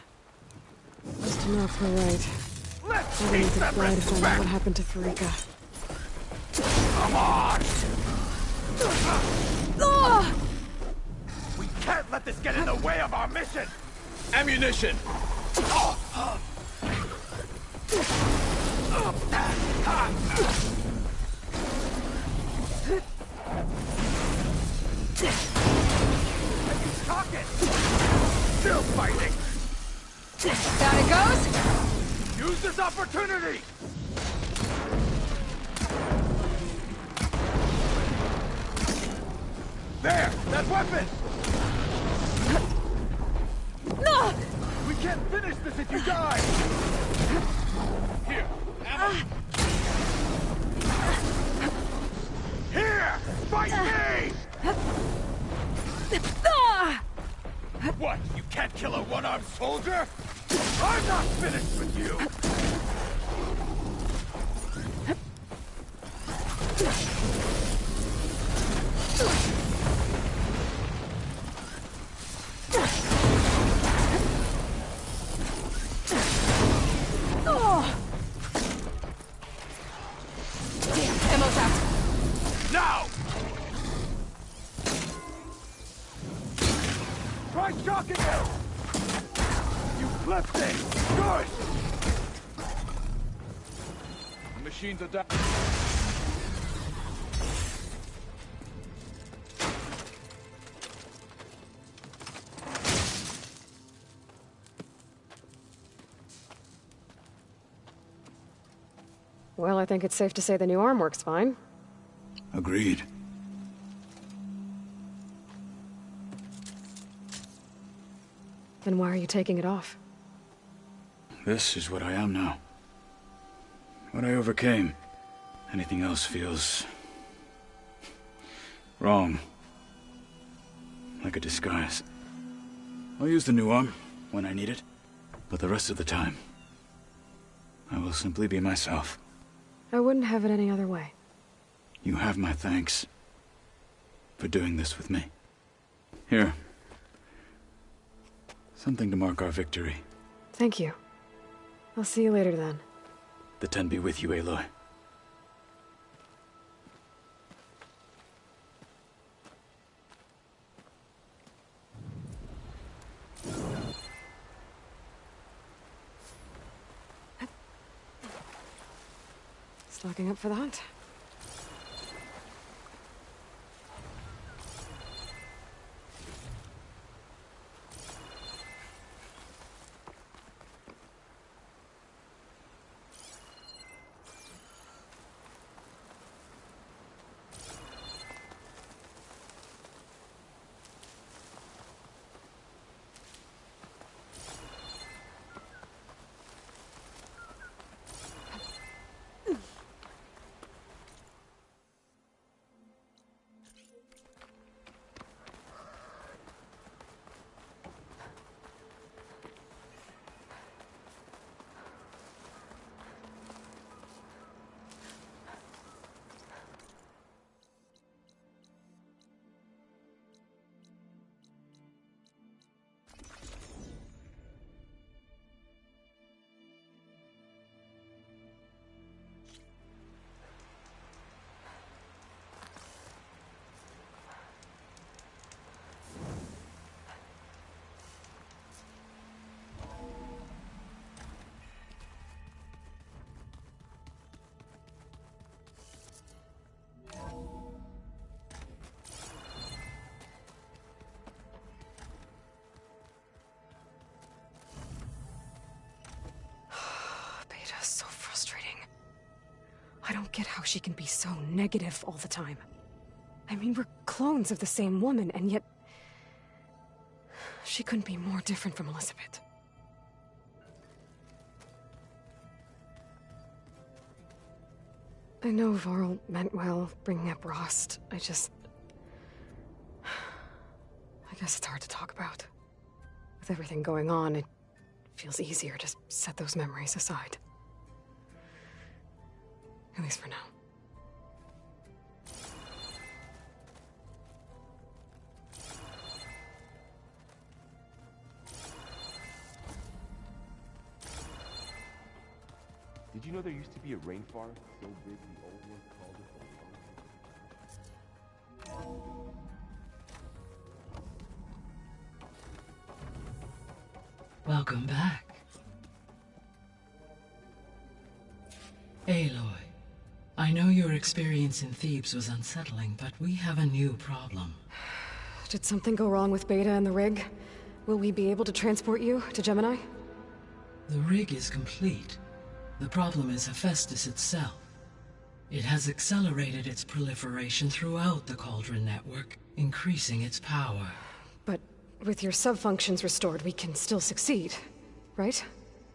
A: Just to know if we're right. I need to fly to find out what happened to Farika.
G: Come on! We can't let this get in the way of our mission! Ammunition! Talking! Still fighting!
A: Down it goes!
G: Use this opportunity! There! That weapon!
A: No!
G: We can't finish this if you die! Here! Ammo! Here! Fight me! What? You can't kill a one-armed soldier? I'm not finished with you!
A: Damn, ammo's out.
G: Now! Try shocking him! You flipped it! Good! The machines are down.
A: Well, I think it's safe to say the new arm works fine.
R: Agreed.
A: Then why are you taking it off?
R: This is what I am now. What I overcame. Anything else feels wrong. Like a disguise. I'll use the new arm when I need it, but the rest of the time, I will simply be myself.
A: I wouldn't have it any other way.
R: You have my thanks for doing this with me. Here. Something to mark our victory.
A: Thank you. I'll see you later then.
R: The Ten be with you, Aloy.
A: stocking up for that. Beta's so frustrating. I don't get how she can be so negative all the time. I mean, we're clones of the same woman, and yet... she couldn't be more different from Elizabeth. I know Varl meant well, bringing up Rost. I guess it's hard to talk about. With everything going on, it feels easier to set those memories aside. At least for now.
I: Did you know there used to be a rainforest so big the old ones called it the
U: Welcome back. Aloy, I know your experience in Thebes was unsettling, but we have a new problem.
A: Did something go wrong with Beta and the rig? Will we be able to transport you to Gemini?
U: The rig is complete. The problem is Hephaestus itself. It has accelerated its proliferation throughout the Cauldron network, increasing its power.
A: But with your sub-functions restored, we can still succeed, right?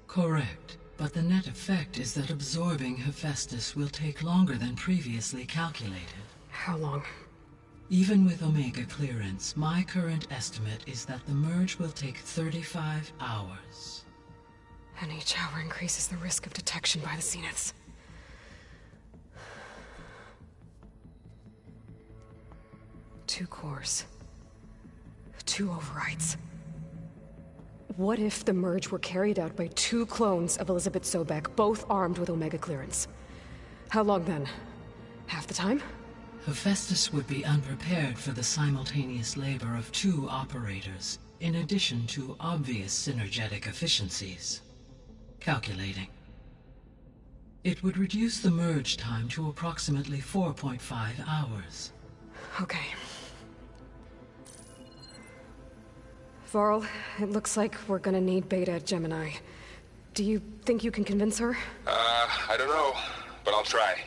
U: Correct. But the net effect is that absorbing Hephaestus will take longer than previously calculated.
A: How long?
U: Even with Omega clearance, my current estimate is that the merge will take 35 hours.
A: And each hour increases the risk of detection by the Zeniths. Two cores. Two overrides. What if the merge were carried out by two clones of Elizabeth Sobek, both armed with Omega clearance? How long then? Half the time?
U: Hephaestus would be unprepared for the simultaneous labor of two operators, in addition to obvious synergetic efficiencies. Calculating. It would reduce the merge time to approximately 4.5 hours.
A: Okay. Varl, it looks like we're gonna need Beta at Gemini. Do you think you can convince her?
B: I don't know, but I'll try.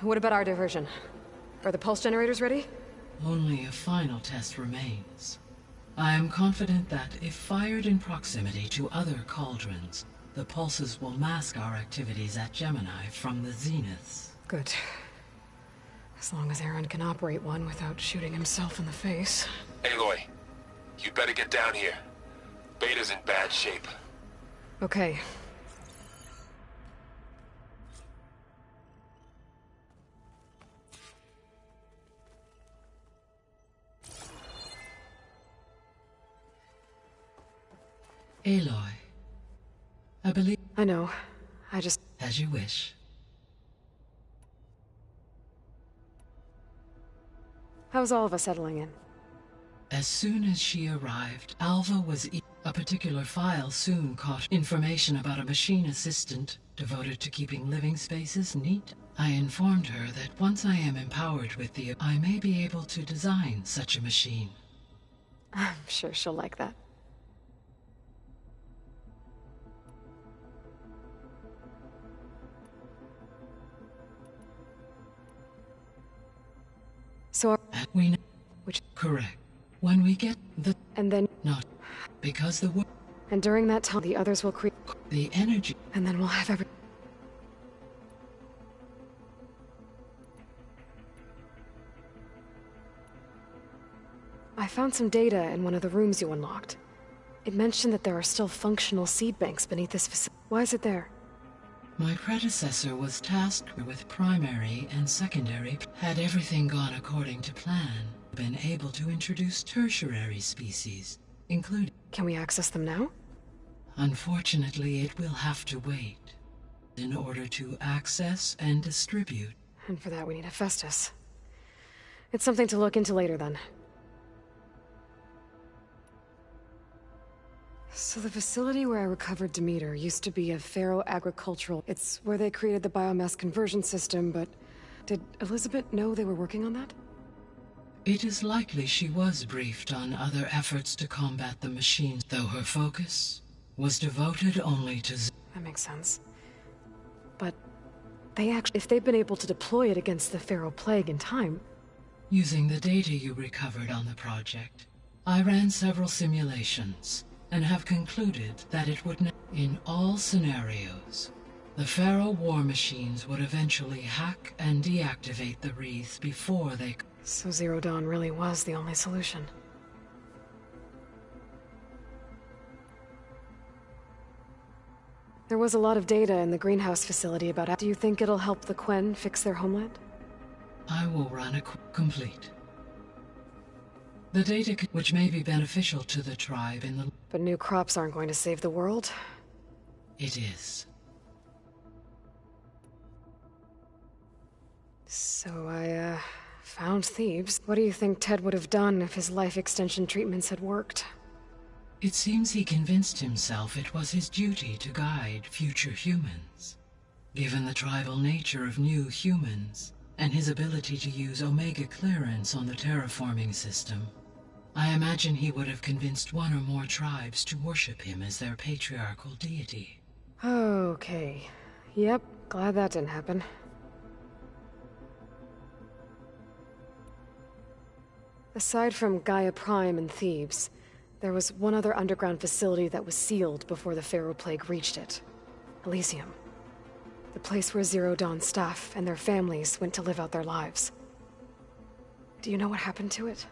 A: What about our diversion? Are the pulse generators ready?
U: Only a final test remains. I am confident that if fired in proximity to other cauldrons, the pulses will mask our activities at Gemini from the Zeniths.
A: Good. As long as Aaron can operate one without shooting himself in the face.
B: Aloy, you'd better get down here. Beta's in bad shape.
A: Okay.
U: Aloy, I believe...
A: I know. I just...
U: As you wish.
A: How's all of us settling in?
U: As soon as she arrived, Alva was... A particular file soon caught information about a machine assistant devoted to keeping living spaces neat. I informed her that once I am empowered with I may be able to design such a machine.
A: I'm sure she'll like that. So
U: we know which correct. When we get the
A: and then
U: not because the
A: and during that time the others will create
U: the energy
A: and then we'll have every I found some data in one of the rooms you unlocked. It mentioned that there are still functional seed banks beneath this facility. Why is it there?
U: My predecessor was tasked with primary and secondary. Had everything gone according to plan, been able to introduce tertiary species, including...
A: Can we access them now?
U: Unfortunately, it will have to wait in order to access and distribute.
A: And for that we need Hephaestus. It's something to look into later then. So the facility where I recovered Demeter used to be a ferro-agricultural... It's where they created the biomass conversion system, but... Did Elizabeth know they were working on that?
U: It is likely she was briefed on other efforts to combat the machines, though her focus was devoted only to...
A: That makes sense. But they actually... If they've been able to deploy it against the Pharaoh Plague in time...
U: Using the data you recovered on the project, I ran several simulations, and have concluded that it would in all scenarios, the Pharaoh war machines would eventually hack and deactivate the wreaths before they...
A: So Zero Dawn really was the only solution. There was a lot of data in the greenhouse facility about... Do you think it'll help the Quen fix their homeland?
U: I will run a complete. The data which may be beneficial to the tribe in the...
A: But new crops aren't going to save the world.
U: It is.
A: So I, found Thebes. What do you think Ted would have done if his life extension treatments had worked?
U: It seems he convinced himself it was his duty to guide future humans. Given the tribal nature of new humans, and his ability to use Omega clearance on the terraforming system, I imagine he would have convinced one or more tribes to worship him as their patriarchal deity.
A: Okay. Yep, glad that didn't happen. Aside from Gaia Prime and Thebes, there was one other underground facility that was sealed before the Pharaoh Plague reached it. Elysium. The place where Zero Dawn staff and their families went to live out their lives. Do you know what happened to it?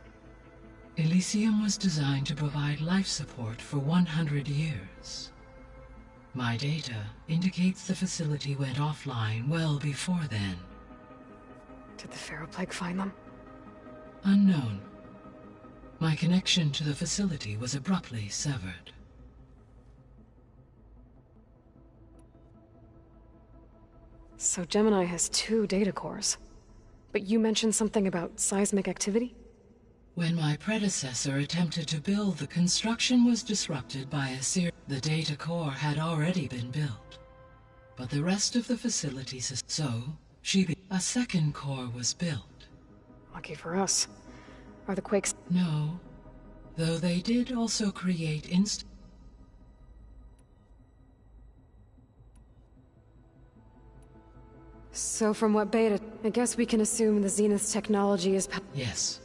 U: Elysium was designed to provide life support for 100 years. My data indicates the facility went offline well before then.
A: Did the Pharaoh Plague find them?
U: Unknown. My connection to the facility was abruptly severed.
A: So Gemini has 2 data cores. But you mentioned something about seismic activity?
U: When my predecessor attempted to build, the construction was disrupted by a series. The data core had already been built, but the rest of the facilities. So, a second core was built.
A: Lucky for us. Are the quakes?
U: No, though they did also create
A: So from what beta, I guess we can assume the Zenith's technology is...
U: Yes.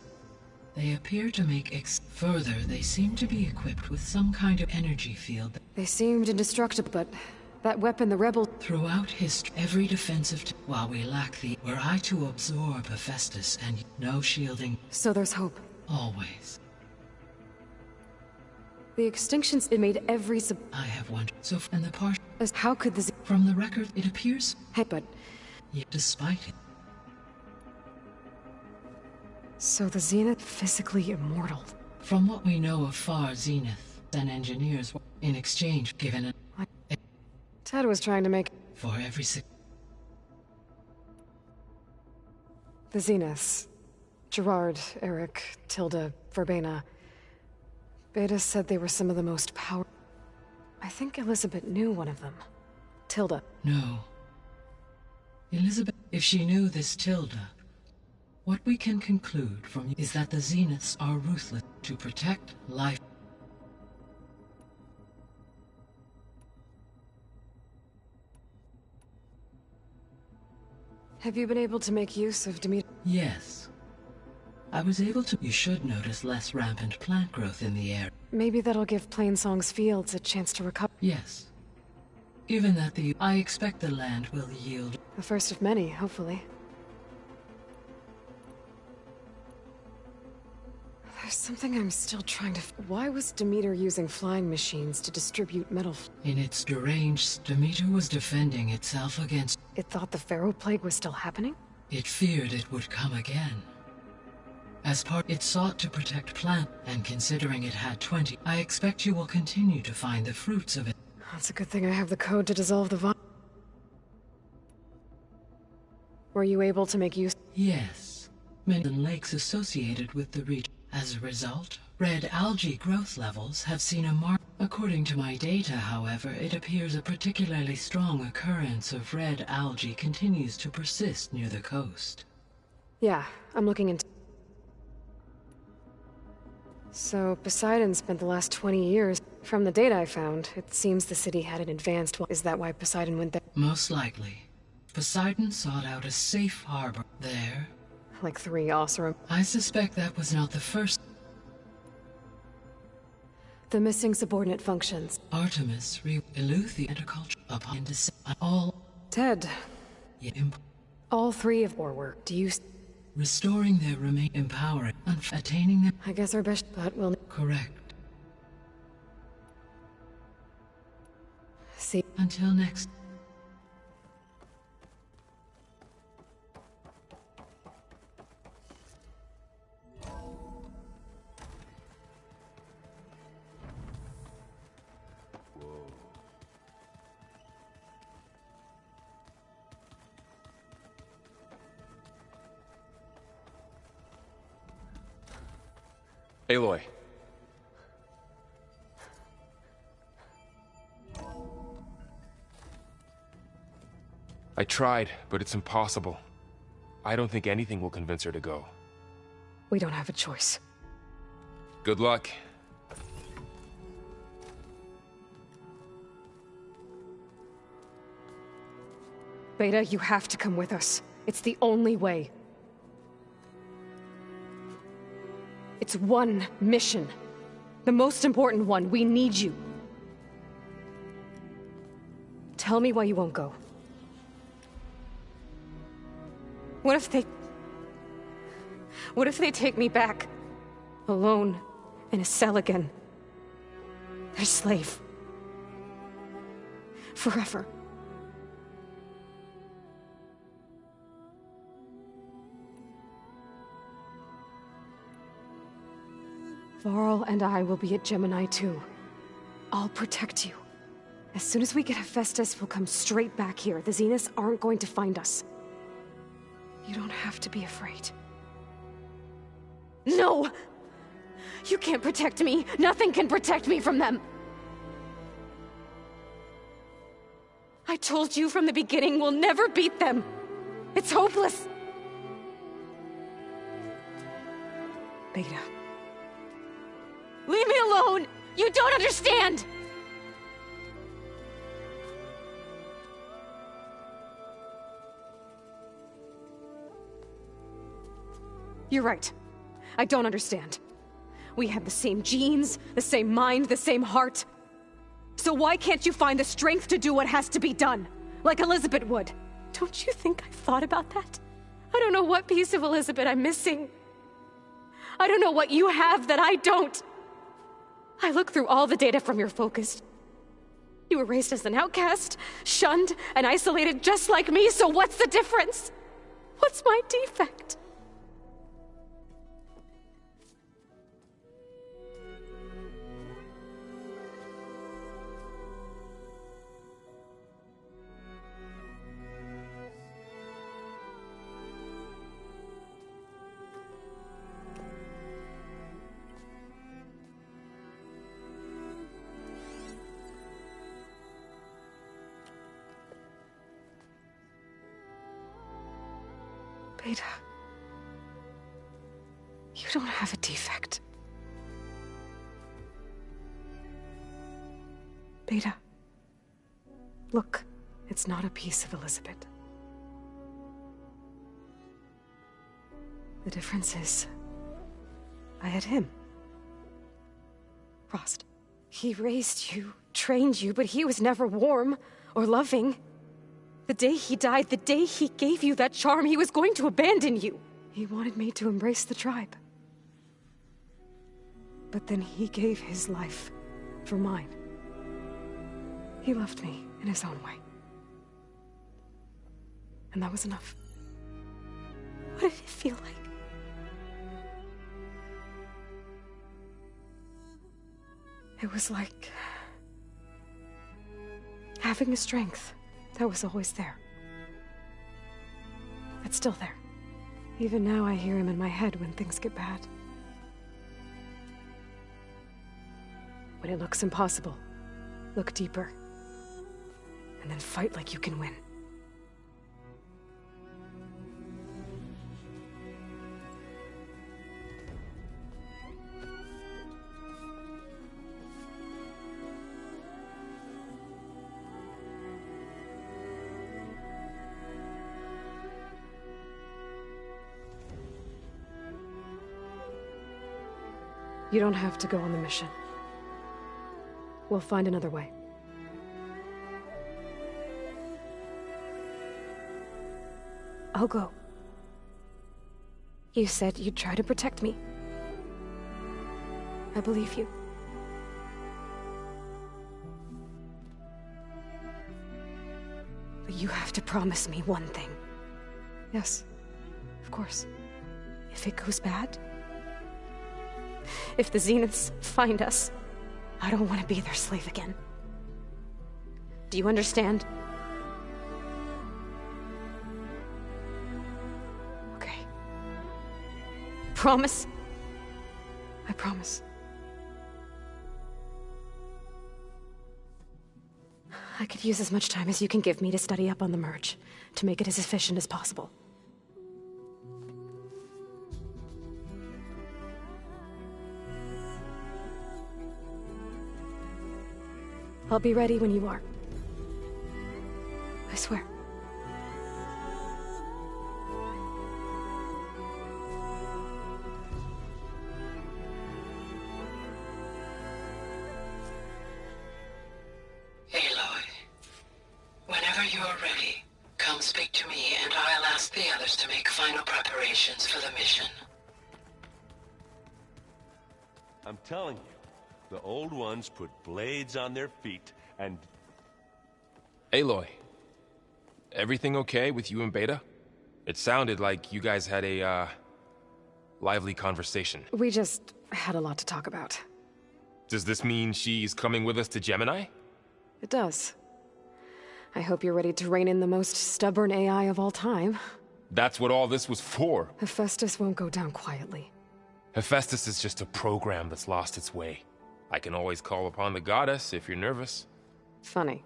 U: They appear to make further, they seem to be equipped with some kind of energy field.
A: They seemed indestructible, but that weapon the rebels...
U: Throughout history, every defensive... While we lack were I to absorb Hephaestus and no shielding...
A: So there's hope.
U: Always.
A: The extinctions, it made every
U: I have wondered. So, and the part...
A: How could the...
U: From the record, it appears...
A: Hey, but...
U: Yet despite it...
A: So the Zenith physically immortal?
U: From what we know of Far Zenith, and engineers were in exchange given
A: Ted was trying to make...
U: For every
A: The Zeniths. Gerard, Eric, Tilda, Verbena. Beta said they were some of the most powerful. I think Elizabeth knew one of them. Tilda.
U: No. Elizabeth, if she knew this Tilda, what we can conclude from is that the Zeniths are ruthless to protect life.
A: Have you been able to make use of Demeter?
U: Yes. I was able to. You should notice less rampant plant growth in the air.
A: Maybe that'll give Plainsong's fields a chance to recover.
U: Yes. Given that I expect the land will yield.
A: The first of many, hopefully. There's something I'm still trying to... Why was Demeter using flying machines to distribute metal?
U: In its deranged, Demeter was defending itself against...
A: It thought the Pharaoh Plague was still happening?
U: It feared it would come again. As part, it sought to protect plant, and considering it had 20, I expect you will continue to find the fruits of it.
A: That's a good thing I have the code to dissolve the vine. Were you able to make use?
U: Yes. Many lakes associated with the region. As a result, red algae growth levels have seen a mark. According to my data, however, it appears a particularly strong occurrence of red algae continues to persist near the coast.
A: Yeah, I'm looking into... So, Poseidon spent the last 20 years... From the data I found, it seems the city had an advanced... Is that why Poseidon went there?
U: Most likely. Poseidon sought out a safe harbor there.
A: Like 3 Oseram.
U: I suspect that was not the first.
A: The missing subordinate functions.
U: Artemis, Eleuthi, and culture upon all.
A: Ted. All 3 of our work. Do you...
U: Restoring their remain empowering, attaining them.
A: I guess our best, but we'll...
U: Correct.
A: See.
U: Until next.
B: Aloy. I tried, but it's impossible. I don't think anything will convince her to go.
A: We don't have a choice.
B: Good luck.
A: Beta, you have to come with us. It's the only way. It's one mission. The most important one. We need you. Tell me why you won't go. What if they take me back? Alone, in a cell again. Their slave. Forever. Varl and I will be at Gemini too. I'll protect you. As soon as we get Hephaestus, we'll come straight back here. The Zeniths aren't going to find us. You don't have to be afraid. No! You can't protect me. Nothing can protect me from them. I told you from the beginning we'll never beat them. It's hopeless. Beta. Leave me alone! You don't understand! You're right. I don't understand. We have the same genes, the same mind, the same heart. So why can't you find the strength to do what has to be done? Like Elizabeth would. Don't you think I've thought about that? I don't know what piece of Elizabeth I'm missing. I don't know what you have that I don't. I look through all the data from your focus. You were raised as an outcast, shunned, and isolated just like me, so what's the difference? What's my defect? Beta. You don't have a defect. Beta. Look, it's not a piece of Elizabeth. The difference is, I had him. Frost. He raised you, trained you, but he was never warm or loving. The day he died, the day he gave you that charm, he was going to abandon you. He wanted me to embrace the tribe. But then he gave his life for mine. He loved me in his own way. And that was enough. What did it feel like? It was like having a strength that was always there. It's still there. Even now I hear him in my head when things get bad. When it looks impossible, look deeper. And then fight like you can win. You don't have to go on the mission. We'll find another way. I'll go. You said you'd try to protect me. I believe you. But you have to promise me one thing. Yes, of course. If it goes bad, if the Zeniths find us, I don't want to be their slave again. Do you understand? Okay. Promise? I promise. I could use as much time as you can give me to study up on the merge, to make it as efficient as possible. I'll be ready when you are. I swear.
P: Aloy, whenever you're ready, come speak to me and I'll ask the others to make final preparations for the mission.
I: I'm telling you, the old ones put blades on their feet and...
Q: Aloy, everything okay with you and Beta? It sounded like you guys had a, lively conversation.
A: We just had a lot to talk about.
Q: Does this mean she's coming with us to Gemini?
A: It does. I hope you're ready to rein in the most stubborn AI of all time.
Q: That's what all this was for.
A: Hephaestus won't go down quietly.
Q: Hephaestus is just a program that's lost its way. I can always call upon the goddess if you're nervous.
A: Funny.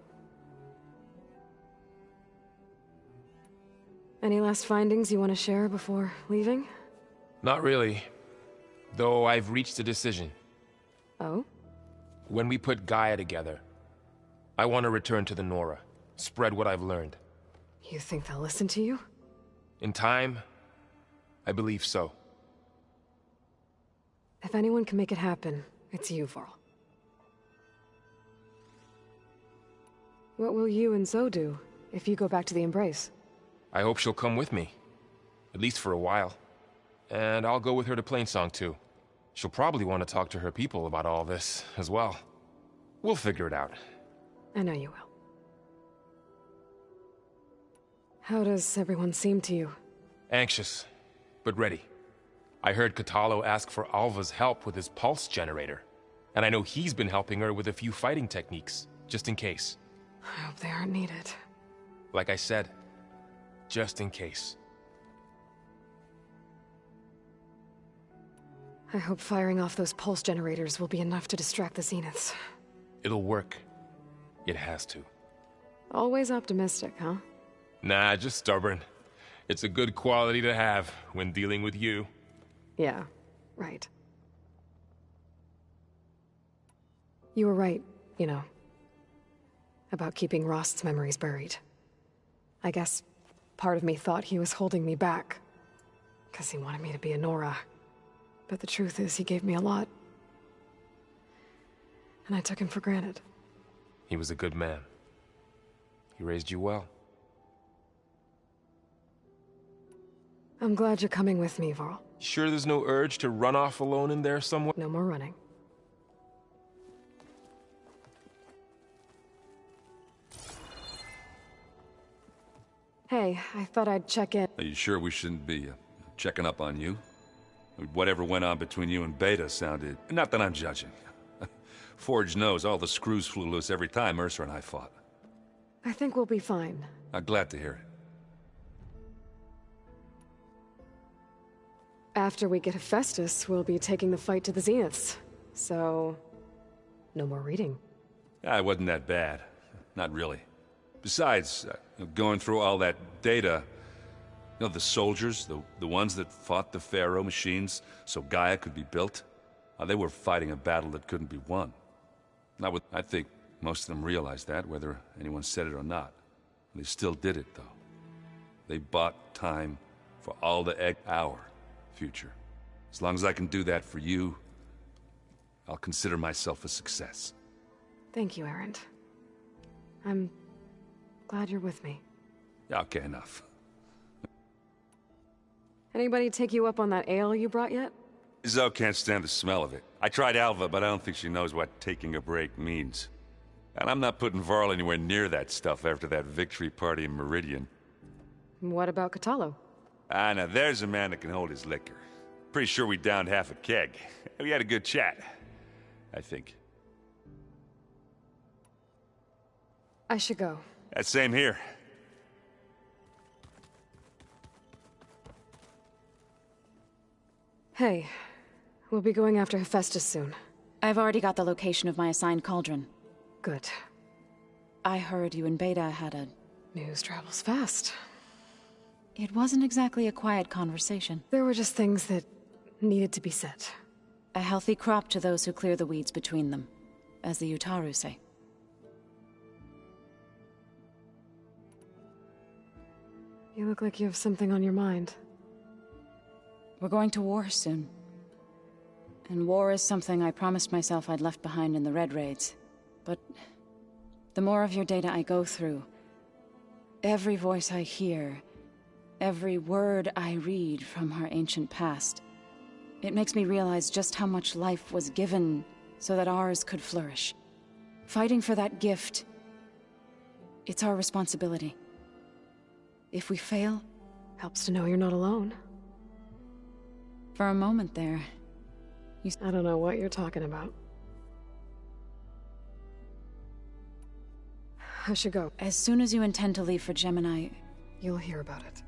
A: Any last findings you want to share before leaving?
Q: Not really. Though I've reached a decision.
A: Oh?
Q: When we put Gaia together, I want to return to the Nora. Spread what I've learned.
A: You think they'll listen to you?
Q: In time, I believe so.
A: If anyone can make it happen, it's you, Varl. What will you and Zoe do if you go back to the Embrace?
Q: I hope she'll come with me. At least for a while. And I'll go with her to Plainsong too. She'll probably want to talk to her people about all this as well. We'll figure it out.
A: I know you will. How does everyone seem to you?
Q: Anxious, but ready. I heard Katalo ask for Alva's help with his pulse generator. And I know he's been helping her with a few fighting techniques, just in case.
A: I hope they aren't needed.
Q: Like I said, just in case.
A: I hope firing off those pulse generators will be enough to distract the Zeniths.
Q: It'll work. It has to.
A: Always optimistic, huh?
Q: Nah, just stubborn. It's a good quality to have when dealing with you.
A: Yeah, right. You were right, you know, about keeping Rost's memories buried. I guess part of me thought he was holding me back, because he wanted me to be a Nora. But the truth is, he gave me a lot. And I took him for granted.
Q: He was a good man. He raised you well.
A: I'm glad you're coming with me, Varl.
Q: Sure there's no urge to run off alone in there somewhere?
A: No more running. Hey, I thought I'd check in.
L: Are you sure we shouldn't be checking up on you? Whatever went on between you and Beta sounded... Not that I'm judging. Forge knows all the screws flew loose every time Mercer and I fought.
A: I think we'll be fine.
L: I'm glad to hear it.
A: After we get Hephaestus, we'll be taking the fight to the Zeniths. So... no more reading.
L: It wasn't that bad. Not really. Besides, going through all that data... You know, the soldiers, the ones that fought the Pharaoh machines so Gaia could be built? They were fighting a battle that couldn't be won. I think most of them realized that, whether anyone said it or not. They still did it, though. They bought time for all our future. As long as I can do that for you, I'll consider myself a success.
A: Thank you, Erend. I'm glad you're with me.
L: Okay, enough.
A: Anybody take you up on that ale you brought yet?
L: Zoe can't stand the smell of it. I tried Alva, but I don't think she knows what taking a break means. And I'm not putting Varl anywhere near that stuff after that victory party in Meridian.
A: What about Catalo?
L: Now there's a man that can hold his liquor. Pretty sure we downed half a keg. We had a good chat, I think.
A: I should go.
L: Same here.
A: Hey, we'll be going after Hephaestus soon.
O: I've already got the location of my assigned cauldron.
A: Good.
O: I heard you and Beta had a...
A: News travels fast.
O: It wasn't exactly a quiet conversation.
A: There were just things that needed to be said.
O: A healthy crop to those who clear the weeds between them, as the Utaru say.
A: You look like you have something on your mind.
O: We're going to war soon. And war is something I promised myself I'd left behind in the Red Raids. But the more of your data I go through, every voice I hear, every word I read from our ancient past, it makes me realize just how much life was given so that ours could flourish. Fighting for that gift, it's our responsibility. If we fail...
A: Helps to know you're not alone.
O: For a moment there,
A: I don't know what you're talking about. I should go.
O: As soon as you intend to leave for Gemini...
A: You'll hear about it.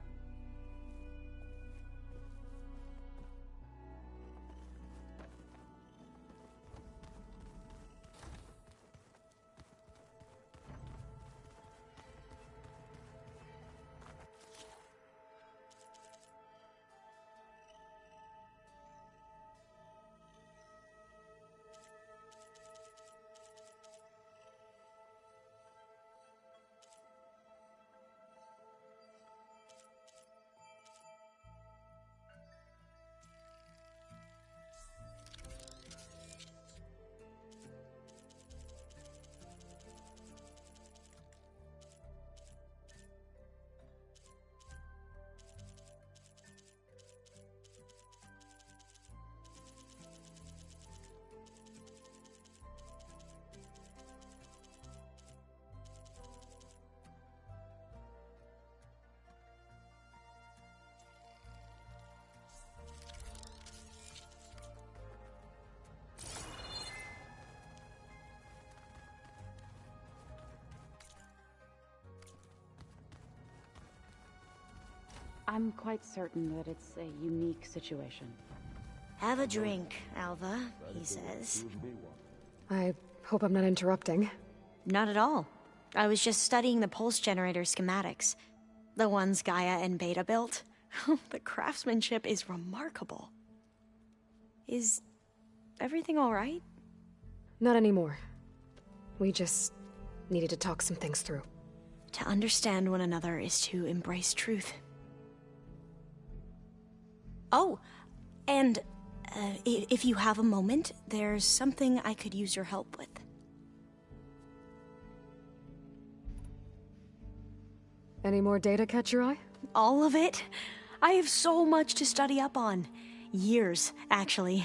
O: I'm quite certain that it's a unique situation.
M: Have a drink, Alva, he says.
A: I hope I'm not interrupting.
M: Not at all. I was just studying the pulse generator schematics. The ones Gaia and Beta built. The craftsmanship is remarkable. Is everything all right?
A: Not anymore. We just needed to talk some things through.
M: To understand one another is to embrace truth. Oh, and if you have a moment, there's something I could use your help with.
A: Any more data catch your eye?
M: All of it? I have so much to study up on. Years, actually.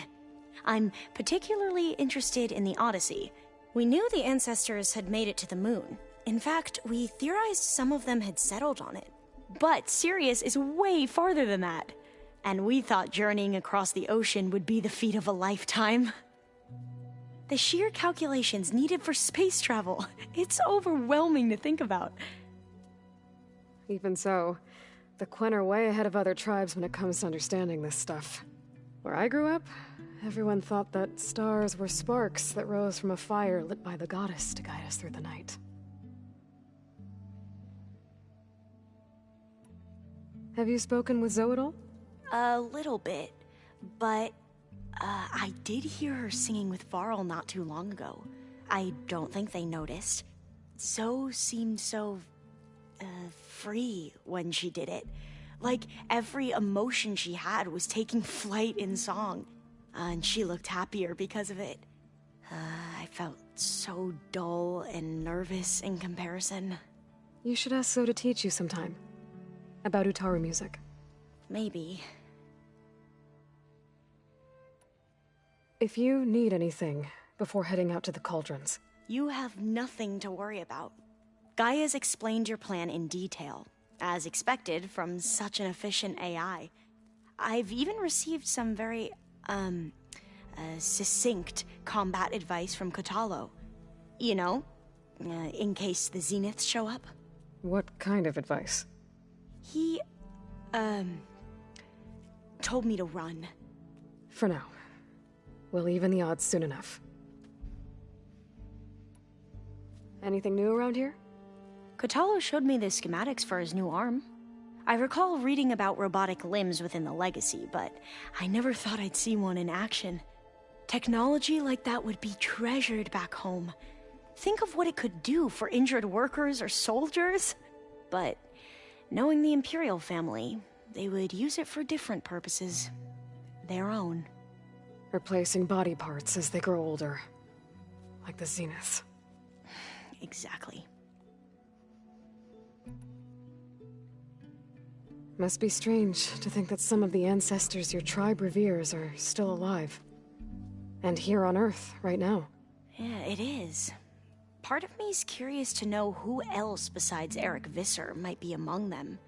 M: I'm particularly interested in the Odyssey. We knew the ancestors had made it to the moon. In fact, we theorized some of them had settled on it. But Sirius is way farther than that. And we thought journeying across the ocean would be the feat of a lifetime. The sheer calculations needed for space travel, it's overwhelming to think about.
A: Even so, the Quen are way ahead of other tribes when it comes to understanding this stuff. Where I grew up, everyone thought that stars were sparks that rose from a fire lit by the goddess to guide us through the night. Have you spoken with Zoe at all?
M: A little bit, but I did hear her singing with Varl not too long ago. I don't think they noticed. Zoe seemed so free when she did it. Like every emotion she had was taking flight in song. And she looked happier because of it. I felt so dull and nervous in comparison.
A: You should ask Zoe to teach you sometime. About Utaru music.
M: Maybe.
A: If you need anything before heading out to the cauldrons.
M: You have nothing to worry about. Gaia's explained your plan in detail, as expected from such an efficient AI. I've even received some very, succinct combat advice from Kotalo. You know, in case the Zeniths show up.
A: What kind of advice?
M: He, told me to run.
A: For now. We'll even the odds soon enough. Anything new around here?
M: Kotalo showed me the schematics for his new arm. I recall reading about robotic limbs within the Legacy, but I never thought I'd see one in action. Technology like that would be treasured back home. Think of what it could do for injured workers or soldiers. But knowing the Imperial family, they would use it for different purposes. Their own.
A: Replacing body parts as they grow older. Like the Zeniths.
M: Exactly.
A: Must be strange to think that some of the ancestors your tribe reveres are still alive. And here on Earth, right now.
M: Yeah, it is. Part of me's curious to know who else besides Eric Visser might be among them.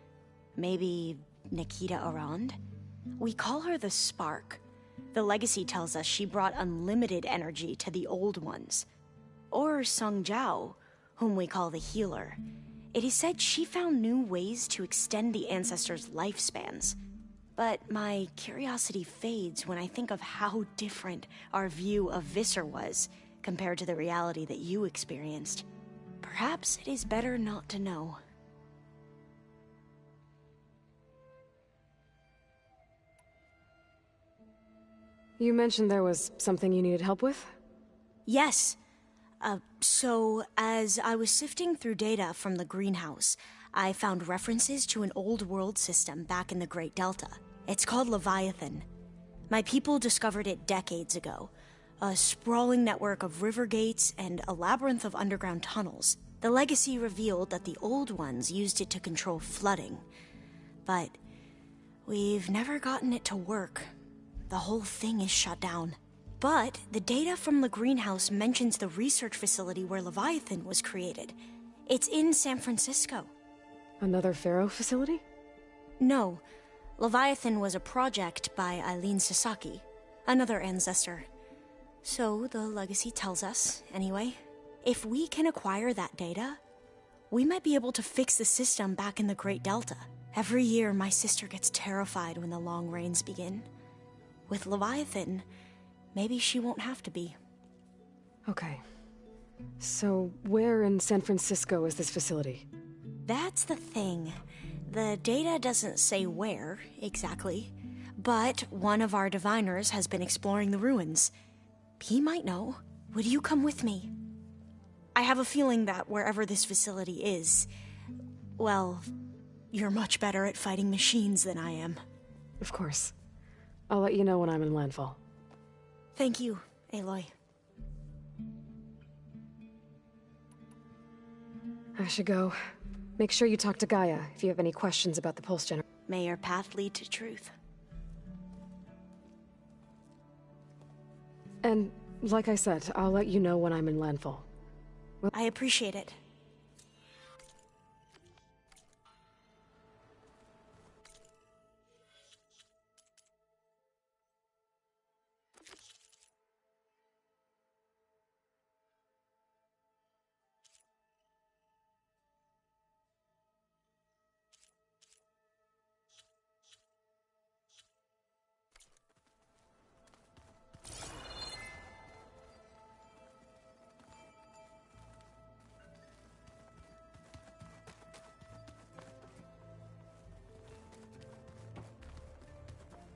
M: Maybe Nikita Arand? We call her the Spark. The Legacy tells us she brought unlimited energy to the Old Ones. Or Sung Jiao, whom we call the Healer. It is said she found new ways to extend the ancestors' lifespans. But my curiosity fades when I think of how different our view of Visser was compared to the reality that you experienced. Perhaps it is better not to know.
A: You mentioned there was something you needed help with?
M: Yes. So, as I was sifting through data from the greenhouse, I found references to an old world system back in the Great Delta. It's called Leviathan. My people discovered it decades ago. A sprawling network of river gates and a labyrinth of underground tunnels. The Legacy revealed that the Old Ones used it to control flooding. But we've never gotten it to work. The whole thing is shut down. But the data from the greenhouse mentions the research facility where Leviathan was created. It's in San Francisco.
A: Another Pharaoh facility?
M: No. Leviathan was a project by Eileen Sasaki, another ancestor. So the Legacy tells us, anyway. If we can acquire that data, we might be able to fix the system back in the Great Delta. Every year, my sister gets terrified when the long rains begin. With Leviathan, maybe she won't have to be.
A: Okay. So, where in San Francisco is this facility?
M: That's the thing. The data doesn't say where, exactly, but one of our diviners has been exploring the ruins. He might know. Would you come with me? I have a feeling that wherever this facility is, well, you're much better at fighting machines than I am.
A: Of course. I'll let you know when I'm in landfall.
M: Thank you, Aloy.
A: I should go. Make sure you talk to Gaia if you have any questions about the pulse generator.
M: May your path lead to truth.
A: And, like I said, I'll let you know when I'm in landfall.
M: I appreciate it.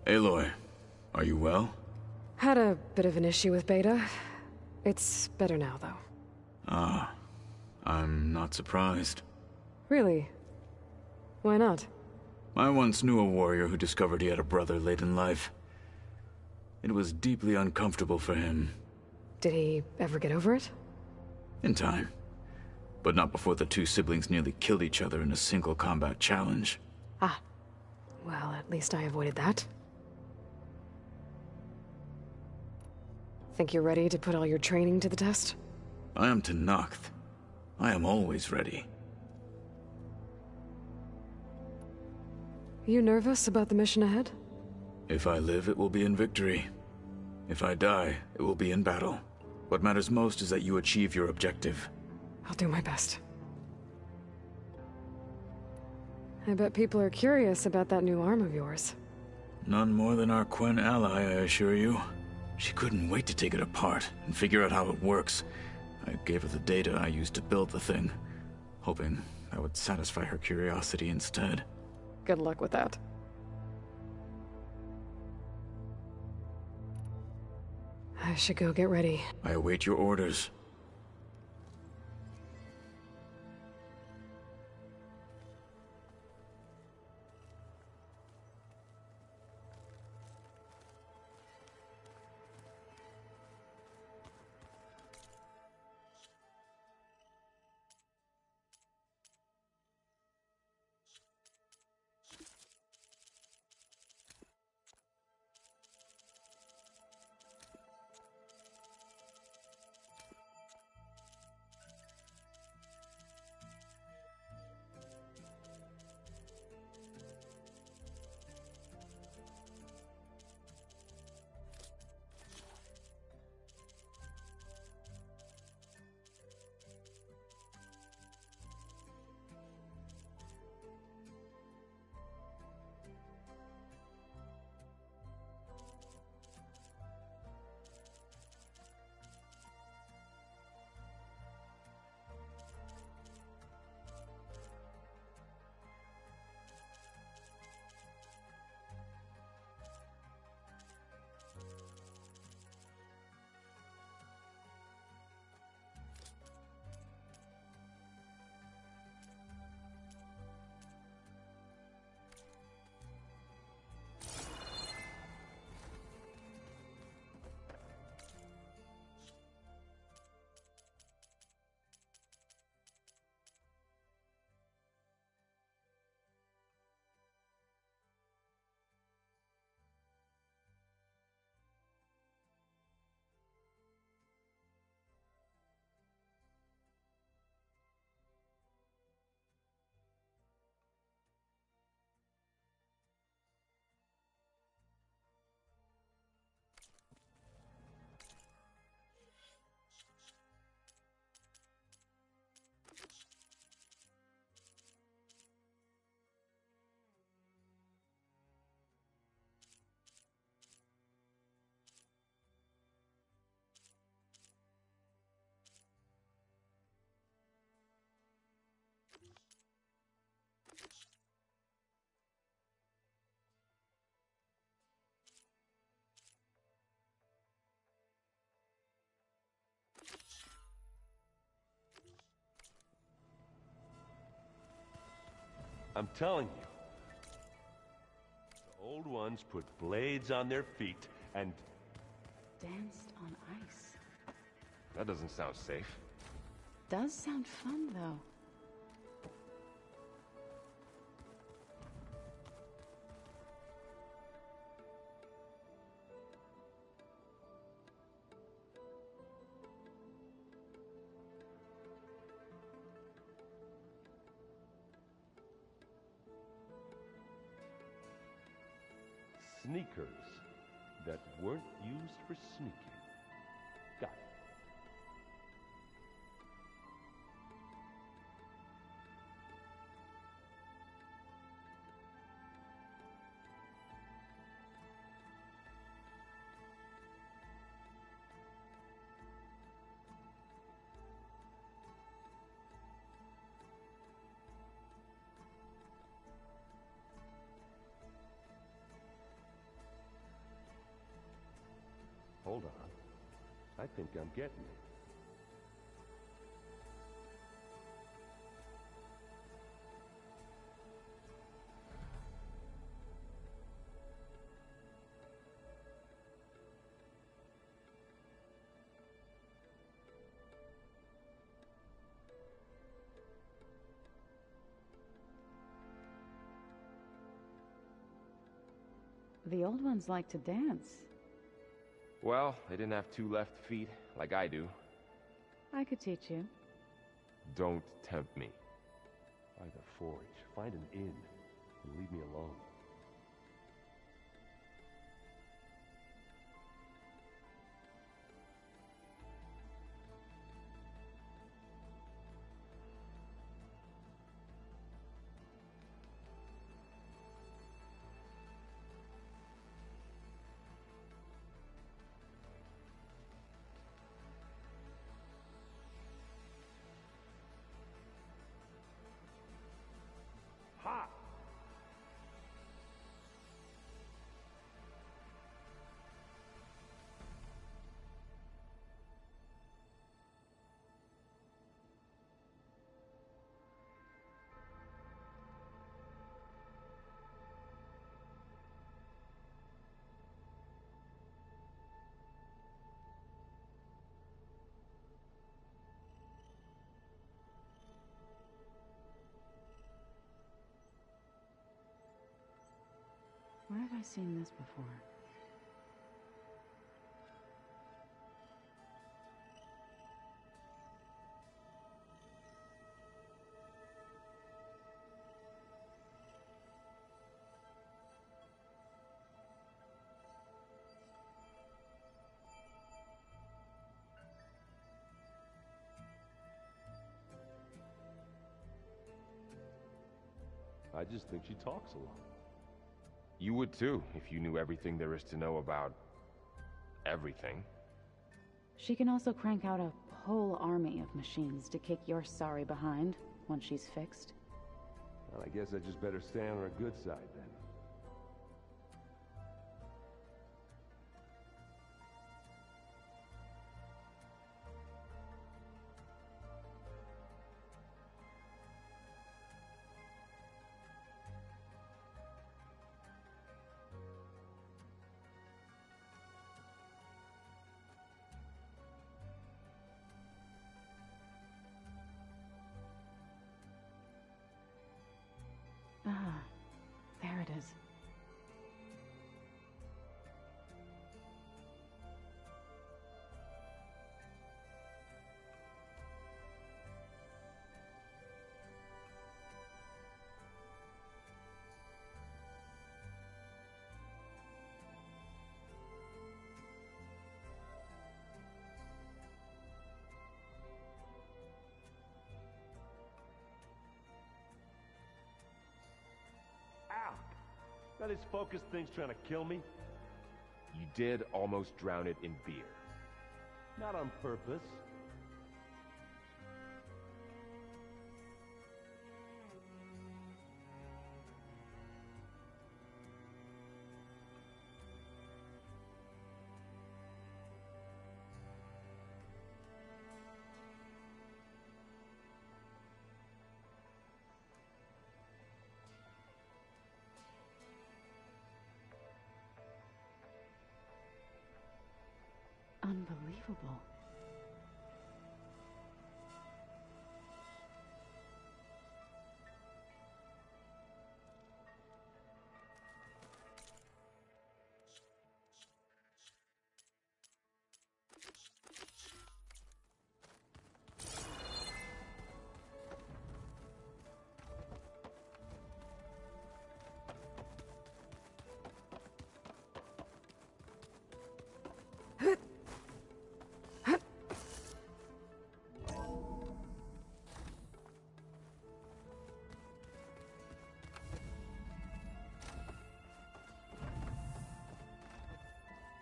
R: Aloy, are you well?
A: Had a bit of an issue with Beta. It's better now, though.
R: Ah, I'm not surprised.
A: Really? Why not?
R: I once knew a warrior who discovered he had a brother late in life. It was deeply uncomfortable for him.
A: Did he ever get over it?
R: In time. But not before the two siblings nearly killed each other in a single combat challenge.
A: Ah. Well, at least I avoided that. Think you're ready to put all your training to the test?
R: I am Tenakth. I am always ready.
A: You nervous about the mission ahead?
R: If I live, it will be in victory. If I die, it will be in battle. What matters most is that you achieve your objective.
A: I'll do my best. I bet people are curious about that new arm of yours.
R: None more than our Quen ally, I assure you. She couldn't wait to take it apart and figure out how it works. I gave her the data I used to build the thing, hoping that would satisfy her curiosity instead.
A: Good luck with that. I should go get ready.
R: I await your orders.
I: I'm telling you. The old ones put blades on their feet and...
N: Danced on ice.
Q: That doesn't sound safe.
N: Does sound fun, though.
I: Sneakers that weren't used for sneaking. Got it. Hold on. I think I'm getting it.
N: The old ones like to dance.
Q: Well, they didn't have two left feet, like I do.
N: I could teach you.
Q: Don't tempt me.
I: By the forge, find an inn, and leave me alone. Ha!
N: Where have I seen this before?
I: I just think she talks a lot.
Q: You would too, if you knew everything there is to know about... everything.
N: She can also crank out a whole army of machines to kick your sorry behind once she's fixed.
I: Well, I guess I just better stay on her good side then.
N: Ah, there it is.
I: Ow! That his focused thing's trying to kill me?
Q: You did almost drown it in beer.
I: Not on purpose.
N: Unbelievable.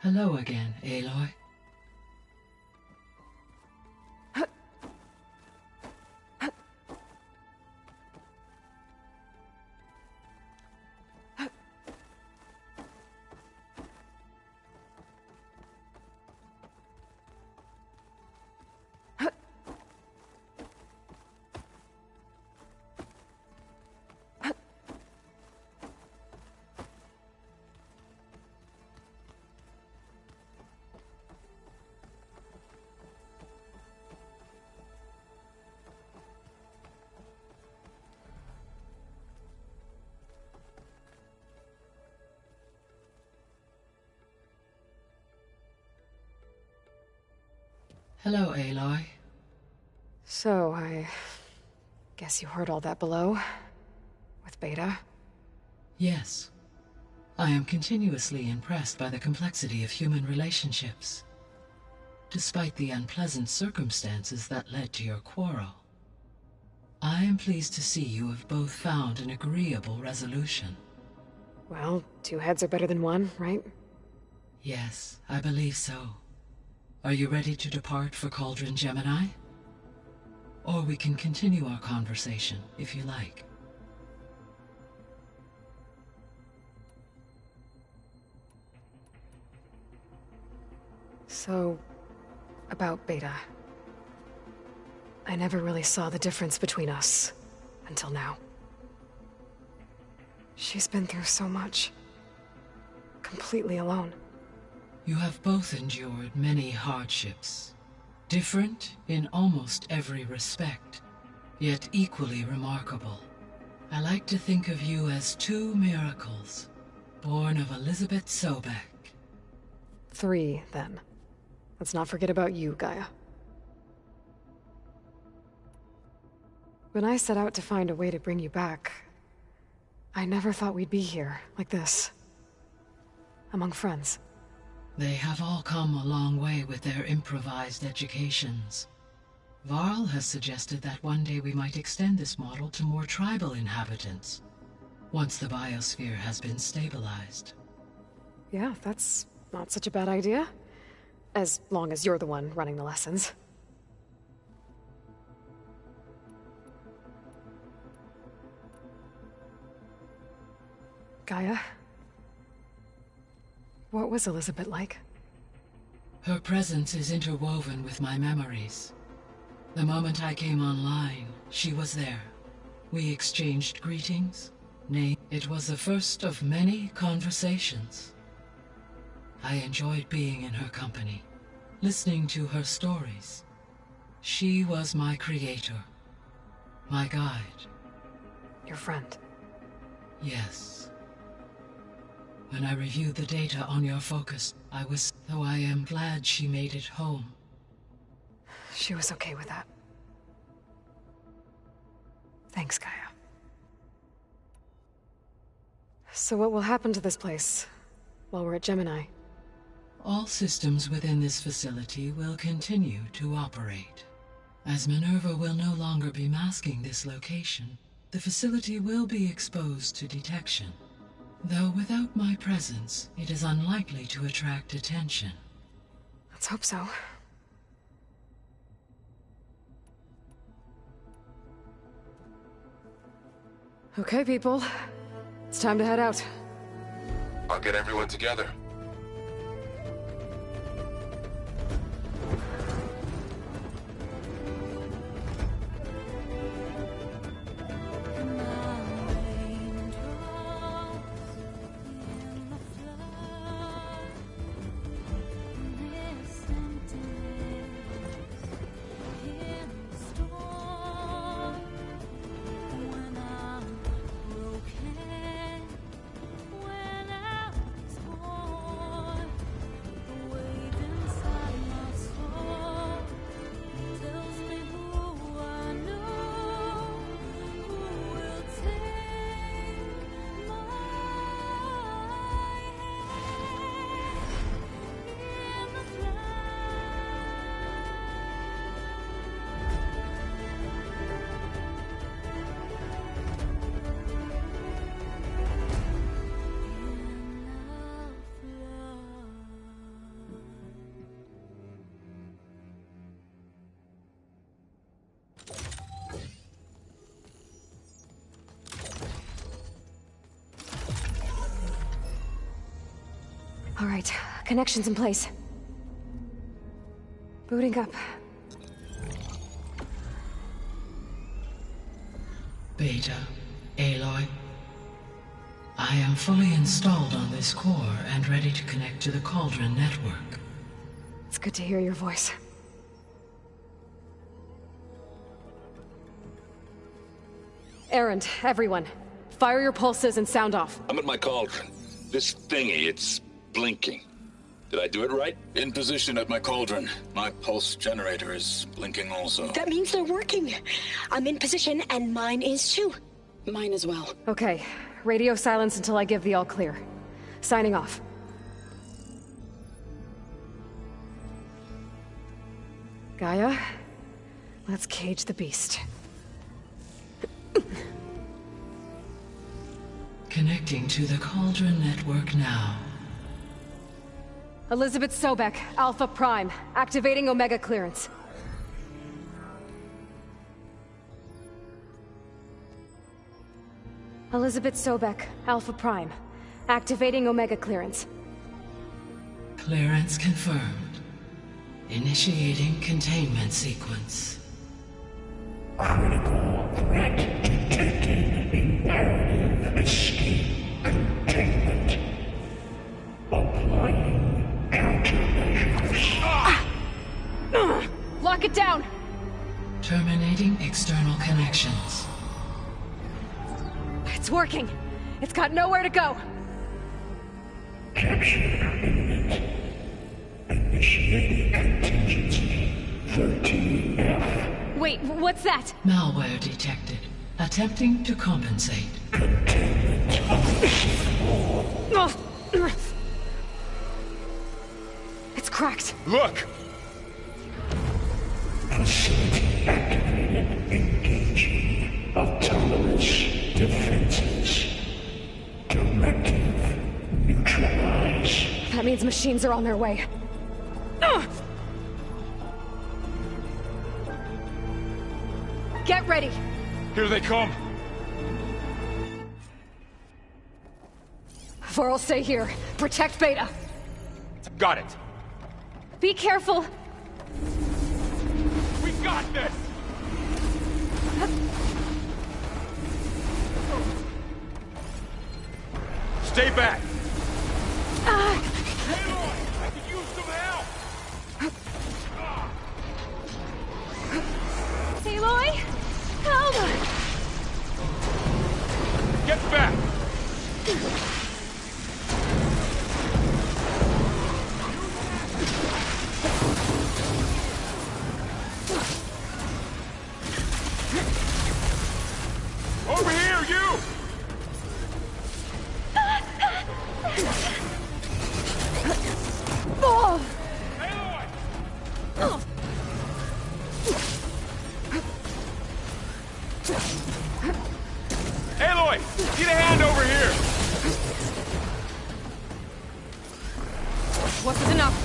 U: Hello again, Aloy. Hello, Aloy.
A: So, I guess you heard all that below? With Beta?
U: Yes. I am continuously impressed by the complexity of human relationships. Despite the unpleasant circumstances that led to your quarrel, I am pleased to see you have both found an agreeable resolution.
A: Well, two heads are better than one, right?
U: Yes, I believe so. Are you ready to depart for Cauldron Gemini? Or we can continue our conversation, if you like.
A: So, about Beta. I never really saw the difference between us, until now. She's been through so much. Completely alone.
U: You have both endured many hardships. Different in almost every respect, yet equally remarkable. I like to think of you as two miracles, born of Elizabeth Sobek.
A: 3, then. Let's not forget about you, Gaia. When I set out to find a way to bring you back, I never thought we'd be here, like this. Among friends.
U: They have all come a long way with their improvised educations. Varl has suggested that one day we might extend this model to more tribal inhabitants, once the biosphere has been stabilized.
A: Yeah, that's not such a bad idea. As long as you're the one running the lessons. Gaia? What was Elizabeth like?
U: Her presence is interwoven with my memories. The moment I came online, she was there. We exchanged greetings. Nay, it was the first of many conversations. I enjoyed being in her company, listening to her stories. She was my creator, my guide.
A: Your friend?
U: Yes. When I reviewed the data on your focus, though I am glad she made it home.
A: She was okay with that. Thanks, Gaia. So what will happen to this place while we're at Gemini?
U: All systems within this facility will continue to operate. As Minerva will no longer be masking this location, the facility will be exposed to detection. Though without my presence, it is unlikely to attract attention.
A: Let's hope so. Okay, people. It's time to head out.
B: I'll get everyone together.
A: All right, connections in place. Booting up.
U: Beta, Aloy. I am fully installed on this core and ready to connect to the Cauldron network.
A: It's good to hear your voice. Errand, everyone. Fire your pulses and sound off.
C: I'm at my cauldron. This thingy, it's blinking. Did I do it right?
R: In position at my cauldron. My pulse generator is blinking also.
M: That means they're working. I'm in position, and mine is too. Mine as well.
A: Okay. Radio silence until I give the all clear. Signing off. Gaia, let's cage the beast.
U: Connecting to the Cauldron network now.
A: Elizabeth Sobek, Alpha Prime, activating Omega clearance. Elizabeth Sobek, Alpha Prime, activating Omega clearance.
U: Clearance confirmed. Initiating containment sequence.
V: Critical threat detected. Imperative escape containment. Applying countermeasures.
A: Lock it down!
U: Terminating external connections.
A: It's working! It's got nowhere to go!
V: Capture imminent. Initiating contingency 13F.
A: Wait, what's that?
U: Malware detected. Attempting to compensate.
V: Containment of
A: It's cracked.
Q: Look!
V: facility activated. Engaging autonomous defenses. Directive neutralize.
A: That means machines are on their way. Get ready!
Q: Here they come!
A: Vor'll stay here. Protect Beta.
Q: Got it.
A: Be careful!
Q: We got this! Stay back! Aloy, I could use some help!
A: Aloy? Help!
Q: Get back! Over here, you!
A: Oh!
Q: Aloy, get a hand over here!
A: Wasn't enough.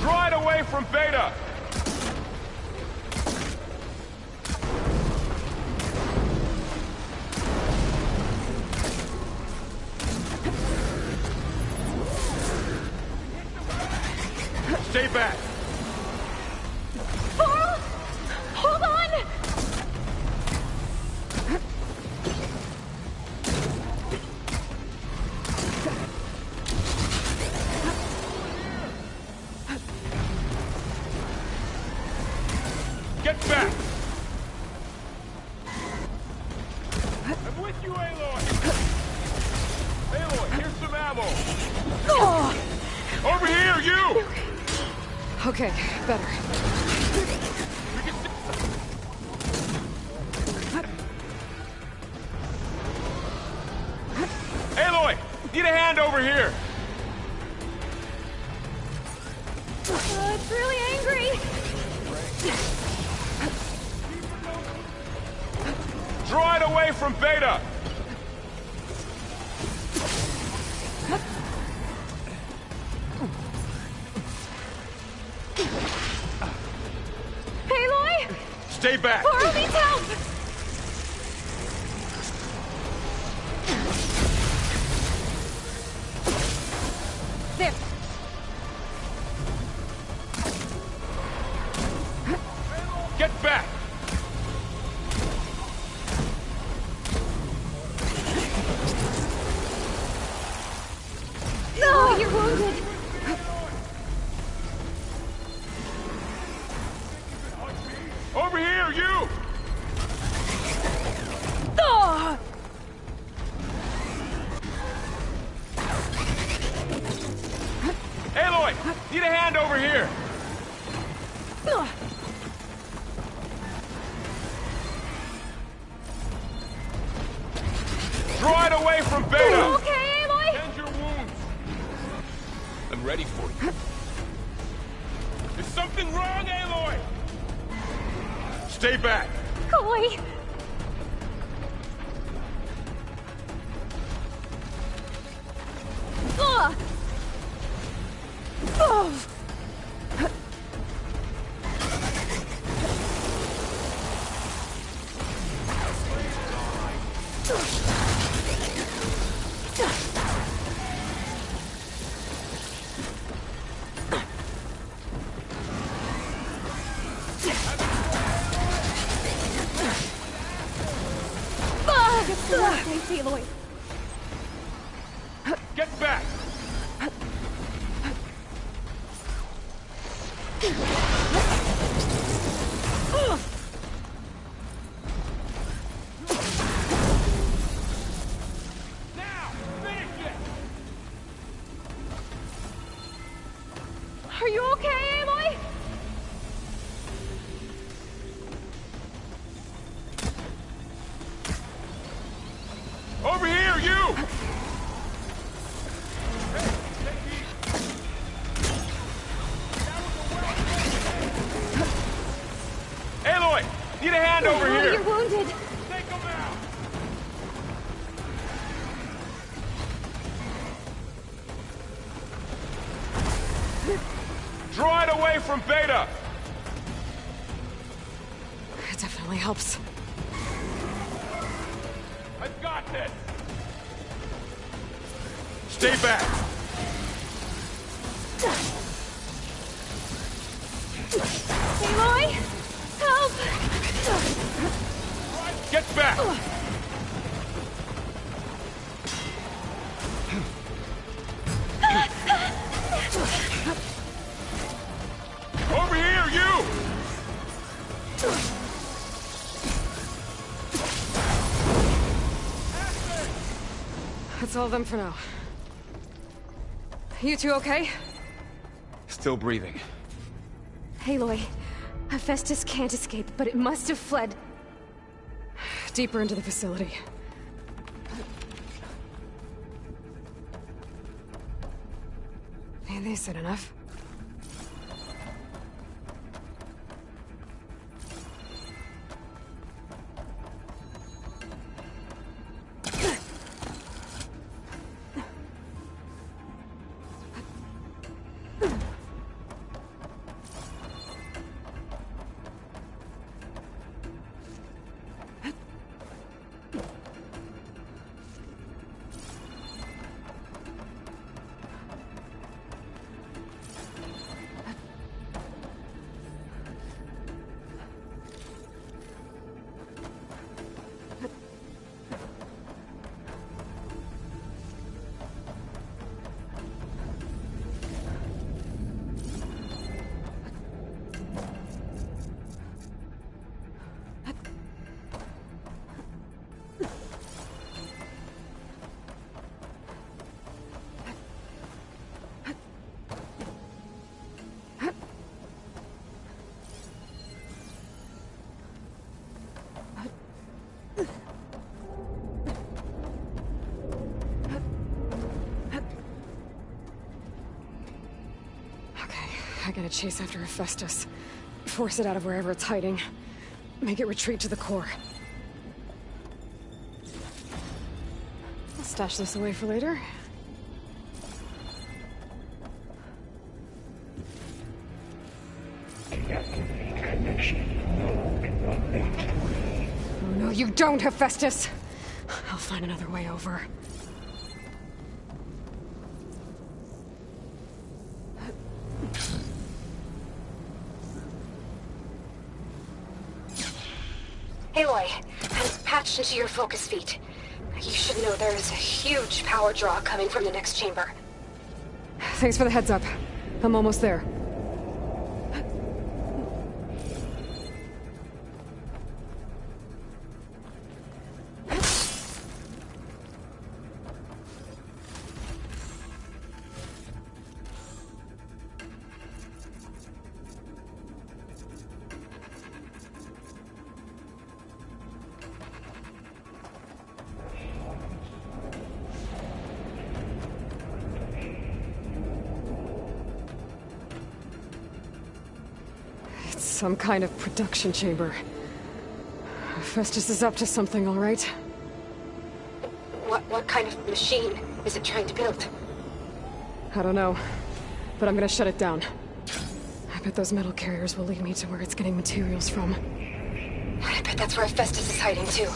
Q: Draw it away from Beta! Stay back!
A: Vor'l! Hold on!
Q: Get back! I'm with you, Aloy! Aloy, here's some ammo! Over here, you!
A: Okay, better.
Q: Aloy, need a hand over here!
A: It's really angry!
Q: Draw it away from Beta!
A: Aloy?
G: Stay back!
K: Coral needs help! There.
G: Get back!
K: No, you're wounded.
G: Over here, you!
K: Oh!
G: Aloy! Need a hand over here! Draw it away from Beta!
K: Okay, Aloy?
G: Tend your wounds! I'm ready for you. Is something wrong, Aloy? Stay back!
K: Koi! Oh! Thanks, Aloy.
G: Get back!
K: Are you okay, Aloy?
G: Over here, you! Aloy! Need a hand over here!
K: You're wounded.
G: Take him out! Draw it away from Beta!
A: It definitely helps.
G: I've got this! Stay back!
K: Aloy? Help!
G: Get back! Over here, you!
A: That's all of them for now. You two okay?
Q: Still breathing.
K: Aloy, Hephaestus can't escape, but it must have fled.
A: Deeper into the facility. And they said enough. I gotta chase after Hephaestus. Force it out of wherever it's hiding. Make it retreat to the core. I'll stash this away for later.
V: Deactivate
A: Oh, no, you don't, Hephaestus! I'll find another way over.
H: Aloy, I'm patched into your focus feed. You should know there is a huge power draw coming from the next chamber.
A: Thanks for the heads up. I'm almost there. Some kind of production chamber. Festus is up to something, all right?
H: What kind of machine is it trying to build?
A: I don't know, but I'm gonna shut it down. I bet those metal carriers will lead me to where it's getting materials from.
H: I bet that's where Festus is hiding too.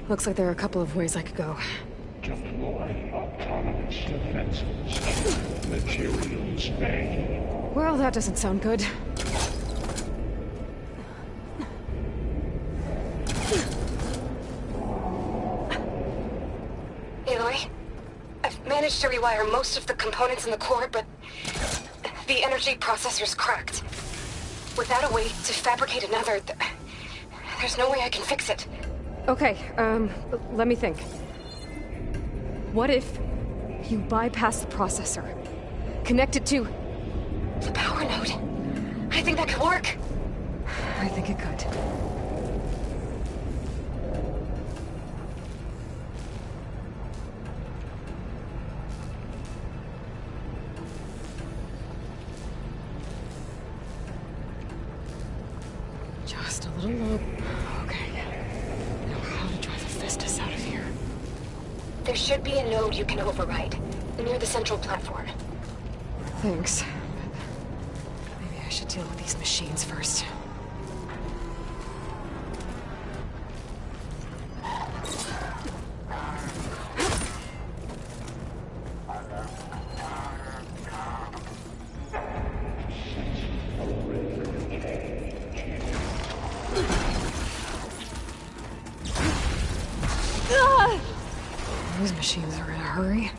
A: Looks like there are a couple of ways I could go.
V: Deploy autonomous defenses. Materials bank.
A: Well, that doesn't sound good.
H: Aloy, I've managed to rewire most of the components in the core, but the energy processor's cracked. Without a way to fabricate another, there's no way I can fix it.
A: Okay, let me think. What if you bypass the processor? Connect it to...
H: the power node. I think that could work.
A: I think it could. Just a little low. Okay. Now how to drive Hephaestus out of here?
H: There should be a node you can override, near the central platform.
A: Thanks. Maybe I should deal with these machines first. These machines are in a hurry.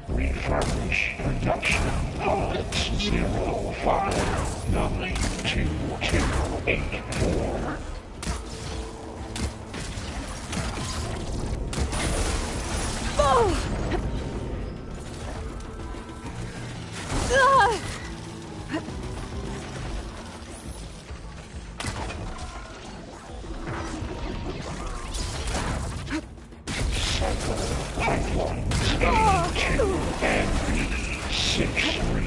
V: Refurbish production pods 05922284. 6-3.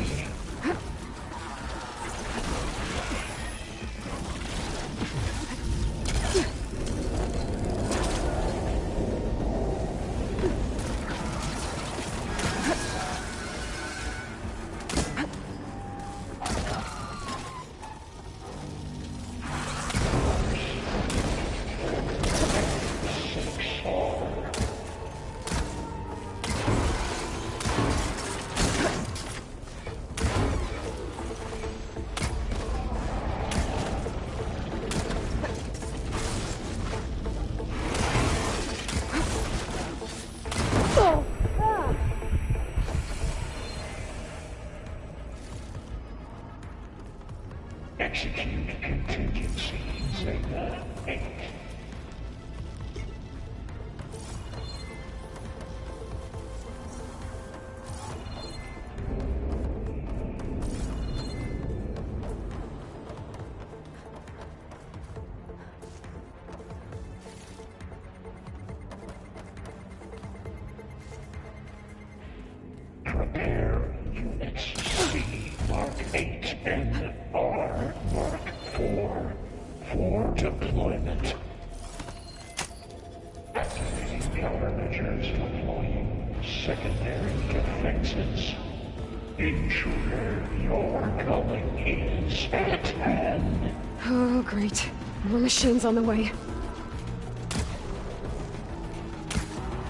V: Execute contingency Zeta 8. Prepare units C Mark 8 and R Mark 4 for deployment. Activating countermeasures deploying secondary defenses. Ensure your coming is at hand.
A: Oh, great. More machines on the way.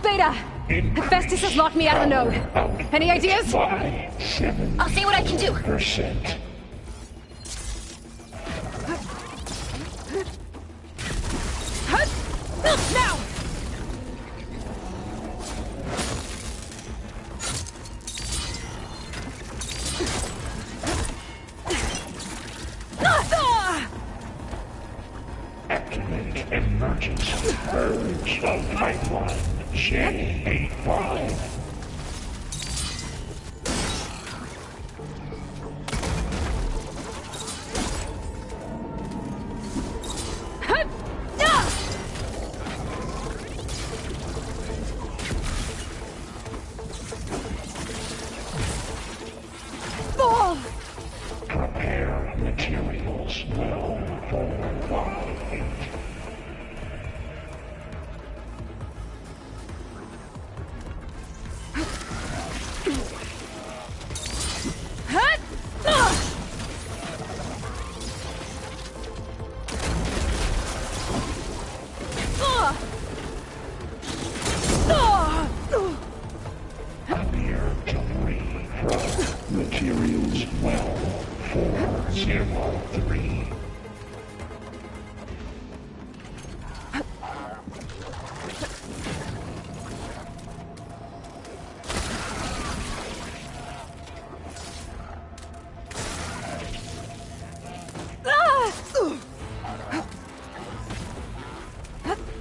A: Beta! Hephaestus has locked me out of the node. Any ideas?
V: 7%.
H: I'll see what I can do.
A: Now!
V: Activate emergency purge of pipeline J85. Prepare materials well for flight. Appear debris from materials well 403.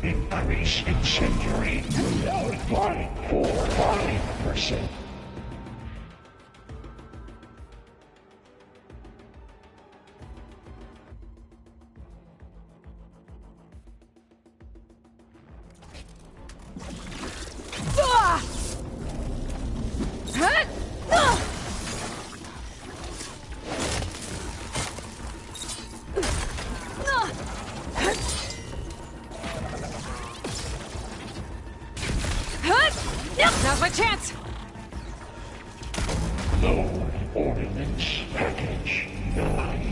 V: Increase incendiary load by 45%.
A: Now's my chance!
V: Load ordnance package 9.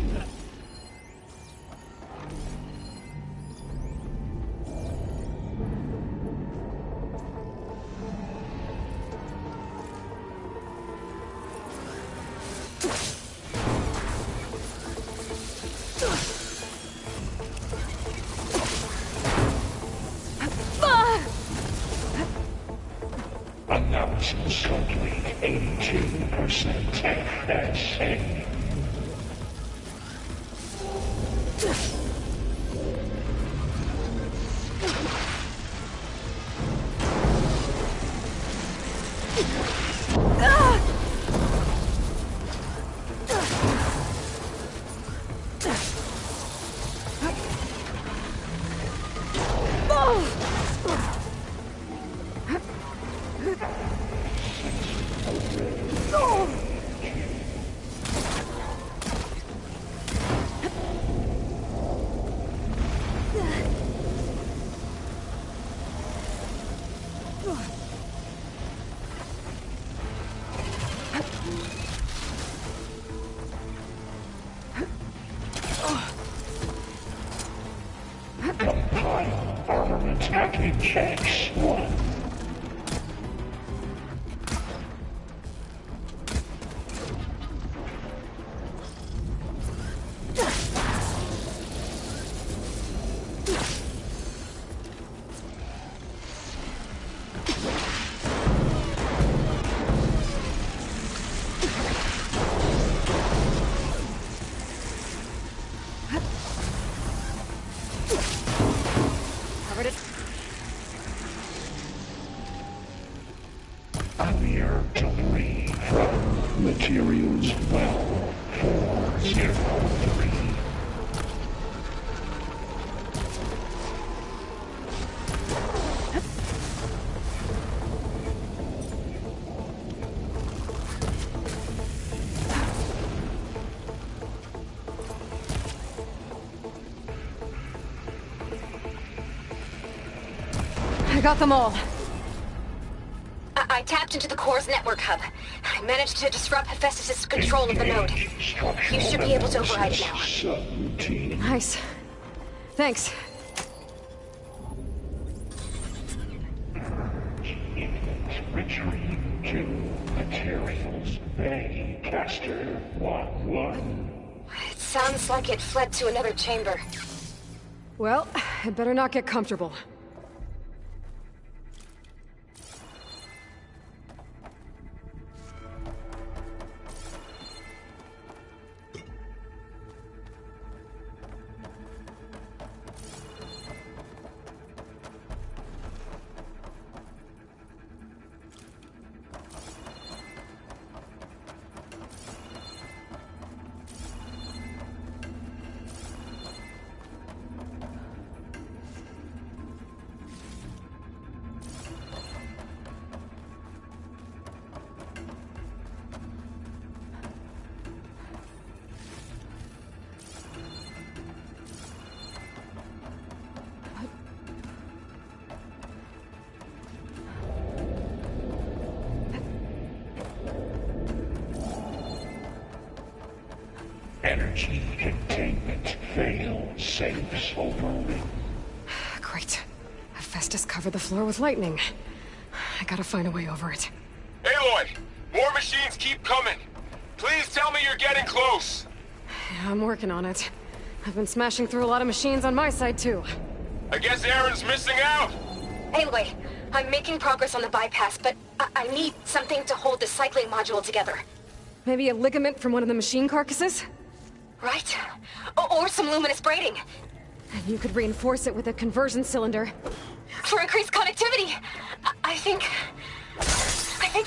V: Analysis complete. 82% FSA. Catch one. Clear debris from materials well 403.
A: I got them all.
H: I tapped into the core's network hub. I managed to disrupt Hephaestus' control of the node. You should be able to override it now.
A: Nice. Thanks.
V: Retrieve 2 materials. Bay Caster 1-1.
H: It sounds like it fled to another chamber.
A: Well, I'd better not get comfortable.
V: Energy containment failed. Safes overrun.
A: Great. Hephaestus covered the floor with lightning. I gotta find a way over it.
G: Aloy! More machines keep coming! Please tell me you're getting close!
A: Yeah, I'm working on it. I've been smashing through a lot of machines on my side, too.
G: I guess Aaron's missing out!
H: Anyway, I'm making progress on the bypass, but I need something to hold the cycling module together.
A: Maybe a ligament from one of the machine carcasses?
H: Right? Or some luminous braiding.
A: And you could reinforce it with a conversion cylinder.
H: For increased connectivity! I think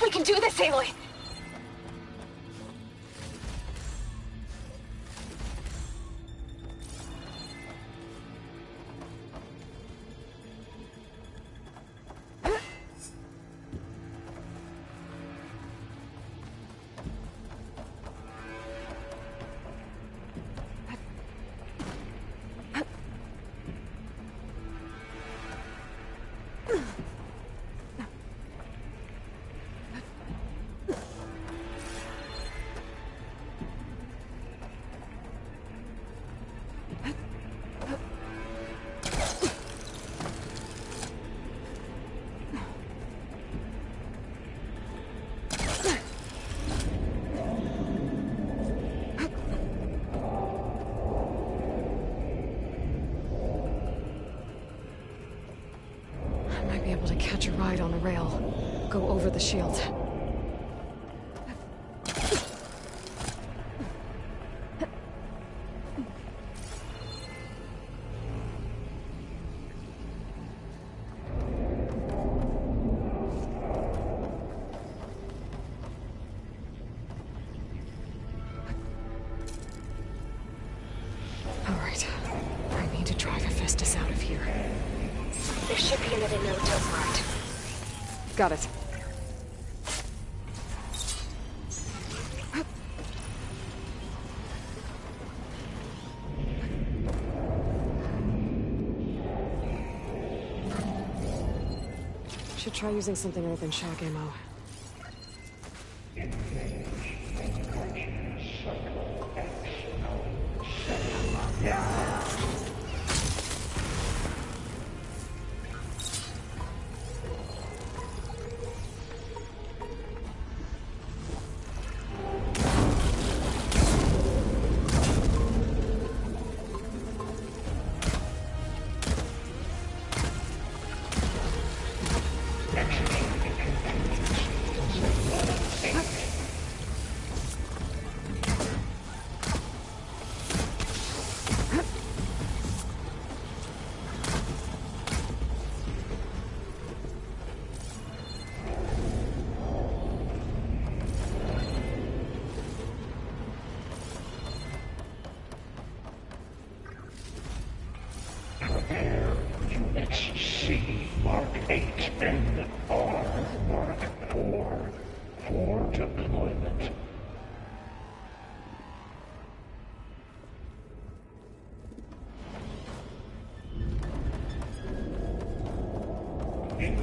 H: we can do this, Aloy!
A: Able to catch a ride on the rail. Go over the shield. All right. I need to drive Hephaestus out of here.
H: There should be another node to override.
A: Got it. Should try using something other than shock ammo.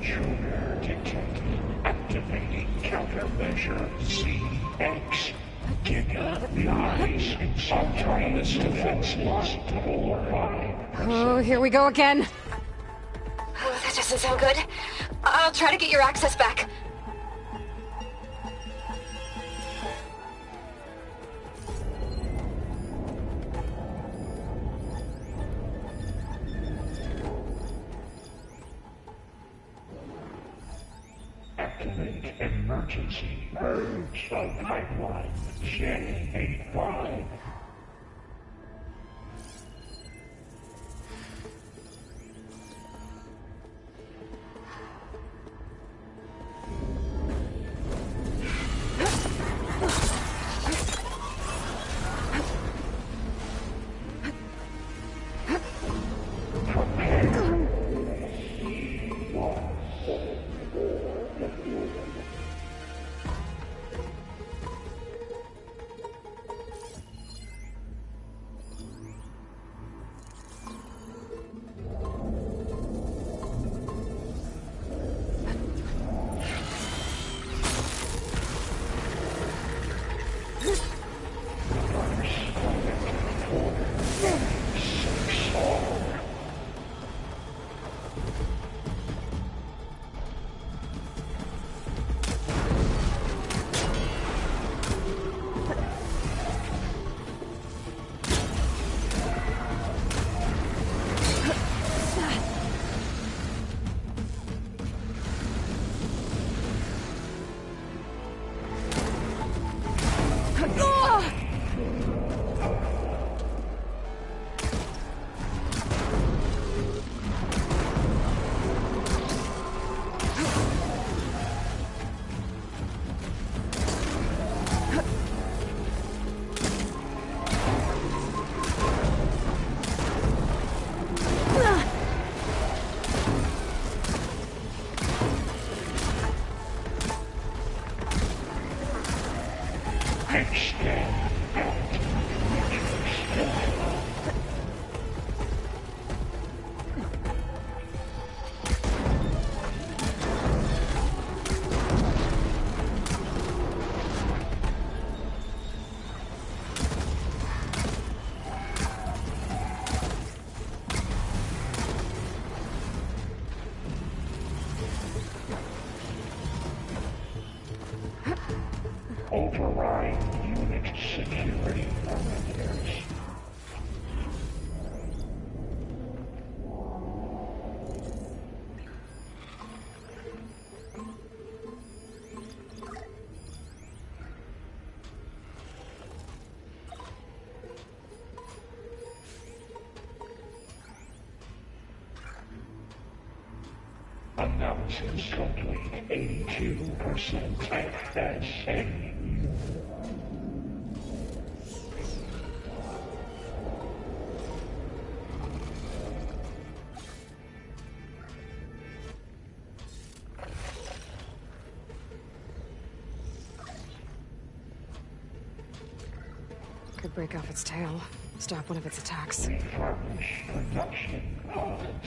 V: Intruder detected. Activating countermeasure CX. Giga lies. Autonomous defenses. 4-5.
A: Oh, here we go again.
H: Oh, that doesn't sound good. I'll try to get your access back.
V: Activate emergency merge of pipeline J85. Override unit security parameters. Analysis complete. 82% FSA.
A: Could break off its tail, stop one of its attacks.
V: Refurbish production pods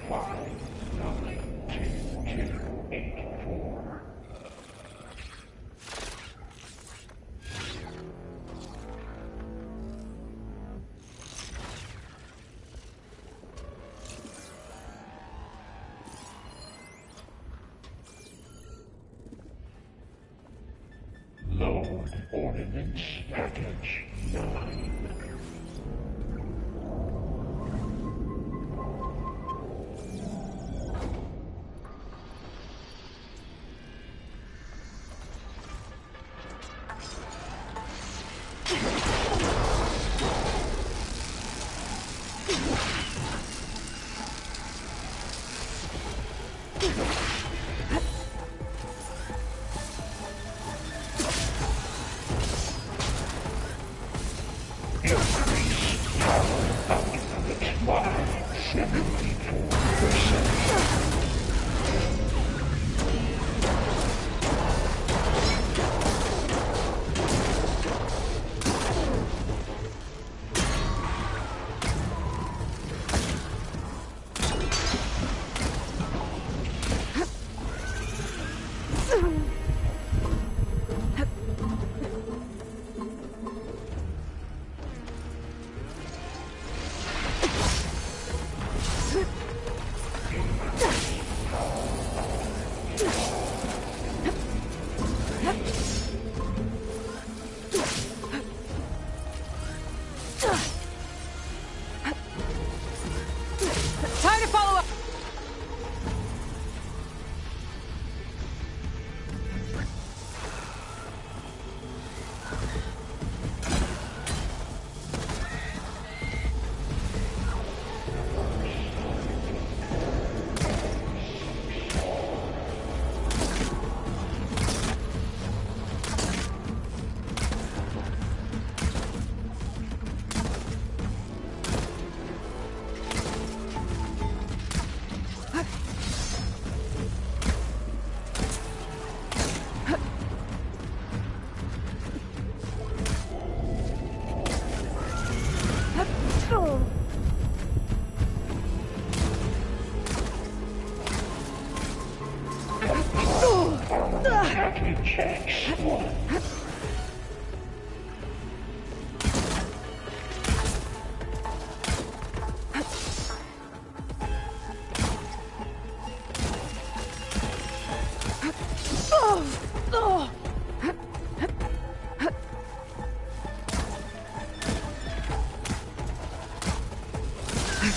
V: 0592284. Load ordnance package 9.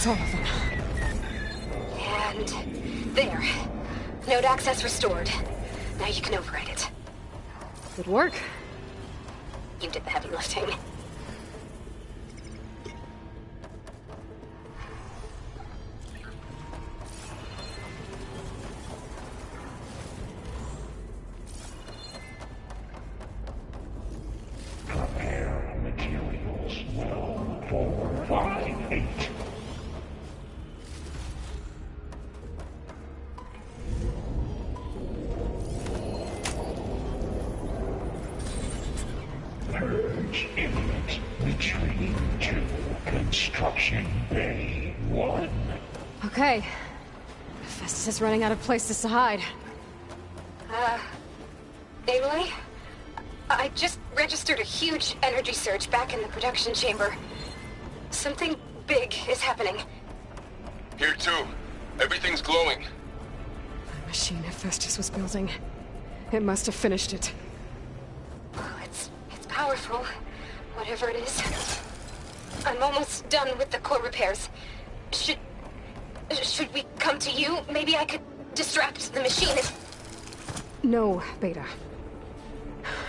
A: That's all of them.
H: And there. Node access restored. Now you can override it.
A: Good work.
H: You did the heavy lifting.
V: Prepare materials well for 5-8. Purge imminent. Retreating to Construction Bay 1.
A: Okay. Festus is running out of places to hide.
H: Aloy? I just registered a huge energy surge back in the production chamber. Something big is happening.
B: Here too. Everything's glowing.
A: The machine Festus was building. It must have finished it.
H: It's powerful, whatever it is. I'm almost done with the core repairs. Should we come to you? Maybe I could distract the machine if...
A: No, Beta.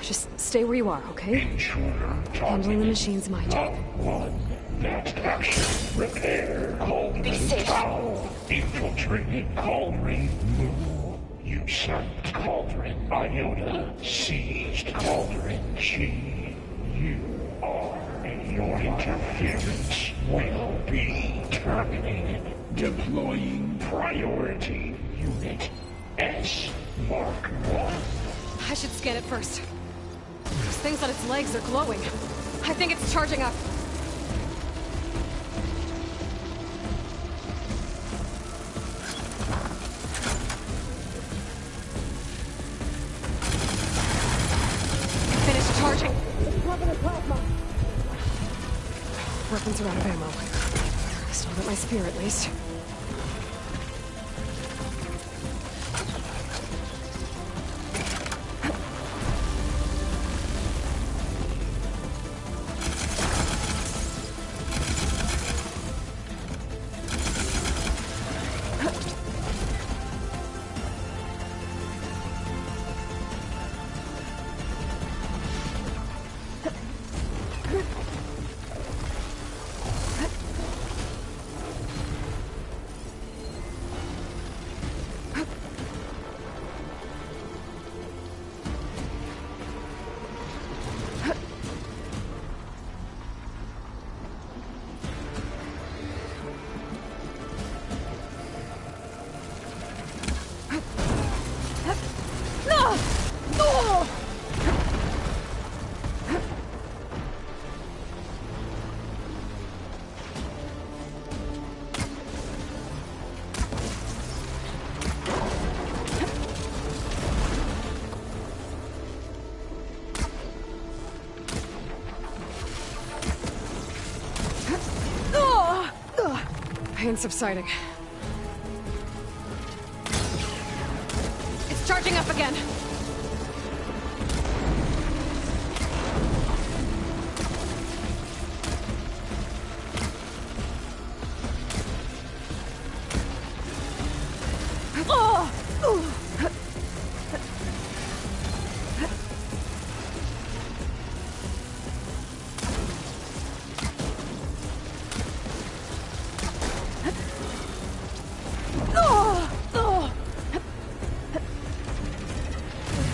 A: Just stay where you are, okay? Handling the machine's my job.
V: Next action. Repair Cauldron Tower. Infiltrated Cauldron Moo. Usurped Cauldron Iota. Seized Cauldron G. You are. Your interference will be terminated. Deploying priority unit S Mark 1.
A: I should scan it first. Those things on its legs are glowing. I think it's charging up. Finish charging. It's covered in plasma. Weapons are out of ammo. Still got my spear at least. Pain subsiding. It's charging up again.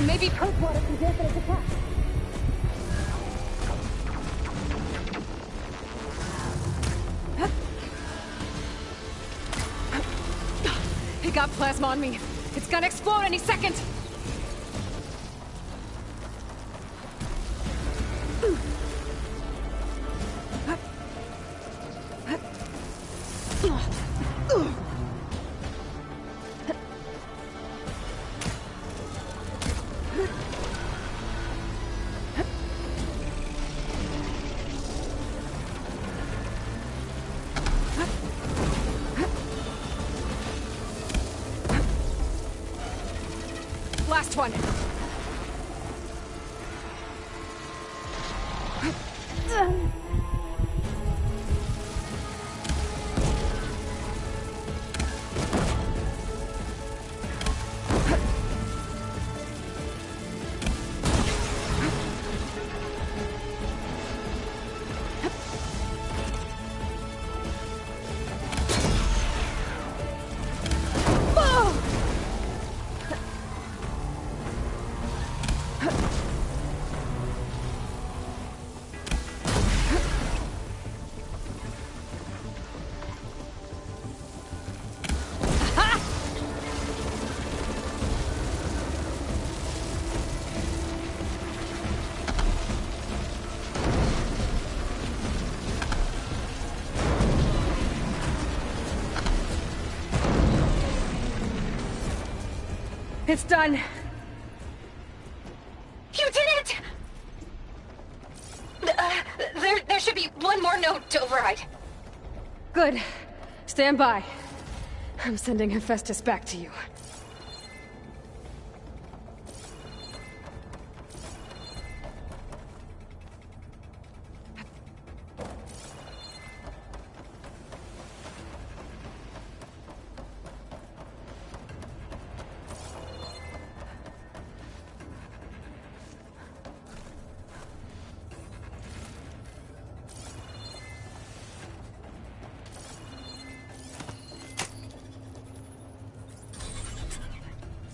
A: Maybe cold water can dampen its attack. It got plasma on me. It's gonna explode any second. Last one. It's done.
H: You did it! There should be one more node to override.
A: Good. Stand by. I'm sending Hephaestus back to you.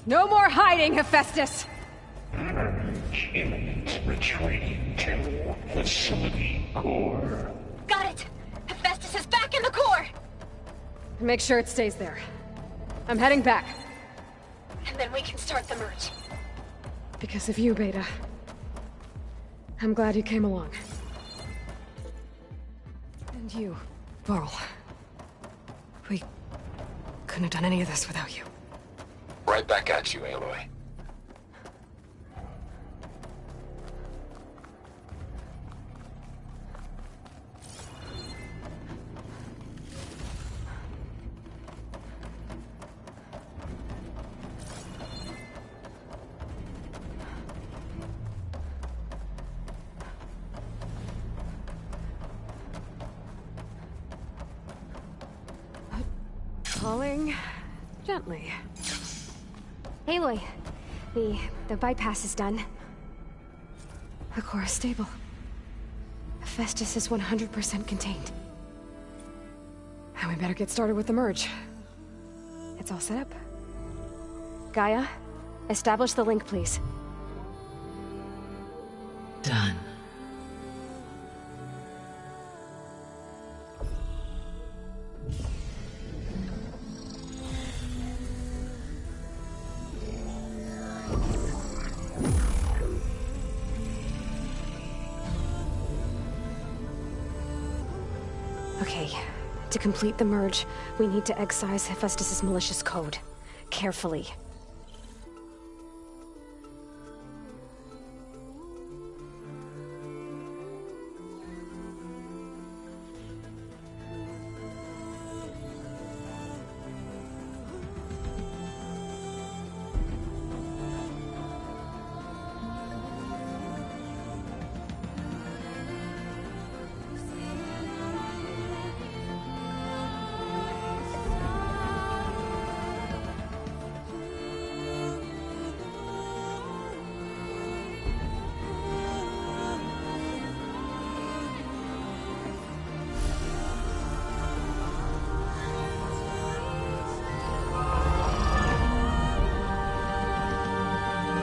A: No more hiding, Hephaestus!
V: Imminent retreat to facility core.
H: Got it! Hephaestus is back in the core!
A: Make sure it stays there. I'm heading back.
H: And then we can start the merge.
A: Because of you, Beta. I'm glad you came along. And you, Varl. We couldn't have done any of this without you.
C: Right back at you, Aloy.
A: Falling gently.
H: Aloy, the bypass is done.
A: The core is stable. Hephaestus is 100% contained. And we better get started with the merge. It's all set up.
H: Gaia, establish the link, please.
U: Done.
H: Okay, to complete the merge, we need to excise Hephaestus' malicious code. Carefully.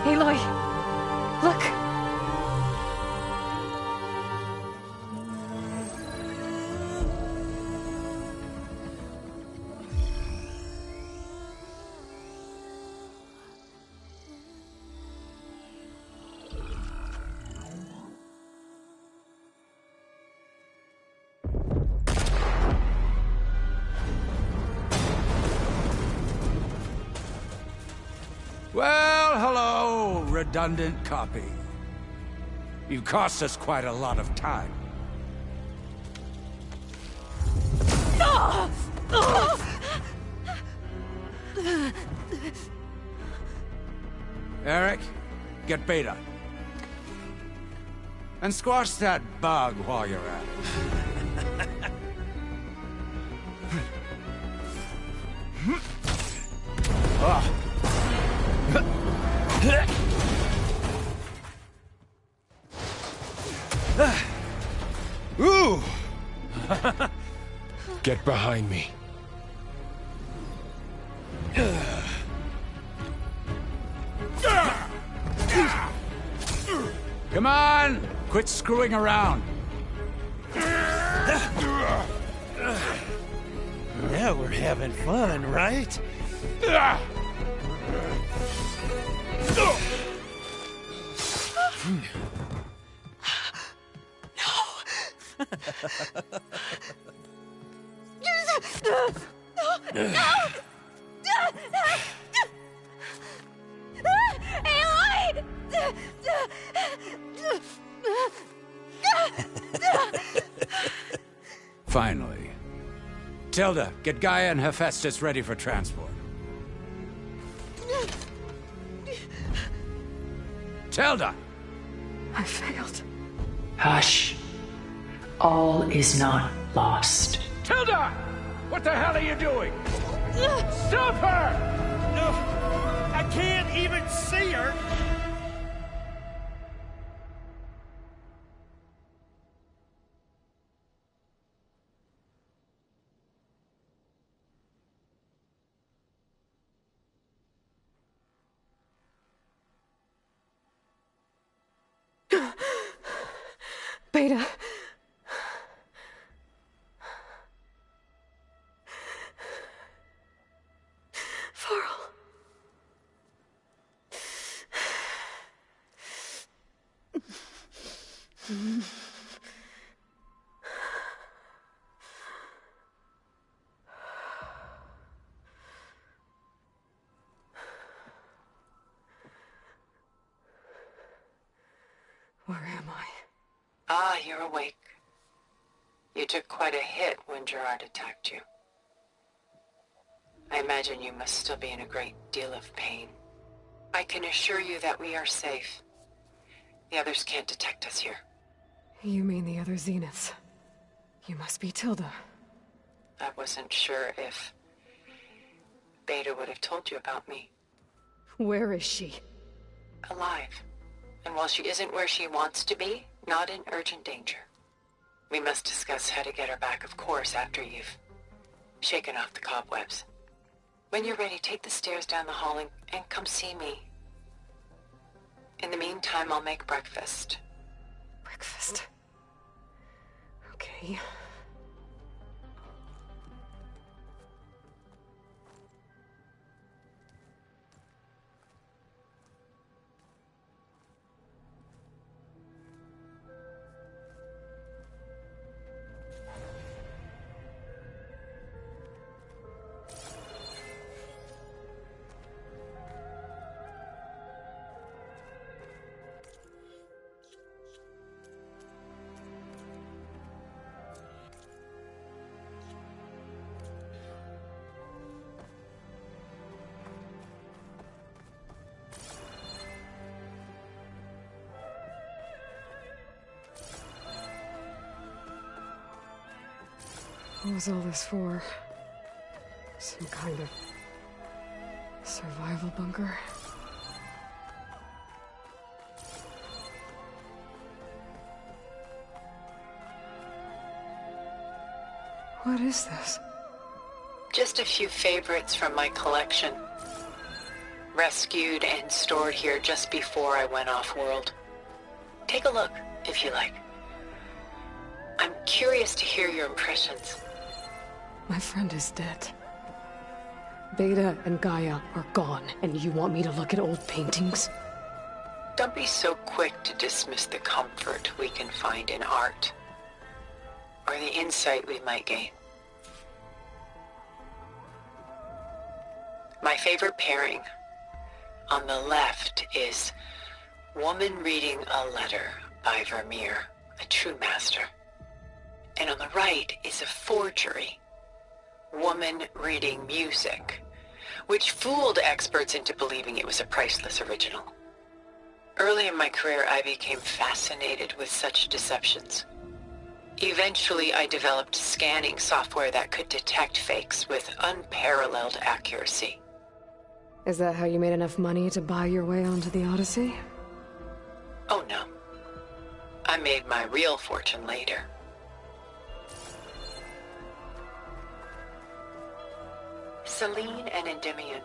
A: Aloy! Look!
G: Well, hello, redundant copy. You cost us quite a lot of time. Eric, get Beta. And squash that bug while you're at it.
Q: Ooh! Get behind me.
G: Come on! Quit screwing around.
E: Now we're having fun, right?
G: Finally. Tilda, get Gaia and Hephaestus ready for transport. Tilda!
A: I failed.
P: Hush. All is not lost.
G: Tilda! What the hell are you doing? Stop her!
F: No, I can't even see her.
A: Beta. Farrell. Where am I?
P: Ah, you're awake. You took quite a hit when Gerard attacked you. I imagine you must still be in a great deal of pain. I can assure you that we are safe. The others can't detect us here.
A: You mean the other Zeniths? You must be Tilda.
P: I wasn't sure if Beta would have told you about me.
A: Where is she?
P: Alive. And while she isn't where she wants to be, not in urgent danger. We must discuss how to get her back, of course, after you've shaken off the cobwebs. When you're ready, take the stairs down the hall and come see me. In the meantime, I'll make breakfast.
A: Breakfast? Okay. What was all this for? Some kind of survival bunker? What is this?
P: Just a few favorites from my collection. Rescued and stored here just before I went off-world. Take a look, if you like. I'm curious to hear your impressions.
A: My friend is dead. Beta and Gaia are gone, and you want me to look at old paintings?
P: Don't be so quick to dismiss the comfort we can find in art, or the insight we might gain. My favorite pairing on the left is Woman Reading a Letter by Vermeer, a true master. And on the right is a forgery, Woman Reading Music, which fooled experts into believing it was a priceless original. Early in my career, I became fascinated with such deceptions. Eventually, I developed scanning software that could detect fakes with unparalleled accuracy.
A: Is that how you made enough money to buy your way onto the Odyssey?
P: Oh no. I made my real fortune later. Selene and Endymion.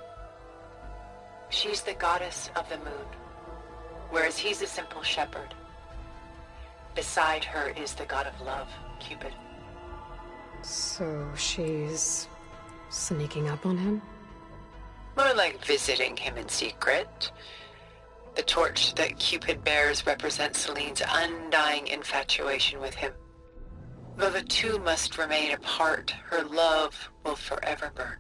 P: She's the goddess of the moon, whereas he's a simple shepherd. Beside her is the god of love, Cupid.
A: So she's sneaking up on him?
P: More like visiting him in secret. The torch that Cupid bears represents Selene's undying infatuation with him. Though the two must remain apart, her love will forever burn.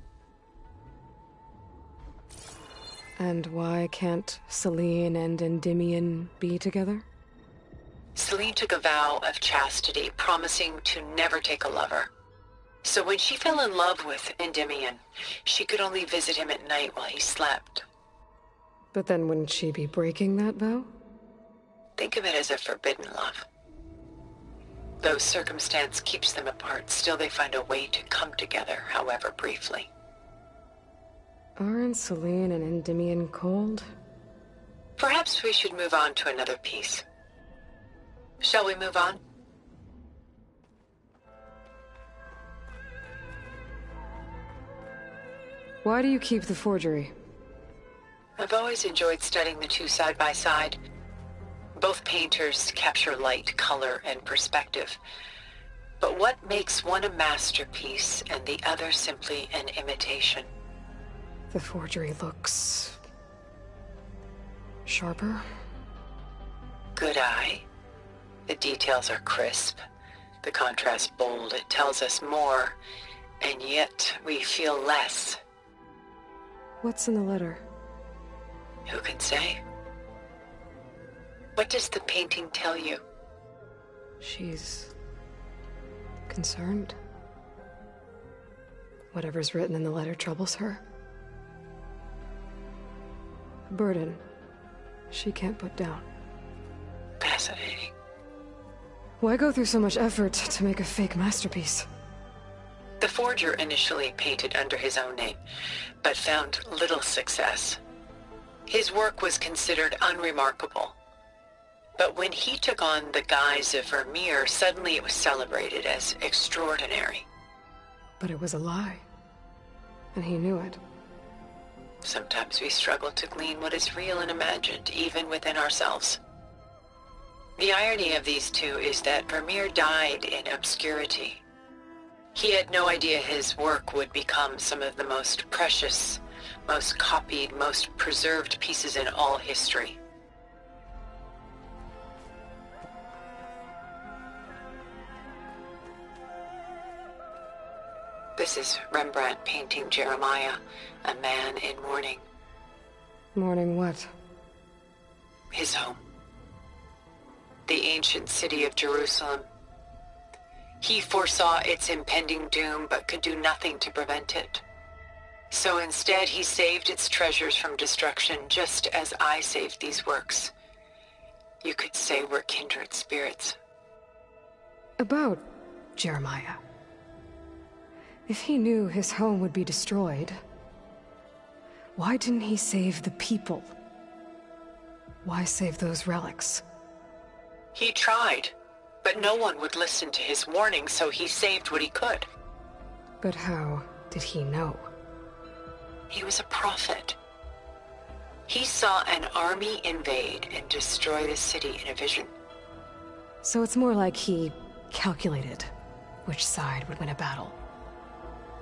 A: And why can't Celine and Endymion be together?
P: Celine took a vow of chastity, promising to never take a lover. So when she fell in love with Endymion, she could only visit him at night while he slept.
A: But then wouldn't she be breaking that vow?
P: Think of it as a forbidden love. Though circumstance keeps them apart, still they find a way to come together, however briefly.
A: Aren't Celine and Endymion cold?
P: Perhaps we should move on to another piece. Shall we move on?
A: Why do you keep the forgery?
P: I've always enjoyed studying the two side by side. Both painters capture light, color, and perspective. But what makes one a masterpiece and the other simply an imitation?
A: The forgery looks... sharper?
P: Good eye. The details are crisp. The contrast bold. It tells us more, and yet we feel less.
A: What's in the letter?
P: Who can say? What does the painting tell you?
A: She's... concerned. Whatever's written in the letter troubles her. A burden she can't put down.
P: Fascinating.
A: Why go through so much effort to make a fake masterpiece?
P: The forger initially painted under his own name, but found little success. His work was considered unremarkable. But when he took on the guise of Vermeer, suddenly it was celebrated as extraordinary.
A: But it was a lie. And he knew it.
P: Sometimes we struggle to glean what is real and imagined, even within ourselves. The irony of these two is that Vermeer died in obscurity. He had no idea his work would become some of the most precious, most copied, most preserved pieces in all history. This is Rembrandt painting Jeremiah, a man in mourning.
A: Mourning what?
P: His home. The ancient city of Jerusalem. He foresaw its impending doom, but could do nothing to prevent it. So instead, he saved its treasures from destruction, just as I saved these works. You could say we're kindred spirits.
A: About Jeremiah. If he knew his home would be destroyed, why didn't he save the people? Why save those relics?
P: He tried, but no one would listen to his warning, so he saved what he could.
A: But how did he know?
P: He was a prophet. He saw an army invade and destroy the city in a vision.
A: So it's more like he calculated which side would win a battle.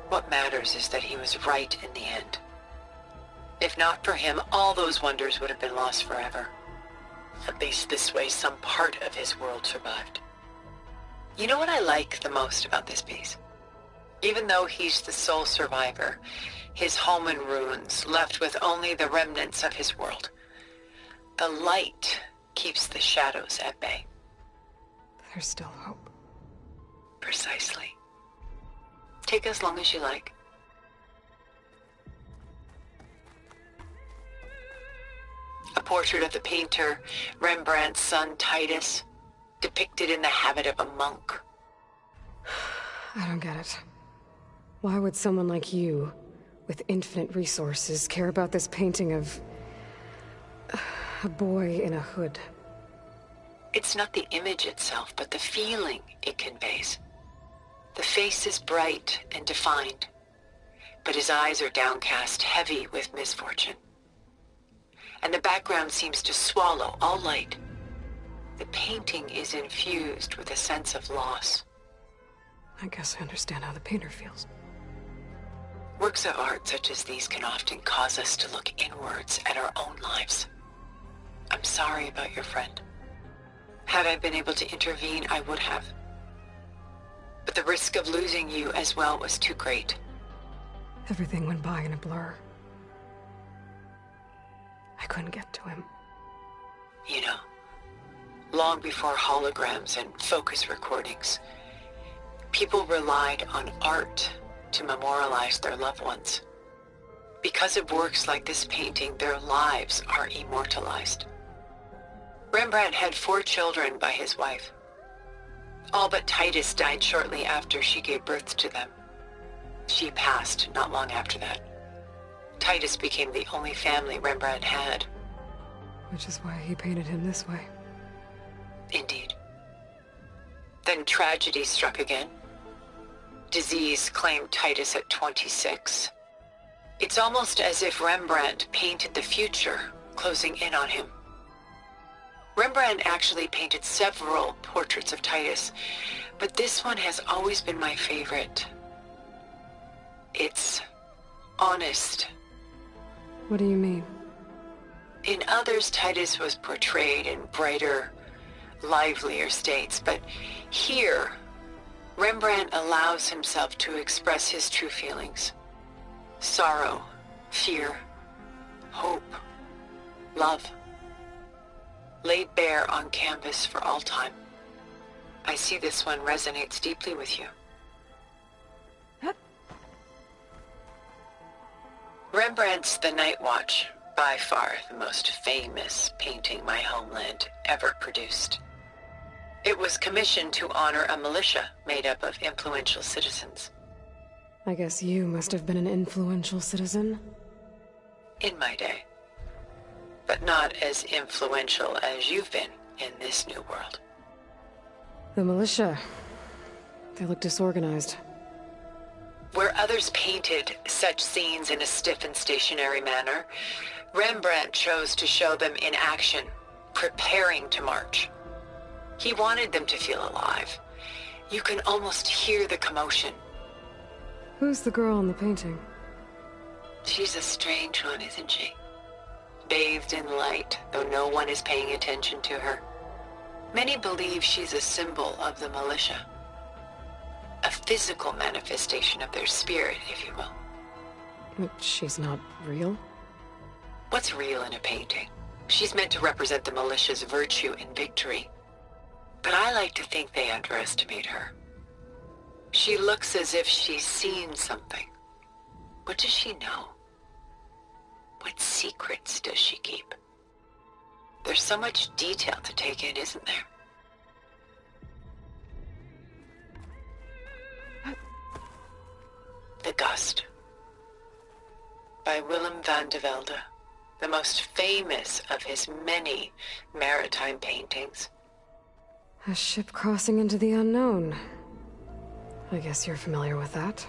P: What matters is that he was right in the end. If not for him, all those wonders would have been lost forever. At least this way, some part of his world survived. You know what I like the most about this piece? Even though he's the sole survivor, his home in ruins, left with only the remnants of his world. The light keeps the shadows at bay.
A: There's still hope.
P: Precisely. Take as long as you like. A portrait of the painter, Rembrandt's son Titus, depicted in the habit of a monk.
A: I don't get it. Why would someone like you, with infinite resources, care about this painting of... a boy in a hood?
P: It's not the image itself, but the feeling it conveys. The face is bright and defined, but his eyes are downcast, heavy with misfortune. And the background seems to swallow all light. The painting is infused with a sense of loss.
A: I guess I understand how the painter feels.
P: Works of art such as these can often cause us to look inwards at our own lives. I'm sorry about your friend. Had I been able to intervene, I would have. But the risk of losing you as well was too great.
A: Everything went by in a blur. I couldn't get to him.
P: You know, long before holograms and focus recordings, people relied on art to memorialize their loved ones. Because of works like this painting, their lives are immortalized. Rembrandt had 4 children by his wife. All but Titus died shortly after she gave birth to them. She passed not long after that. Titus became the only family Rembrandt had.
A: Which is why he painted him this way.
P: Indeed. Then tragedy struck again. Disease claimed Titus at 26. It's almost as if Rembrandt painted the future, closing in on him. Rembrandt actually painted several portraits of Titus, but this one has always been my favorite. It's honest.
A: What do you mean?
P: In others, Titus was portrayed in brighter, livelier states, but here, Rembrandt allows himself to express his true feelings. Sorrow, fear, hope, love. Laid bare on canvas for all time. I see this one resonates deeply with you. Rembrandt's The Night Watch, by far the most famous painting my homeland ever produced. It was commissioned to honor a militia made up of influential citizens.
A: I guess you must have been an influential citizen.
P: In my day. But not as influential as you've been in this new world.
A: The militia. They look disorganized.
P: Where others painted such scenes in a stiff and stationary manner, Rembrandt chose to show them in action, preparing to march. He wanted them to feel alive. You can almost hear the commotion.
A: Who's the girl in the painting?
P: She's a strange one, isn't she? Bathed in light, though no one is paying attention to her. Many believe she's a symbol of the militia. A physical manifestation of their spirit, if you will.
A: But she's not real?
P: What's real in a painting? She's meant to represent the militia's virtue and victory. But I like to think they underestimate her. She looks as if she's seen something. What does she know? What secrets does she keep? There's so much detail to take in, isn't there? The Gust, by Willem van de Velde, the most famous of his many maritime paintings.
A: A ship crossing into the unknown. I guess you're familiar with that.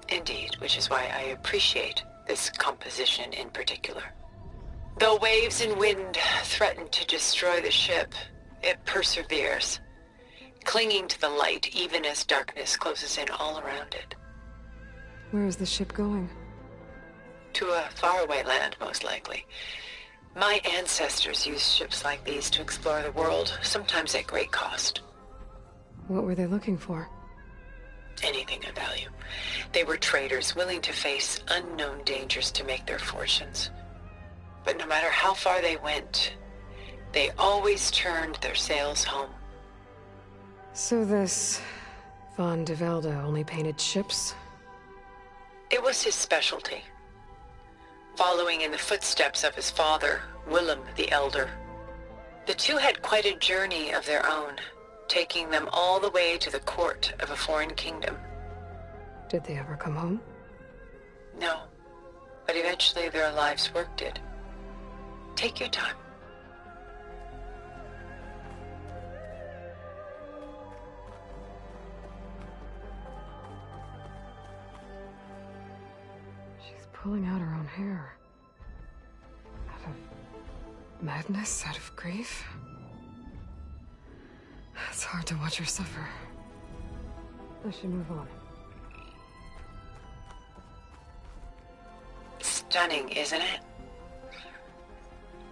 P: Indeed, which is why I appreciate this composition in particular. Though waves and wind threaten to destroy the ship, it perseveres, clinging to the light even as darkness closes in all around it.
A: Where is the ship going?
P: To a faraway land, most likely. My ancestors used ships like these to explore the world, sometimes at great cost.
A: What were they looking for?
P: Anything of value. They were traders willing to face unknown dangers to make their fortunes. But no matter how far they went, they always turned their sails home.
A: So this Van de Velde only painted ships?
P: It was his specialty. Following in the footsteps of his father, Willem the Elder. The two had quite a journey of their own, taking them all the way to the court of a foreign kingdom.
A: Did they ever come home?
P: No, but eventually their life's work did. Take your time.
A: She's pulling out her own hair. Out of madness, out of grief. It's hard to watch her suffer. I should move on.
P: Stunning, isn't it?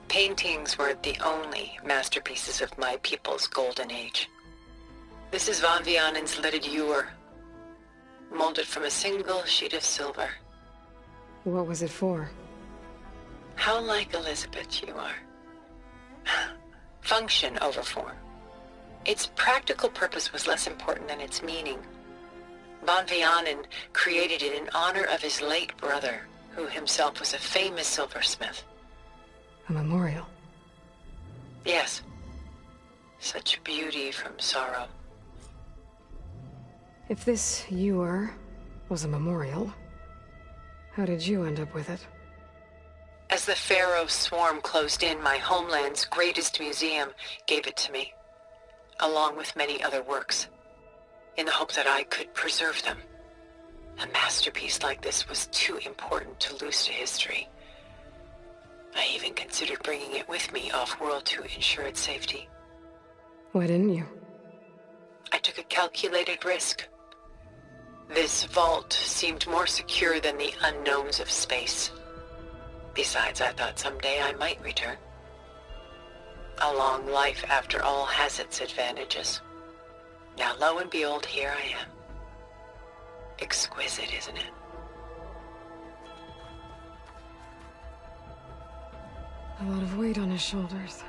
P: Paintings were the only masterpieces of my people's golden age. This is Van Vianen's Lidded Ewer, molded from a single sheet of silver.
A: What was it for?
P: How like Elizabeth you are. Function over form. Its practical purpose was less important than its meaning. Von Vianen created it in honor of his late brother, who himself was a famous silversmith.
A: A memorial?
P: Yes. Such beauty from sorrow.
A: If this ewer was a memorial, how did you end up with it?
P: As the Pharaoh swarm closed in, my homeland's greatest museum gave it to me, along with many other works, in the hope that I could preserve them. A masterpiece like this was too important to lose to history. I even considered bringing it with me off-world to ensure its safety.
A: Why didn't you?
P: I took a calculated risk. This vault seemed more secure than the unknowns of space. Besides, I thought someday I might return. A long life, after all, has its advantages. Now, lo and behold, here I am. Exquisite, isn't it?
A: A lot of weight on his shoulders.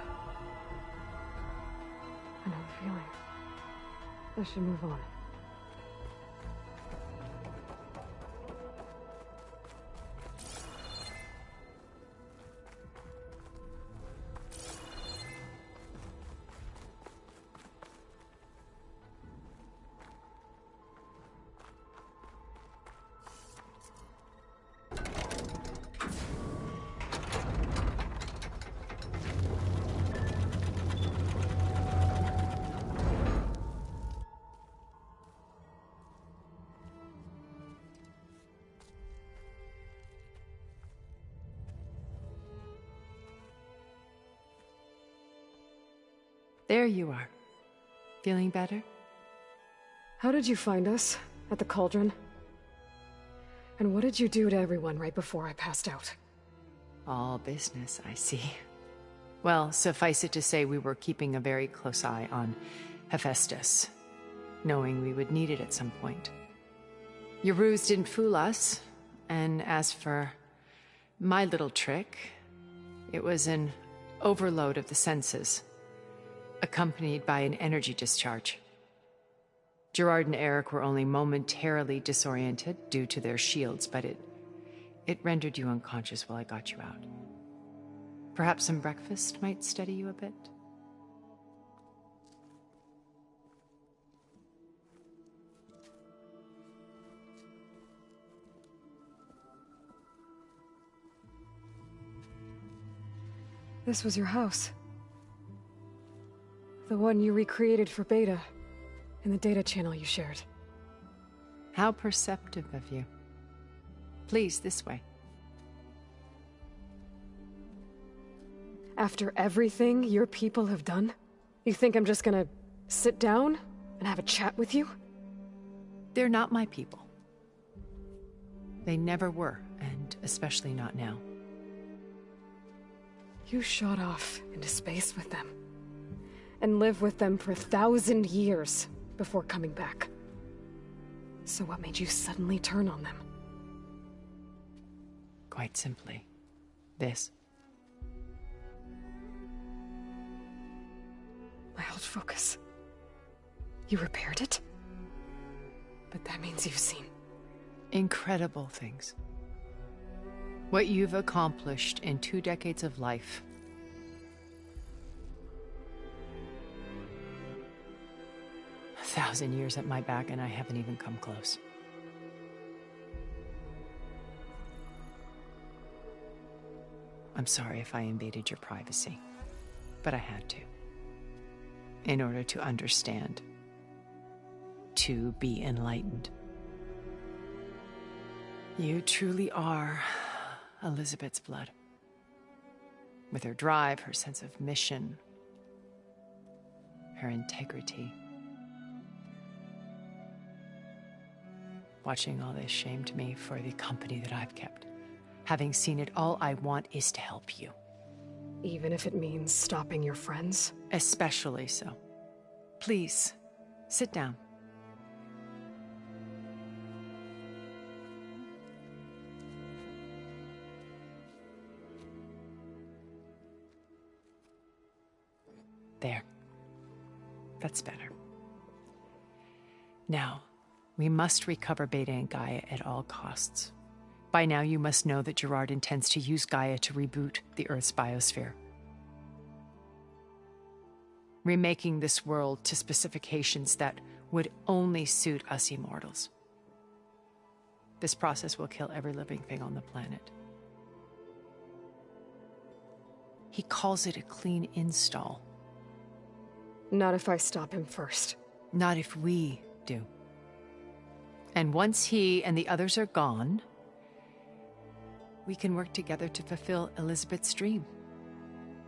A: I know the feeling. I should move on.
D: There you are. Feeling better?
A: How did you find us? At the cauldron? And what did you do to everyone right before I passed out?
D: All business, I see. Well, suffice it to say we were keeping a very close eye on Hephaestus, knowing we would need it at some point. Your ruse didn't fool us, and as for my little trick, it was an overload of the senses, accompanied by an energy discharge. Gerard and Eric were only momentarily disoriented due to their shields, but it rendered you unconscious while I got you out. Perhaps some breakfast might steady you a bit?
A: This was your house. The one you recreated for Beta, in the data channel you shared.
D: How perceptive of you. Please, this way.
A: After everything your people have done, you think I'm just gonna sit down and have a chat with you?
D: They're not my people. They never were, and especially not now.
A: You shot off into space with them, and lived with them for 1,000 years before coming back. So what made you suddenly turn on them?
D: Quite simply, this.
A: My old focus. You repaired it? But that means you've seen...
D: incredible things. What you've accomplished in 2 decades of life. A 1,000 years at my back and I haven't even come close. I'm sorry if I invaded your privacy, but I had to. In order to understand. To be enlightened. You truly are Elizabeth's blood. With her drive, her sense of mission, her integrity. Watching all this shamed me for the company that I've kept. Having seen it, all I want is to help you.
A: Even if it means stopping your friends?
D: Especially so. Please, sit down. There. That's better. Now, we must recover Beta and Gaia at all costs. By now, you must know that Gerard intends to use Gaia to reboot the Earth's biosphere, remaking this world to specifications that would only suit us immortals. This process will kill every living thing on the planet. He calls it a clean install.
A: Not if I stop him first.
D: Not if we do. And once he and the others are gone, we can work together to fulfill Elizabeth's dream.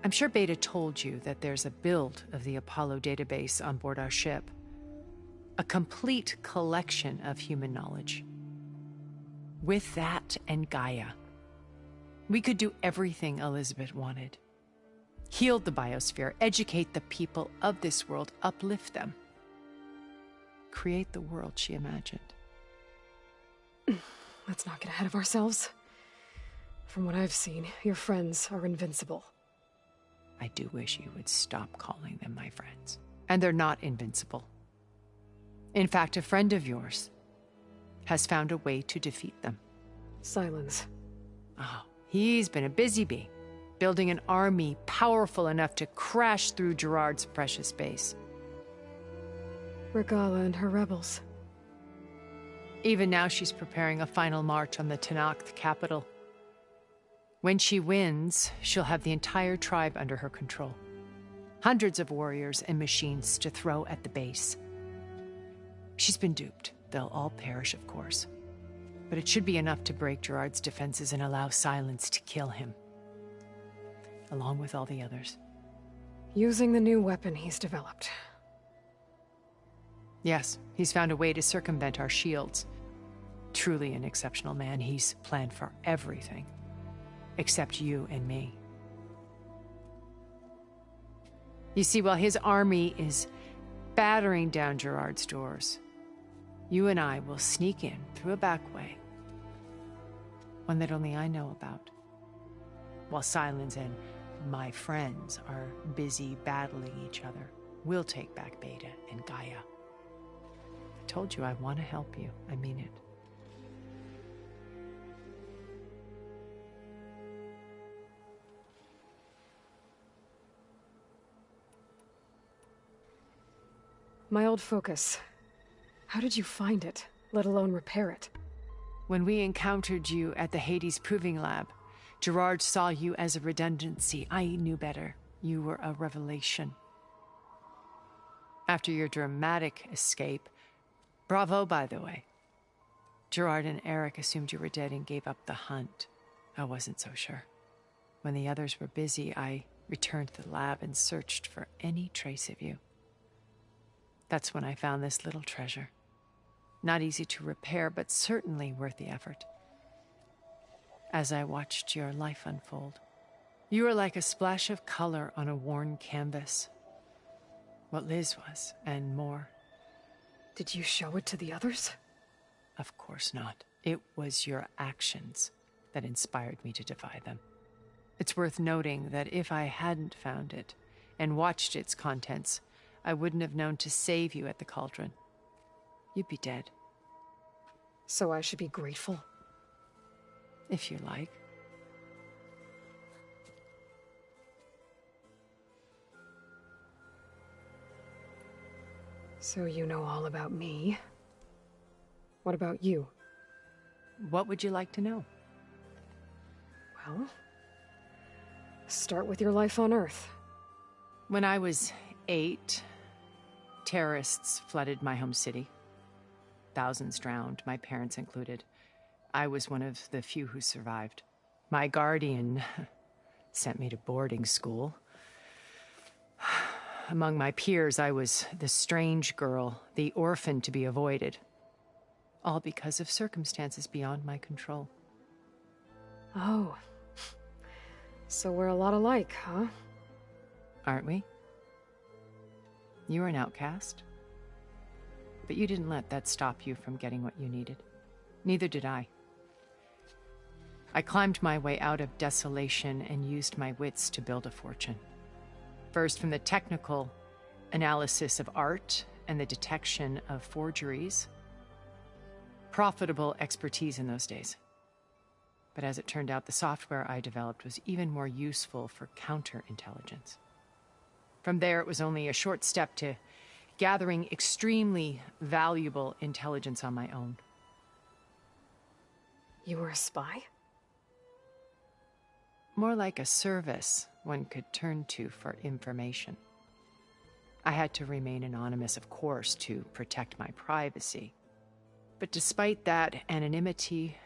D: I'm sure Beta told you that there's a build of the Apollo database on board our ship. A complete collection of human knowledge. With that and Gaia, we could do everything Elizabeth wanted. Heal the biosphere, educate the people of this world, uplift them. Create the world she imagined.
A: Let's not get ahead of ourselves. From what I've seen, your friends are invincible.
D: I do wish you would stop calling them my friends. And they're not invincible. In fact, a friend of yours has found a way to defeat them.
A: Silence.
D: Oh, he's been a busy bee, building an army powerful enough to crash through Gerard's precious base.
A: Regala and her rebels.
D: Even now she's preparing a final march on the Tenakth capital. When she wins, she'll have the entire tribe under her control. Hundreds of warriors and machines to throw at the base. She's been duped. They'll all perish, of course. But it should be enough to break Gerard's defenses and allow Silence to kill him. Along with all the others.
A: Using the new weapon he's developed.
D: Yes, he's found a way to circumvent our shields. Truly an exceptional man. He's planned for everything. Except you and me. You see, while his army is battering down Gerard's doors, you and I will sneak in through a back way. One that only I know about. While Silence and my friends are busy battling each other, we'll take back Beta and Gaia. I told you I want to help you. I mean it.
A: My old focus. How did you find it, let alone repair it?
D: When we encountered you at the Hades Proving Lab, Gerard saw you as a redundancy. I knew better. You were a revelation. After your dramatic escape, bravo, by the way. Gerard and Eric assumed you were dead and gave up the hunt. I wasn't so sure. When the others were busy, I returned to the lab and searched for any trace of you. That's when I found this little treasure. Not easy to repair, but certainly worth the effort. As I watched your life unfold, you were like a splash of color on a worn canvas. What Liz was, and more.
A: Did you show it to the others?
D: Of course not. It was your actions that inspired me to defy them. It's worth noting that if I hadn't found it and watched its contents, I wouldn't have known to save you at the cauldron. You'd be dead.
A: So I should be grateful?
D: If you like.
A: So you know all about me. What about you?
D: What would you like to know?
A: Well, start with your life on Earth.
D: When I was 8, terrorists flooded my home city. Thousands drowned, my parents included. I was one of the few who survived. My guardian sent me to boarding school. Among my peers, I was the strange girl, the orphan to be avoided. All because of circumstances beyond my control.
A: Oh. So we're a lot alike, huh?
D: Aren't we? You were an outcast. But you didn't let that stop you from getting what you needed. Neither did I. I climbed my way out of desolation and used my wits to build a fortune. First, from the technical analysis of art and the detection of forgeries. Profitable expertise in those days. But as it turned out, the software I developed was even more useful for counterintelligence. From there, it was only a short step to gathering extremely valuable intelligence on my own.
A: You were a spy?
D: More like a service one could turn to for information. I had to remain anonymous, of course, to protect my privacy. But despite that anonymity,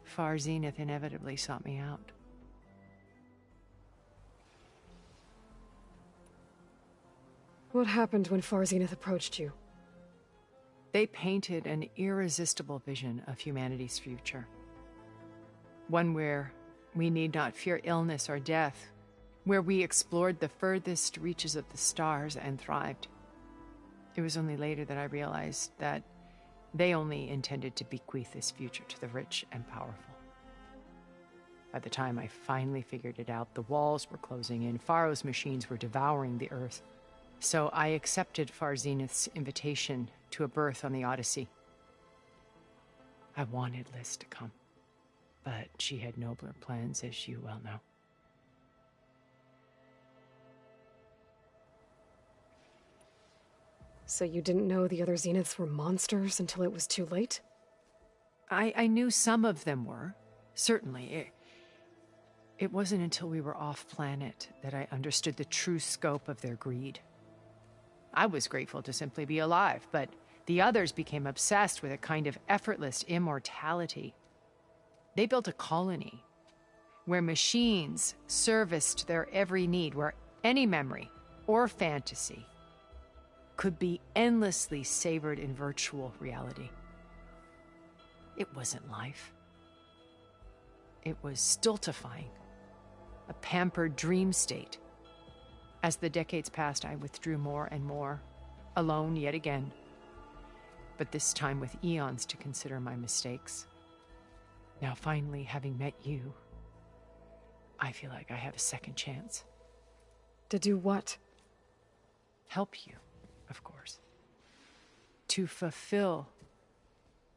D: Far Zenith inevitably sought me out.
A: What happened when Far Zenith approached you?
D: They painted an irresistible vision of humanity's future. One where we need not fear illness or death, where we explored the furthest reaches of the stars and thrived. It was only later that I realized that they only intended to bequeath this future to the rich and powerful. By the time I finally figured it out, the walls were closing in, Pharaoh's machines were devouring the earth. So I accepted Far Zenith's invitation to a berth on the Odyssey. I wanted Liz to come, but she had nobler plans, as you well know.
A: So you didn't know the other Zeniths were monsters until it was too late?
D: I knew some of them were, certainly. It wasn't until we were off-planet that I understood the true scope of their greed. I was grateful to simply be alive, but the others became obsessed with a kind of effortless immortality. They built a colony where machines serviced their every need, where any memory or fantasy could be endlessly savored in virtual reality. It wasn't life. It was stultifying, a pampered dream state. As the decades passed, I withdrew more and more, alone yet again, but this time with eons to consider my mistakes. Now finally, having met you, I feel like I have a second chance.
A: To do what?
D: Help you, of course. To fulfill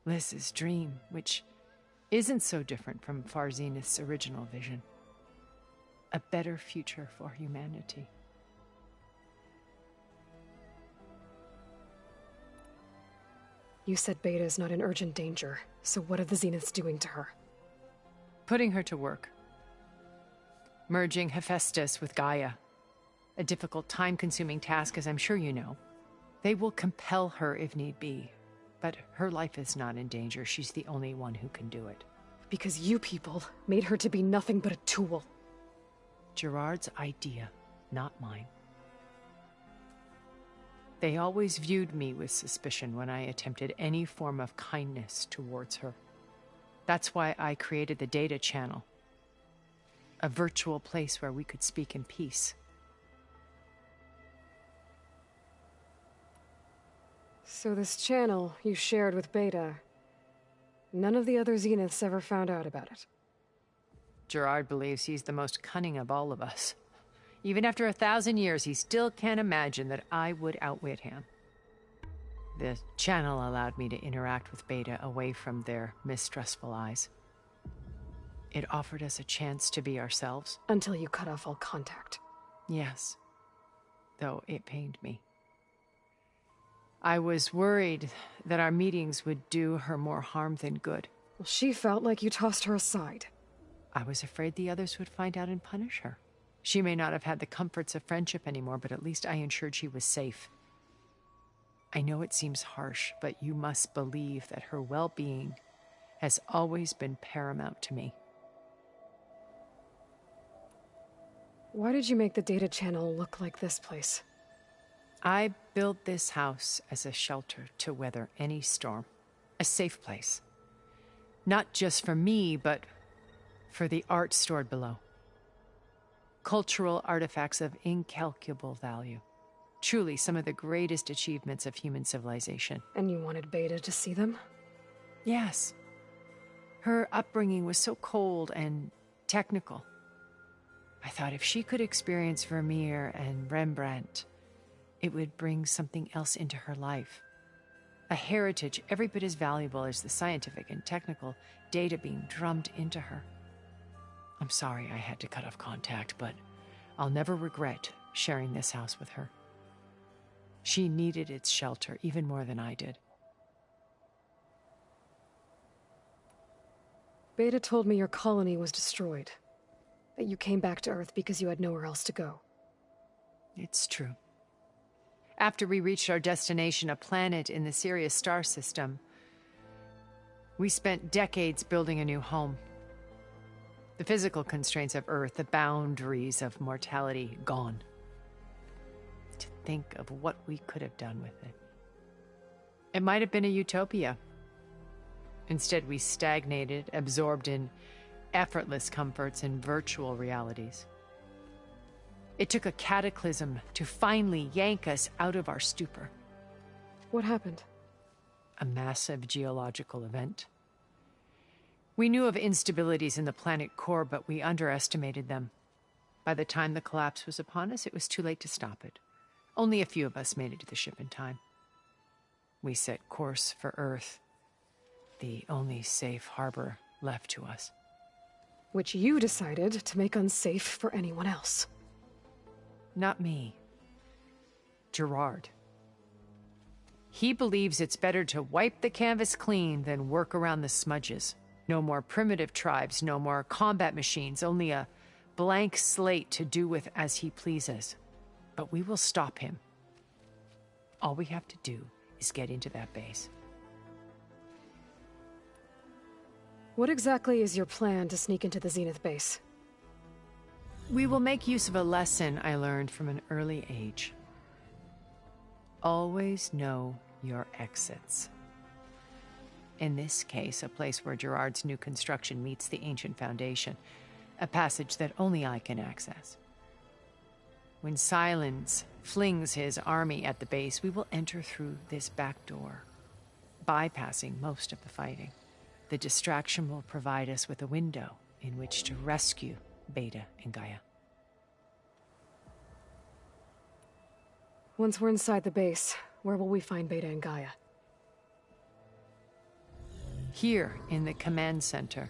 D: Liz's dream, which isn't so different from Far Zenith's original vision. A better future for humanity.
A: You said Beta is not in urgent danger, so what are the Zeniths doing to her?
D: Putting her to work. Merging Hephaestus with Gaia. A difficult, time-consuming task, as I'm sure you know. They will compel her if need be, but her life is not in danger. She's the only one who can do it.
A: Because you people made her to be nothing but a tool.
D: Gerard's idea, not mine. They always viewed me with suspicion when I attempted any form of kindness towards her. That's why I created the data channel. A virtual place where we could speak in peace.
A: So this channel you shared with Beta, none of the other Zeniths ever found out about it?
D: Gerard believes he's the most cunning of all of us. Even after 1,000 years, he still can't imagine that I would outwit him. The channel allowed me to interact with Beta away from their mistrustful eyes. It offered us a chance to be ourselves.
A: Until you cut off all contact.
D: Yes. Though it pained me. I was worried that our meetings would do her more harm than good.
A: Well, she felt like you tossed her aside.
D: I was afraid the others would find out and punish her. She may not have had the comforts of friendship anymore, but at least I ensured she was safe. I know it seems harsh, but you must believe that her well-being has always been paramount to me.
A: Why did you make the data channel look like this place?
D: I built this house as a shelter to weather any storm. A safe place. Not just for me, but for the art stored below. Cultural artifacts of incalculable value. Truly some of the greatest achievements of human civilization.
A: And you wanted Beta to see them?
D: Yes. Her upbringing was so cold and technical. I thought if she could experience Vermeer and Rembrandt, it would bring something else into her life. A heritage every bit as valuable as the scientific and technical data being drummed into her. I'm sorry I had to cut off contact, but I'll never regret sharing this house with her. She needed its shelter even more than I did.
A: Beta told me your colony was destroyed. That you came back to Earth because you had nowhere else to go.
D: It's true. After we reached our destination, a planet in the Sirius star system, we spent decades building a new home. The physical constraints of Earth, the boundaries of mortality, gone. To think of what we could have done with it. It might have been a utopia. Instead, we stagnated, absorbed in effortless comforts and virtual realities. It took a cataclysm to finally yank us out of our stupor.
A: What happened?
D: A massive geological event. We knew of instabilities in the planet core, but we underestimated them. By the time the collapse was upon us, it was too late to stop it. Only a few of us made it to the ship in time. We set course for Earth, the only safe harbor left to us.
A: Which you decided to make unsafe for anyone else.
D: Not me. Gerard. He believes it's better to wipe the canvas clean than work around the smudges. No more primitive tribes, no more combat machines, only a blank slate to do with as he pleases. But we will stop him. All we have to do is get into that base.
A: What exactly is your plan to sneak into the Zenith base?
D: We will make use of a lesson I learned from an early age. Always know your exits. In this case, a place where Gerard's new construction meets the ancient foundation, a passage that only I can access. When Silence flings his army at the base, we will enter through this back door, bypassing most of the fighting. The distraction will provide us with a window in which to rescue Beta and Gaia.
A: Once we're inside the base, where will we find Beta and Gaia?
D: Here in the command center.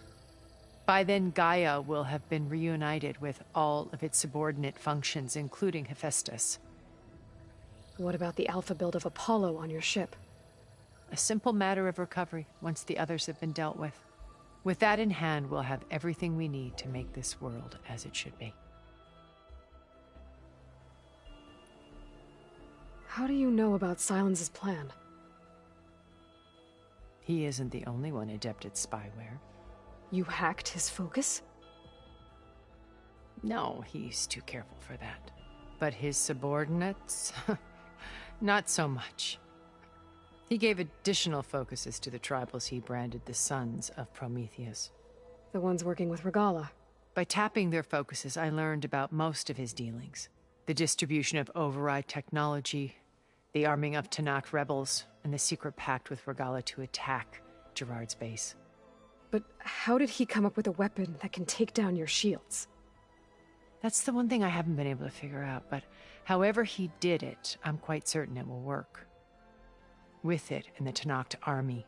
D: By then, Gaia will have been reunited with all of its subordinate functions, including Hephaestus.
A: What about the alpha build of Apollo on your ship?
D: A simple matter of recovery once the others have been dealt with. With that in hand, we'll have everything we need to make this world as it should be.
A: How do you know about Silence's plan?
D: He isn't the only one adept at spyware.
A: You hacked his focus?
D: No, he's too careful for that. But his subordinates? Not so much. He gave additional focuses to the tribals he branded the Sons of Prometheus.
A: The ones working with Regala.
D: By tapping their focuses, I learned about most of his dealings. The distribution of override technology, the arming of Tanakh rebels, and the secret pact with Regala to attack Gerard's base.
A: But how did he come up with a weapon that can take down your shields?
D: That's the one thing I haven't been able to figure out, but however he did it, I'm quite certain it will work. With it and the Tanakh army,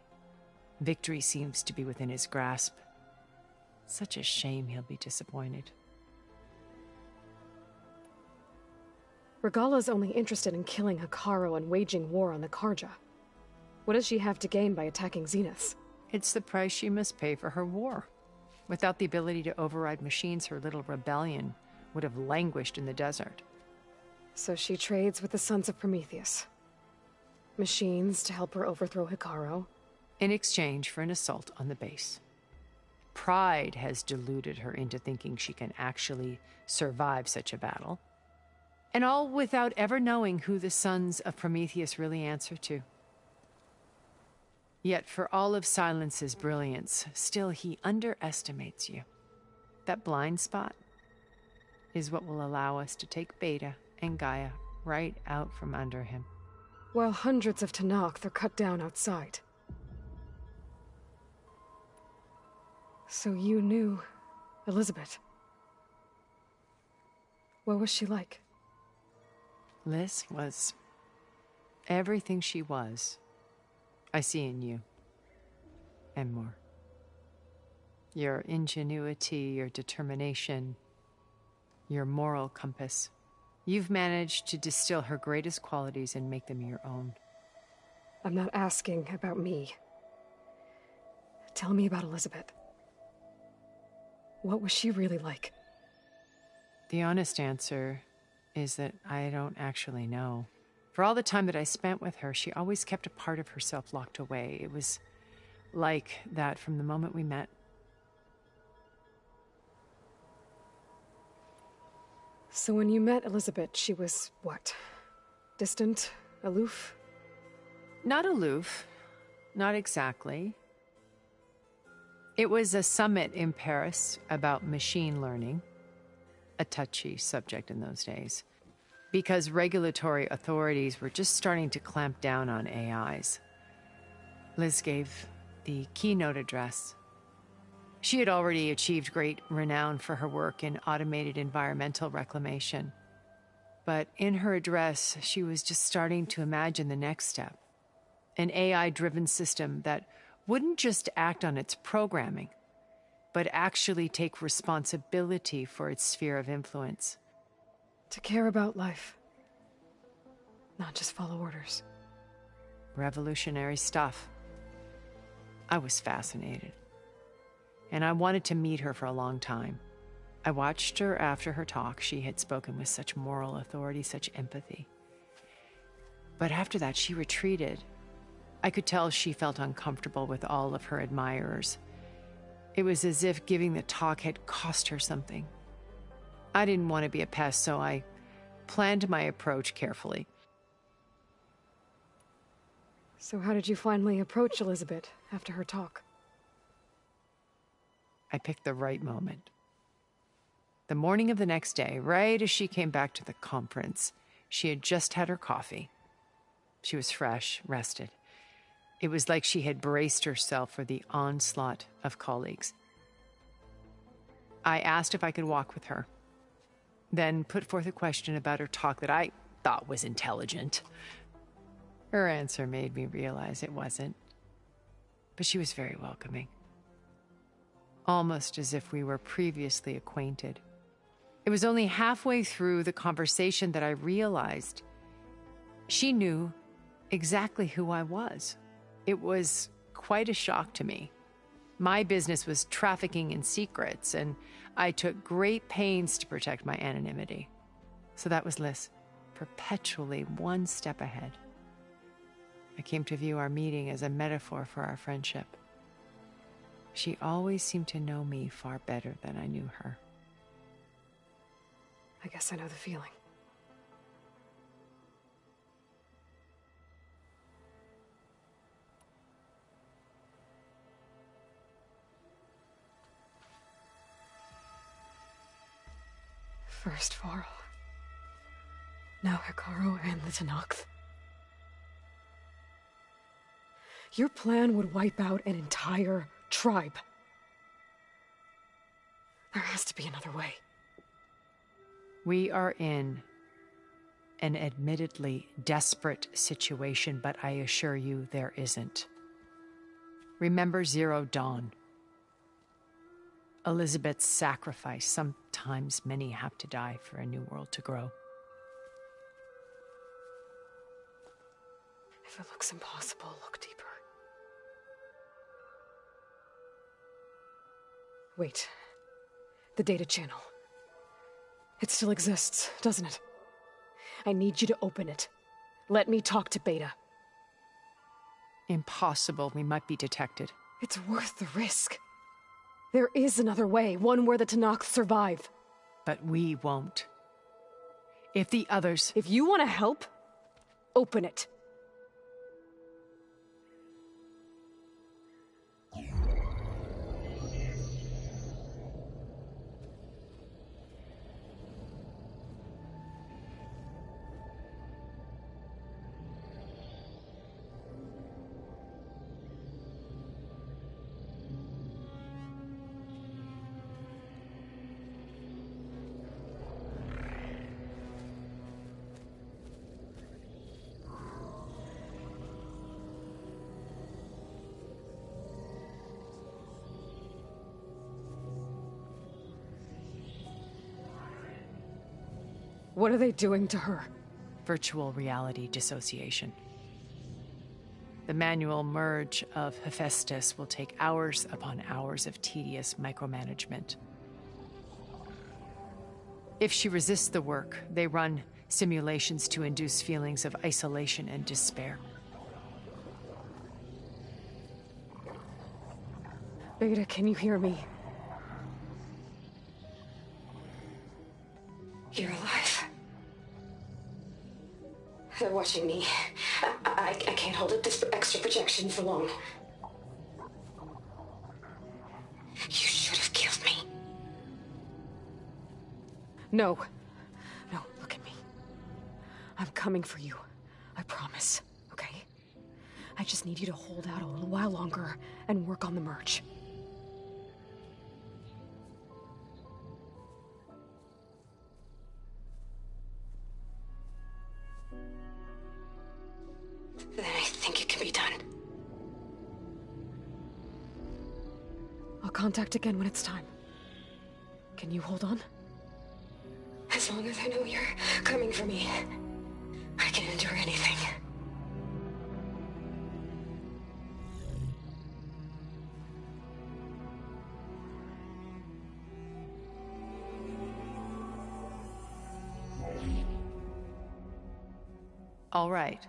D: victory seems to be within his grasp. Such a shame he'll be disappointed.
A: Regala's only interested in killing Hekarro and waging war on the Karja. What does she have to gain by attacking Zenith?
D: It's the price she must pay for her war. Without the ability to override machines, her little rebellion would have languished in the desert.
A: So she trades with the Sons of Prometheus. Machines to help her overthrow Hekarro.
D: In exchange for an assault on the base. Pride has deluded her into thinking she can actually survive such a battle. And all without ever knowing who the Sons of Prometheus really answer to. Yet for all of Silence's brilliance, still he underestimates you. That blind spot is what will allow us to take Beta and Gaia right out from under him.
A: While hundreds of Tanakh are cut down outside. So you knew Elizabeth? What was she like?
D: Liz was everything she was. I see in you. And more. Your ingenuity, your determination, your moral compass. You've managed to distill her greatest qualities and make them your own.
A: I'm not asking about me. Tell me about Elizabeth. What was she really like?
D: The honest answer is that I don't actually know. For all the time that I spent with her, she always kept a part of herself locked away. It was like that from the moment we met.
A: So when you met Elizabeth, she was what? Distant? Aloof?
D: Not aloof. Not exactly. It was a summit in Paris about machine learning, a touchy subject in those days, because regulatory authorities were just starting to clamp down on AIs. Liz gave the keynote address. She had already achieved great renown for her work in automated environmental reclamation. But in her address, she was just starting to imagine the next step, an AI-driven system that wouldn't just act on its programming, but actually take responsibility for its sphere of influence.
A: To care about life, not just follow orders.
D: Revolutionary stuff. I was fascinated, and I wanted to meet her for a long time. I watched her after her talk. She had spoken with such moral authority, such empathy. But after that, she retreated. I could tell she felt uncomfortable with all of her admirers. It was as if giving the talk had cost her something. I didn't want to be a pest, so I planned my approach carefully.
A: So how did you finally approach Elizabeth after her talk?
D: I picked the right moment. The morning of the next day, right as she came back to the conference, she had just had her coffee. She was fresh, rested. It was like she had braced herself for the onslaught of colleagues. I asked if I could walk with her, then put forth a question about her talk that I thought was intelligent. Her answer made me realize it wasn't, but she was very welcoming. Almost as if we were previously acquainted. It was only halfway through the conversation that I realized she knew exactly who I was. It was quite a shock to me. My business was trafficking in secrets, and I took great pains to protect my anonymity. So that was Liz, perpetually one step ahead. I came to view our meeting as a metaphor for our friendship. She always seemed to know me far better than I knew her.
A: I guess I know the feeling. First Varl. Now Hikaru and the Tenakth. Your plan would wipe out an entire tribe. There has to be another way.
D: We are in an admittedly desperate situation, but I assure you there isn't. Remember Zero Dawn. Elizabeth's sacrifice. Sometimes many have to die for a new world to grow.
A: If it looks impossible, look deeper. Wait. The data channel. It still exists, doesn't it? I need you to open it. Let me talk to Beta.
D: Impossible. We might be detected.
A: It's worth the risk. There is another way, one where the Tenakth survive.
D: But we won't. If the others...
A: If you want to help, open it. What are they doing to her?
D: Virtual reality dissociation. The manual merge of Hephaestus will take hours upon hours of tedious micromanagement. If she resists the work, they run simulations to induce feelings of isolation and despair.
A: Beta, can you hear me?
H: You're alive. They're watching me. I can't hold up this extra projection for long. You should have killed me.
A: No. No, look at me. I'm coming for you. I promise, okay? I just need you to hold out a little while longer and work on the merge.
H: Then I think it can be done.
A: I'll contact again when it's time. Can you hold on?
H: As long as I know you're coming for me, I can endure anything.
D: All right.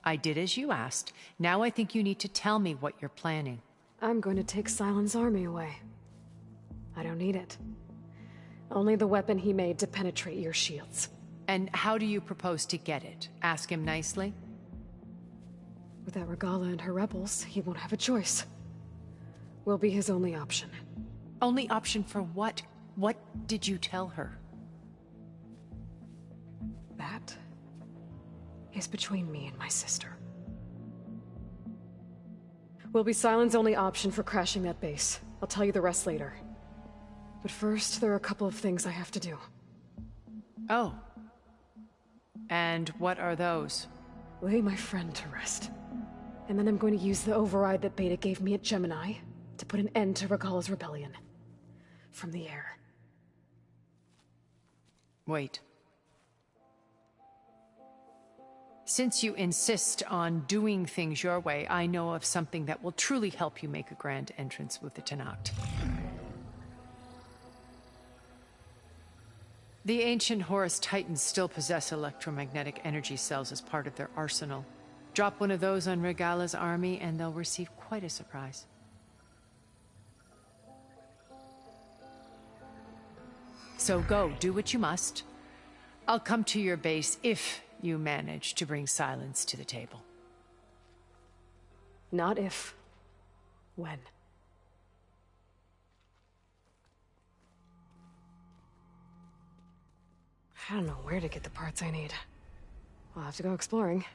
D: I did as you asked. Now I think you need to tell me what you're planning.
A: I'm going to take Silent's army away. I don't need it. Only the weapon he made to penetrate your shields.
D: And how do you propose to get it? Ask him nicely?
A: Without Regala and her rebels, he won't have a choice. We'll be his only option.
D: Only option for what? What did you tell her?
A: That is between me and my sister. Will be Silent's only option for crashing that base. I'll tell you the rest later. But first, there are a couple of things I have to do.
D: Oh. And what are those?
A: Lay my friend to rest. And then I'm going to use the override that Beta gave me at Gemini to put an end to Regala's rebellion. From the air.
D: Wait. Since you insist on doing things your way, I know of something that will truly help you make a grand entrance with the Tenakth. The ancient Horus Titans still possess electromagnetic energy cells as part of their arsenal. Drop one of those on Regala's army and they'll receive quite a surprise. So go, do what you must. I'll come to your base if you manage to bring Silence to the table.
A: Not if. When. I don't know where to get the parts I need. I'll have to go exploring.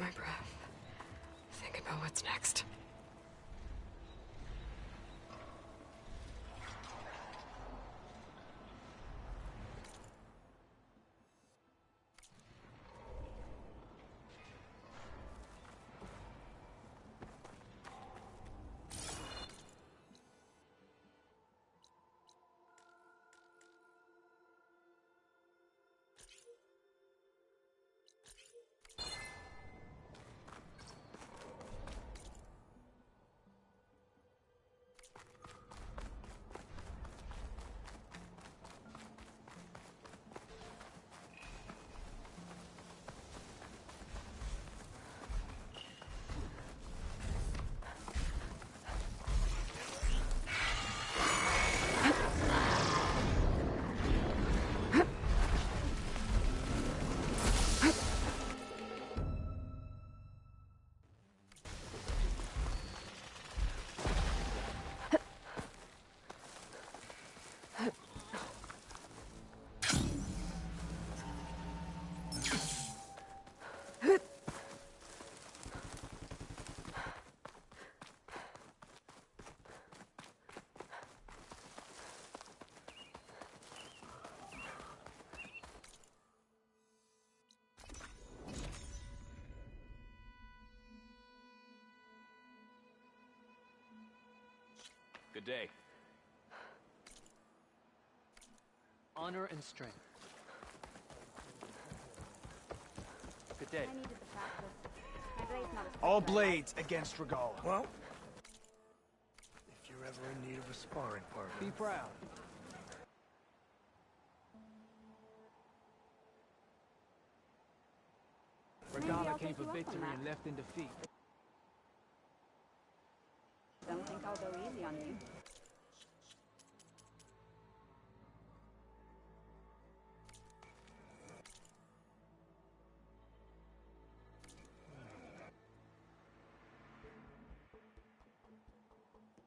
A: my breath. Think about what's next.
E: Good day. Honor and strength. Good day.
F: All blades against Regala. Well, if you're ever in need of a sparring partner.
E: Be proud. Regala came for victory and left in defeat.
J: Don't think I'll go easy on you.